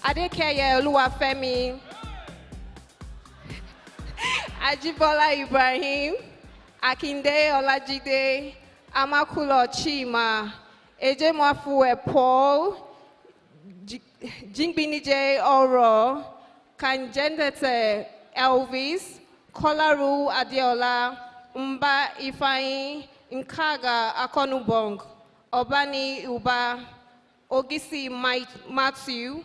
Adekeye Oluwafemi, Ajibola Ibrahim, Akinde Olajide, Amakulo Chima, Ejemwafuwe Paul, Jingbinije Oro, Kanjendete Elvis, Kolaru Adeola, Mba Ifeanyi, Nkaga Akonubong, Obani Uba, Ogisi Matthew,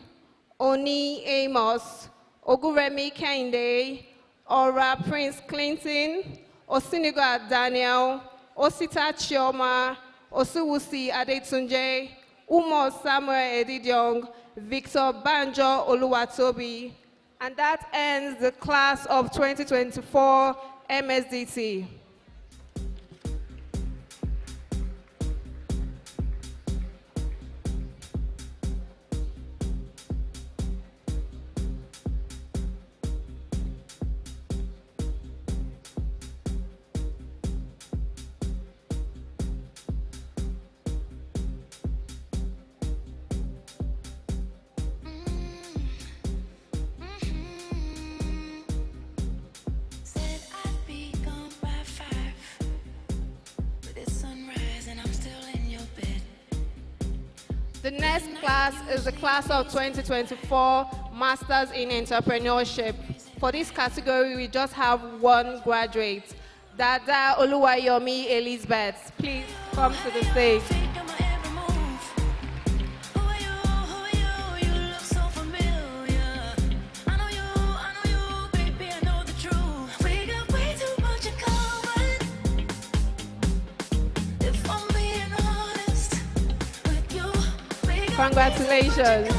Oni Amos, Oguremi Kende, Ora Prince Clinton, Osiniga Daniel, Osita Chioma, Osuwusi Adetunje, Umo Samuel Edidiong, Victor Banjo Oluwatobi. And that ends the class of 2024 MSDT. The next class is the class of 2024 Masters in Entrepreneurship. For this category, we just have one graduate, Dada Oluwayomi Elizabeth. Please come to the stage. Congratulations.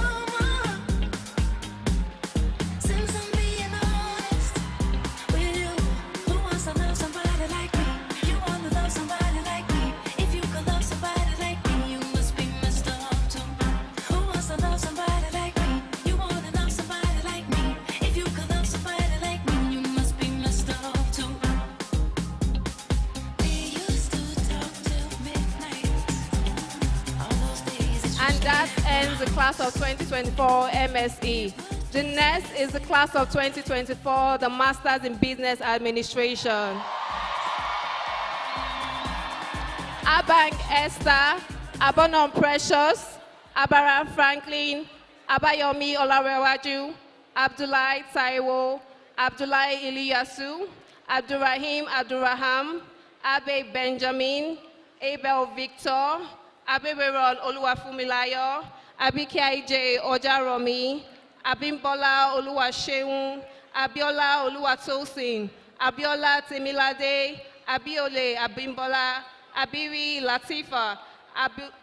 The class of 2024 MSE. The next is the class of 2024, the Masters in Business Administration. Abang Esther, Abonon Precious, Abaram Franklin, Abayomi Olarewaju, Abdullahi Taiwo, Abdullahi Iliyasu, Abdurrahim Abdurraham, Abe Benjamin, Abel Victor, Abeberon Oluwafumilayo, Abike Ojaromi, Abimbola Oluwaseun, Abiola Oluwatosin, Abiola Temilade, Abiole Abimbola, Abiri Latifa,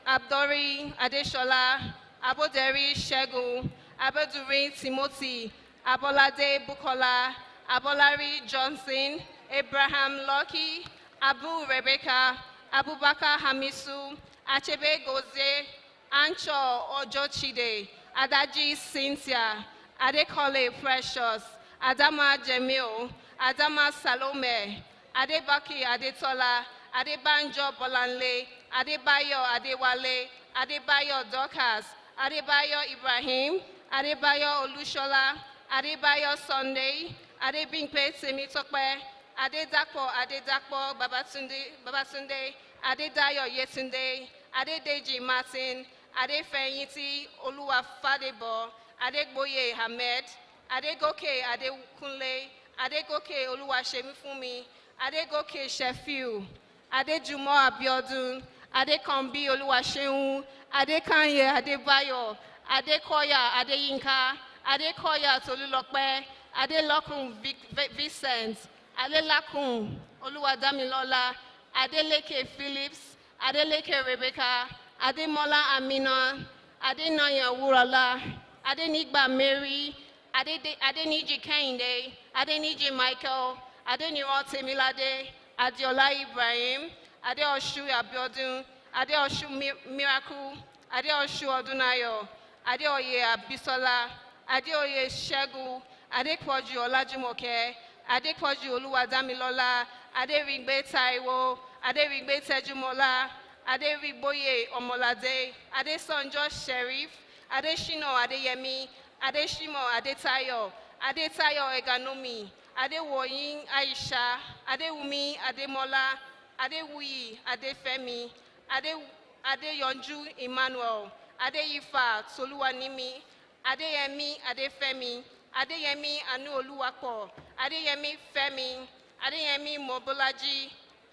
Abdori Adeshola, Aboderi Shegun, Aboduri Timothy, Abolade Bukola, Abolari Johnson, Abraham Lucky, Abu Rebecca, Abubakar Hamisu, Achebe Goze, Ancho Ojochide, Adaji Cynthia, Adekole Precious, Adama Jamil, Adama Salome, Adebaki Adetola, Adebanjo Bolanle, Adebayo Adewale, Adebayo Dorcas, Adebayo Ibrahim, Adebayo Olushola, Adebayo Sunday, Adebimpe Semitokwe, Adedapo Babatunde, Adedayo Yetunde, Adedeji Martin, Adefenyiti Oluwafadebo, Adegboye Hamed, Adegoke Adekunle, Adegoke Oluwashemifumi, Adegoke Shefiu, Adejumo Abiodun, Adekambi Oluwaseun, Adekanye Adebayo, Adekoya Adeyinka, Adekoya Tolulope, Adelokun Vincent, Adelakun Oluwadamilola, Adeleke Phillips, Adeleke Rebecca, Ademola Amina, Adenaya Wurala, Adenigba Mary, Adeniji Kende, Adeniji Michael, Adeniro Temilade, Adiola Ibrahim, Adeoshu Abiodun, Adeoshu Miracle, Adeoshu Odunayo, Adeoye Abisola, Adeoye Shegu, Adekwoju Olajumoke, Adepoju Oluwadamilola, Aderigbe Taiwo, Aderigbe Tejumola, Aderigboye Omolade, Adesonjo Sheriff, Adeshino Adeyemi, Adeshimo Adetayo, Adetayo Eganomi, Adewoyin Aisha, Adewumi Ademola, Adewuyi Adefemi, Adeyonju Emmanuel, Adeyifa Toluwanimi, Adeyemi Adefemi, Adeyemi Anu Oluwapo, Adeyemi Femi, Adeyemi Mobolaji,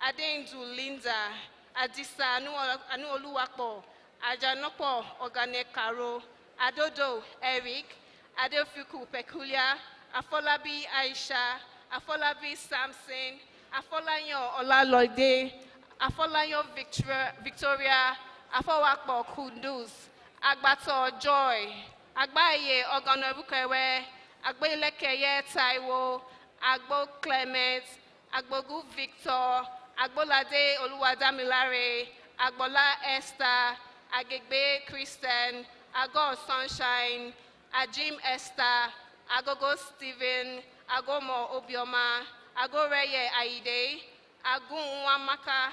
Adendu Linda, Adisa Anu Oluwapo, Ajanopo Ogane Karo, Adodo Eric, Adefiku Peculiar, Afolabi Aisha, Afolabi Samson, Afolayan Olaloide, Afolayan Victoria, Afowakpo Kunduz, Agbato Joy, Agbaye Ogonobukewe, Agbelekeye Taiwo, Agbo Clement, Agbogu Victor, Agbolade Oluwadamilare, Agbola Esther, Agegbe Christian, Ago Sunshine, Ajim Esther, Agogo Stephen, Agomo Obioma, Agoreye Aide, Agun Wamaka,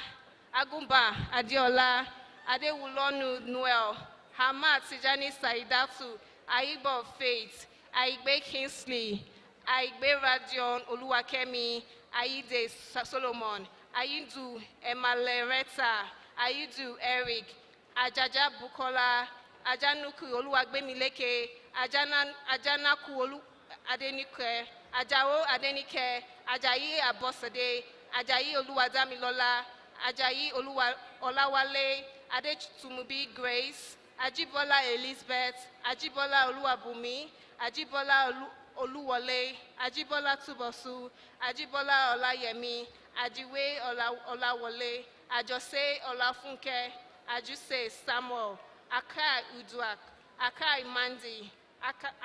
Agumba Adiola, Adewulonu Noel, Hamad Tijani Saidatu, Aibo Faith, Aigbe Kingsley, Aigbe Radion Oluwakemi, Aide Solomon, Aidu Emalereta, Aidu Eric, Ajaja Bukola, Ajanuku Oluwagbemileke, Ajanaku Olu Adenike, Ajao Adenike, Ajayi Abosade, Ajayi Oluwadamilola, Ajayi Olawale, Adetumubi Grace, Ajibola Elizabeth, Ajibola Oluwabumi, Ajibola Oluwole, Ajibola Tubosu, Ajibola Olayemi, Ajiwe Olawole, Ajose Olafunke, Ajuse Samuel, Akai Uduak, Akai Mandi,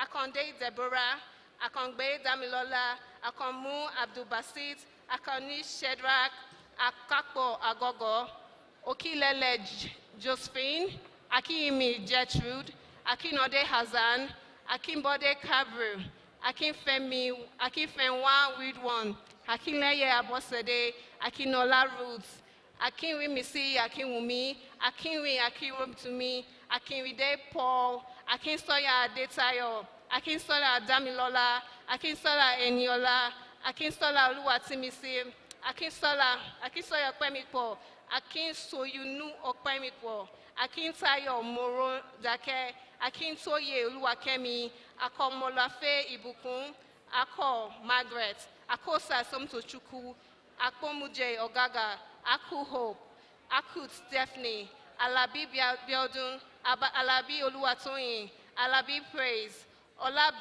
Akonde Deborah, Akongbe Damilola, Akonmu Abdulbasit, Akoni Shedrack, Akakpo Agogo, Okilele Josephine, Akimi Gertrude, Akinode Hazan, Akimbode Kabru, Akinfenwa Widwan, Akinleye Abosede, Akinola Roots, Akinwi Misi, Akinwumi, Akinwi Akinwumtumi, Akinwide Paul, Akinsoya Adetayo, Akinsola Damilola, Akinsola Eniola, Akinsola Oluwatimisi, Akinsoya Kwemikpo, Akinsoyunu Okwemikpo, Akintayo Moro Dake, Akintoye Oluwakemi, Akomolafe Ibukun, Ako Margaret, Akosa Somtochukwu, Akpomuje Ogaga, Aku Hope, Aku Stephanie, Alabi Biodun, Alabi Oluwatoyin, Alabi Praise, Ola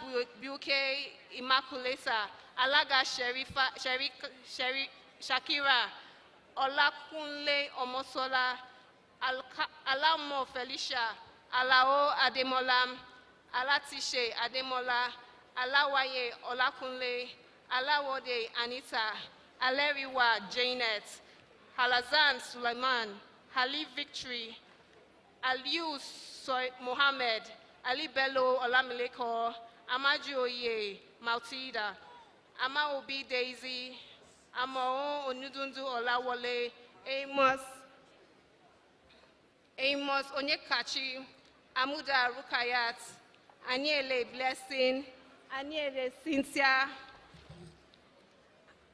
Buke Immaculata, Alaga Shakira, Olakunle Omosola, Alamo Felicia, Alao Ademola, Alatishe Ademola, Alawaye Olakunle, Alawode Anita, Aleriwa Janet, Halazan Sulaiman, Ali Victory, Aliu Mohammed, Ali Bello Olamileko, Amaju Oye, Mautida, Ama Obi Daisy, Amao Onudundu Olawole, Amos Onyekachi, Amuda Rukayat, Aniele Blessing, Aniele Cynthia,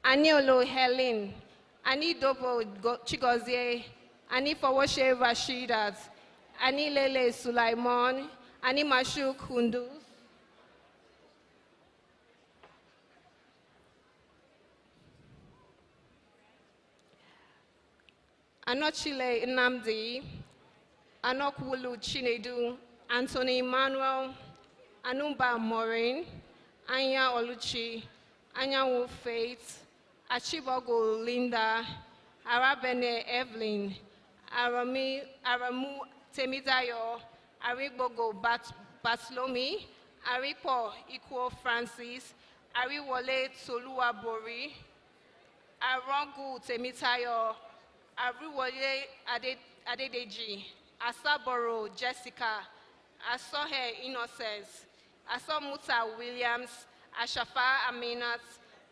Aniolo Helen, Ani Dobo Chigozie, Ani Fawoshe Rashidat, Ani Lele Sulaiman, Ani Mashu Kunduz, Anochile Nnamdi, Anokwulu Chinedu, Anthony Emmanuel, Anumba Maureen, Anya Oluchi, Anyanwu Faith, Achibogo Linda, Arabene Evelyn, Aramu Temidayo, Arigbogo Batlomi, Aripo Ikwo Francis, Ariwole Tolua Bori, Arongu Temitayo, Ariwole Adedeji, Asaboro Jessica, Asohe Innocence, Asomuta Williams, Ashafa Aminat,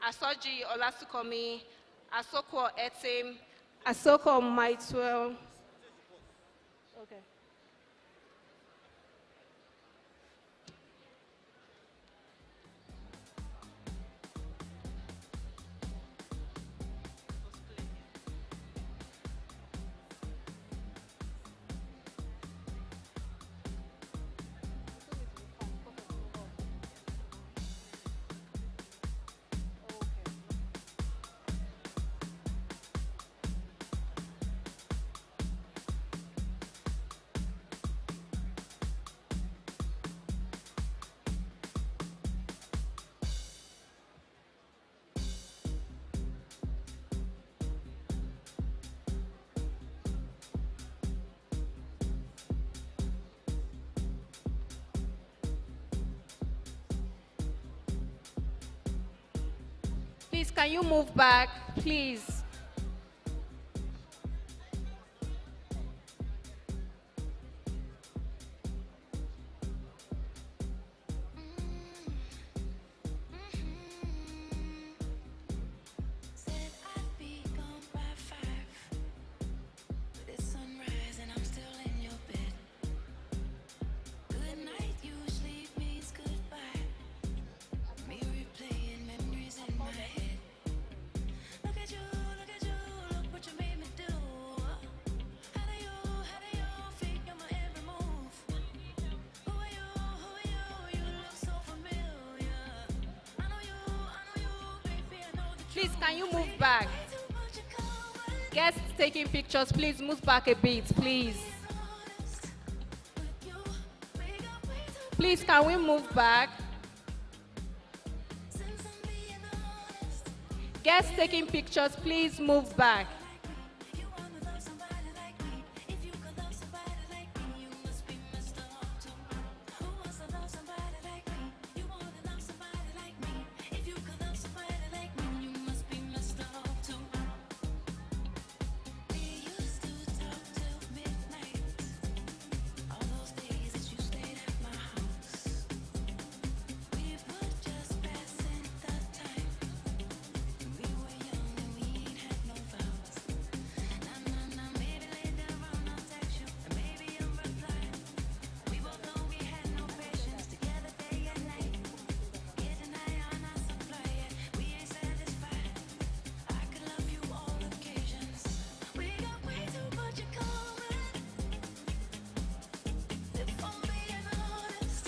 Asoji Olasukomi, Asoko Etim, Asoko Maitwell. Okay. Please, can you move back, please? Please, can you move back? Guests taking pictures, please move back a bit, please. Please, can we move back? Guests taking pictures, please move back.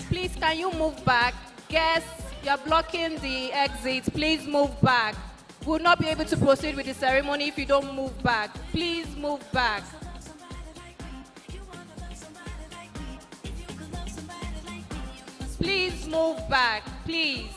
Please, can you move back? Guests, you're blocking the exit. Please move back. We'll not be able to proceed with the ceremony if you don't move back. Please move back. Please move back, please.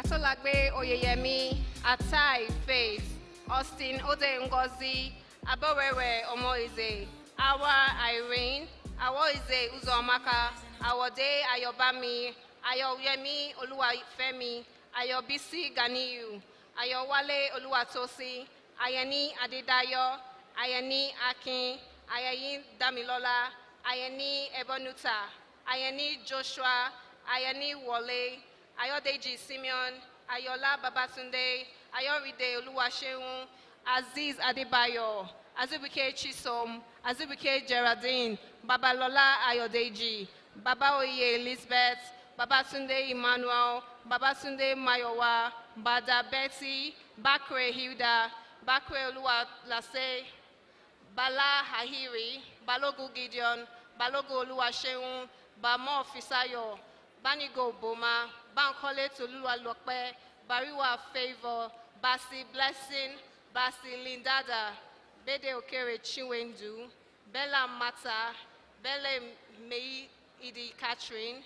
Atolagbe Oyeyemi, Atai Faith, Austin Ode Ngozi, Abowewe Omoize, Awa Irene, Awoize Uzomaka, Awode Ayobami, Ayoyemi Oluwafemi, Ayobisi Ganiyu, Ayowale Oluwatosi, Ayeni Adedayo, Ayeni Akin, Ayayin Damilola, Ayeni Ebonuta, Ayeni Joshua, Ayeni Wole, Ayodeji Simeon, Ayola Babatunde, Ayoride Oluwaseun, Aziz Adebayo, Azubike Chisom, Azubike Geraldine, Babalola Ayodeji, Baba Oye Elizabeth, Babatunde Emmanuel, Babatunde Mayowa, Bada Betty, Bakre Hilda, Bakre Oluwalase, Bala Hahiri, Balogu Gideon, Balogu Oluwaseun, Bamo Fisayo, Banigo Boma, Bankole Toluwalope, Bariwa Favor, Basi Blessing, Basi Lindada, Bede Okere Chiwendu, Bella Mata, Belle Mei Idi Catherine,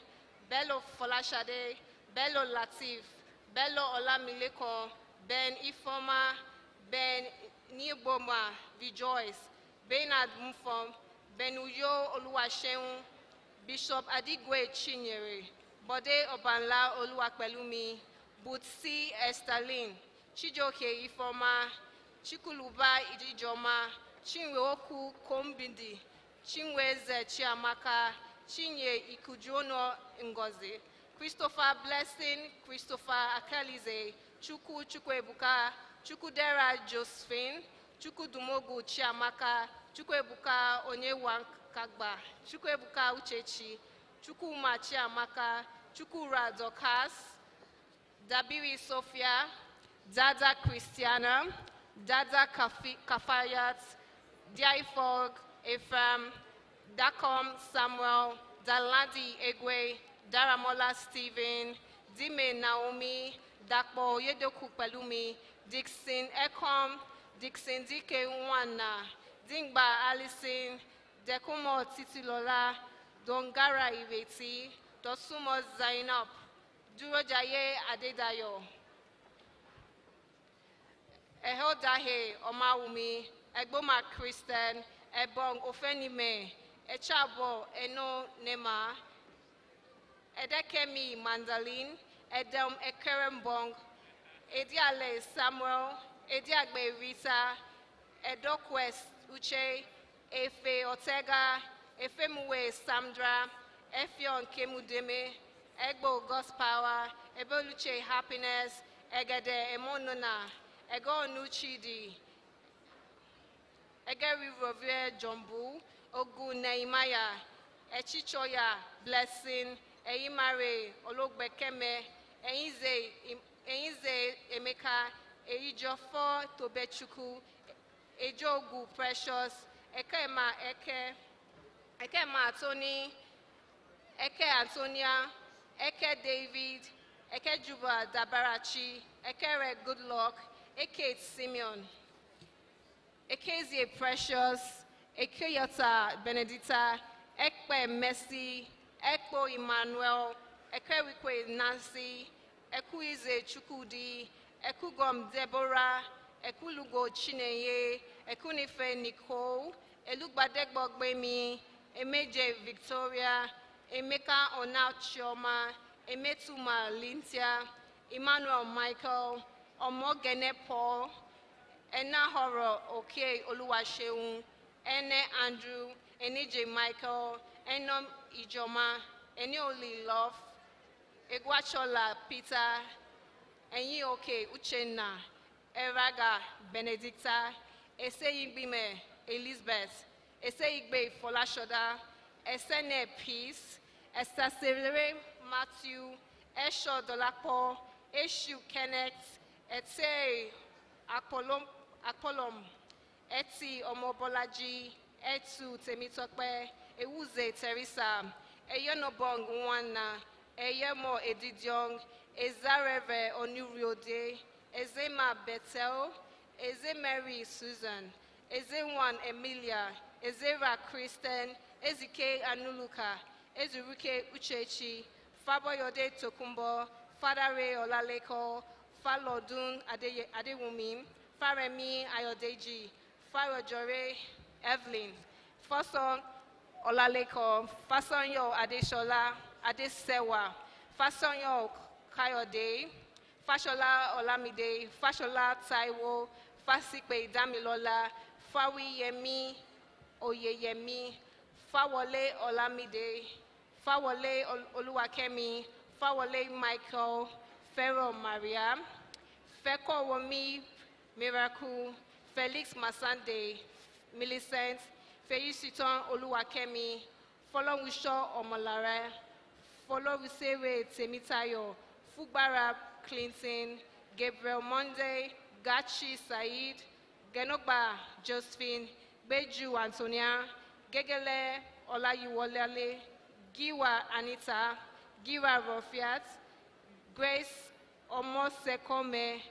Bello Folashade, Bello Latif, Bello Olamileko, Ben Ifoma, Ben Niboma, Rejoice, Bernard Mufom, Benuyo Oluwaseun, Bishop Adigwe Chinyere, Bode Obanla Oluwapelumi, Butsi Estalin, Chijoke Ifoma, Chikuluba Idijoma, Chinweoku Kombindi, Chinweze Chiamaka, Chinye Ikujono Ngozi, Christopher Blessing, Christopher Akalize, Chukwebuka, Chukudera Josephine, Chukudumogu Chiamaka, Chukwebuka Onyewankagba, Chukwebuka Uchechi, Chukuma Chiamaka, Chukura Dokas, Dabiri Sophia, Dada Christiana, Dada Kafayat, Diaifog Ephraim, Dakom Samuel, Daladi Egwe, Daramola Stephen, Dime Naomi, Dakpo Yedoku Pelumi, Dixon Ekom, Dixon Dike Nwana, Dingba Alison, Dekumo Titilola, Dongara Iveti, Dosumo Zainab, Durojaye Adedayo, Ehodahe Omawumi, Egboma Christian, Ebong Ofenime, Echabo Eno Nema, Edekemi Mandaline, Edem Ekerembong, Ediale Samuel, Ediagbe Rita, Edoquest Uche, Efe Ortega, Efemuwe Samdra, Efion Kemudeme, Egbo Gospower, Eboluche Happiness, Egede Emonona, Ego Nuchidi, Egeri Rovie Jombu, Ogu Neimaya, Echichoya Blessing, Eimare Ologbekeme, Einze Emeka, Eijofo Tobechuku, Ejogu Precious, Ekema Eke, Ekema Tony, Eke Antonia, Eke David, Eke Juba Dabarachi, Ekere Goodluck, Eke Simeon, Ekezie Precious, Ekeyota Benedita, Ekpe Messi, Ekpo Emmanuel, Ekerikwe Nancy, Ekuize Chukudi, Ekugom Deborah, Ekulugo Chineye, Ekunife Nicole, Elugbadegbo Gbemi, Emeje Victoria, Emeka Onachioma, Emetuma Lintia, Emmanuel Michael, Omogene Paul, Ena Horo Oke Oluwaseun, Ene Andrew, Enije Michael, Enom Ijoma, Eni Oli Love, Egwachola Peter, Enyi Oke Uchenna, Eraga Benedicta, Eseyigbime Elizabeth, Eseyigbe Folashoda, Esene Peace, Estasere Matthew, Esho Dolapo, Eshu Kenneth, Ete Apolom, Eti Omobolaji, Etu Temitokpe, Ewuze Teresa, Eyonobong Nwana, Eyemo Edidiong, Ezareve Onuriode, Ezema Bethel, Eze Mary Susan, Ezewan Emilia, Ezera Kristen, Ezike Anuluka, Ezuruke Uchechi, Faboyode Tokumbo, Fadare Olaleko, Falodun Adewumi, Faremi Ayodeji, Farojore Evelyn, Fason Olaleko, Fasonyo Adeshola, Adesewa, Fasonyo Kayode, Fashola Olamide, Fashola Taiwo, Fasipe Damilola, Fawiyemi Oyeyemi, Fawole Olamide, Fawole Oluwakemi, Fawole Michael, Pharaoh Maria, Feko Womi Miracle, Felix Masande, Millicent, Feyisiton Oluwakemi, Folowusho Omolare, Folowisewe Temitayo, Fugbara Clinton, Gabriel Monday, Gachi Said, Genogba Josephine, Beju Antonia, Gegele Olayiwolale, Giwa Anita, Giwa Rofiat, Grace Omosekome,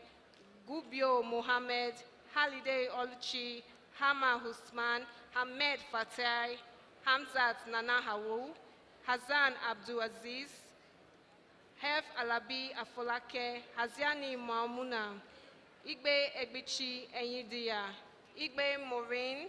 Gubio Mohammed, Haliday Oluchi, Hama Husman, Hamed Fatai, Hamzat Nana Hawu, Hazan Abdul Aziz, Hef Alabi Afolake, Haziani Maumuna, Igbe Egbichi Enyidia, Igbe Maureen,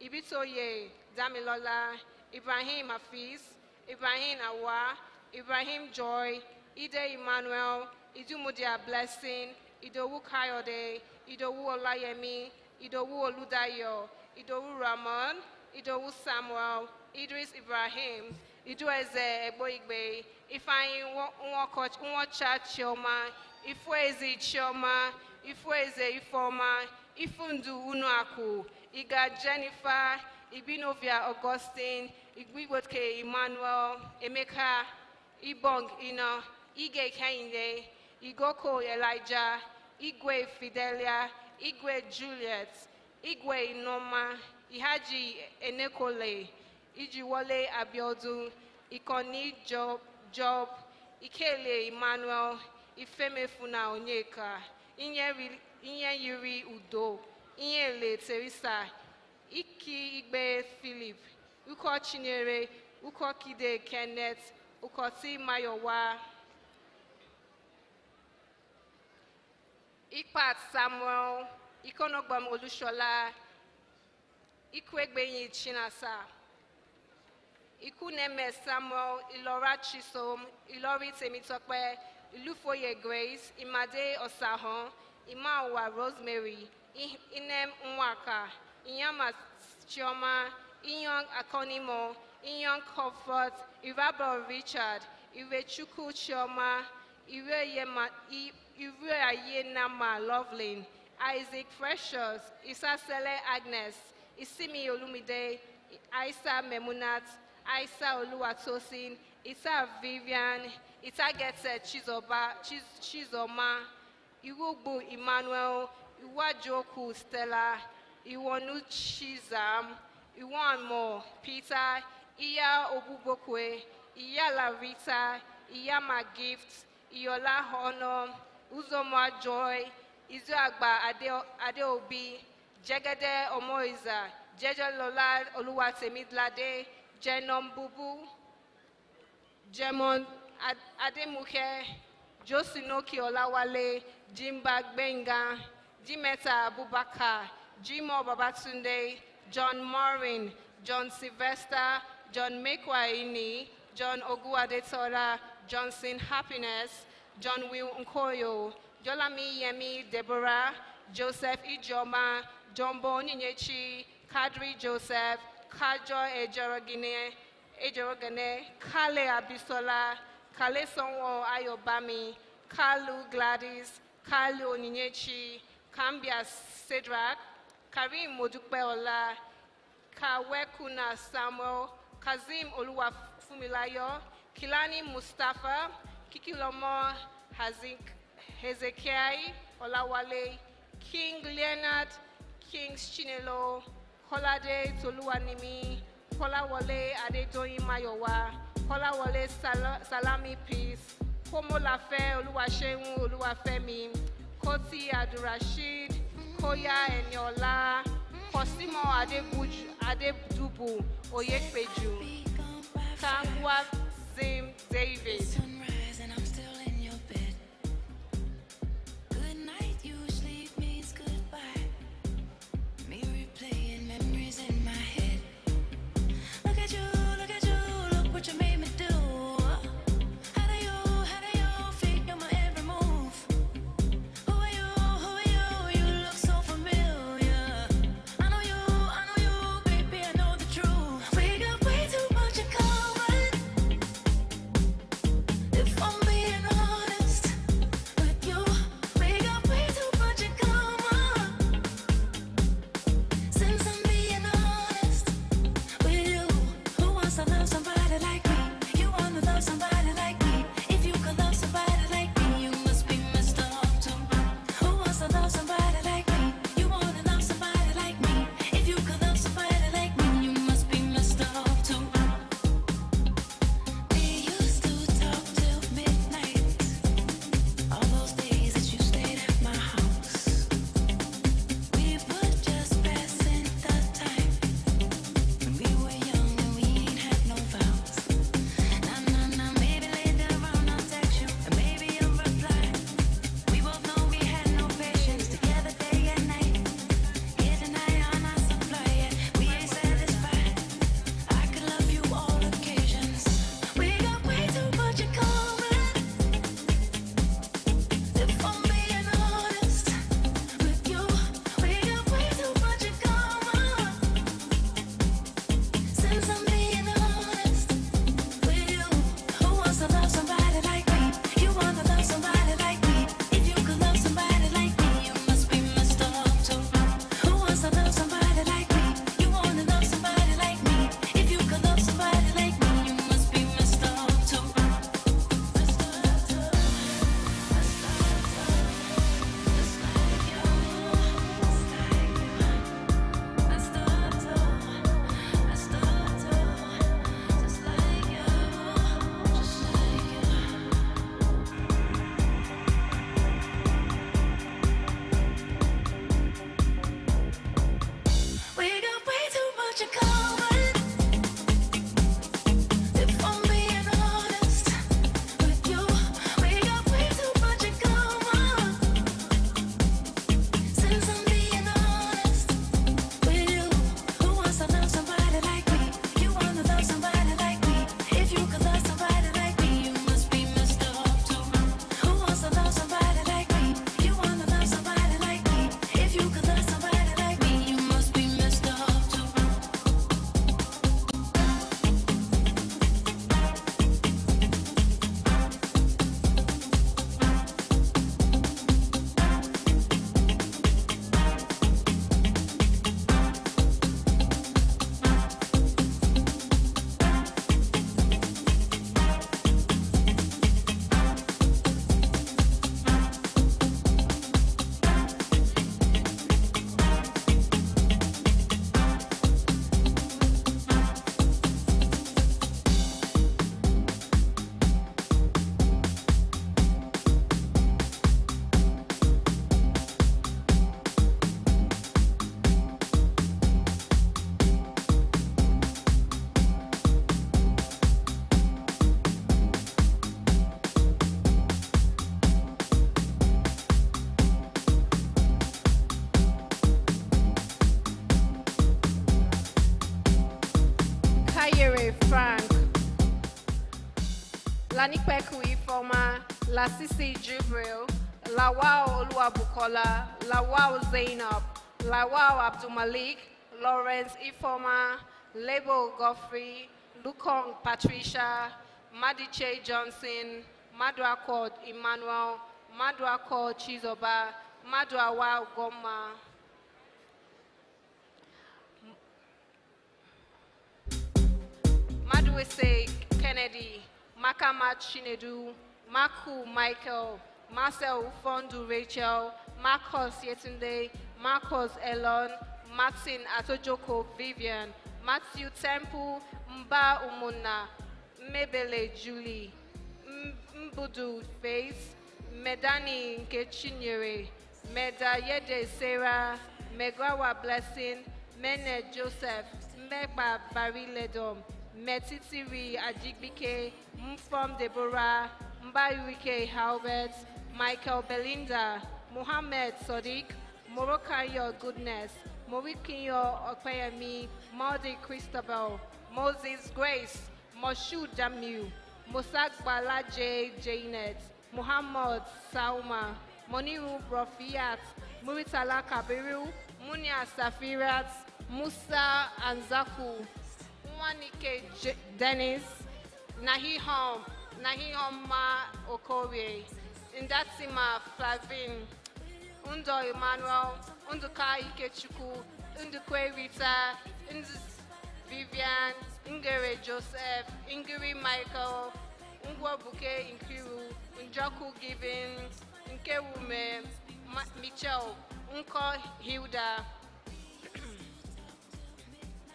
Ibitoye Damilola, Ibrahim Hafiz, Ibrahim Awa, Ibrahim Joy, Ide Emmanuel, Idumudia Blessing, Idowu Kayode, Idowu Olayemi, Idowu Oludayo, Idowu Ramon, Idowu Samuel, Idris Ibrahim, Idueze Eboigbe, Ifeanyi Nwocha Chioma, Ifwezi Chioma, Ifweze Ifoma, Ifundu Unuaku, Iga Jennifer, Ibinovia Augustine, Igbiwoke Emmanuel, Emeka, Ibong Ina, Ige Kende, Igoko Elijah, Igwe Fidelia, Igwe Juliet, Igwe Noma, Ihaji Enekole, Ijiwole Abiodun, Ikoni Job, Ikele Emmanuel, Ifeme Funa Onyeka, Inye Yuri Udo, Inyele Teresa, Iki Igbe Philip, Uko Chinere, Uko Kide Kenneth, Ukoti Mayowa, Ikpat Samuel, Ikonogbam Olushola, Ikwegbenyi Chinasa, Ikuneme Samuel, Ilora Chisom, Ilori Temitope, Ilufoye Grace, Imade Osahon, Imawa Rosemary, Inem Nwaka, Inyama Chioma, Inyong Akonimo, Inyong Comfort, Irabo Richard, Iwechuku Chioma, Iweayenama Loveling, Isaac Precious, Isasele Agnes, Isimi Olumide, Isa Memunat, Isa Oluwatosin, Isa Vivian, Isa Getse Chizoma, Iwugbu Emmanuel, Iwajoku Stella, Iwonu Chizam, Iwanmo Peter, Iya Obubokwe, Iya Larita, Iyama Gift, Iyola Honor, Uzoma Joy, Izuagba Adeobi, Jegede Omoiza, Jeje Lola Oluwatemidlade, Jenom Bubu, Jemon Ademuke, Josinoki Olawale, Jimba Benga, Jimeta Abubakar, Jimo Babatunde, John Morin, John Sylvester, John Mekwaini, John Oguadetora, Johnson Happiness, John Will Nkoyo, Jolami Yemi Deborah, Joseph Ijoma, Jombo Ninyechi, Kadri Joseph, Kajo Ejorogane, Kale Abisola, Kale Sonwo Ayobami, Kalu Gladys, Kalu Ninyechi, Kambia Cedric, Karim Modukbeola, Kawekuna Samuel, Kazim Oluwafumilayo, Kilani Mustafa, Kikilomo Hezekiah Olawale, King Leonard, King Chinelo, Kolade Toluwanimi, Kolawole Adedoyin Mayowa, Kolawole Salami Peace, Komolafe Oluwaseun Oluwafemi, Koti Abdurrashid, Koya Eniola, Kosimo Adedubu Oyekpeju, Kangwa Zim David, Chinyere Frank, Lanikweku Ifoma, Lasisi Jibril, Lawao Oluwabukola, Lawao Zainab, Lawao Abdul Malik, Lawrence Ifoma, Lebo Godfrey, Lukong Patricia, Madiche Johnson, Maduako Emmanuel, Maduako Chizoba, Maduawa Goma. Maduese Kennedy, Makama Chinedu, Maku Michael, Marcel Fondu Rachel, Marcos Yetunde, Marcos Elon, Martin Atojoko Vivian, Matthew Temple, Mba Umuna, Mebele Julie, Mbudu Faith, Medani Nkechinyere, Meda Yede Sarah, Megawa Blessing, Mene Joseph, Megba Bariledom, Metitiri Ajigbike, Mfom Deborah, Mbayuike Halbert, Michael Belinda, Mohammed Sadiq, Morokanyo Goodness, Morikinyo Okpeyemi, Maudie Christabel, Moses Grace, Moshu Damu, Mosagbala J. Janet, Muhammad Sauma, Moniru Brofiat, Muritala Kabiru, Munia Safirat, Musa Anzaku, Mwanike Dennis, Nahihom Ma Okorie, Indatsima Flavin, Undo Emmanuel, Unduka Ikechukwu, Undukwe Rita, Indus Vivian, Ingere Joseph, Ingiri Michael, Ngwabuke Inkiru, Njoku Giving, Nkewume, Michelle, Unko Hilda,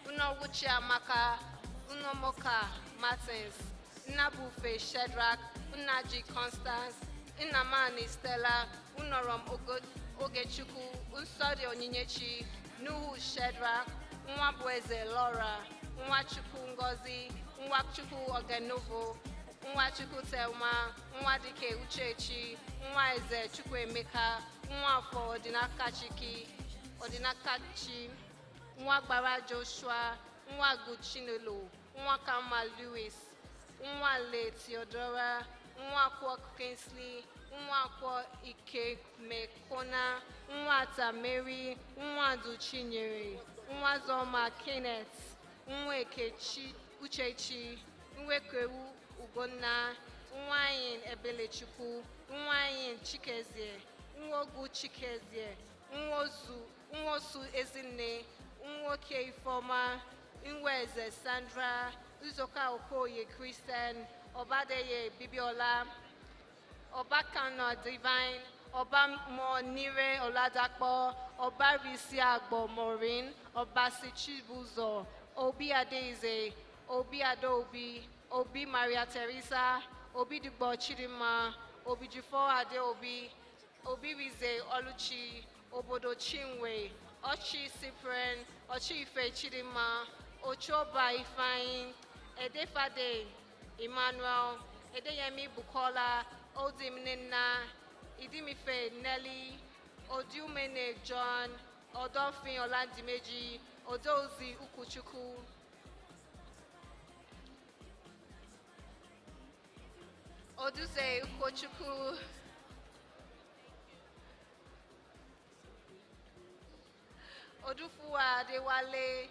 Unowuchi Amaka, Unomoka Martins, Nabufe Shedrack, Unaji Constance, Inamani Stella, Unorom Ogechukwu, Unsodi Onyinyechi, Nuhu Shedrack, Nwabweze Laura, Nwachukwu Ngozi, Nwachukwu Ogenovo, Nwachukwu Telma, Nwadike Uchechi, Nwaeze Chukwuemeka, Nwafọ Odinakachi, Nwagbara Joshua, Nwagu Chinelo, Nwakama Lewis, Nwale Theodora, Nwakwo Kingsley, Nwakwo Ike Mekona, Nwata Mary, Nwadu Chinyere, Nwazoma Kenneth, Nweke Uchechi, Nwekewu Ugonna, Nwayin Ebelechukwu, Nwayin Chikezie, Nwogu Chikezie, Nwosu Ezinne, Nwoke Ifoma, Nweze Sandra, Uzoka Okoye Christian, Obadeye Bibiola, Obakano Divine, Oba Monire Oladapo, Oba Risi Agbo Maureen, Oba Sichibuzo, Obi Adeze, Obi Adobi, Obi Maria Teresa, Obi Dubo Chidima, Obi Jufo Adeobi, Obi Rize Oluchi, Obodo Chinwe, Ochi Cyprian, Ochi Ife Chidima, Ochoba Ifeanyi, Edefade Emmanuel, Edeyemi Bukola, Odimnina, Idimife Nelly, Odiumene John, Odofin Olandimeji, Odozi Ukuchuku, Oduze Ukochuku, Odufuwa Adewale,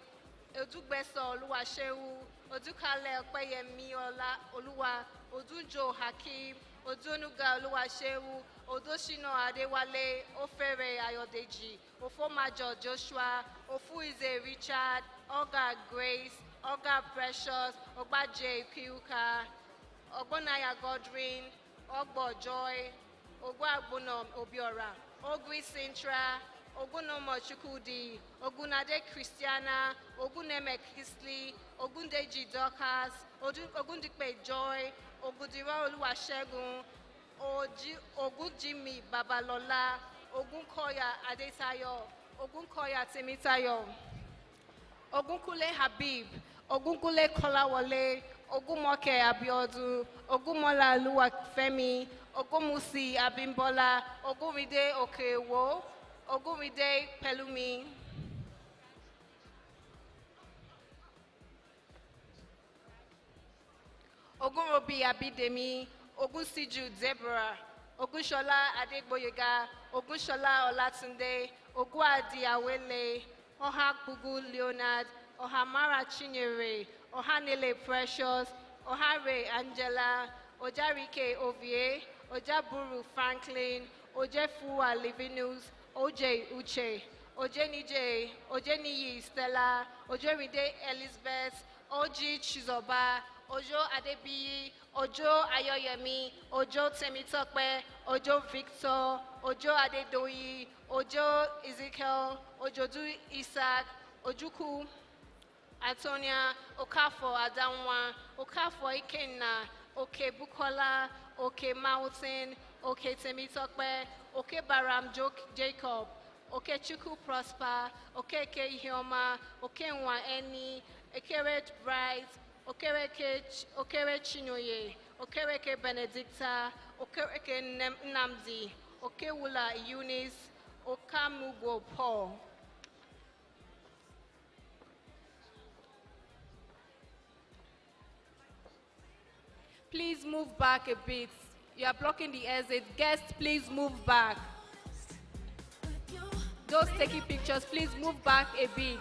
Odugbeso Oluwasewu, Odukale Okpeyemi Oluwa, Odunjo Hakim, Odunuga Oluwasewu, Odoshino Adewale, Ofere Ayodeji, Ofomajo Joshua, Ofuize Richard, Olga Grace, Olga Precious, Ogbaje Kiuka, Ogbonaya Godwin, Ogbo Joy, Ogwagbono Obiora, Ogwi Sintra, Ogunomo Chukudi, Ogunade Christiana, Oguneme Kisley, Ogundeji Dorcas, Ogundikpe Joy, Ogudira Oluwasegun, Ogujimi Babalola, Ogunkoya Adetayo, Ogunkoya Temitayo, Ogunkule Habib, Ogunkule Kolawole, Ogumoke Abiodu, Ogumola Luwafemi, Ogumusi Abimbola, Ogumide Okewo, Ogumide Pelumi. Ogunrobi Abidemi, Ogusiju Deborah, Ogushola Adegboyega, Ogushola Olatunde, Ogwadi Awele, Ohabugu Leonard, Ohamara Chinyere, Ohanele Precious, Ohare Angela, Ojarike Ovie, Ojaburu Franklin, Ojefuwa Livinus, OJ Uche, Ojenije, Ojeniyi Stella, Ojeride Elizabeth, Oji Chizoba, Ojo Adebiyi, Ojo Ayoyemi, Ojo Temitope, Ojo Victor, Ojo Adedoyi, Ojo Ezekiel, Ojodu Isaac, Ojuku Antonia, Okafo Adamwa, Okafo Ikenna, Oke Bukola, Oke Mountain, Oke Temitope, Oke Baram Jacob, Oke Chuku Prosper, Oke Hioma, Oke Nwa Eni, Okere Bright, Okere Chinoye, Okereke Benedicta, Okereke Namdi, Okewula Eunice, Okamugo Paul. Please move back a bit. You are blocking the exit. Guests, please move back. Those taking pictures, please move back a bit.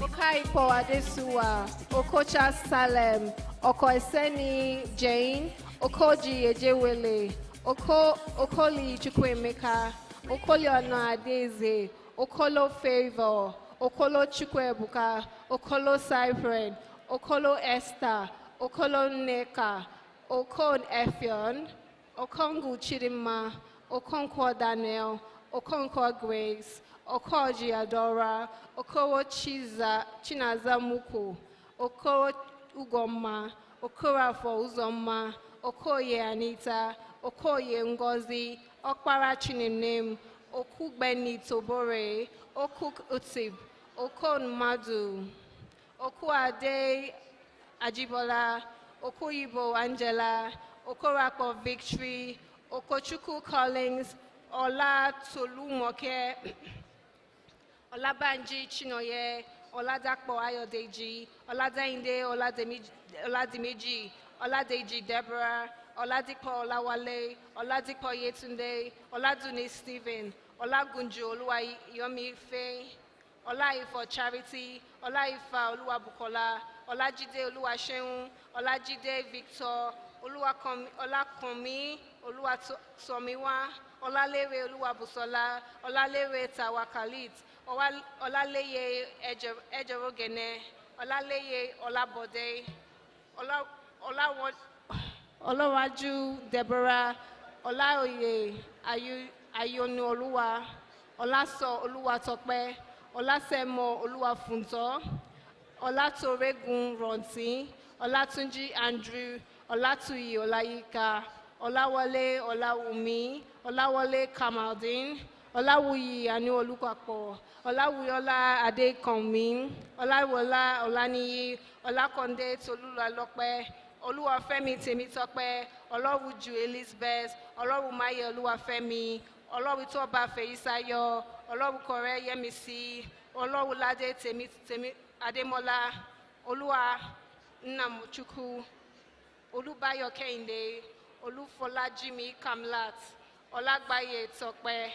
Okaipo Adesuwa, Okocha Salem, Okoeseni Jane, Okoji Ejewele, Okoli Chukwemeka, Okoli Ono Adeze, Okolo Favor, Okolo Chukwebuka, Okolo Cypren, Okolo Esther, Okolo Neka, Okon Effion, Okongu Chidima, Okonkwo Daniel, Okonkwo Grace, Okoji Adora, Okowo Chinaza Muku, Okowo Ugoma, Okorafo Uzoma, Okoye Anita, Okoye Ngozi, Okpara Chininem, Okugbeni Tobore, Okuk Utib, Okon Madu, Okuade Ajibola, Okoyibo Angela, Okorapo Victory, Okochuku Collins, Ola Tolumoke, Olabanji Chinoye, Oladapo Ayodeji, Oladainde Oladimeji, Oladeji Deborah, Oladipo Olawale, Oladipo Yetunde, Oladune Stephen, Olagunju Oluwayomi Faye, Olaifo Charity, Olaifa Oluwabukola, Olajide Oluwaseun, Olajide Victor, Olakomi Oluwatomiwa, Olalewe Oluwabusola, Olalewe Tawakalit, Olaleye Ejerogene, Olaleye Olabode, Olawaju Deborah, Olaoye Ayonu Oluwa, Olaso Oluwatope, Olasemo Oluwafunto, Olatoregun Ronti, Olatunji Andrew, Olatuyi Olayika, Olawale Olawumi, Olawale Kamaldin, Olawuyi Anu Olukapo, Olawuyola Adekanmi, Olawola Olaniyi, Olakonde Tolula Lope, Oluwafemi Temitope, Olawuju Elizabeth, Olawumaye Oluwafemi, Olawutoba Feisayo, Olawukore Yemisi, Olawulade Temi Ademola, Olua Nnamuchukwu, Olubayo Kehinde, Olufola Jimmy Kamlat, Olagbaye Tokpe,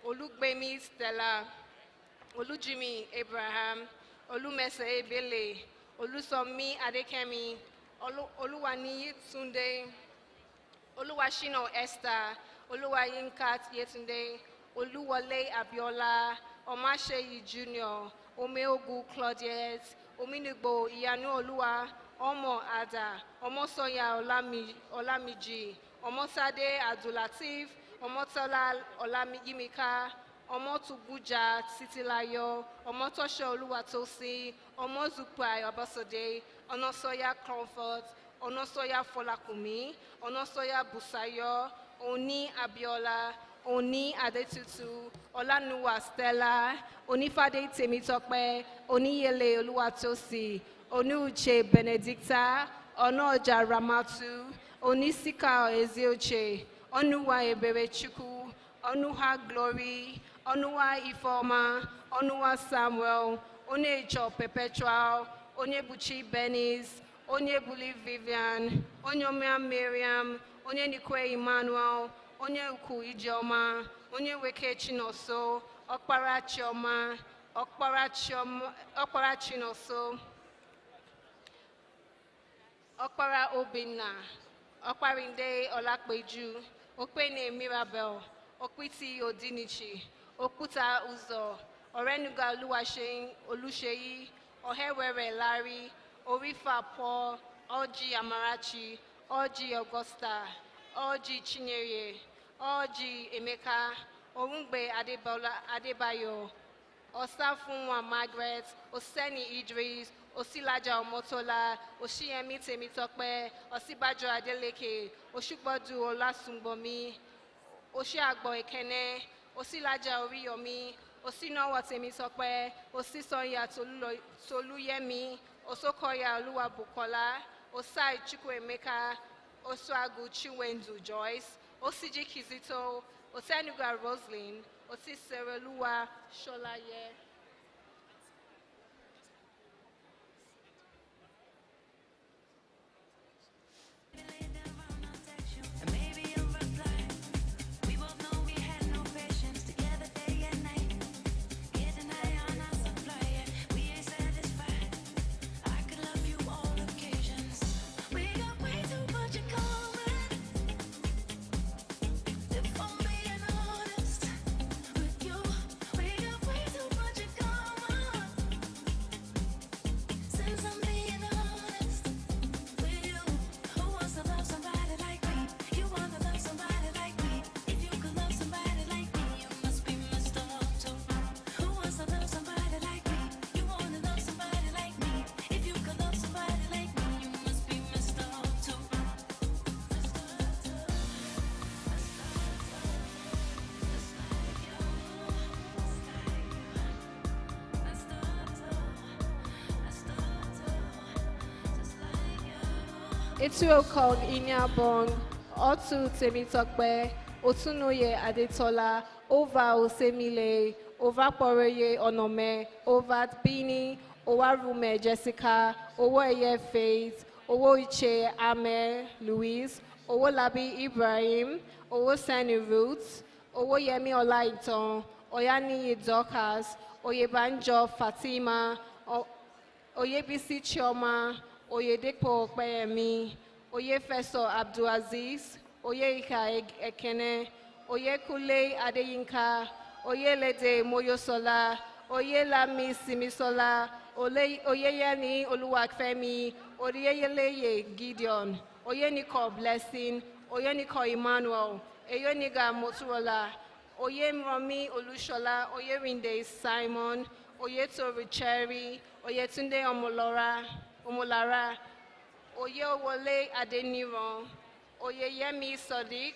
Olugbemi Stella, Olujimi Abraham, Olumese Ebele, Olusomi Adekemi, Oluwani Tunde, Oluwashino Esther, Oluwayinka Yetunde, Oluwole Abiola, Omasheyi Jr., Omeogu Claudius, Ominugbo Iyanu Oluwa, Omo Ada, Omosoya Olamiji, Omotade Abdulatif, Omotola Olamiyimika, Omotubuja Titilayo, Omotosho Oluwatosi, Omozupai Abasode, Onosoya Comfort, Onosoya Folakumi, Onosoya Busayo, Oni Abiola, Oni Adetutu, Olanuwa Stella, Onifade Temitokpe, Oniyele Oluwatosi, Onuche Benedicta, Onoja Ramatu, Onisika Ezioche, Onuwa Eberechukwu, Onuha Glory, Onuwa Ifoma, Onuwa Samuel, Onejo Perpetual, Onyebuchi Benis, Onyebuli Vivian, Onyomia Miriam, Onyenikwe Emmanuel, Onyeuku Ijeoma, Onyeweke Chinoso, Okpara Chioma, Okpara Chinoso, Okpara Obinna, Okparinde Olakbeju, Okpene Mirabel, Okwiti Odinichi, Okuta Uzo, Orenuga Oluseyi, Ohewere Larry, Orifa Paul, Oji Amarachi, Oji Augusta, Oji Chinyere, Oji Emeka, Orungbe Adebayo, Osafunwa Margaret, Oseni Idris, Osilaja Omotola, Oshiemi Temitokpe, Osibajo Adeleke, Oshukbodu Olasunbomi, Oshiagbo Ekene, Osilaja Oriyomi, Osinowa Temitokpe, Osisonya Toluyemi, Osokoya Oluwabukola, Osai Chukwuemeka, Oswagu Chiwendu Joyce, Osiji Kizito, Osenuga Roslyn, Osisereluwa Sholaye. Etuo called Inyabong, Otu Temitokpe, Otunoye Adetola, Ova Osemile, Ova Poreye Onome, Ovat Bini, Owarume Jessica, Owoye Faith, Owoiche Ame Louise, Owolabi Ibrahim, Owosani Roots, Owoyemi Olaiton, Oyani Dorcas, Oyebanjo Fatima, Oyebisi Chioma, Oyedepo Okpeyemi, Oyefeso Abdulaziz, Oyeika Ekene, Oyekule Adeyinka, Oyelede Moyosola, Oyelami Simisola, Oyeyeni Oluwakfemi, Oyeyeleye Gideon, Oyeniko Blessing, Oyeniko Emmanuel, Oyeniga Moturola, Oyemromi Olushola, Oyerinde Simon, Oyeto Richeri, Oyetunde Omolara, Oyewole Adeniran, Oyeyemi Sadiq,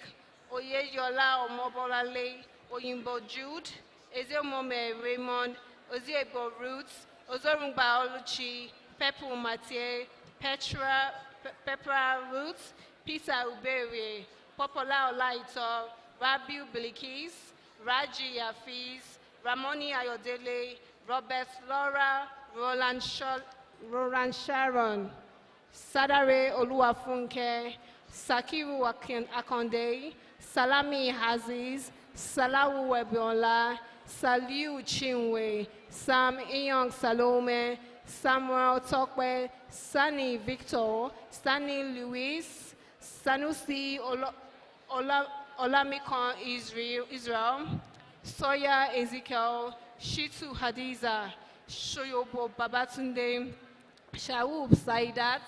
Oyeyola Omobolale, Oyimbo Jude, Ezemome Raymond, Oziebo Roots, Ozorungba Oluchi, Pepu Mathieu, Petra Roots, Peter Ubere, Popola Olaito, Rabiu Bilikis, Raji Yafiz, Ramoni Ayodele, Robert Laura, Roland Sharon, Sadare Oluwafunke, Sakiru Akonde, Salami Haziz, Salawu Webiola, Saliu Chinwe, Sam Iyong Salome, Samuel Tokwe, Sani Victor, Sani Luis, Sanusi Olamikon Israel, Soya Ezekiel, Shitu Hadiza, Shoyobo Babatunde, Shaub Saidat,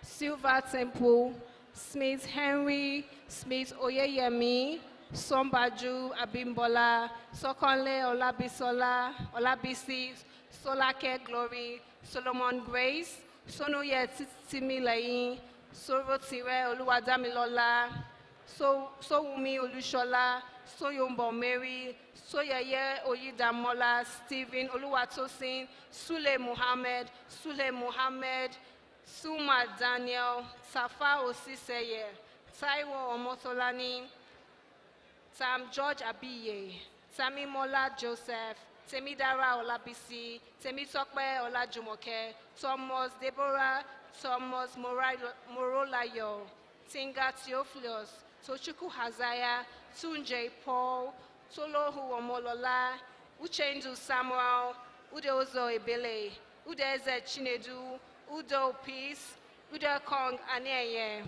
Silver Temple, Smith Henry, Smith Oyeyemi, Sombaju Abimbola, Sokonle Olabisi, Solake Glory, Solomon Grace, Sonuye Timilayin, Sorotire Oluwadamilola, Sowumi Olushola, Soyombo Mary, Soyeye Oyidamola, Stephen Oluwatosin, Sule Muhammad, Suma Daniel, Safa Osiseye, Taiwo Omotolani, Tam George Abiye, Tamimola Joseph, Temidara Olabisi, Temitokpe Olajumoke, Thomas Deborah, Thomas Morolayo, Tinga Theophilus, Tochuku Hazaya, Tunje Paul, Tolohu Omolola, Uchendu Samuel, Udozo Ebele, Udeze Chinedu, Udo Peace, Udo Kong Aneye.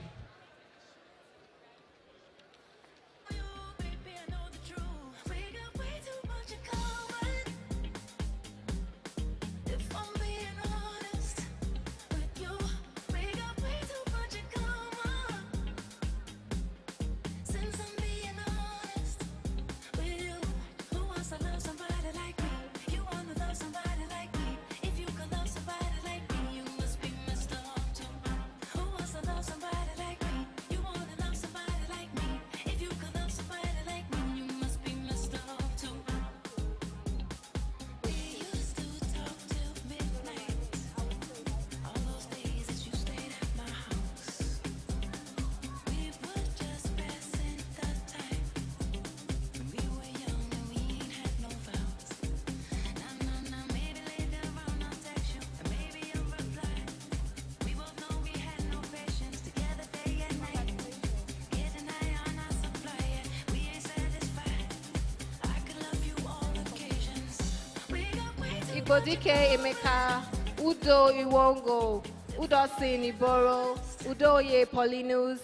Igbodike Emeka, Udo Iwongo, Udosin Iboro, Udoye Paulinus,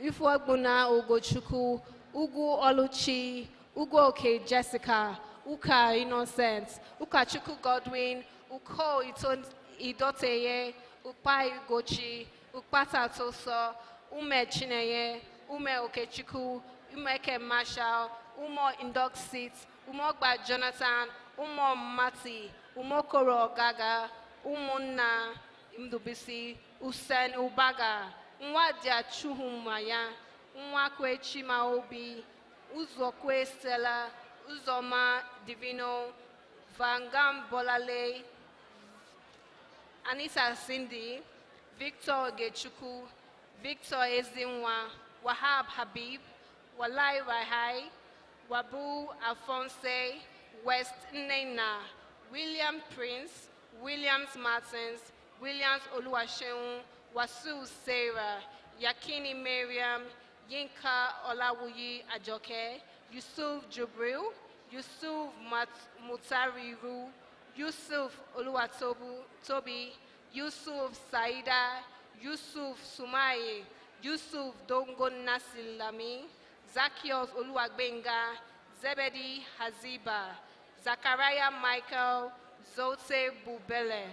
Ifuagbuna Ogochukwu, Ugu Oluchi, Ugoke Jessica, Uka Innocent, Ukachukwu Godwin, Uko Idoteye, Ukpai Gochi, Ukpata Toso, Ume Chineye, Ume Okechukwu, Umeke Marshall, Umo Induxit, Umogba Jonathan, Umo Mati, Umokoro Gaga, Umunna Mdubisi, Usen Ubaga, Nwadia Chuhumaya, Nwakwe Chimaobi, Uzokwe Stella, Uzoma Divino, Vangam Bolale, Anita Cindy, Victor Gechuku, Victor Ezinwa, Wahab Habib, Walai Rahai, Wabu Alphonse, West Nena, William Prince, Williams Martins, Williams Oluwaseun, Wasu Sarah, Yakini Miriam, Yinka Olawuyi Ajoke, Yusuf Jubril, Yusuf Mutariru, Yusuf Oluwatobi, Yusuf Saida, Yusuf Sumaye, Yusuf Dongo Nasilami, Zakios Oluwagbenga, Zebedi Haziba, Zachariah Michael, Zote Bubele.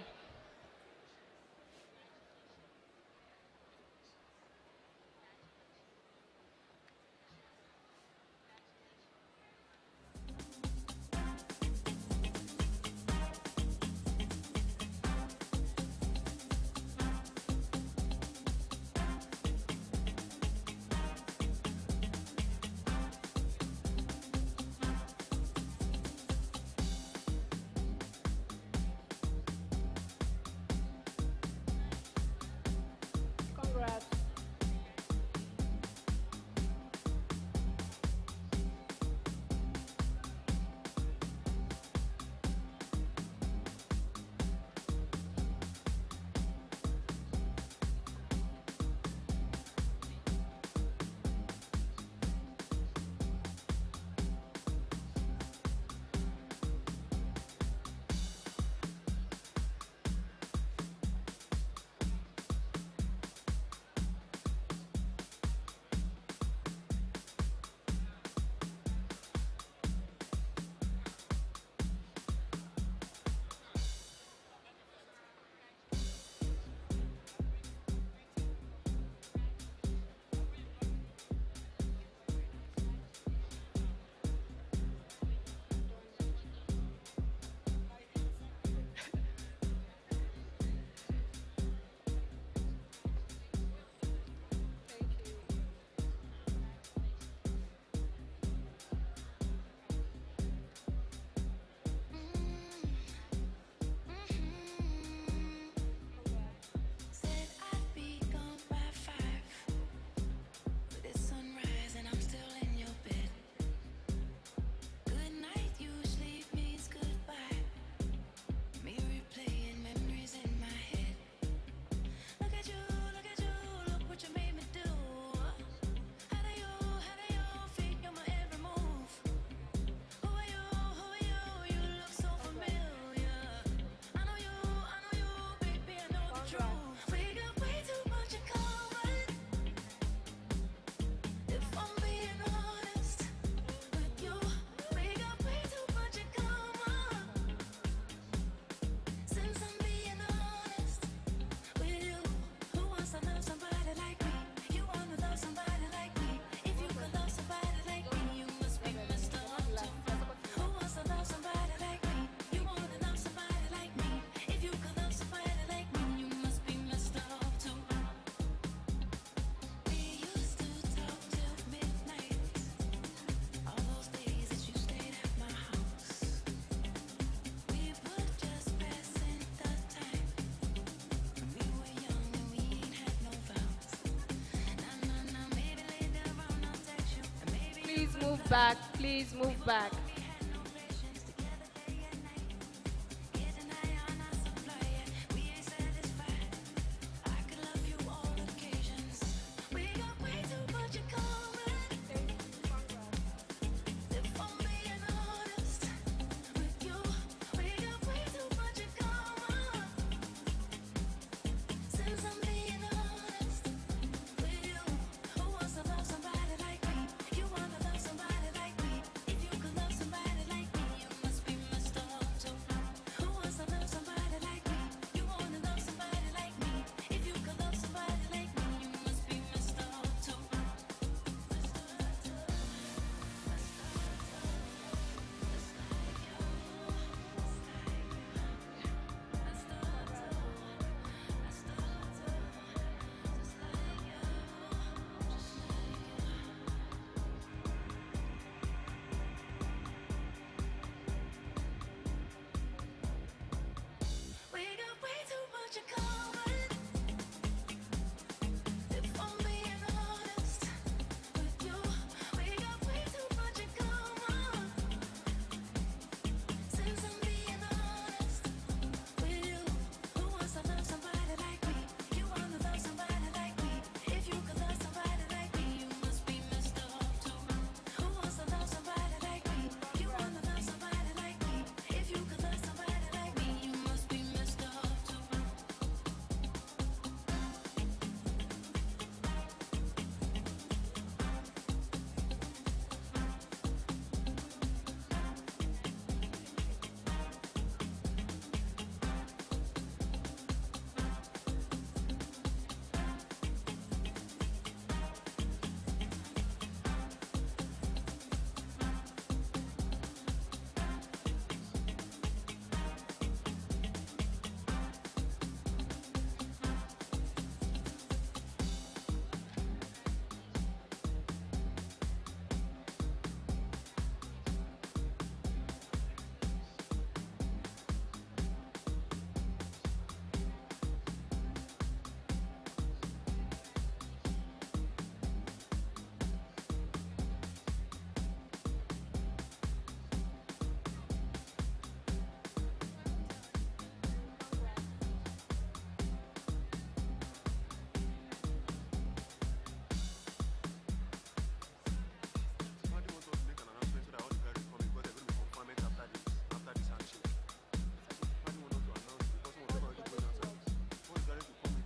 back, please move back.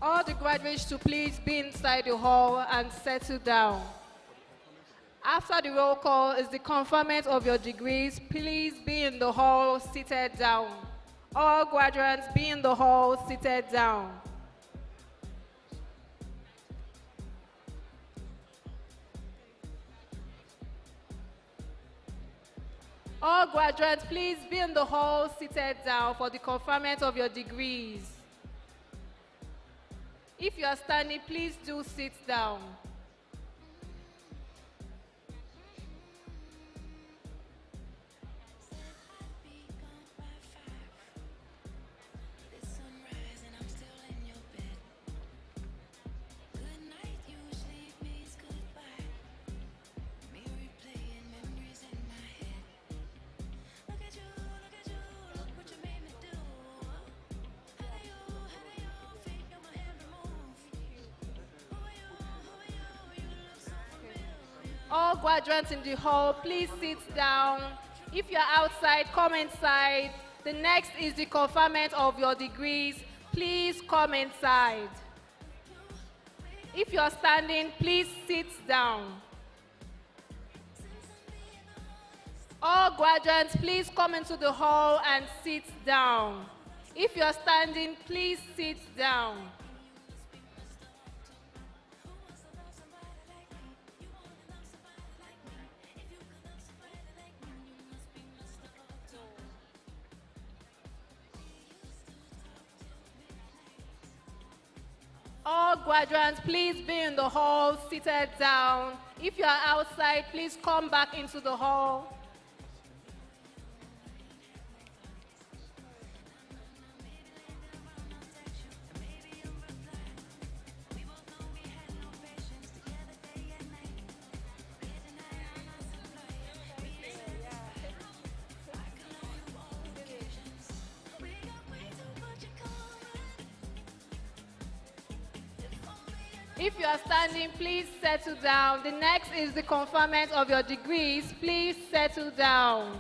All the graduates to please be inside the hall and settle down. After the roll call is the conferment of your degrees. Please be in the hall seated down. All graduates be in the hall seated down. All graduates, please be in the hall seated down for the conferment of your degrees. If you are standing, please do sit down. All graduates in the hall, please sit down. If you're outside, come inside. The next is the conferment of your degrees. Please come inside. If you're standing, please sit down. All graduates, please come into the hall and sit down. If you're standing, please sit down. All graduates, please be in the hall, seated down. If you are outside, please come back into the hall. If you are standing, please settle down. The next is the conferment of your degrees. Please settle down.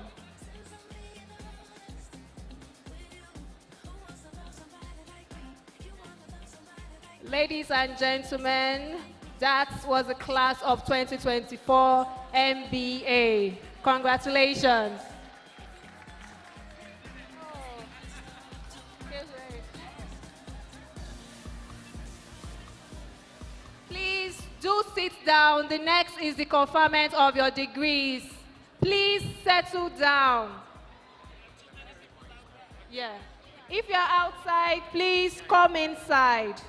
Ladies and gentlemen, that was the class of 2024 MBA. Congratulations. Please do sit down. The next is the conferment of your degrees. Please settle down. Yeah. If you're outside, please come inside.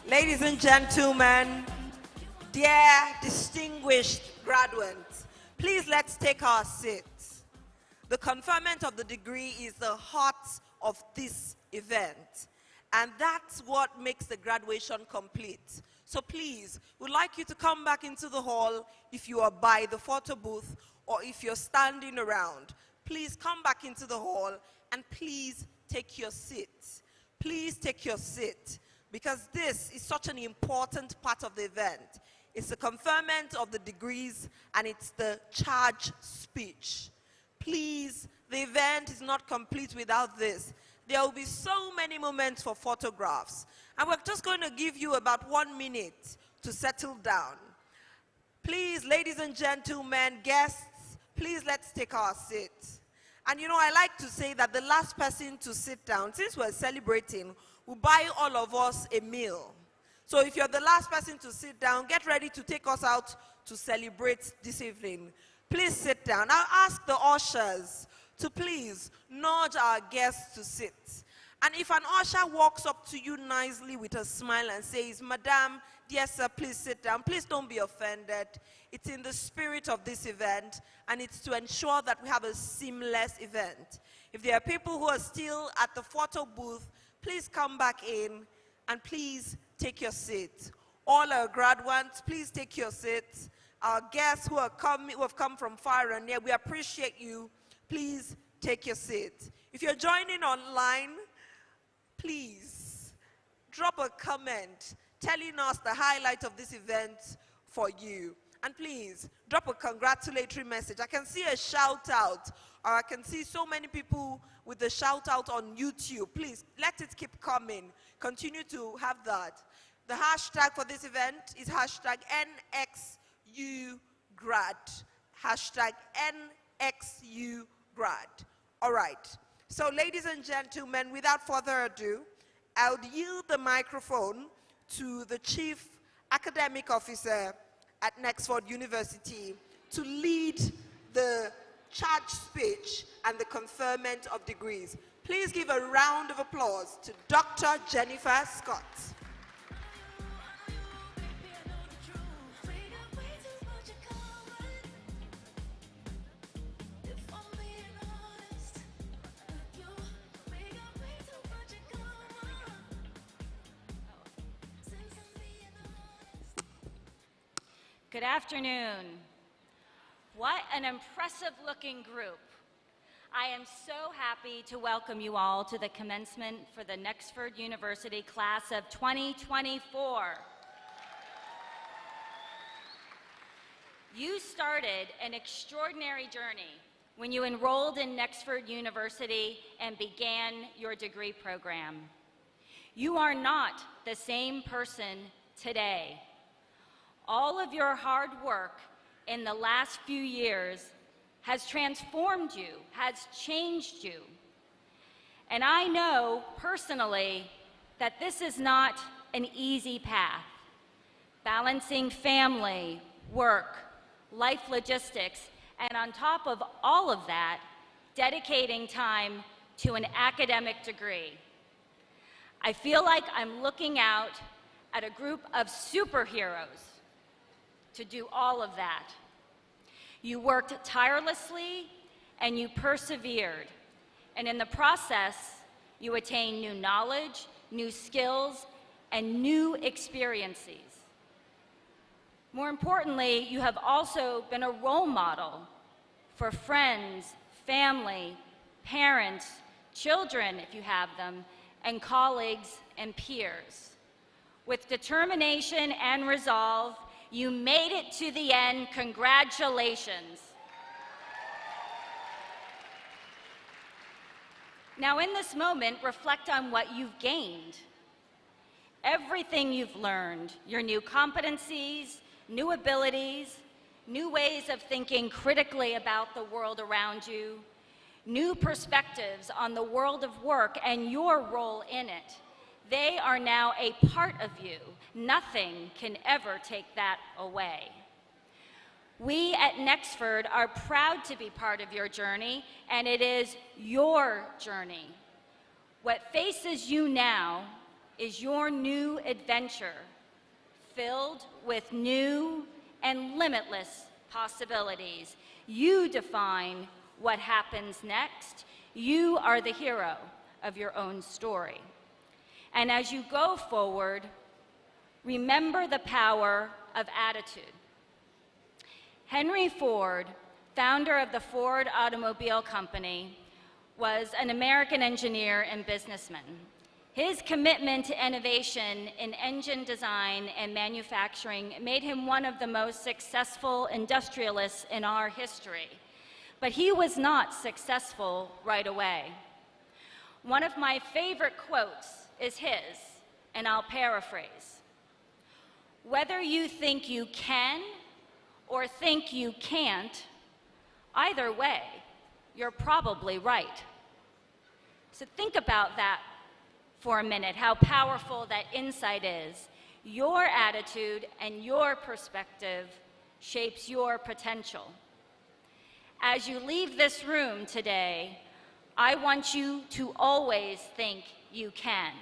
Ladies and gentlemen, dear distinguished graduates, please let's take our seats. The conferment of the degree is the heart of this event, and that's what makes the graduation complete. So please, we'd like you to come back into the hall if you are by the photo booth or if you're standing around. Please come back into the hall and please take your seat. Please take your seat, because this is such an important part of the event. It's the conferment of the degrees and it's the charge speech. Please, the event is not complete without this. There will be so many moments for photographs, and we're just going to give you about 1 minute to settle down. Please, ladies and gentlemen, guests, please let's take our seats. And you know, I like to say that the last person to sit down, since we're celebrating, will buy all of us a meal. So if you're the last person to sit down, get ready to take us out to celebrate this evening. Please sit down. I'll ask the ushers to please nudge our guests to sit. And if an usher walks up to you nicely with a smile and says, "Madam, dear sir, please sit down," please don't be offended. It's in the spirit of this event, and it's to ensure that we have a seamless event. If there are people who are still at the photo booth, please come back in and please take your seat. All our graduates, please take your seats. Our guests who have come from far and near, we appreciate you. Please take your seat. If you're joining online, please drop a comment telling us the highlight of this event for you. And please drop a congratulatory message. I can see a shout out, or I can see so many people with the shout out on YouTube. Please let it keep coming. Continue to have that. The hashtag for this event is hashtag NXUGrad. Hashtag NXUGrad. All right. So ladies and gentlemen, without further ado, I would yield the microphone to the Chief Academic Officer at Nexford University to lead the charge speech and the conferment of degrees. Please give a round of applause to Dr. Jennifer Scott. Good afternoon. What an impressive looking group. I am so happy to welcome you all to the commencement for the Nexford University class of 2024. You started an extraordinary journey when you enrolled in Nexford University and began your degree program. You are not the same person today. All of your hard work in the last few years has transformed you, has changed you. And I know personally that this is not an easy path. Balancing family, work, life logistics, and on top of all of that, dedicating time to an academic degree. I feel like I'm looking out at a group of superheroes to do all of that. You worked tirelessly and you persevered. And in the process, you attained new knowledge, new skills, and new experiences. More importantly, you have also been a role model for friends, family, parents, children, if you have them, and colleagues and peers. With determination and resolve, you made it to the end. Congratulations. Now, in this moment, reflect on what you've gained. Everything you've learned, your new competencies, new abilities, new ways of thinking critically about the world around you, new perspectives on the world of work and your role in it. They are now a part of you. Nothing can ever take that away. We at Nexford are proud to be part of your journey, and it is your journey. What faces you now is your new adventure, filled with new and limitless possibilities. You define what happens next. You are the hero of your own story. And as you go forward, remember the power of attitude. Henry Ford, founder of the Ford Automobile Company, was an American engineer and businessman. His commitment to innovation in engine design and manufacturing made him one of the most successful industrialists in our history. But he was not successful right away. One of my favorite quotes is his, and I'll paraphrase. Whether you think you can or think you can't, either way, you're probably right. So think about that for a minute, how powerful that insight is. Your attitude and your perspective shapes your potential. As you leave this room today, I want you to always think you can.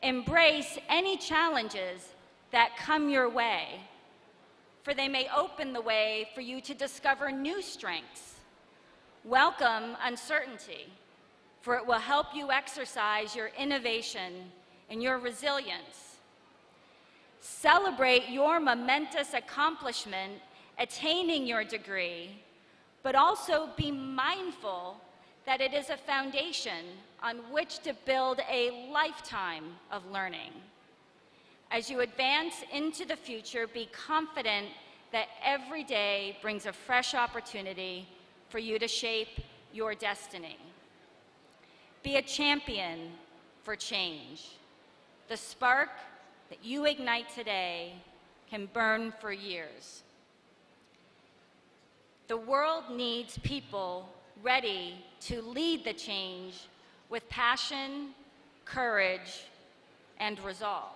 Embrace any challenges that come your way, for they may open the way for you to discover new strengths. Welcome uncertainty, for it will help you exercise your innovation and your resilience. Celebrate your momentous accomplishment, attaining your degree, but also be mindful that it is a foundation on which to build a lifetime of learning. As you advance into the future, be confident that every day brings a fresh opportunity for you to shape your destiny. Be a champion for change. The spark that you ignite today can burn for years. The world needs people ready to lead the change with passion, courage, and resolve.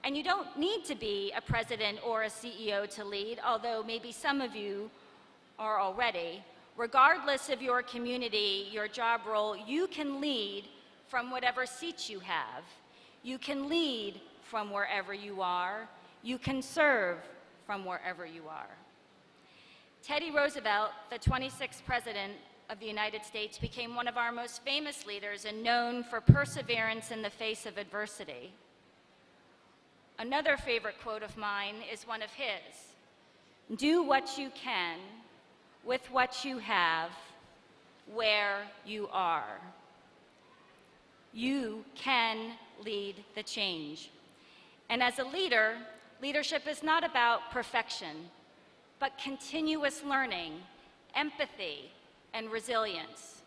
And you don't need to be a president or a CEO to lead, although maybe some of you are already. Regardless of your community, your job role, you can lead from whatever seat you have. You can lead from wherever you are. You can serve from wherever you are. Teddy Roosevelt, the 26th President of the United States, became one of our most famous leaders and known for perseverance in the face of adversity. Another favorite quote of mine is one of his. Do what you can with what you have, where you are. You can lead the change. And as a leader, leadership is not about perfection, but continuous learning, empathy, and resilience.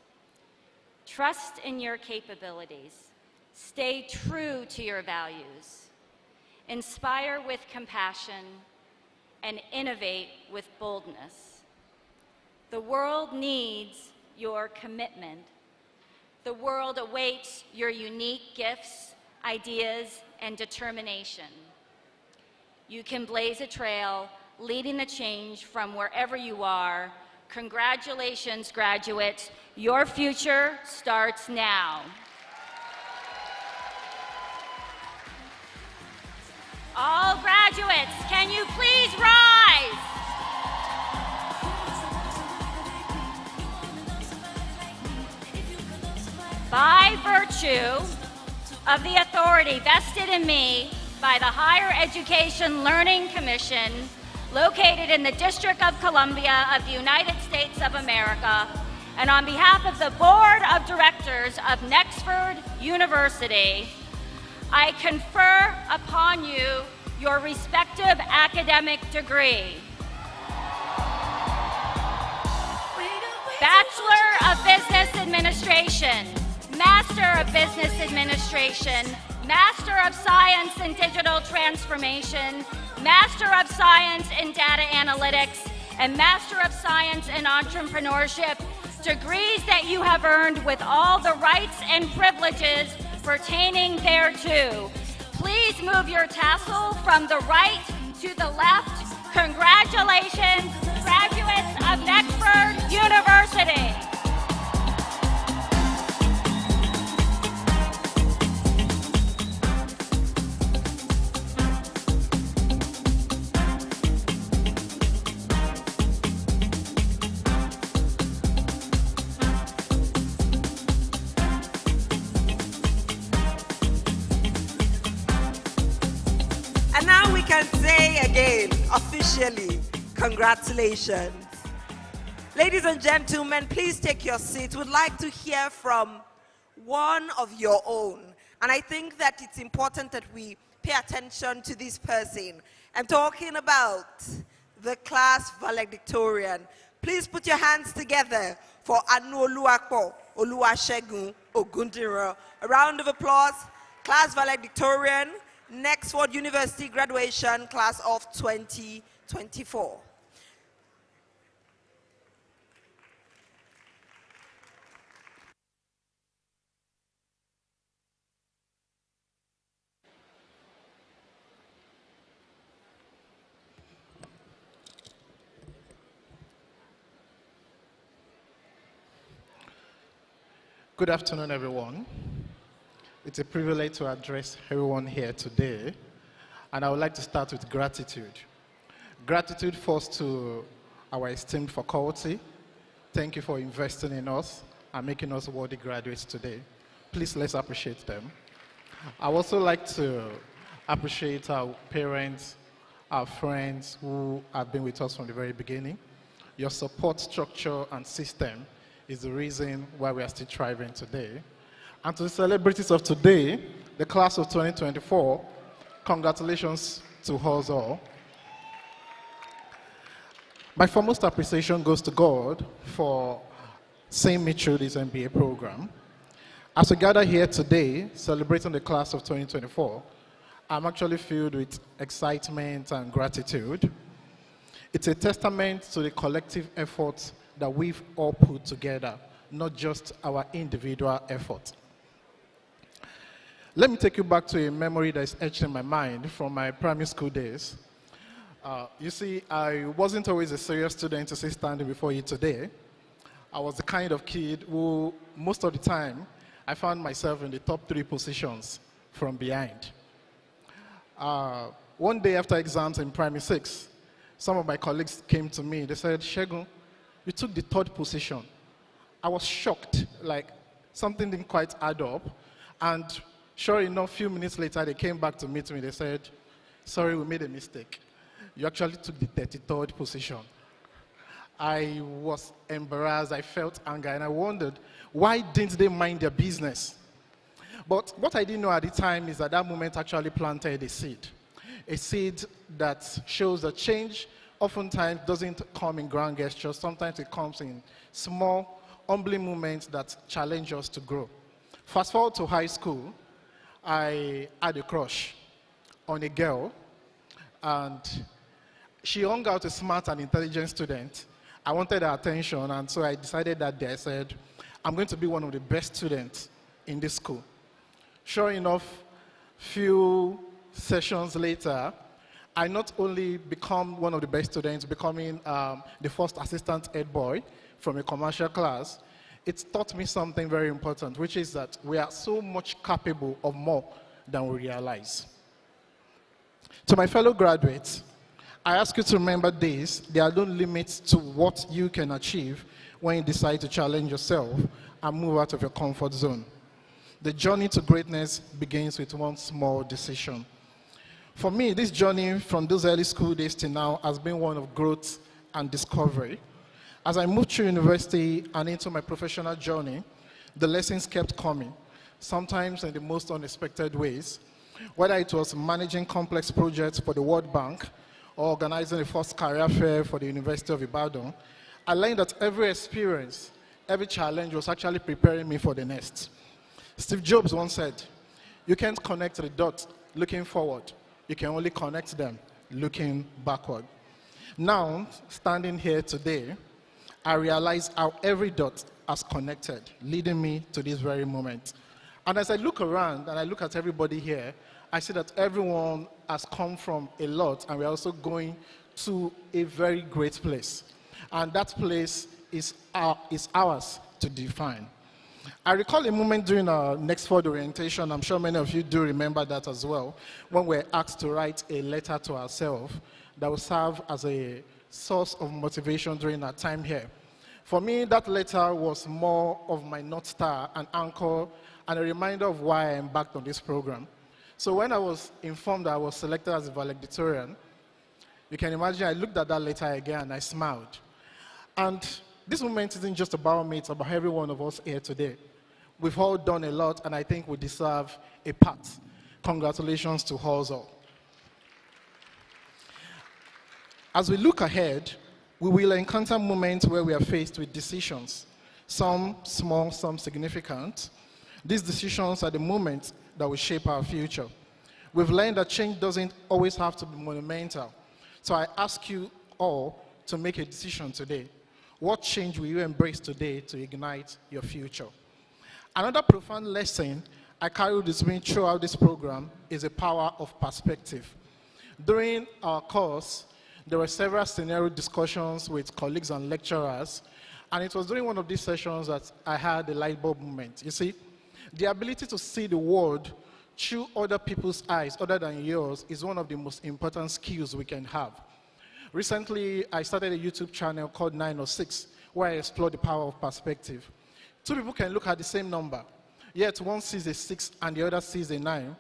Trust in your capabilities. Stay true to your values. Inspire with compassion, and innovate with boldness. The world needs your commitment. The world awaits your unique gifts, ideas, and determination. You can blaze a trail, leading the change from wherever you are. Congratulations, graduates. Your future starts now. All graduates, can you please rise? By virtue of the authority vested in me by the Higher Education Learning Commission, located in the District of Columbia of the United States of America, and on behalf of the Board of Directors of Nexford University, I confer upon you your respective academic degree. Bachelor of Business Administration, Master of Business Administration, Master of Science in Digital Transformation, Master of Science in Data Analytics, and Master of Science in Entrepreneurship, degrees that you have earned with all the rights and privileges pertaining thereto. Please move your tassel from the right to the left. Congratulations, graduates of Nexford University. And now we can say again, officially, congratulations. Ladies and gentlemen, please take your seats. We'd like to hear from one of your own. And I think that it's important that we pay attention to this person. I'm talking about the class valedictorian. Please put your hands together for Anu Oluwapo Oluwasegun Ogundiro. A round of applause. Class valedictorian, Nexford University graduation, class of 2024. Good afternoon, everyone. It's a privilege to address everyone here today, and I would like to start with gratitude. Gratitude first to our esteemed faculty. Thank you for investing in us and making us worthy graduates today. Please, let's appreciate them. I would also like to appreciate our parents, our friends who have been with us from the very beginning. Your support structure and system is the reason why we are still thriving today. And to the celebrities of today, the class of 2024, congratulations to us all. My foremost appreciation goes to God for seeing me through this MBA program. As we gather here today, celebrating the class of 2024, I'm actually filled with excitement and gratitude. It's a testament to the collective efforts that we've all put together, not just our individual effort. Let me take you back to a memory that is etched in my mind from my primary school days. You see, I wasn't always a serious student to say standing before you today. I was the kind of kid who, most of the time, I found myself in the top 3 positions from behind. One day after exams in primary 6, some of my colleagues came to me. They said, "Segun, you took the 3rd position." I was shocked, like something didn't quite add up. And sure enough, a few minutes later, they came back to meet me. They said, "Sorry, we made a mistake. You actually took the 33rd position." I was embarrassed, I felt anger, and I wondered, why didn't they mind their business? But what I didn't know at the time is that that moment actually planted a seed that shows that change oftentimes doesn't come in grand gestures. Sometimes it comes in small, humbling moments that challenge us to grow. Fast forward to high school, I had a crush on a girl, and she hung out a smart and intelligent student. I wanted her attention, and so I decided that day, I said, I'm going to be one of the best students in this school. Sure enough, few sessions later, I not only become one of the best students, becoming the first assistant head boy from a commercial class, it taught me something very important, which is that we are so much capable of more than we realize. To my fellow graduates, I ask you to remember this: there are no limits to what you can achieve when you decide to challenge yourself and move out of your comfort zone. The journey to greatness begins with one small decision. For me, this journey from those early school days to now has been one of growth and discovery. As I moved through university and into my professional journey, the lessons kept coming, sometimes in the most unexpected ways. Whether it was managing complex projects for the World Bank or organizing the first career fair for the University of Ibadan, I learned that every experience, every challenge was actually preparing me for the next. Steve Jobs once said, "You can't connect the dots looking forward. You can only connect them looking backward." Now, standing here today, I realize how every dot has connected, leading me to this very moment. And as I look around and I look at everybody here, I see that everyone has come from a lot, and we're also going to a very great place. And that place is ours to define. I recall a moment during our Nexford orientation, I'm sure many of you do remember that as well, when we're asked to write a letter to ourselves that will serve as a source of motivation during our time here. For me, that letter was more of my North Star, an anchor, and a reminder of why I embarked on this program. So when I was informed that I was selected as a valedictorian, you can imagine I looked at that letter again and I smiled. And this moment isn't just about me, it's about every one of us here today. We've all done a lot, and I think we deserve a pat. Congratulations to us all. As we look ahead, we will encounter moments where we are faced with decisions, some small, some significant. These decisions are the moments that will shape our future. We've learned that change doesn't always have to be monumental. So I ask you all to make a decision today. What change will you embrace today to ignite your future? Another profound lesson I carry with me throughout this program is the power of perspective. During our course, there were several scenario discussions with colleagues and lecturers, and it was during one of these sessions that I had a light bulb moment. You see, the ability to see the world through other people's eyes other than yours is one of the most important skills we can have. Recently, I started a YouTube channel called 906, where I explore the power of perspective. Two people can look at the same number, yet one sees a 6 and the other sees a 9.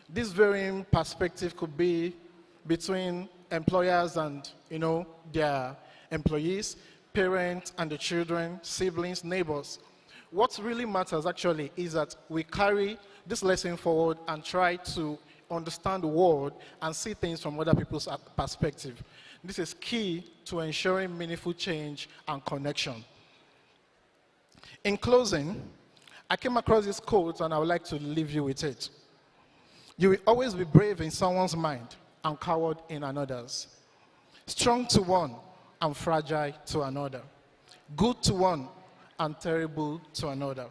This varying perspective could be between employers and, their employees, parents and the children, siblings, neighbors. What really matters actually is that we carry this lesson forward and try to understand the world and see things from other people's perspective. This is key to ensuring meaningful change and connection. In closing, I came across this quote and I would like to leave you with it. You will always be brave in someone's mind and coward in another's. Strong to one and fragile to another. Good to one and terrible to another.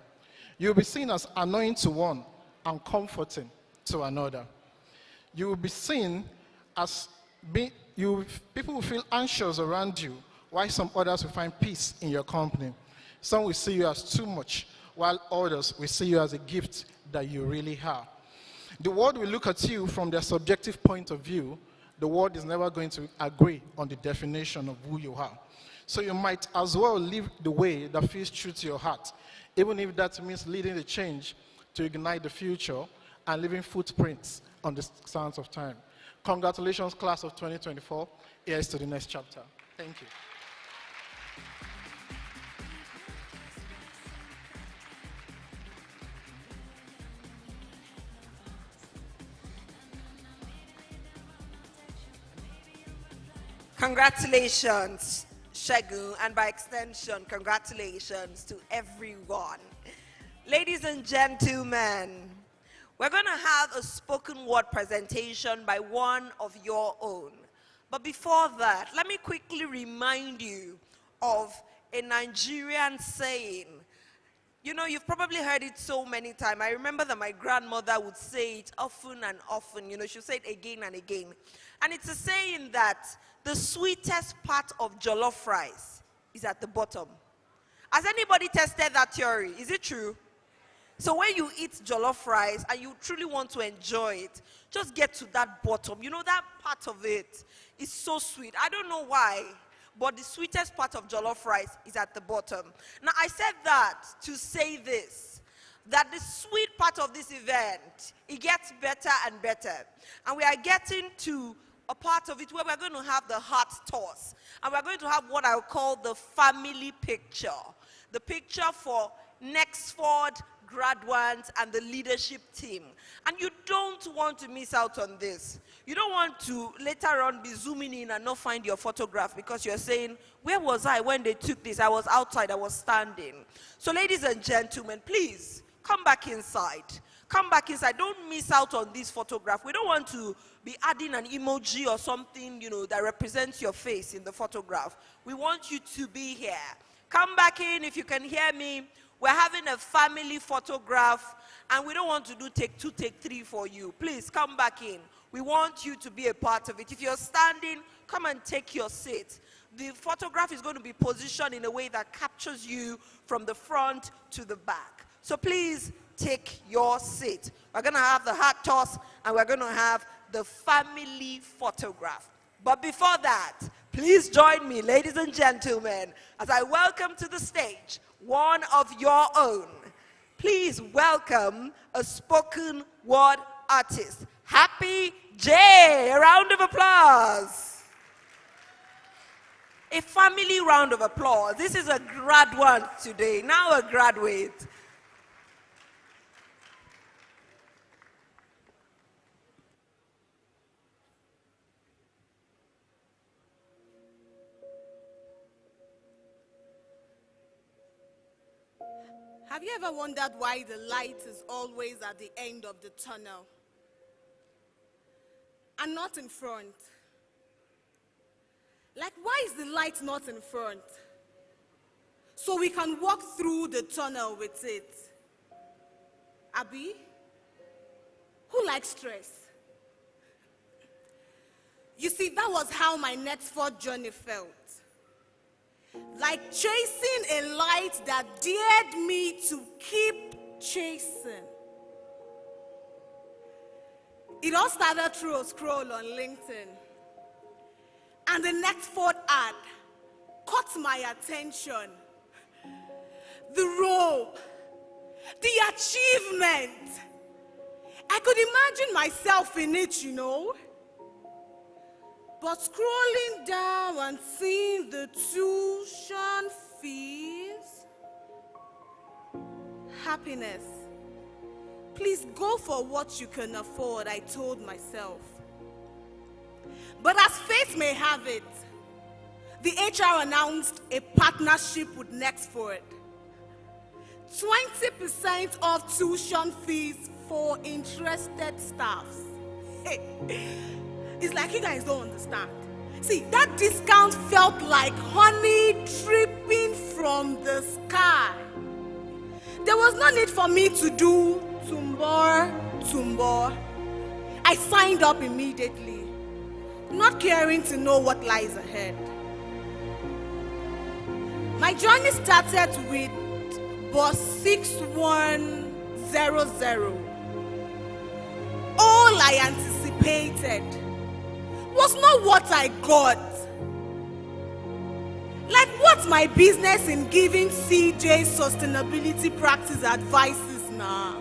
You will be seen as annoying to one and comforting to another. You will be seen as people will feel anxious around you, while some others will find peace in your company. Some will see you as too much, while others will see you as a gift that you really are. The world will look at you from their subjective point of view. The world is never going to agree on the definition of who you are. So you might as well live the way that feels true to your heart, even if that means leading the change to ignite the future and leaving footprints on the sands of time. Congratulations, class of 2024. Here's to the next chapter. Thank you. Congratulations, Shegun, and by extension, congratulations to everyone. Ladies and gentlemen, we're going to have a spoken word presentation by one of your own. But before that, let me quickly remind you of a Nigerian saying. You know, you've probably heard it so many times. I remember that my grandmother would say it often and often. You know, she'll say it again and again. And it's a saying that the sweetest part of jollof rice is at the bottom. Has anybody tested that theory? Is it true? So when you eat jollof rice and you truly want to enjoy it, just get to that bottom. You know, that part of it is so sweet. I don't know why, but the sweetest part of jollof rice is at the bottom. Now, I said that to say this, that the sweet part of this event, it gets better and better. And we are getting to a part of it where we're going to have the heart toss. And we're going to have what I call the family picture. The picture for Nexford graduates and the leadership team. And you don't want to miss out on this. You don't want to later on be zooming in and not find your photograph because you're saying, where was I when they took this? I was outside, I was standing. So ladies and gentlemen, please come back inside. Come back inside. Don't miss out on this photograph. We don't want to be adding an emoji or something, you know, that represents your face in the photograph. We want you to be here. Come back in if you can hear me. We're having a family photograph, and we don't want to do take 2, take 3 for you. Please come back in. We want you to be a part of it. If you're standing, come and take your seat. The photograph is going to be positioned in a way that captures you from the front to the back. So please take your seat. We're going to have the hat toss, and we're going to have the family photograph. But before that, please join me, ladies and gentlemen, as I welcome to the stage one of your own. Please welcome a spoken word artist, Happy J. A round of applause. A family round of applause. This is a graduate today, now a graduate. Have you ever wondered why the light is always at the end of the tunnel and not in front? Like, why is the light not in front? So we can walk through the tunnel with it. Abi? Who likes stress? You see, that was how my Nexford journey felt. Like chasing a light that dared me to keep chasing. It all started through a scroll on LinkedIn. And the Nexford ad caught my attention. The role, the achievement. I could imagine myself in it, you know. But scrolling down and seeing the tuition fees, happiness. Please go for what you can afford, I told myself. But as fate may have it, the HR announced a partnership with Nexford. 20% off tuition fees for interested staffs. Hey. It's like you guys don't understand. See, that discount felt like honey dripping from the sky. There was no need for me to do tumbo. I signed up immediately, not caring to know what lies ahead. My journey started with bus 6100. All I anticipated was not what I got. Like, what's my business in giving CJ sustainability practice advices now?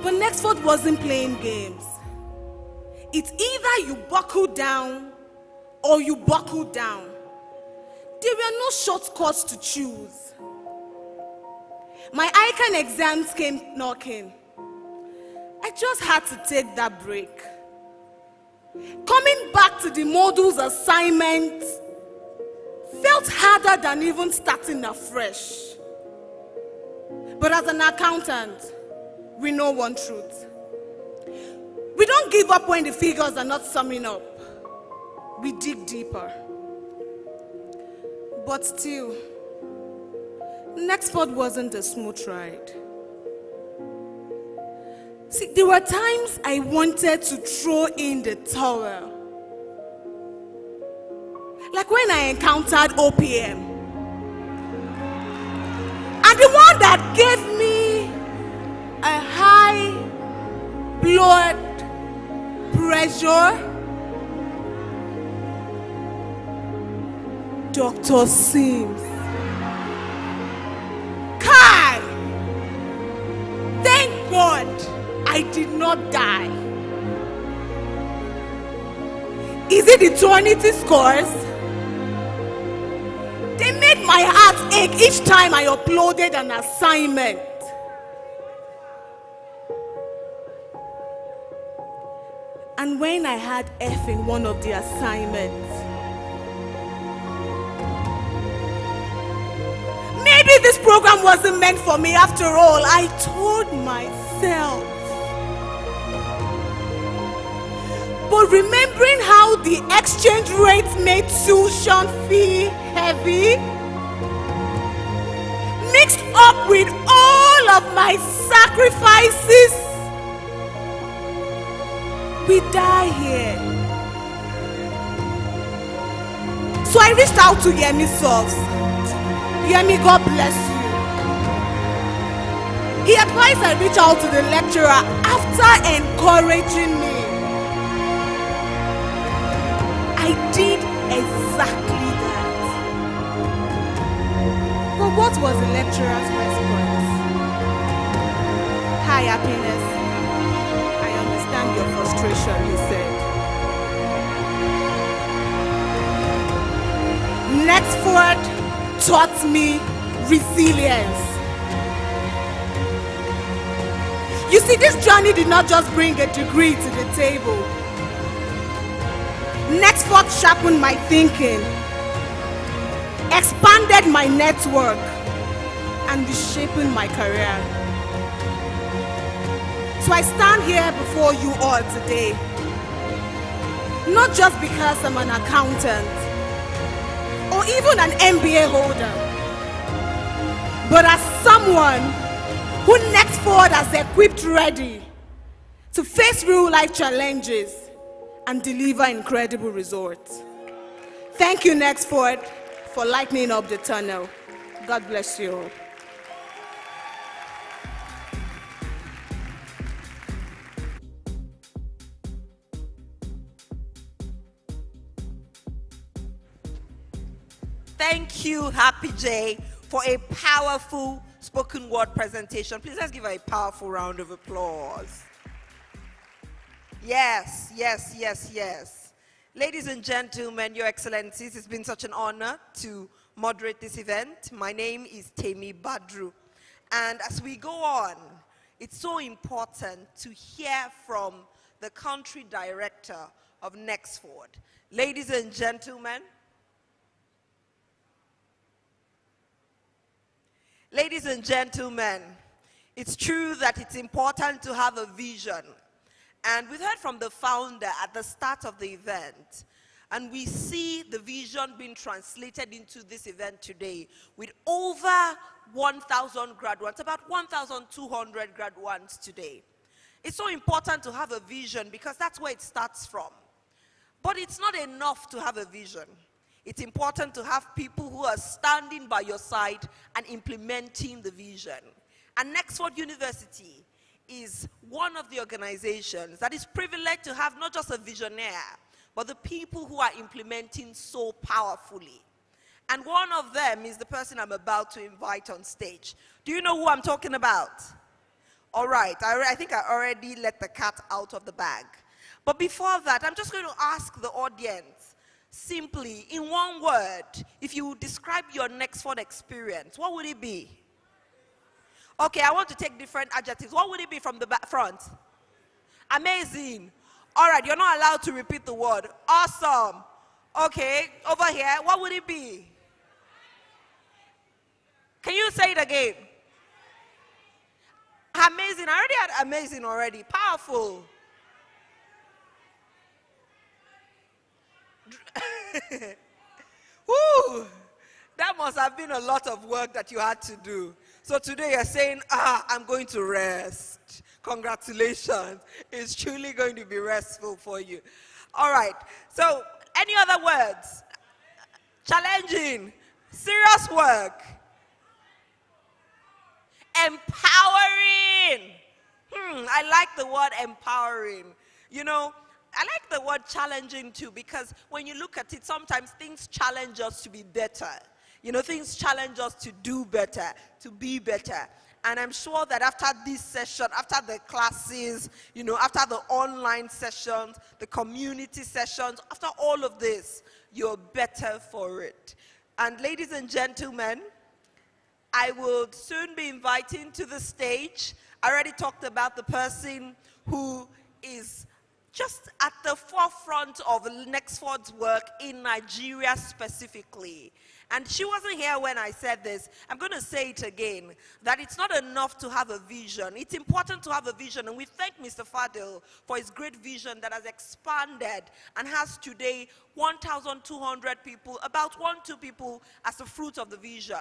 But Nexford wasn't playing games. It's either you buckle down or you buckle down. There were no shortcuts to choose. My ICANN exams came knocking. I just had to take that break. Coming back to the modules assignment felt harder than even starting afresh. But as an accountant, we know one truth. We don't give up when the figures are not summing up. We dig deeper. But still, Nexford wasn't a smooth ride. See, there were times I wanted to throw in the towel. Like when I encountered OPM. And the one that that gave me a high blood pressure, Dr. Sims. Kai! Thank God I did not die. Is it eternity scores? They made my heart ache each time I uploaded an assignment. And when I had F in one of the assignments, maybe this program wasn't meant for me after all, I told myself. But remembering how the exchange rate made tuition fee heavy, mixed up with all of my sacrifices, we die here. So I reached out to Yemi Sofs. Yemi, God bless you. He advised I reach out to the lecturer after encouraging me. I did exactly that. But what was the lecturer's response? Hi, Happiness. I understand your frustration, he said. Nexford taught me resilience. You see, this journey did not just bring a degree to the table. Nexford sharpened my thinking, expanded my network, and reshaping my career. So I stand here before you all today, not just because I'm an accountant or even an MBA holder, but as someone who Nexford has equipped ready to face real life challenges and deliver incredible results. Thank you, Nexford, for lightening up the tunnel. God bless you all. Thank you, Happy J, for a powerful spoken word presentation. Please let's give her a powerful round of applause. Yes, yes, yes, yes. Ladies and gentlemen, Your Excellencies, it's been such an honor to moderate this event. My name is Temi Badru. And as we go on, it's so important to hear from the country director of Nexford. Ladies and gentlemen, it's true that it's important to have a vision. And we heard from the founder at the start of the event, and we see the vision being translated into this event today with over 1,000 graduates, about 1,200 graduates today. It's so important to have a vision because that's where it starts from. But it's not enough to have a vision. It's important to have people who are standing by your side and implementing the vision. And Nexford University is one of the organizations that is privileged to have not just a visionaire, but the people who are implementing so powerfully. And one of them is the person I'm about to invite on stage. Do you know who I'm talking about? All right, I think I already let the cat out of the bag. But before that, I'm just going to ask the audience, simply, in one word, if you describe your Nexford experience, what would it be? Okay, I want to take different adjectives. What would it be from the front? Amazing. All right, you're not allowed to repeat the word. Awesome. Okay, over here, what would it be? Can you say it again? Amazing. I already had amazing already. Powerful. Woo! That must have been a lot of work that you had to do. So today you're saying, I'm going to rest. Congratulations. It's truly going to be restful for you. All right. So any other words? Challenging. Serious work. empowering. I like the word empowering. You know, I like the word challenging too, because when you look at it, sometimes things challenge us to be better. You know, things challenge us to do better, to be better. And I'm sure that after this session, after the classes, you know, after the online sessions, the community sessions, after all of this, you're better for it. And ladies and gentlemen, I will soon be inviting to the stage. I already talked about the person who is just at the forefront of Nexford's work in Nigeria specifically. And she wasn't here when I said this. I'm going to say it again, that it's not enough to have a vision. It's important to have a vision, and we thank Mr. Fadil for his great vision that has expanded and has today 1,200 people, about 1-2 people as the fruit of the vision.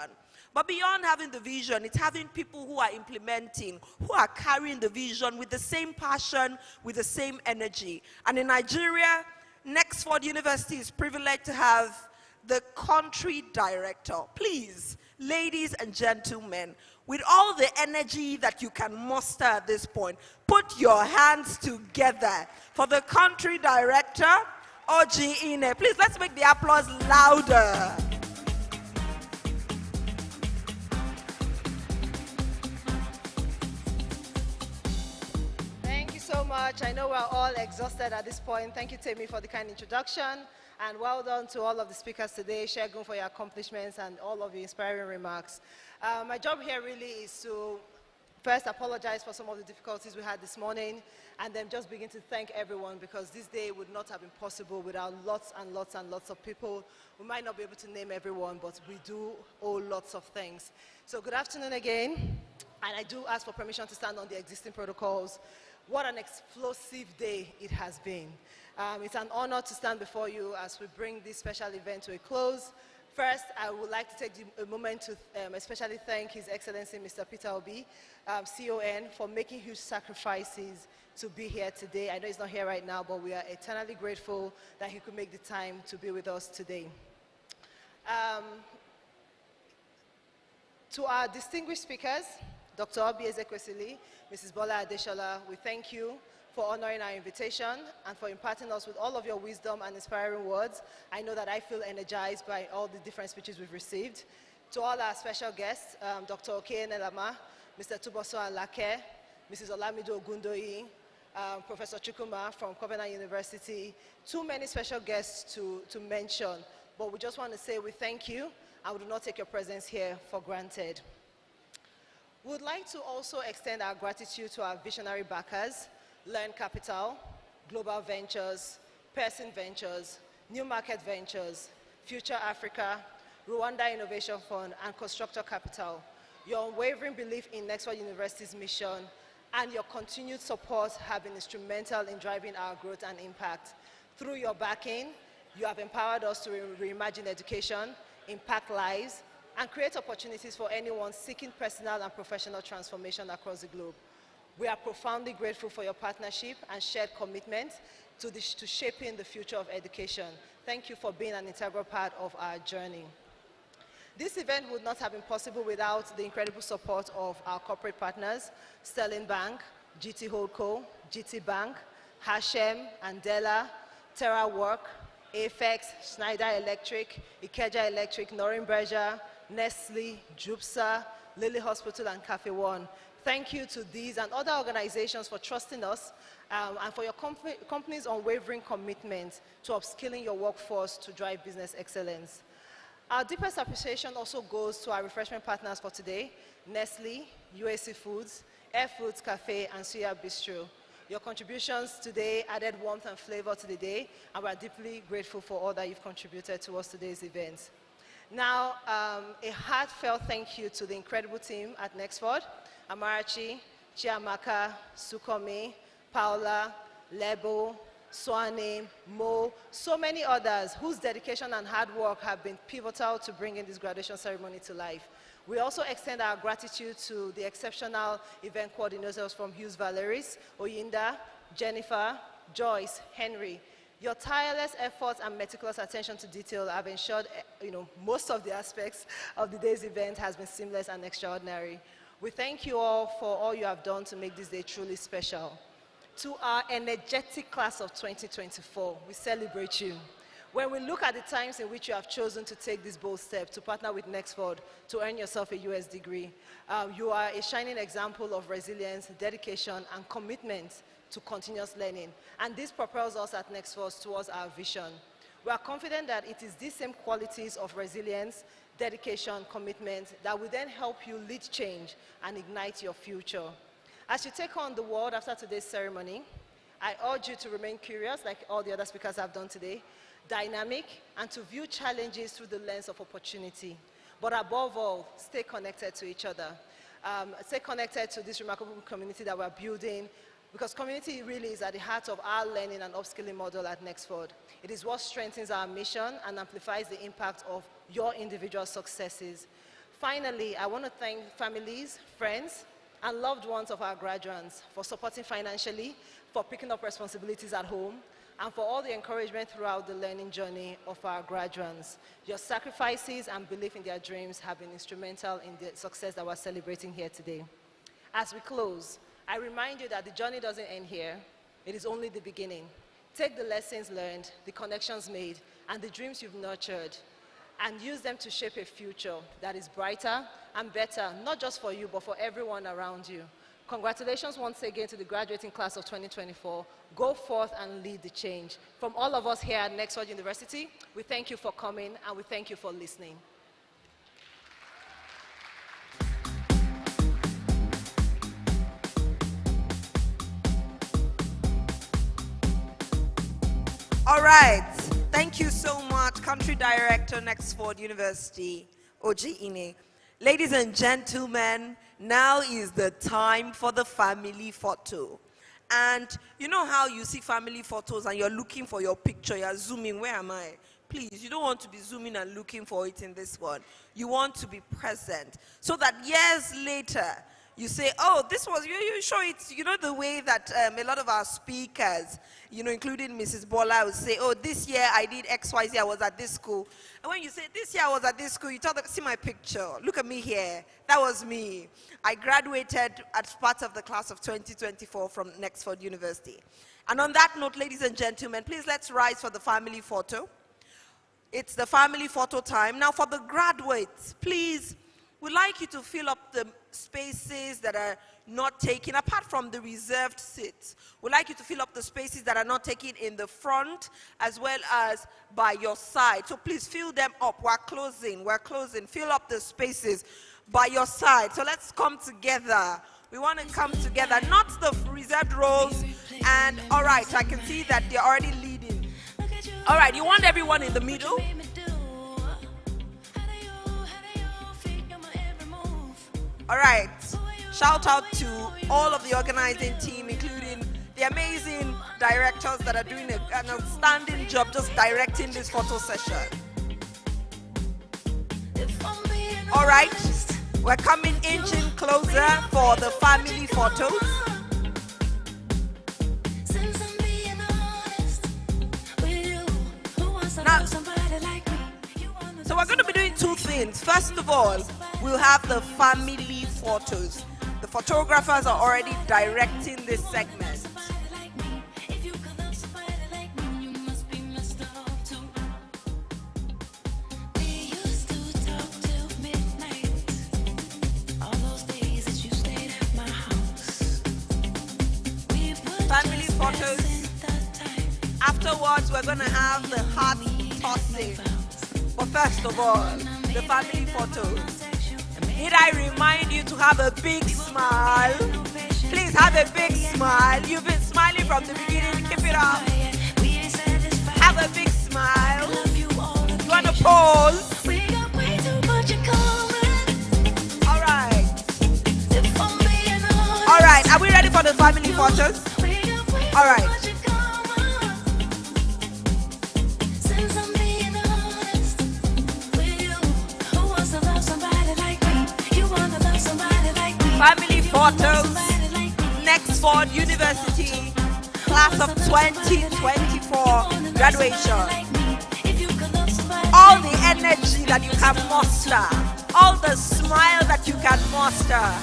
But beyond having the vision, it's having people who are implementing, who are carrying the vision with the same passion, with the same energy. And in Nigeria, Nexford University is privileged to have the country director. Please, ladies and gentlemen, with all the energy that you can muster at this point, put your hands together for the country director, Oji Ine. Please, let's make the applause louder. Thank you so much. I know we're all exhausted at this point. Thank you, Temi, for the kind introduction. And well done to all of the speakers today, Shegun, for your accomplishments and all of your inspiring remarks. My job here really is to first apologize for some of the difficulties we had this morning, and then just begin to thank everyone, because this day would not have been possible without lots and lots and lots of people. We might not be able to name everyone, but we do owe lots of things. So good afternoon again, and I do ask for permission to stand on the existing protocols. What an explosive day it has been. It's an honor to stand before you as we bring this special event to a close. First, I would like to take a moment to especially thank His Excellency Mr. Peter Obi, CON, for making huge sacrifices to be here today. I know he's not here right now, but we are eternally grateful that he could make the time to be with us today. To our distinguished speakers, Dr. Obi Ezekwesili, Mrs. Bola Adeshola, we thank you for honoring our invitation and for imparting us with all of your wisdom and inspiring words. I know that I feel energized by all the different speeches we've received. To all our special guests, Dr. Oke Nelama, Mr. Tuboso Alake, Mrs. Olamido Ogundoyi, Professor Chukuma from Conferment University, too many special guests to mention, but we just want to say we thank you and we do not take your presence here for granted. We would like to also extend our gratitude to our visionary backers, Learn Capital, Global Ventures, Person Ventures, New Market Ventures, Future Africa, Rwanda Innovation Fund, and Constructor Capital. Your unwavering belief in Nexford University's mission and your continued support have been instrumental in driving our growth and impact. Through your backing, you have empowered us to reimagine education, impact lives, and create opportunities for anyone seeking personal and professional transformation across the globe. We are profoundly grateful for your partnership and shared commitment to shaping the future of education. Thank you for being an integral part of our journey. This event would not have been possible without the incredible support of our corporate partners, Sterling Bank, GT Holdco, GT Bank, Hashem, Andela, TerraWork, Afex, Schneider Electric, Ikeja Electric, Norimberger, Nestle, Jupsa, Lilly Hospital, and Cafe One. Thank you to these and other organizations for trusting us and for your company's unwavering commitment to upskilling your workforce to drive business excellence. Our deepest appreciation also goes to our refreshment partners for today, Nestle, UAC Foods, Air Foods Cafe, and Suya Bistro. Your contributions today added warmth and flavor to the day, and we are deeply grateful for all that you've contributed towards today's event. Now, a heartfelt thank you to the incredible team at Nexford, Amarachi, Chiamaka, Sukomi, Paula, Lebo, Swane, Mo, so many others whose dedication and hard work have been pivotal to bringing this graduation ceremony to life. We also extend our gratitude to the exceptional event coordinators from Hughes Valeries, Oyinda, Jennifer, Joyce, Henry. Your tireless efforts and meticulous attention to detail have ensured most of the aspects of the day's event has been seamless and extraordinary. We thank you all for all you have done to make this day truly special. To our energetic class of 2024, we celebrate you. When we look at the times in which you have chosen to take this bold step to partner with Nexford to earn yourself a US degree, you are a shining example of resilience, dedication, and commitment to continuous learning. And this propels us at Nexford towards our vision. We are confident that it is these same qualities of resilience, dedication, commitment that will then help you lead change and ignite your future. As you take on the world after today's ceremony, I urge you to remain curious, like all the other speakers have done today, dynamic, and to view challenges through the lens of opportunity. But above all, stay connected to each other. Stay connected to this remarkable community that we're building, because community really is at the heart of our learning and upskilling model at Nexford. It is what strengthens our mission and amplifies the impact of your individual successes. Finally, I want to thank families, friends, and loved ones of our graduates for supporting financially, for picking up responsibilities at home, and for all the encouragement throughout the learning journey of our graduates. Your sacrifices and belief in their dreams have been instrumental in the success that we're celebrating here today. As we close, I remind you that the journey doesn't end here. It is only the beginning. Take the lessons learned, the connections made, and the dreams you've nurtured, and use them to shape a future that is brighter and better, not just for you, but for everyone around you. Congratulations once again to the graduating class of 2024. Go forth and lead the change. From all of us here at Nexford University, we thank you for coming and we thank you for listening. All right. Thank you so much, Country Director, Nexford University, Oji Ine. Ladies and gentlemen, now is the time for the family photo. And you know how you see family photos and you're looking for your picture, you're zooming, where am I? Please, you don't want to be zooming and looking for it in this one. You want to be present so that years later, you say, oh, this was, you show it, you know, the way that a lot of our speakers, you know, including Mrs. Bola, would say, oh, this year I did XYZ, I was at this school. And when you say, this year I was at this school, you tell them, see my picture, look at me here, that was me. I graduated as part of the class of 2024 from Nexford University. And on that note, ladies and gentlemen, please let's rise for the family photo. It's the family photo time. Now for the graduates, please, we'd like you to fill up the spaces that are not taken, apart from the reserved seats. We'd like you to fill up the spaces that are not taken in the front as well as by your side. So please fill them up. We're closing. Fill up the spaces by your side. So let's come together. We want to come together, not the reserved rows. And all right, I can see that they're already leading. All right, you want everyone in the middle? All right, shout out to all of the organizing team, including the amazing directors that are doing an outstanding job just directing this photo session. All right, we're coming inching closer for the family photos. Now, so we're going to be doing two things. First of all, we'll have the family photos. The photographers are already directing this segment. Family photos. Afterwards, we're going to have the heart tossing. But first of all, the family photos. Need I remind you to have a big smile? Please have a big smile. You've been smiling from the beginning. Keep it up. Have a big smile. You want to pose? All right. All right. Are we ready for the family photos? All right. Family photos, Nexford University, class of 2024 graduation. All the energy that you can muster, all the smile that you can muster,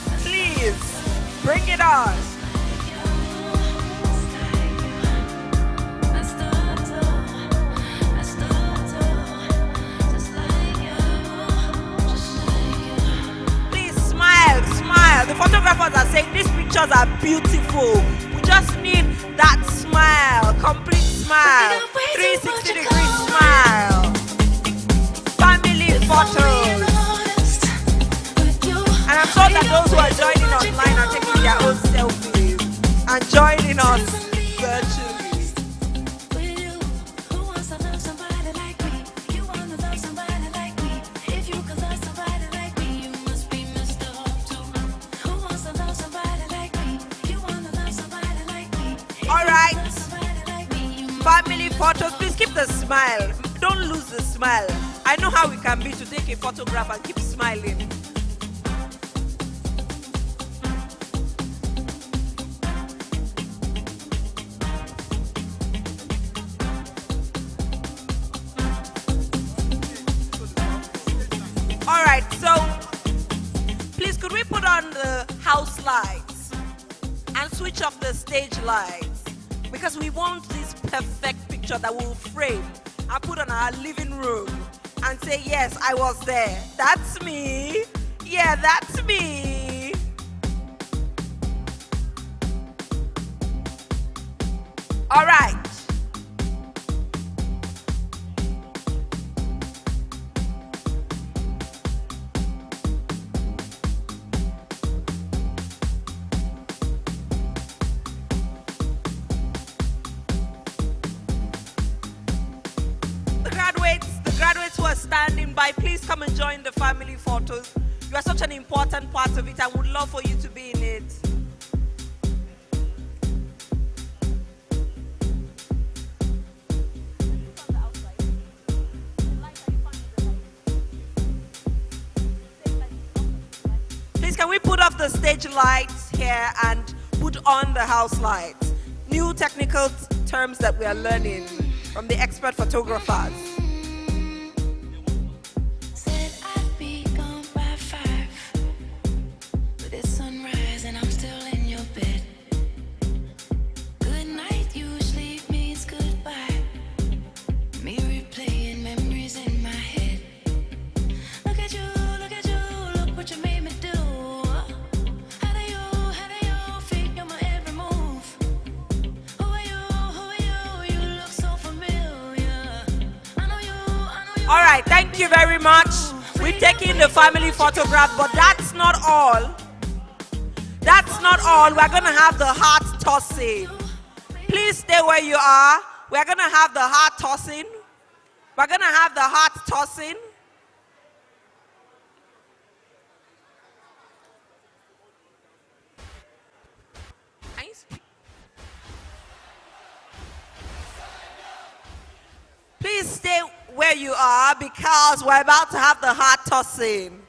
please. Bring it on. Please smile, smile. The photographers are saying these pictures are beautiful. We just need that smile, complete smile, 360-degree smile. Family photos. And I'm sure that those who are joining online are taking their own selfies and joining us virtually. Alright, family photos, please keep the smile. Don't lose the smile. I know how we can be to take a photograph and keep smiling. Alright, so please could we put on the house lights and switch off the stage lights, because we want this perfect picture that we'll frame and put on our living room and say, yes, I was there. That's me. Yeah, that's me. All right. Graduates who are standing by, please come and join the family photos. You are such an important part of it. I would love for you to be in it. Please, can we put off the stage lights here and put on the house lights? New technical terms that we are learning from the expert photographers. All right, thank you very much. We're taking the family photograph, but that's not all. That's not all. We're going to have the heart tossing. Please stay where you are. We're going to have the heart tossing. We're going to have the heart tossing. Please stay where you are because we're about to have the heart tossing.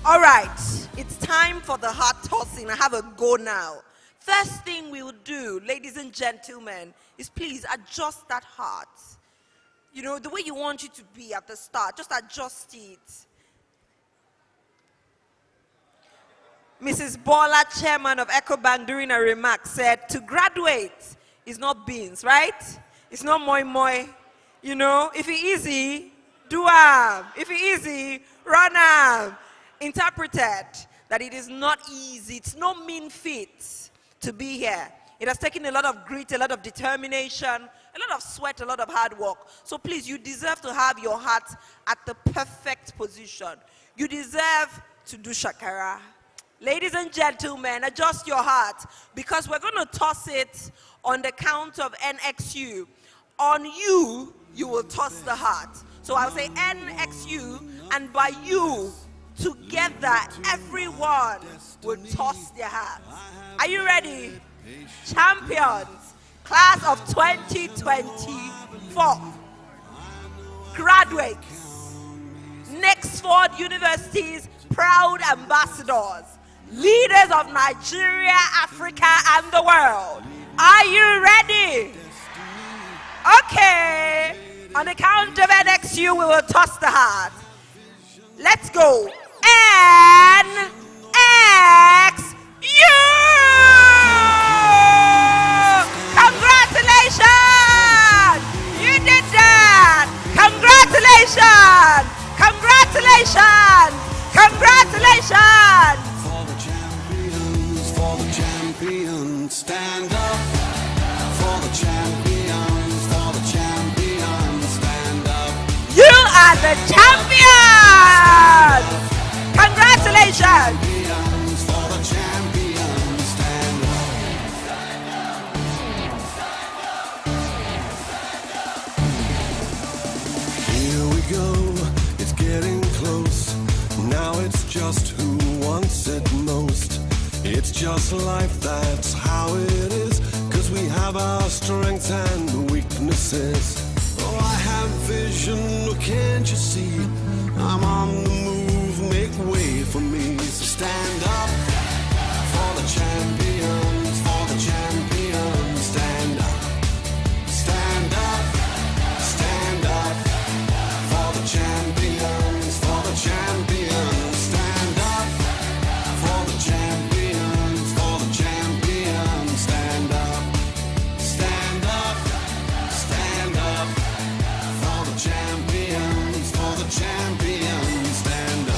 All right, it's time for the heart tossing. I have a go now. First thing we will do, ladies and gentlemen, is please adjust that heart. You know, the way you want it to be at the start, just adjust it. Mrs. Bola, chairman of EcoBank, during a remark said, to graduate is not beans, right? It's not moi moi. You know, if it easy, do am. If it easy, run am. Interpreted that it is not easy. It's no mean feat to be here. It has taken a lot of grit, a lot of determination, a lot of sweat, a lot of hard work. So please, you deserve to have your heart at the perfect position. You deserve to do shakara. Ladies and gentlemen, adjust your heart because we're going to toss it on the count of NXU. On you, you will toss the heart. So I'll say NXU, and by you, together, everyone will toss their hearts. Are you ready? Champions, class of 2024, graduates, Nexford University's proud ambassadors, leaders of Nigeria, Africa, and the world. Are you ready? Okay. On the count of NXU, we will toss the heart. Let's go. NXU! Congratulations! You did that! Congratulations! Congratulations! Congratulations! For the champions, stand up. For the champions, stand up. You are the champions! Congratulations! For the champions, stand up. Here we go, it's getting close. Now it's just who wants it most. It's just life, that's how it is. 'Cause we have our strengths and weaknesses. Oh, I have vision, can't you see? I'm on the move, make way for me. So stand up for the champions, stand up. Stand up, stand up for the champions, stand up for the champions, stand up. Stand up, stand up for the champions, stand up.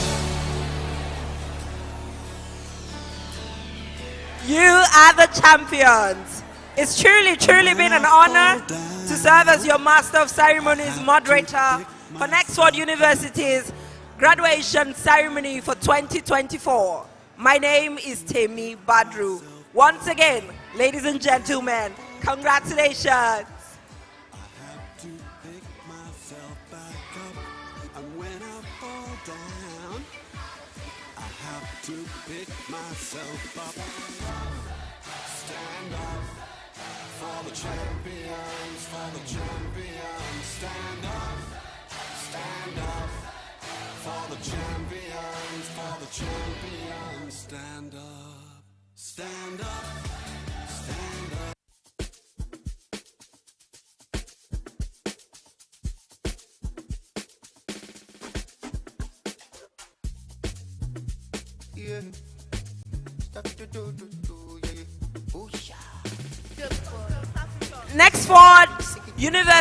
You are the champions. It's truly, truly been an honor to serve as your Master of Ceremonies moderator for Nexford University's graduation ceremony for 2024. My name is Temi Badru. Once again, ladies and gentlemen, congratulations. To pick myself up. Stand up for the champions, stand up for the champions, stand up, stand up, stand up. Yeah. Stuff to do, yeah. Oh, yeah. Nexford University.